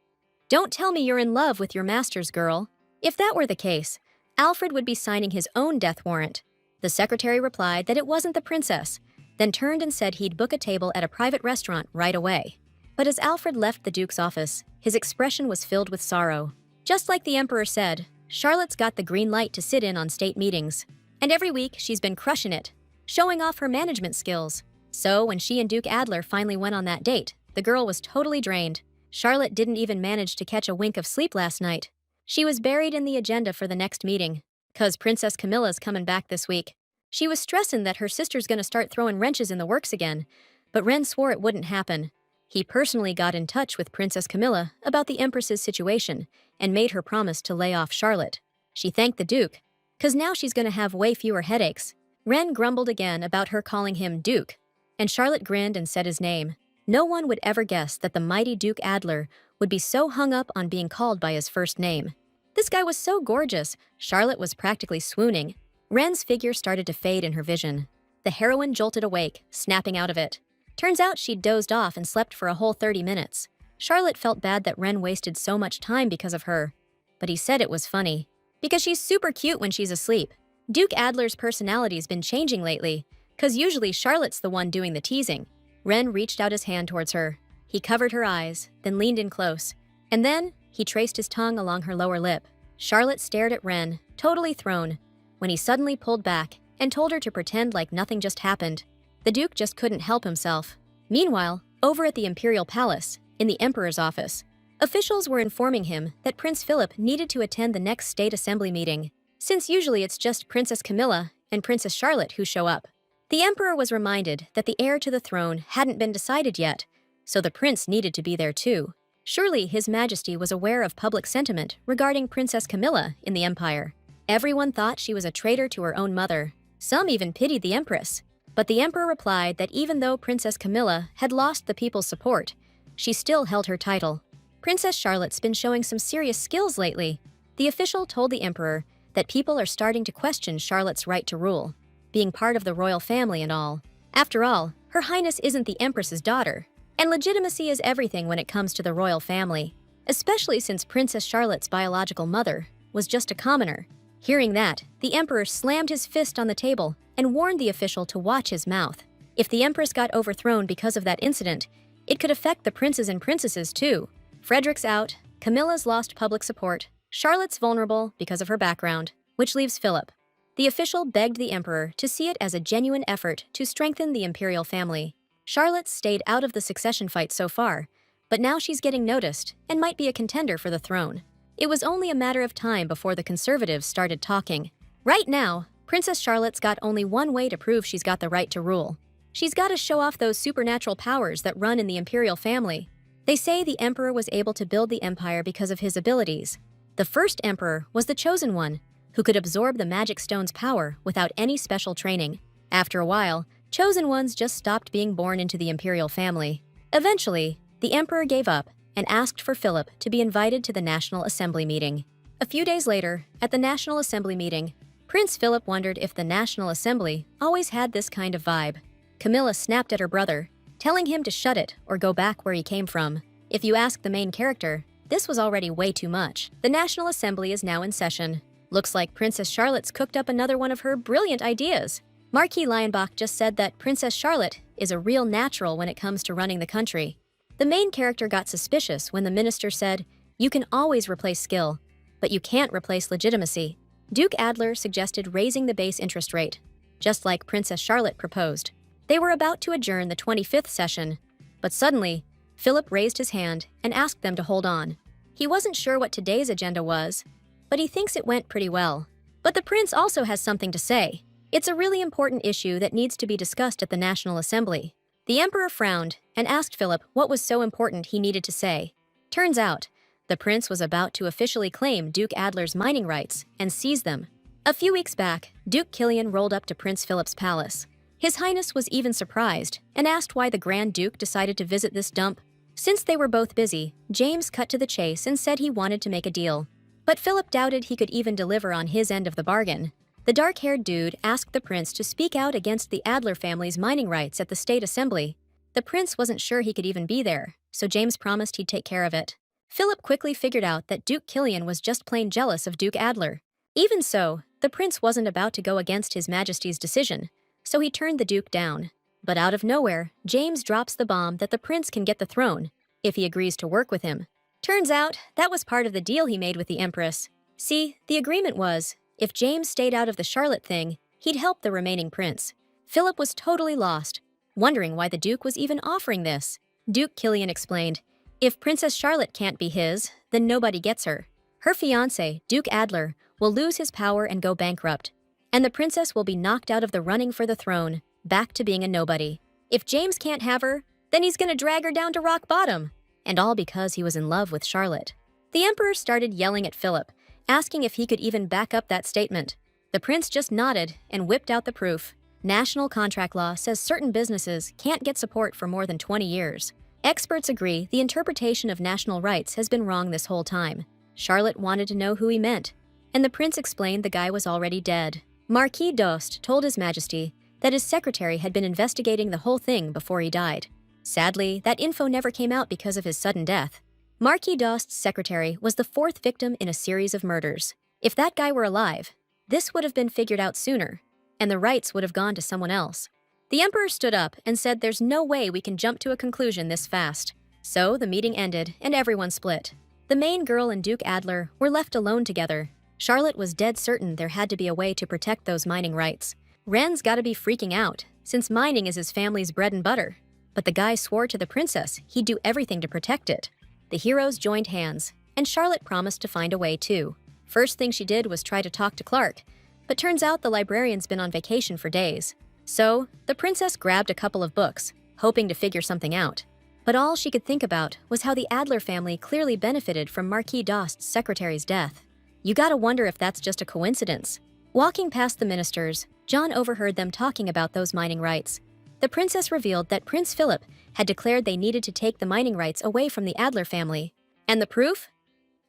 "Don't tell me you're in love with your master's girl." If that were the case, Alfred would be signing his own death warrant. The secretary replied that it wasn't the princess, then turned and said he'd book a table at a private restaurant right away. But as Alfred left the Duke's office, his expression was filled with sorrow. Just like the Emperor said, Charlotte's got the green light to sit in on state meetings. And every week, she's been crushing it, showing off her management skills. So when she and Duke Adler finally went on that date, the girl was totally drained. Charlotte didn't even manage to catch a wink of sleep last night. She was buried in the agenda for the next meeting, 'cause Princess Camilla's coming back this week. She was stressing that her sister's gonna start throwing wrenches in the works again, but Ren swore it wouldn't happen. He personally got in touch with Princess Camilla about the Empress's situation and made her promise to lay off Charlotte. She thanked the Duke, 'cause now she's gonna have way fewer headaches. Ren grumbled again about her calling him Duke, and Charlotte grinned and said his name. No one would ever guess that the mighty Duke Adler would be so hung up on being called by his first name. This guy was so gorgeous, Charlotte was practically swooning. Ren's figure started to fade in her vision. The heroine jolted awake, snapping out of it. Turns out she'd dozed off and slept for a whole 30 minutes. Charlotte felt bad that Ren wasted so much time because of her. But he said it was funny. Because she's super cute when she's asleep. Duke Adler's personality's been changing lately, 'cause usually Charlotte's the one doing the teasing. Ren reached out his hand towards her. He covered her eyes, then leaned in close. And then, he traced his tongue along her lower lip. Charlotte stared at Ren, totally thrown, when he suddenly pulled back and told her to pretend like nothing just happened. The Duke just couldn't help himself. Meanwhile, over at the Imperial Palace, in the Emperor's office, officials were informing him that Prince Philip needed to attend the next State Assembly meeting, since usually it's just Princess Camilla and Princess Charlotte who show up. The Emperor was reminded that the heir to the throne hadn't been decided yet, so the prince needed to be there too. Surely His Majesty was aware of public sentiment regarding Princess Camilla in the Empire. Everyone thought she was a traitor to her own mother. Some even pitied the Empress. But the Emperor replied that even though Princess Camilla had lost the people's support, she still held her title. Princess Charlotte's been showing some serious skills lately. The official told the Emperor that people are starting to question Charlotte's right to rule, being part of the royal family and all. After all, Her Highness isn't the Empress's daughter, and legitimacy is everything when it comes to the royal family, especially since Princess Charlotte's biological mother was just a commoner. Hearing that, the Emperor slammed his fist on the table and warned the official to watch his mouth. If the Empress got overthrown because of that incident, it could affect the princes and princesses too. Frederick's out, Camilla's lost public support, Charlotte's vulnerable because of her background, which leaves Philip. The official begged the Emperor to see it as a genuine effort to strengthen the imperial family. Charlotte stayed out of the succession fight so far, but now she's getting noticed and might be a contender for the throne. It was only a matter of time before the conservatives started talking. Right now, Princess Charlotte's got only one way to prove she's got the right to rule. She's got to show off those supernatural powers that run in the imperial family. They say the Emperor was able to build the empire because of his abilities. The first Emperor was the chosen one, who could absorb the magic stone's power without any special training. After a while, chosen ones just stopped being born into the imperial family. Eventually, the Emperor gave up and asked for Philip to be invited to the National Assembly meeting. A few days later, at the National Assembly meeting, Prince Philip wondered if the National Assembly always had this kind of vibe. Camilla snapped at her brother, telling him to shut it or go back where he came from. If you ask the main character, this was already way too much. The National Assembly is now in session. Looks like Princess Charlotte's cooked up another one of her brilliant ideas. Marquis Lionbach just said that Princess Charlotte is a real natural when it comes to running the country. The main character got suspicious when the minister said, "You can always replace skill, but you can't replace legitimacy." Duke Adler suggested raising the base interest rate, just like Princess Charlotte proposed. They were about to adjourn the 25th session, but suddenly, Philip raised his hand and asked them to hold on. He wasn't sure what today's agenda was, but he thinks it went pretty well. But the prince also has something to say. It's a really important issue that needs to be discussed at the National Assembly. The emperor frowned and asked Philip what was so important he needed to say. Turns out, the prince was about to officially claim Duke Adler's mining rights and seize them. A few weeks back, Duke Kilian rolled up to Prince Philip's palace. His Highness was even surprised and asked why the Grand Duke decided to visit this dump. Since they were both busy, James cut to the chase and said he wanted to make a deal. But Philip doubted he could even deliver on his end of the bargain. The dark-haired dude asked the prince to speak out against the Adler family's mining rights at the State Assembly. The prince wasn't sure he could even be there, so James promised he'd take care of it. Philip quickly figured out that Duke Kilian was just plain jealous of Duke Adler. Even so, the prince wasn't about to go against His Majesty's decision, so he turned the duke down. But out of nowhere, James drops the bomb that the prince can get the throne, if he agrees to work with him. Turns out, that was part of the deal he made with the Empress. See, the agreement was, if James stayed out of the Charlotte thing, he'd help the remaining prince. Philip was totally lost, wondering why the Duke was even offering this. Duke Kilian explained, if Princess Charlotte can't be his, then nobody gets her. Her fiancé, Duke Adler, will lose his power and go bankrupt, and the princess will be knocked out of the running for the throne, back to being a nobody. If James can't have her, then he's gonna drag her down to rock bottom. And all because he was in love with Charlotte. The emperor started yelling at Philip, asking if he could even back up that statement. The prince just nodded and whipped out the proof. National contract law says certain businesses can't get support for more than 20 years. Experts agree the interpretation of national rights has been wrong this whole time. Charlotte wanted to know who he meant, and the prince explained the guy was already dead. Marquis d'Ost told His Majesty that his secretary had been investigating the whole thing before he died. Sadly, that info never came out because of his sudden death. Marquis d'Ost's secretary was the 4th victim in a series of murders. If that guy were alive, this would have been figured out sooner, and the rights would have gone to someone else. The emperor stood up and said there's no way we can jump to a conclusion this fast. So the meeting ended and everyone split. The main girl and Duke Adler were left alone together. Charlotte was dead certain there had to be a way to protect those mining rights. Ren's gotta be freaking out, since mining is his family's bread and butter. But the guy swore to the princess he'd do everything to protect it. The heroes joined hands, and Charlotte promised to find a way too. First thing she did was try to talk to Clark, but turns out the librarian's been on vacation for days. So, the princess grabbed a couple of books, hoping to figure something out. But all she could think about was how the Adler family clearly benefited from Marquis d'Ost's secretary's death. You gotta wonder if that's just a coincidence. Walking past the ministers, John overheard them talking about those mining rights. The princess revealed that Prince Philip had declared they needed to take the mining rights away from the Adler family. And the proof?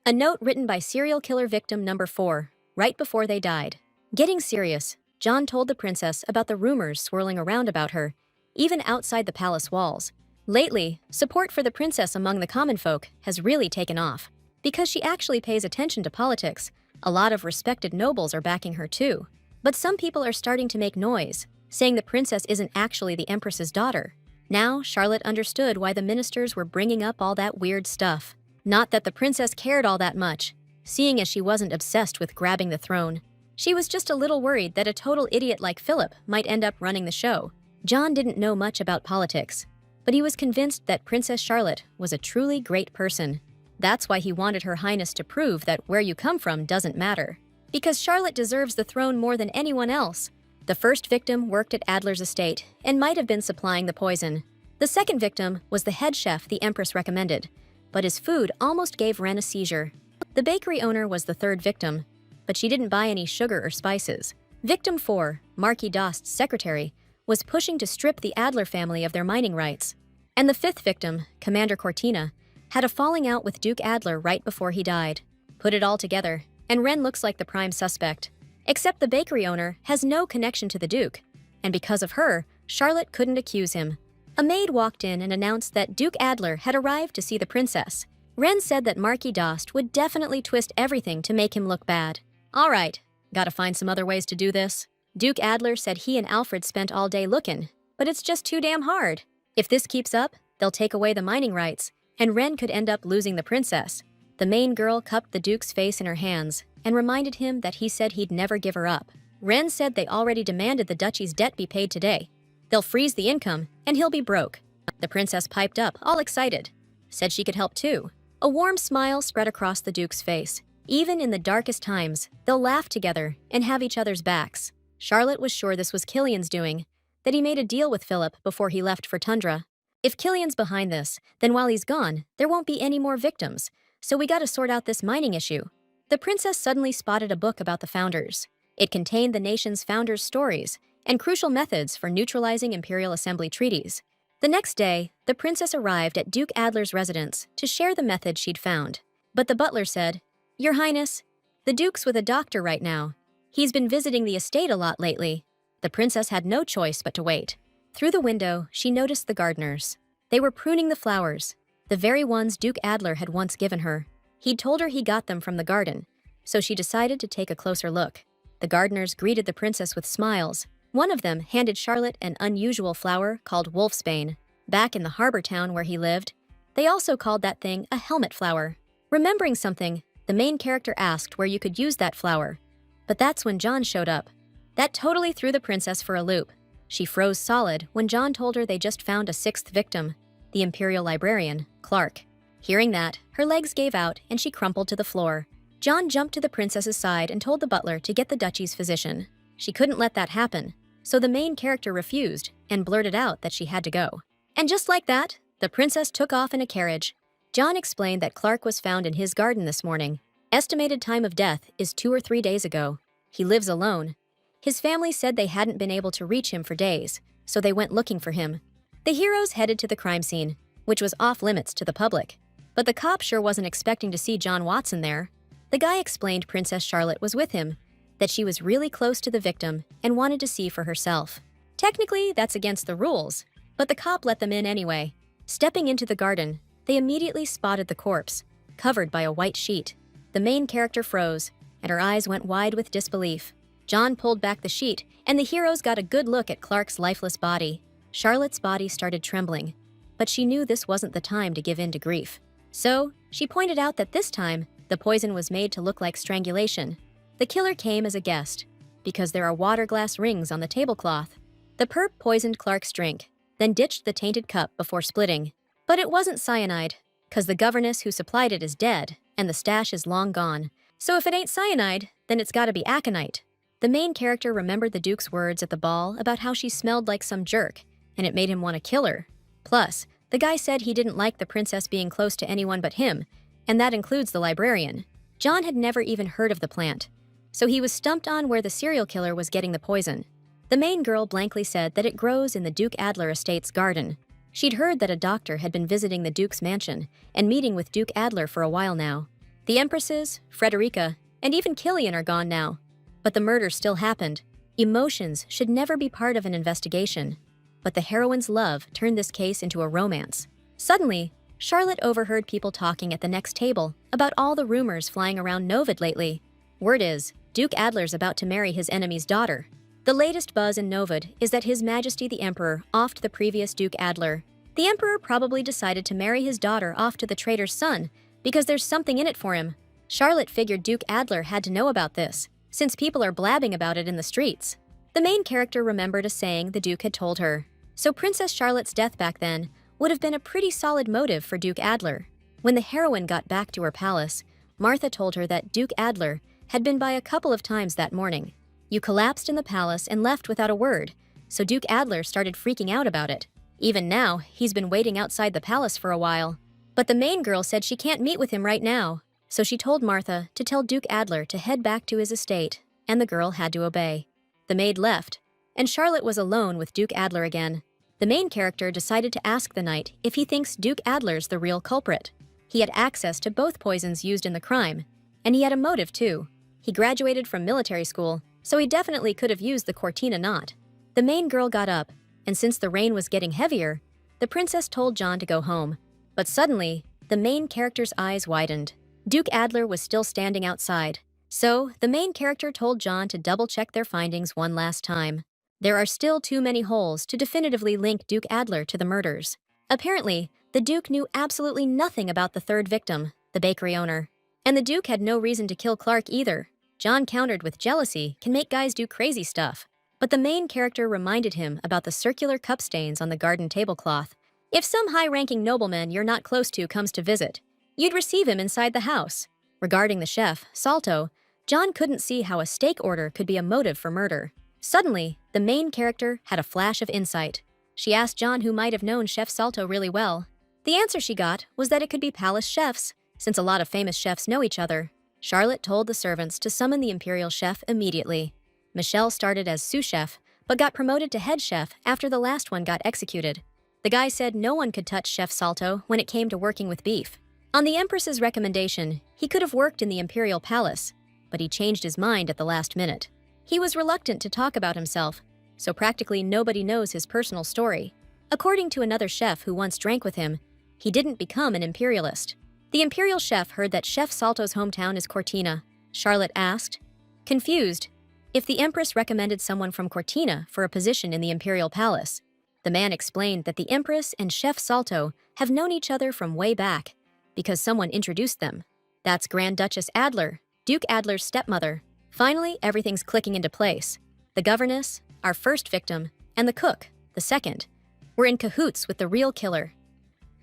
A note written by serial killer victim number 4, right before they died. Getting serious, John told the princess about the rumors swirling around about her, even outside the palace walls. Lately, support for the princess among the common folk has really taken off. Because she actually pays attention to politics, a lot of respected nobles are backing her too. But some people are starting to make noise, saying the princess isn't actually the empress's daughter. Now, Charlotte understood why the ministers were bringing up all that weird stuff. Not that the princess cared all that much, seeing as she wasn't obsessed with grabbing the throne. She was just a little worried that a total idiot like Philip might end up running the show. John didn't know much about politics, but he was convinced that Princess Charlotte was a truly great person. That's why he wanted Her Highness to prove that where you come from doesn't matter. Because Charlotte deserves the throne more than anyone else. The first victim worked at Adler's estate and might have been supplying the poison. The second victim was the head chef the Empress recommended, but his food almost gave Ren a seizure. The bakery owner was the third victim, but she didn't buy any sugar or spices. Victim 4, Marquis d'Ost's secretary, was pushing to strip the Adler family of their mining rights. And the fifth victim, Commander Cortina, had a falling out with Duke Adler right before he died. Put it all together, and Ren looks like the prime suspect. Except the bakery owner has no connection to the Duke, and because of her, Charlotte couldn't accuse him. A maid walked in and announced that Duke Adler had arrived to see the princess. Ren said that Marquis d'Ost would definitely twist everything to make him look bad. All right, gotta find some other ways to do this. Duke Adler said he and Alfred spent all day looking, but it's just too damn hard. If this keeps up, they'll take away the mining rights, and Ren could end up losing the princess. The main girl cupped the Duke's face in her hands and reminded him that he said he'd never give her up. Ren said they already demanded the duchy's debt be paid today. They'll freeze the income, and he'll be broke. The princess piped up, all excited. Said she could help too. A warm smile spread across the Duke's face. Even in the darkest times, they'll laugh together and have each other's backs. Charlotte was sure this was Killian's doing, that he made a deal with Philip before he left for Tundra. If Killian's behind this, then while he's gone, there won't be any more victims, so we gotta sort out this mining issue. The princess suddenly spotted a book about the founders. It contained the nation's founders' stories and crucial methods for neutralizing Imperial Assembly treaties. The next day, the princess arrived at Duke Adler's residence to share the method she'd found. But the butler said, "Your Highness, the Duke's with a doctor right now. He's been visiting the estate a lot lately." The princess had no choice but to wait. Through the window, she noticed the gardeners. They were pruning the flowers, the very ones Duke Adler had once given her. He'd told her he got them from the garden, so she decided to take a closer look. The gardeners greeted the princess with smiles. One of them handed Charlotte an unusual flower called wolfsbane. Back in the harbor town where he lived, they also called that thing a helmet flower. Remembering something, the main character asked where you could use that flower. But that's when John showed up. That totally threw the princess for a loop. She froze solid when John told her they just found a sixth victim, the Imperial librarian, Clark. Hearing that, her legs gave out and she crumpled to the floor. John jumped to the princess's side and told the butler to get the duchy's physician. She couldn't let that happen, so the main character refused and blurted out that she had to go. And just like that, the princess took off in a carriage. John explained that Clark was found in his garden this morning. Estimated time of death is 2 or 3 days ago. He lives alone. His family said they hadn't been able to reach him for days, so they went looking for him. The heroes headed to the crime scene, which was off limits to the public. But the cop sure wasn't expecting to see John Watson there. The guy explained Princess Charlotte was with him, that she was really close to the victim and wanted to see for herself. Technically, that's against the rules, but the cop let them in anyway. Stepping into the garden, they immediately spotted the corpse, covered by a white sheet. The main character froze, and her eyes went wide with disbelief. John pulled back the sheet, and the heroes got a good look at Clark's lifeless body. Charlotte's body started trembling, but she knew this wasn't the time to give in to grief. So, she pointed out that this time, the poison was made to look like strangulation. The killer came as a guest, because there are water glass rings on the tablecloth. The perp poisoned Clark's drink, then ditched the tainted cup before splitting. But it wasn't cyanide, because the governess who supplied it is dead, and the stash is long gone. So if it ain't cyanide, then it's gotta be aconite. The main character remembered the Duke's words at the ball about how she smelled like some jerk, and it made him want to kill her. Plus, the guy said he didn't like the princess being close to anyone but him, and that includes the librarian. John had never even heard of the plant, so he was stumped on where the serial killer was getting the poison. The main girl blankly said that it grows in the Duke Adler estate's garden. She'd heard that a doctor had been visiting the Duke's mansion and meeting with Duke Adler for a while now. The Empresses, Frederica, and even Killian are gone now. But the murder still happened. Emotions should never be part of an investigation. But the heroine's love turned this case into a romance. Suddenly, Charlotte overheard people talking at the next table about all the rumors flying around Novid lately. Word is, Duke Adler's about to marry his enemy's daughter. The latest buzz in Novid is that His Majesty the Emperor offed the previous Duke Adler. The Emperor probably decided to marry his daughter off to the traitor's son because there's something in it for him. Charlotte figured Duke Adler had to know about this, since people are blabbing about it in the streets. The main character remembered a saying the Duke had told her. So Princess Charlotte's death back then would have been a pretty solid motive for Duke Adler. When the heroine got back to her palace, Martha told her that Duke Adler had been by a couple of times that morning. You collapsed in the palace and left without a word, so Duke Adler started freaking out about it. Even now, he's been waiting outside the palace for a while. But the main girl said she can't meet with him right now, so she told Martha to tell Duke Adler to head back to his estate, and the girl had to obey. The maid left, and Charlotte was alone with Duke Adler again. The main character decided to ask the knight if he thinks Duke Adler's the real culprit. He had access to both poisons used in the crime, and he had a motive too. He graduated from military school, so he definitely could have used the Cortina knot. The main girl got up, and since the rain was getting heavier, the princess told John to go home. But suddenly, the main character's eyes widened. Duke Adler was still standing outside, So, the main character told John to double check their findings one last time. There are still too many holes to definitively link Duke Adler to the murders. Apparently, the Duke knew absolutely nothing about the third victim, the bakery owner. And the Duke had no reason to kill Clark either. John countered with jealousy can make guys do crazy stuff. But the main character reminded him about the circular cup stains on the garden tablecloth. If some high-ranking nobleman you're not close to comes to visit, you'd receive him inside the house. Regarding the chef, Salto, John couldn't see how a steak order could be a motive for murder. Suddenly, the main character had a flash of insight. She asked John who might have known Chef Salto really well. The answer she got was that it could be palace chefs, since a lot of famous chefs know each other. Charlotte told the servants to summon the imperial chef immediately. Michelle started as sous chef, but got promoted to head chef after the last one got executed. The guy said no one could touch Chef Salto when it came to working with beef. On the Empress's recommendation, he could have worked in the imperial palace, but he changed his mind at the last minute. He was reluctant to talk about himself, so practically nobody knows his personal story. According to another chef who once drank with him, he didn't become an imperialist. The imperial chef heard that Chef Salto's hometown is Cortina. Charlotte asked, confused, if the Empress recommended someone from Cortina for a position in the imperial palace. The man explained that the Empress and Chef Salto have known each other from way back, because someone introduced them. That's Grand Duchess Adler, Duke Adler's stepmother. Finally, everything's clicking into place. The governess, our first victim, and the cook, the second, were in cahoots with the real killer.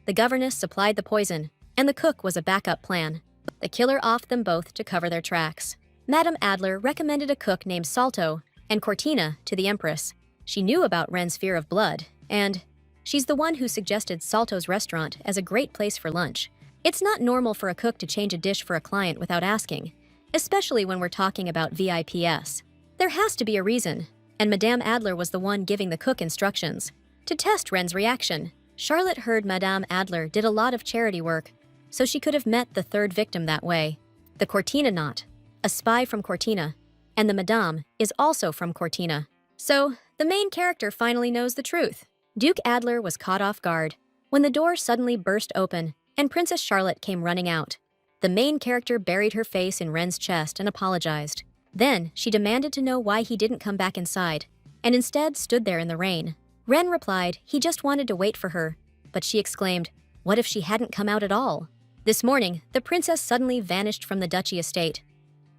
The governess supplied the poison, and the cook was a backup plan. The killer offed them both to cover their tracks. Madame Adler recommended a cook named Salto and Cortina to the Empress. She knew about Ren's fear of blood, and she's the one who suggested Salto's restaurant as a great place for lunch. It's not normal for a cook to change a dish for a client without asking, especially when we're talking about VIPs. There has to be a reason, and Madame Adler was the one giving the cook instructions. To test Ren's reaction, Charlotte heard Madame Adler did a lot of charity work, so she could have met the third victim that way. The Cortina knot, a spy from Cortina, and the Madame is also from Cortina. So, the main character finally knows the truth. Duke Adler was caught off guard when the door suddenly burst open and Princess Charlotte came running out. The main character buried her face in Ren's chest and apologized. Then, she demanded to know why he didn't come back inside, and instead stood there in the rain. Ren replied he just wanted to wait for her, but she exclaimed, what if she hadn't come out at all? This morning, the princess suddenly vanished from the duchy estate.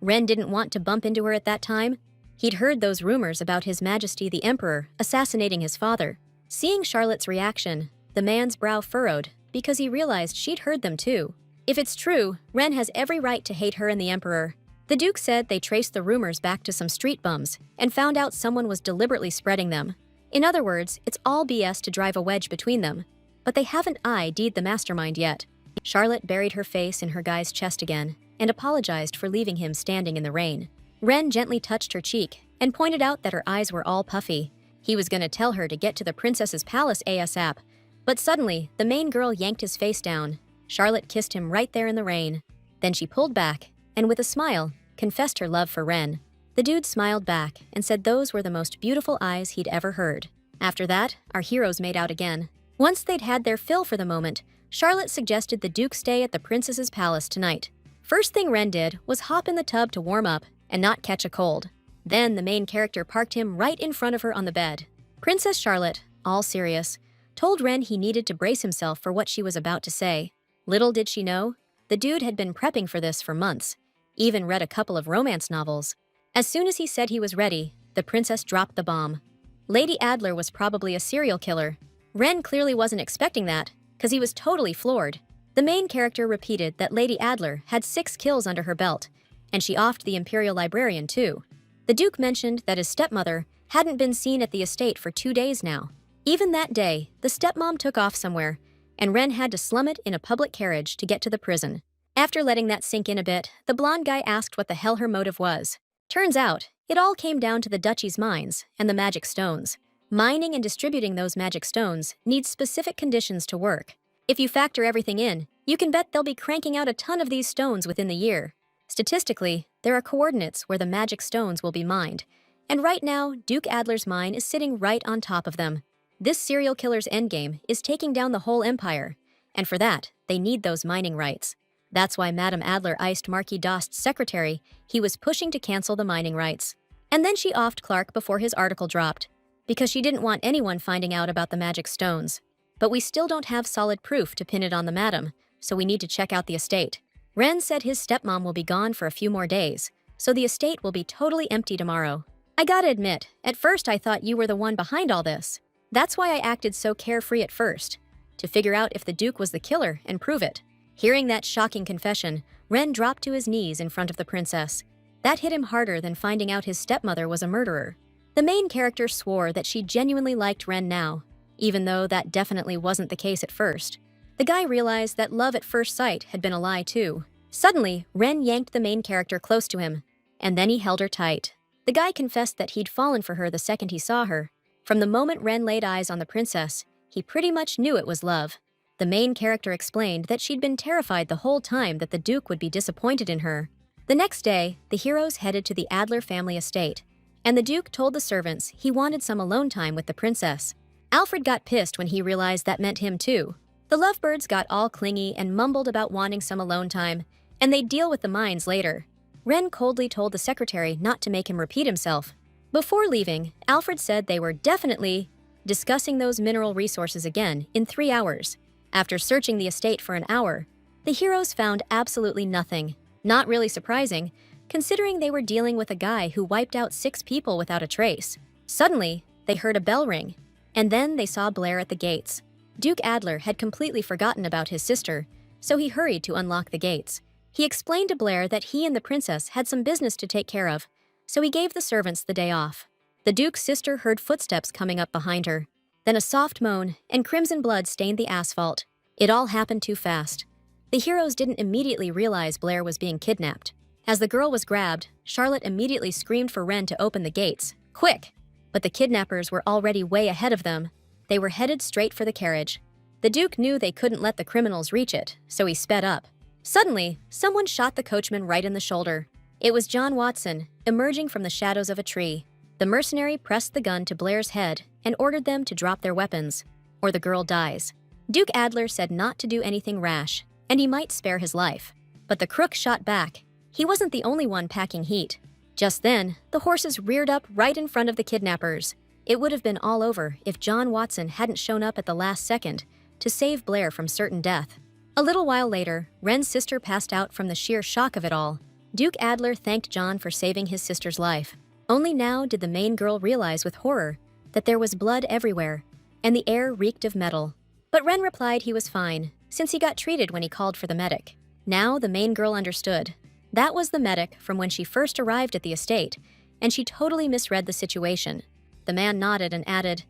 Ren didn't want to bump into her at that time. He'd heard those rumors about His Majesty the Emperor assassinating his father. Seeing Charlotte's reaction, the man's brow furrowed because he realized she'd heard them too. If it's true, Ren has every right to hate her and the Emperor. The Duke said they traced the rumors back to some street bums and found out someone was deliberately spreading them. In other words, it's all BS to drive a wedge between them. But they haven't ID'd the mastermind yet. Charlotte buried her face in her guy's chest again and apologized for leaving him standing in the rain. Ren gently touched her cheek and pointed out that her eyes were all puffy. He was going to tell her to get to the princess's palace ASAP. But suddenly, the main girl yanked his face down. Charlotte kissed him right there in the rain. Then she pulled back, and with a smile, confessed her love for Ren. The dude smiled back and said those were the most beautiful eyes he'd ever heard. After that, our heroes made out again. Once they'd had their fill for the moment, Charlotte suggested the Duke stay at the princess's palace tonight. First thing Ren did was hop in the tub to warm up and not catch a cold. Then the main character parked him right in front of her on the bed. Princess Charlotte, all serious, told Ren he needed to brace himself for what she was about to say. Little did she know, the dude had been prepping for this for months, even read a couple of romance novels. As soon as he said he was ready, the princess dropped the bomb. Lady Adler was probably a serial killer. Ren clearly wasn't expecting that, because he was totally floored. The main character repeated that Lady Adler had 6 kills under her belt, and she offed the imperial librarian too. The Duke mentioned that his stepmother hadn't been seen at the estate for 2 days now. Even that day, the stepmom took off somewhere, and Ren had to slum it in a public carriage to get to the prison. After letting that sink in a bit, the blonde guy asked what the hell her motive was. Turns out, it all came down to the duchy's mines and the magic stones. Mining and distributing those magic stones needs specific conditions to work. If you factor everything in, you can bet they'll be cranking out a ton of these stones within the year. Statistically, there are coordinates where the magic stones will be mined, and right now, Duke Adler's mine is sitting right on top of them. This serial killer's endgame is taking down the whole empire, and for that, they need those mining rights. That's why Madame Adler iced Marquis Dost's secretary. He was pushing to cancel the mining rights. And then she offed Clark before his article dropped, because she didn't want anyone finding out about the magic stones. But we still don't have solid proof to pin it on the madam, so we need to check out the estate. Ren said his stepmom will be gone for a few more days, so the estate will be totally empty tomorrow. I gotta admit, at first I thought you were the one behind all this. That's why I acted so carefree at first, to figure out if the Duke was the killer and prove it. Hearing that shocking confession, Ren dropped to his knees in front of the princess. That hit him harder than finding out his stepmother was a murderer. The main character swore that she genuinely liked Ren now, even though that definitely wasn't the case at first. The guy realized that love at first sight had been a lie too. Suddenly, Ren yanked the main character close to him, and then he held her tight. The guy confessed that he'd fallen for her the second he saw her. From the moment Ren laid eyes on the princess, he pretty much knew it was love. The main character explained that she'd been terrified the whole time that the Duke would be disappointed in her. The next day, the heroes headed to the Adler family estate, and the Duke told the servants he wanted some alone time with the princess. Alfred got pissed when he realized that meant him too. The lovebirds got all clingy and mumbled about wanting some alone time, and they'd deal with the mines later. Ren coldly told the secretary not to make him repeat himself. Before leaving, Alfred said they were definitely discussing those mineral resources again in 3 hours. After searching the estate for an hour, the heroes found absolutely nothing. Not really surprising, considering they were dealing with a guy who wiped out 6 people without a trace. Suddenly, they heard a bell ring, and then they saw Blair at the gates. Duke Adler had completely forgotten about his sister, so he hurried to unlock the gates. He explained to Blair that he and the princess had some business to take care of, so he gave the servants the day off. The Duke's sister heard footsteps coming up behind her. Then a soft moan, and crimson blood stained the asphalt. It all happened too fast. The heroes didn't immediately realize Blair was being kidnapped. As the girl was grabbed, Charlotte immediately screamed for Ren to open the gates. Quick! But the kidnappers were already way ahead of them. They were headed straight for the carriage. The Duke knew they couldn't let the criminals reach it, so he sped up. Suddenly, someone shot the coachman right in the shoulder. It was John Watson, emerging from the shadows of a tree. The mercenary pressed the gun to Blair's head and ordered them to drop their weapons, or the girl dies. Duke Adler said not to do anything rash, and he might spare his life. But the crook shot back. He wasn't the only one packing heat. Just then, the horses reared up right in front of the kidnappers. It would have been all over if John Watson hadn't shown up at the last second to save Blair from certain death. A little while later, Ren's sister passed out from the sheer shock of it all. Duke Adler thanked John for saving his sister's life. Only now did the main girl realize with horror that there was blood everywhere, and the air reeked of metal. But Ren replied he was fine, since he got treated when he called for the medic. Now the main girl understood. That was the medic from when she first arrived at the estate, and she totally misread the situation. The man nodded and added,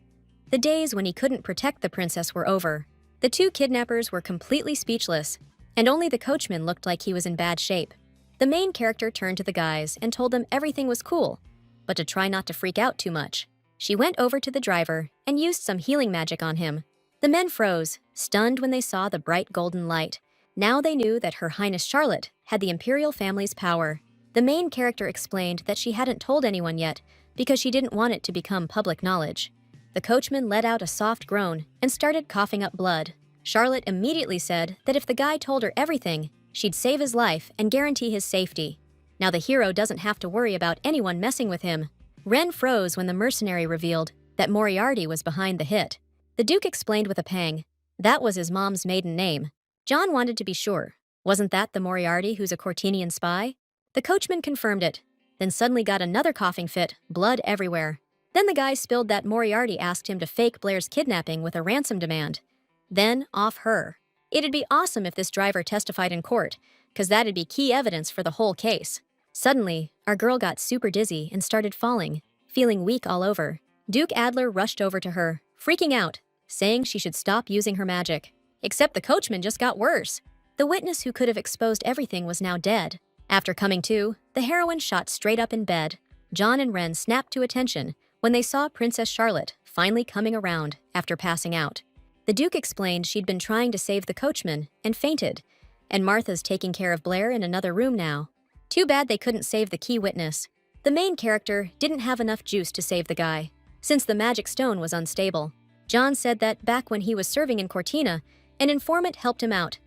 "The days when he couldn't protect the princess were over." The 2 kidnappers were completely speechless, and only the coachman looked like he was in bad shape. The main character turned to the guys and told them everything was cool, but to try not to freak out too much. She went over to the driver and used some healing magic on him. The men froze, stunned when they saw the bright golden light. Now they knew that Her Highness Charlotte had the imperial family's power. The main character explained that she hadn't told anyone yet because she didn't want it to become public knowledge. The coachman let out a soft groan and started coughing up blood. Charlotte immediately said that if the guy told her everything, she'd save his life and guarantee his safety. Now the hero doesn't have to worry about anyone messing with him. Ren froze when the mercenary revealed that Moriarty was behind the hit. The Duke explained with a pang. That was his mom's maiden name. John wanted to be sure. Wasn't that the Moriarty who's a Cortinian spy? The coachman confirmed it, then suddenly got another coughing fit, blood everywhere. Then the guy spilled that Moriarty asked him to fake Blair's kidnapping with a ransom demand. Then off her. It'd be awesome if this driver testified in court, because that'd be key evidence for the whole case. Suddenly, our girl got super dizzy and started falling, feeling weak all over. Duke Adler rushed over to her, freaking out, saying she should stop using her magic. Except the coachman just got worse. The witness who could have exposed everything was now dead. After coming to, the heroine shot straight up in bed. John and Ren snapped to attention when they saw Princess Charlotte finally coming around after passing out. The Duke explained she'd been trying to save the coachman and fainted, and Martha's taking care of Blair in another room now. Too bad they couldn't save the key witness. The main character didn't have enough juice to save the guy, since the magic stone was unstable. John said that back when he was serving in Cortina, an informant helped him out,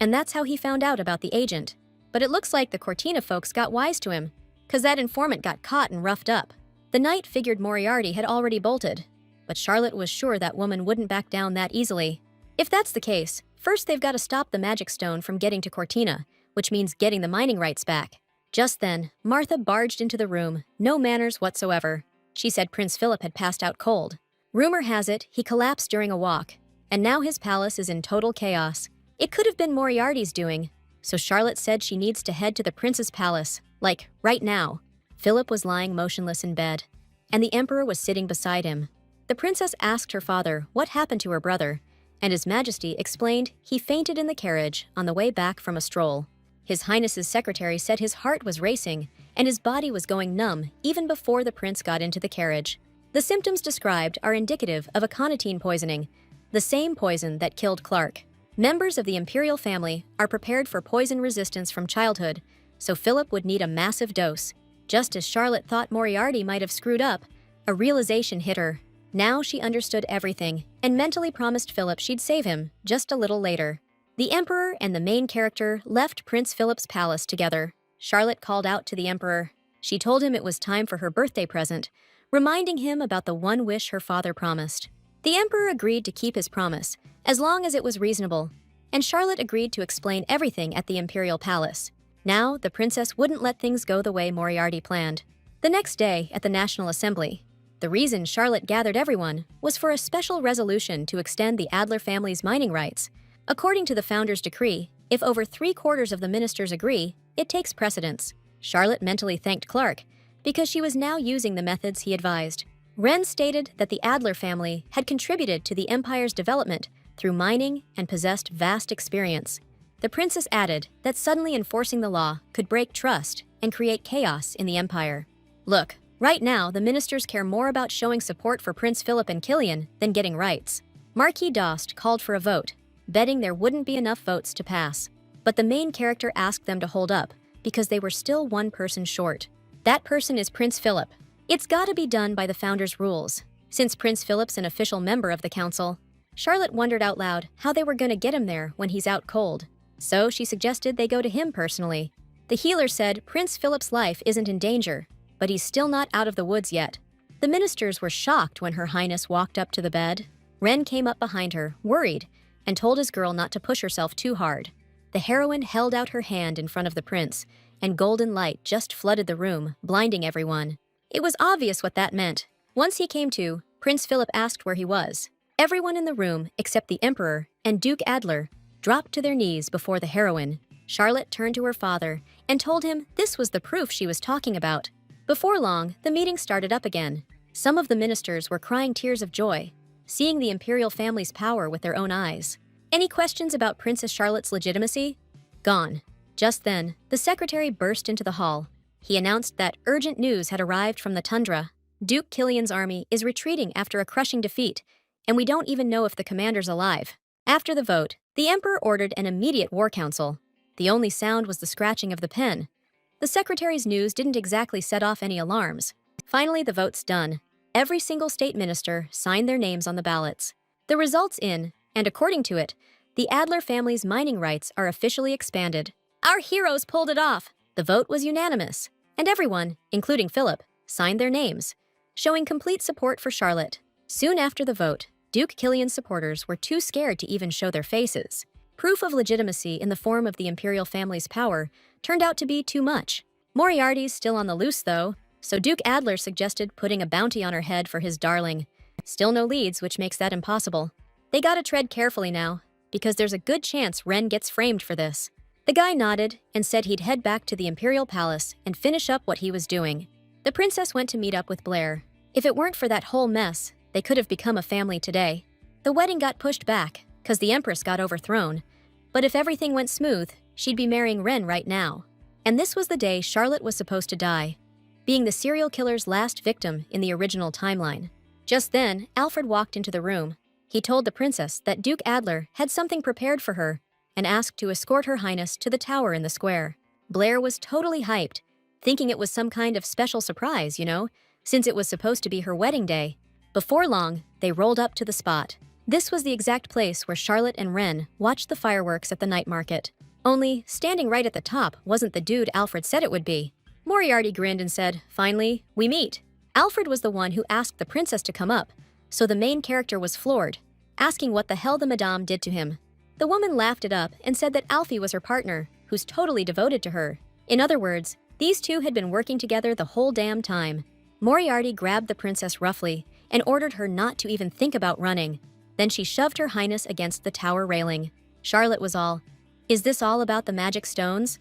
and that's how he found out about the agent. But it looks like the Cortina folks got wise to him, 'cause that informant got caught and roughed up. The knight figured Moriarty had already bolted, but Charlotte was sure that woman wouldn't back down that easily. If that's the case, first they've got to stop the magic stone from getting to Cortina, which means getting the mining rights back. Just then, Martha barged into the room, no manners whatsoever. She said Prince Philip had passed out cold. Rumor has it he collapsed during a walk, and now his palace is in total chaos. It could have been Moriarty's doing, so Charlotte said she needs to head to the prince's palace, like, right now. Philip was lying motionless in bed, and the emperor was sitting beside him. The princess asked her father what happened to her brother, and His Majesty explained he fainted in the carriage on the way back from a stroll. His Highness's secretary said his heart was racing and his body was going numb even before the prince got into the carriage. The symptoms described are indicative of aconitine poisoning, the same poison that killed Clark. Members of the imperial family are prepared for poison resistance from childhood, so Philip would need a massive dose. Just as Charlotte thought Moriarty might have screwed up, a realization hit her. Now she understood everything and mentally promised Philip she'd save him just a little later. The emperor and the main character left Prince Philip's palace together. Charlotte called out to the emperor. She told him it was time for her birthday present, reminding him about the one wish her father promised. The emperor agreed to keep his promise, as long as it was reasonable, and Charlotte agreed to explain everything at the imperial palace. Now, the princess wouldn't let things go the way Moriarty planned. The next day, at the National Assembly, the reason Charlotte gathered everyone was for a special resolution to extend the Adler family's mining rights. According to the founder's decree, if over 3/4 of the ministers agree, it takes precedence. Charlotte mentally thanked Clark, because she was now using the methods he advised. Wren stated that the Adler family had contributed to the empire's development through mining and possessed vast experience. The princess added that suddenly enforcing the law could break trust and create chaos in the empire. Look, right now the ministers care more about showing support for Prince Philip and Killian than getting rights. Marquis Dost called for a vote, betting there wouldn't be enough votes to pass. But the main character asked them to hold up, because they were still one person short. That person is Prince Philip. It's gotta be done by the founder's rules. Since Prince Philip's an official member of the council, Charlotte wondered out loud how they were gonna get him there when he's out cold. So she suggested they go to him personally. The healer said Prince Philip's life isn't in danger, but he's still not out of the woods yet. The ministers were shocked when Her Highness walked up to the bed. Wren came up behind her, worried, and told his girl not to push herself too hard. The heroine held out her hand in front of the prince, and golden light just flooded the room, blinding everyone. It was obvious what that meant. Once he came to, Prince Philip asked where he was. Everyone in the room, except the emperor and Duke Adler, dropped to their knees before the heroine. Charlotte turned to her father and told him this was the proof she was talking about. Before long, the meeting started up again. Some of the ministers were crying tears of joy, seeing the imperial family's power with their own eyes. Any questions about Princess Charlotte's legitimacy? Gone. Just then, the secretary burst into the hall. He announced that urgent news had arrived from the tundra. Duke Killian's army is retreating after a crushing defeat, and we don't even know if the commander's alive. After the vote, the emperor ordered an immediate war council. The only sound was the scratching of the pen. The secretary's news didn't exactly set off any alarms. Finally, the vote's done. Every single state minister signed their names on the ballots. The result's in, and according to it, the Adler family's mining rights are officially expanded. Our heroes pulled it off! The vote was unanimous, and everyone, including Philip, signed their names, showing complete support for Charlotte. Soon after the vote, Duke Killian's supporters were too scared to even show their faces. Proof of legitimacy in the form of the imperial family's power turned out to be too much. Moriarty's still on the loose, though, so Duke Adler suggested putting a bounty on her head for his darling. Still no leads, which makes that impossible. They gotta tread carefully now, because there's a good chance Wren gets framed for this. The guy nodded and said he'd head back to the imperial palace and finish up what he was doing. The princess went to meet up with Blair. If it weren't for that whole mess, they could have become a family today. The wedding got pushed back, because the Empress got overthrown. But if everything went smooth, she'd be marrying Wren right now. And this was the day Charlotte was supposed to die, being the serial killer's last victim in the original timeline. Just then, Alfred walked into the room. He told the princess that Duke Adler had something prepared for her and asked to escort Her Highness to the tower in the square. Blair was totally hyped, thinking it was some kind of special surprise, since it was supposed to be her wedding day. Before long, they rolled up to the spot. This was the exact place where Charlotte and Ren watched the fireworks at the night market. Only, standing right at the top wasn't the dude Alfred said it would be. Moriarty grinned and said, "Finally, we meet." Alfred was the one who asked the princess to come up, so the main character was floored, asking what the hell the madame did to him. The woman laughed it up and said that Alfie was her partner, who's totally devoted to her. In other words, these two had been working together the whole damn time. Moriarty grabbed the princess roughly and ordered her not to even think about running. Then she shoved her highness against the tower railing. Charlotte was all, "Is this all about the magic stones?"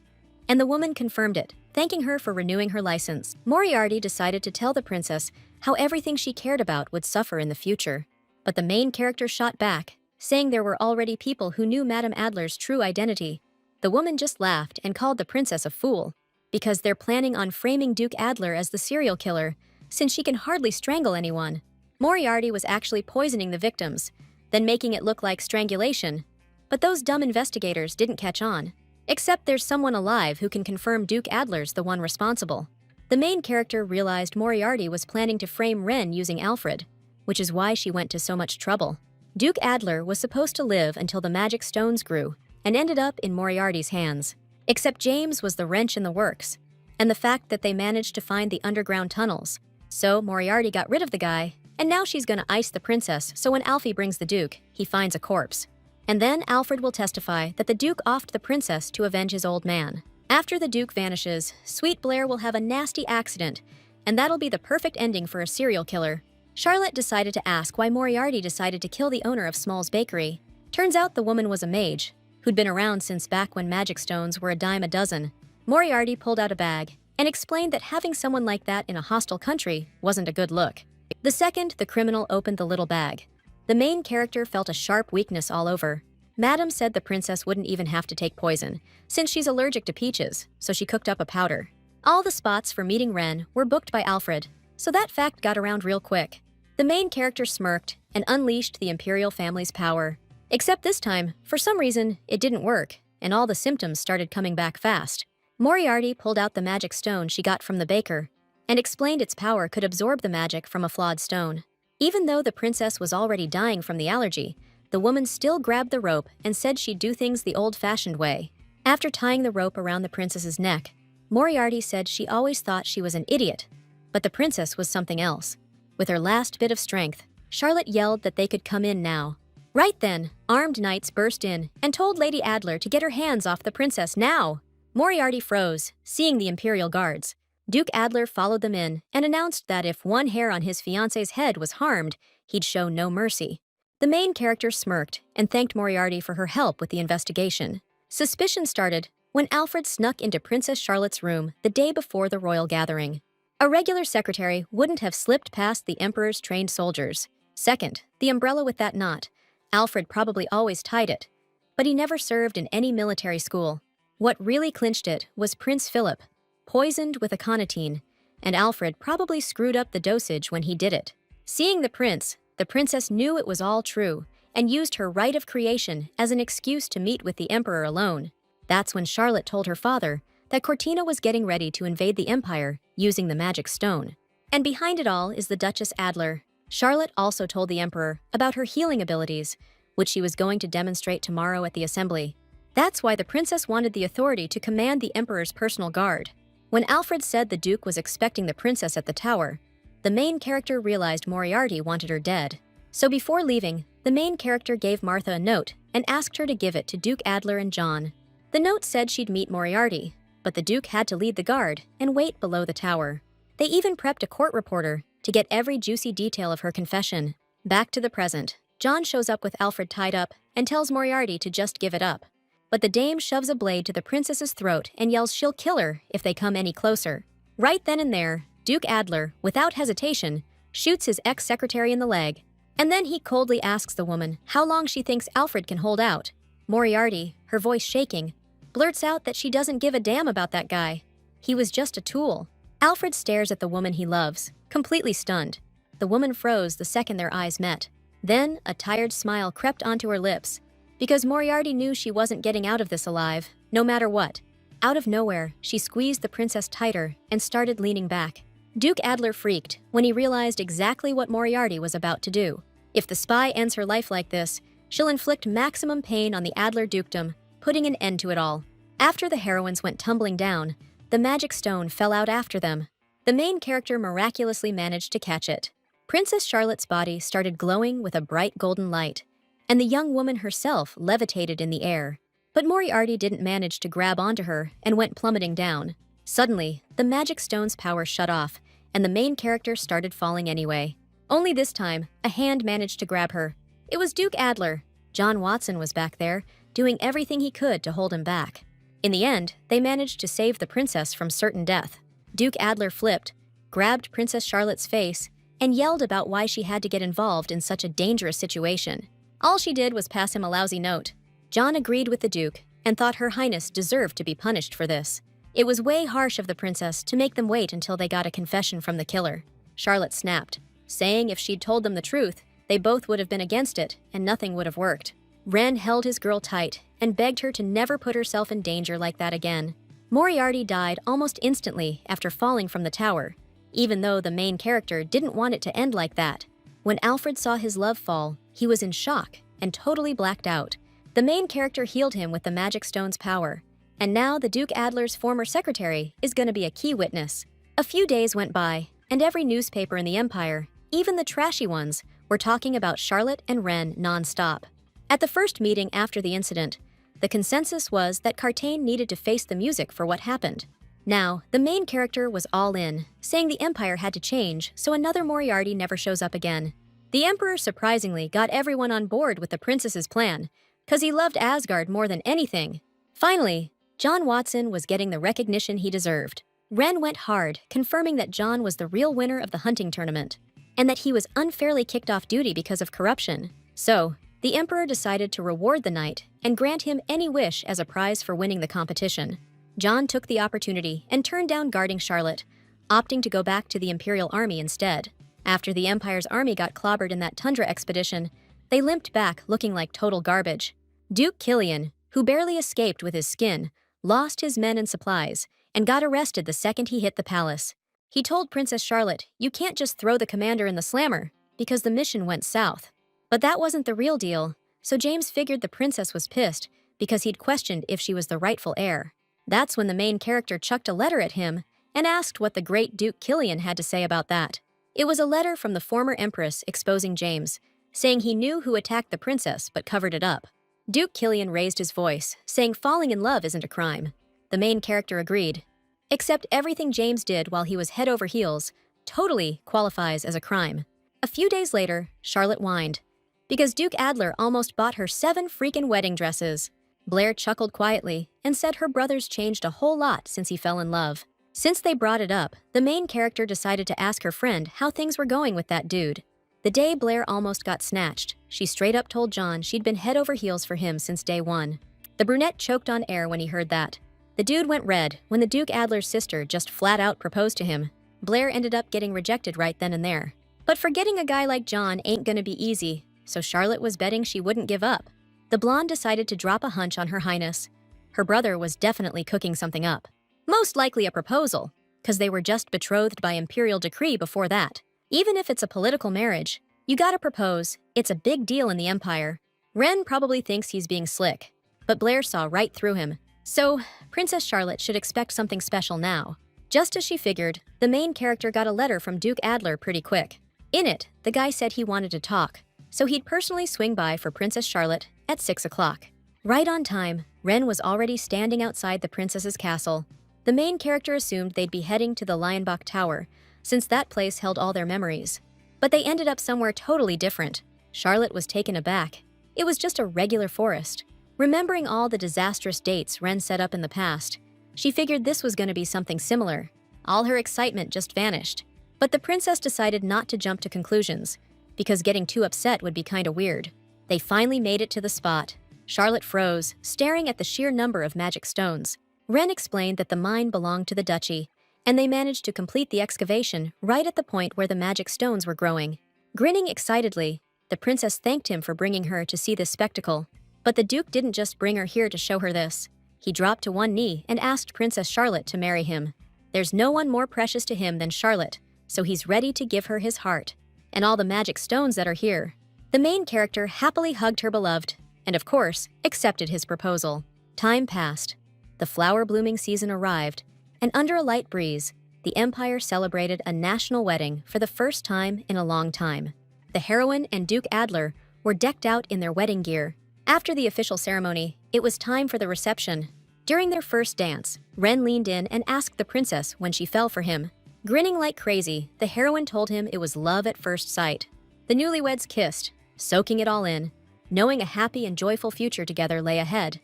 And the woman confirmed it, thanking her for renewing her license. Moriarty decided to tell the princess how everything she cared about would suffer in the future. But the main character shot back, saying there were already people who knew Madame Adler's true identity. The woman just laughed and called the princess a fool, because they're planning on framing Duke Adler as the serial killer, since she can hardly strangle anyone. Moriarty was actually poisoning the victims, then making it look like strangulation. But those dumb investigators didn't catch on. Except there's someone alive who can confirm Duke Adler's the one responsible. The main character realized Moriarty was planning to frame Ren using Alfred, which is why she went to so much trouble. Duke Adler was supposed to live until the magic stones grew, and ended up in Moriarty's hands. Except James was the wrench in the works, and the fact that they managed to find the underground tunnels. So Moriarty got rid of the guy, and now she's gonna ice the princess so when Alfie brings the Duke, he finds a corpse. And then Alfred will testify that the Duke offed the princess to avenge his old man. After the Duke vanishes, Sweet Blair will have a nasty accident, and that'll be the perfect ending for a serial killer. Charlotte decided to ask why Moriarty decided to kill the owner of Small's Bakery. Turns out the woman was a mage, who'd been around since back when magic stones were a dime a dozen. Moriarty pulled out a bag and explained that having someone like that in a hostile country wasn't a good look. The second the criminal opened the little bag, the main character felt a sharp weakness all over. Madame said the princess wouldn't even have to take poison, since she's allergic to peaches, so she cooked up a powder. All the spots for meeting Ren were booked by Alfred, so that fact got around real quick. The main character smirked and unleashed the Imperial family's power. Except this time, for some reason, it didn't work, and all the symptoms started coming back fast. Moriarty pulled out the magic stone she got from the baker, and explained its power could absorb the magic from a flawed stone. Even though the princess was already dying from the allergy, the woman still grabbed the rope and said she'd do things the old-fashioned way. After tying the rope around the princess's neck, Moriarty said she always thought she was an idiot, but the princess was something else. With her last bit of strength, Charlotte yelled that they could come in now. Right then, armed knights burst in and told Lady Adler to get her hands off the princess now. Moriarty froze, seeing the Imperial guards. Duke Adler followed them in and announced that if one hair on his fiancé's head was harmed, he'd show no mercy. The main character smirked and thanked Moriarty for her help with the investigation. Suspicion started when Alfred snuck into Princess Charlotte's room the day before the royal gathering. A regular secretary wouldn't have slipped past the Emperor's trained soldiers. Second, the umbrella with that knot. Alfred probably always tied it, but he never served in any military school. What really clinched it was Prince Philip, poisoned with aconitine, and Alfred probably screwed up the dosage when he did it. Seeing the princess knew it was all true and used her right of creation as an excuse to meet with the Emperor alone. That's when Charlotte told her father that Cortina was getting ready to invade the Empire using the magic stone. And behind it all is the Duchess Adler. Charlotte also told the Emperor about her healing abilities, which she was going to demonstrate tomorrow at the assembly. That's why the princess wanted the authority to command the Emperor's personal guard. When Alfred said the Duke was expecting the princess at the tower, the main character realized Moriarty wanted her dead. So before leaving, the main character gave Martha a note and asked her to give it to Duke Adler and John. The note said she'd meet Moriarty, but the Duke had to lead the guard and wait below the tower. They even prepped a court reporter to get every juicy detail of her confession. Back to the present, John shows up with Alfred tied up and tells Moriarty to just give it up. But the dame shoves a blade to the princess's throat and yells she'll kill her if they come any closer. Right then and there, Duke Adler, without hesitation, shoots his ex-secretary in the leg. And then he coldly asks the woman how long she thinks Alfred can hold out. Moriarty, her voice shaking, blurts out that she doesn't give a damn about that guy. He was just a tool. Alfred stares at the woman he loves, completely stunned. The woman froze the second their eyes met. Then a tired smile crept onto her lips, because Moriarty knew she wasn't getting out of this alive, no matter what. Out of nowhere, she squeezed the princess tighter and started leaning back. Duke Adler freaked when he realized exactly what Moriarty was about to do. If the spy ends her life like this, she'll inflict maximum pain on the Adler dukedom, putting an end to it all. After the heroines went tumbling down, the magic stone fell out after them. The main character miraculously managed to catch it. Princess Charlotte's body started glowing with a bright golden light, and the young woman herself levitated in the air. But Moriarty didn't manage to grab onto her and went plummeting down. Suddenly, the magic stone's power shut off, and the main character started falling anyway. Only this time, a hand managed to grab her. It was Duke Adler. John Watson was back there, doing everything he could to hold him back. In the end, they managed to save the princess from certain death. Duke Adler flipped, grabbed Princess Charlotte's face, and yelled about why she had to get involved in such a dangerous situation. All she did was pass him a lousy note. John agreed with the Duke and thought Her Highness deserved to be punished for this. It was way harsh of the princess to make them wait until they got a confession from the killer. Charlotte snapped, saying if she'd told them the truth, they both would have been against it and nothing would have worked. Wren held his girl tight and begged her to never put herself in danger like that again. Moriarty died almost instantly after falling from the tower, even though the main character didn't want it to end like that. When Alfred saw his love fall, he was in shock and totally blacked out. The main character healed him with the magic stone's power, and now the Duke Adler's former secretary is going to be a key witness. A few days went by, and every newspaper in the Empire, even the trashy ones, were talking about Charlotte and Wren non-stop. At the first meeting after the incident, the consensus was that Cartain needed to face the music for what happened. Now, the main character was all in, saying the Empire had to change so another Moriarty never shows up again. The Emperor surprisingly got everyone on board with the princess's plan, because he loved Asgard more than anything. Finally, John Watson was getting the recognition he deserved. Wren went hard, confirming that John was the real winner of the hunting tournament, and that he was unfairly kicked off duty because of corruption. So, the Emperor decided to reward the knight and grant him any wish as a prize for winning the competition. John took the opportunity and turned down guarding Charlotte, opting to go back to the Imperial Army instead. After the Empire's army got clobbered in that tundra expedition, they limped back looking like total garbage. Duke Killian, who barely escaped with his skin, lost his men and supplies, and got arrested the second he hit the palace. He told Princess Charlotte, "You can't just throw the commander in the slammer," because the mission went south. But that wasn't the real deal, so James figured the princess was pissed because he'd questioned if she was the rightful heir. That's when the main character chucked a letter at him and asked what the great Duke Killian had to say about that. It was a letter from the former empress exposing James, saying he knew who attacked the princess but covered it up. Duke Killian raised his voice, saying falling in love isn't a crime. The main character agreed. Except everything James did while he was head over heels totally qualifies as a crime. A few days later, Charlotte whined, because Duke Adler almost bought her 7 freaking wedding dresses. Blair chuckled quietly and said her brothers changed a whole lot since he fell in love. Since they brought it up, the main character decided to ask her friend how things were going with that dude. The day Blair almost got snatched, she straight up told John she'd been head over heels for him since day one. The brunette choked on air when he heard that. The dude went red when the Duke Adler's sister just flat out proposed to him. Blair ended up getting rejected right then and there. But forgetting a guy like John ain't gonna be easy, so Charlotte was betting she wouldn't give up. The blonde decided to drop a hunch on Her Highness. Her brother was definitely cooking something up. Most likely a proposal, because they were just betrothed by imperial decree before that. Even if it's a political marriage, you gotta propose. It's a big deal in the Empire. Wren probably thinks he's being slick, but Blair saw right through him. So, Princess Charlotte should expect something special now. Just as she figured, the main character got a letter from Duke Adler pretty quick. In it, the guy said he wanted to talk, so he'd personally swing by for Princess Charlotte at 6 o'clock. Right on time, Wren was already standing outside the princess's castle. The main character assumed they'd be heading to the Lionbach Tower, since that place held all their memories. But they ended up somewhere totally different. Charlotte was taken aback. It was just a regular forest. Remembering all the disastrous dates Wren set up in the past, she figured this was going to be something similar. All her excitement just vanished. But the princess decided not to jump to conclusions, because getting too upset would be kinda weird. They finally made it to the spot. Charlotte froze, staring at the sheer number of magic stones. Wren explained that the mine belonged to the duchy, and they managed to complete the excavation right at the point where the magic stones were growing. Grinning excitedly, the princess thanked him for bringing her to see this spectacle. But the Duke didn't just bring her here to show her this. He dropped to one knee and asked Princess Charlotte to marry him. There's no one more precious to him than Charlotte, so he's ready to give her his heart. And all the magic stones that are here. The main character happily hugged her beloved, and of course, accepted his proposal. Time passed. The flower-blooming season arrived, and under a light breeze, the Empire celebrated a national wedding for the first time in a long time. The heroine and Duke Adler were decked out in their wedding gear. After the official ceremony, it was time for the reception. During their first dance, Ren leaned in and asked the princess when she fell for him. Grinning like crazy, the heroine told him it was love at first sight. The newlyweds kissed, soaking it all in, knowing a happy and joyful future together lay ahead.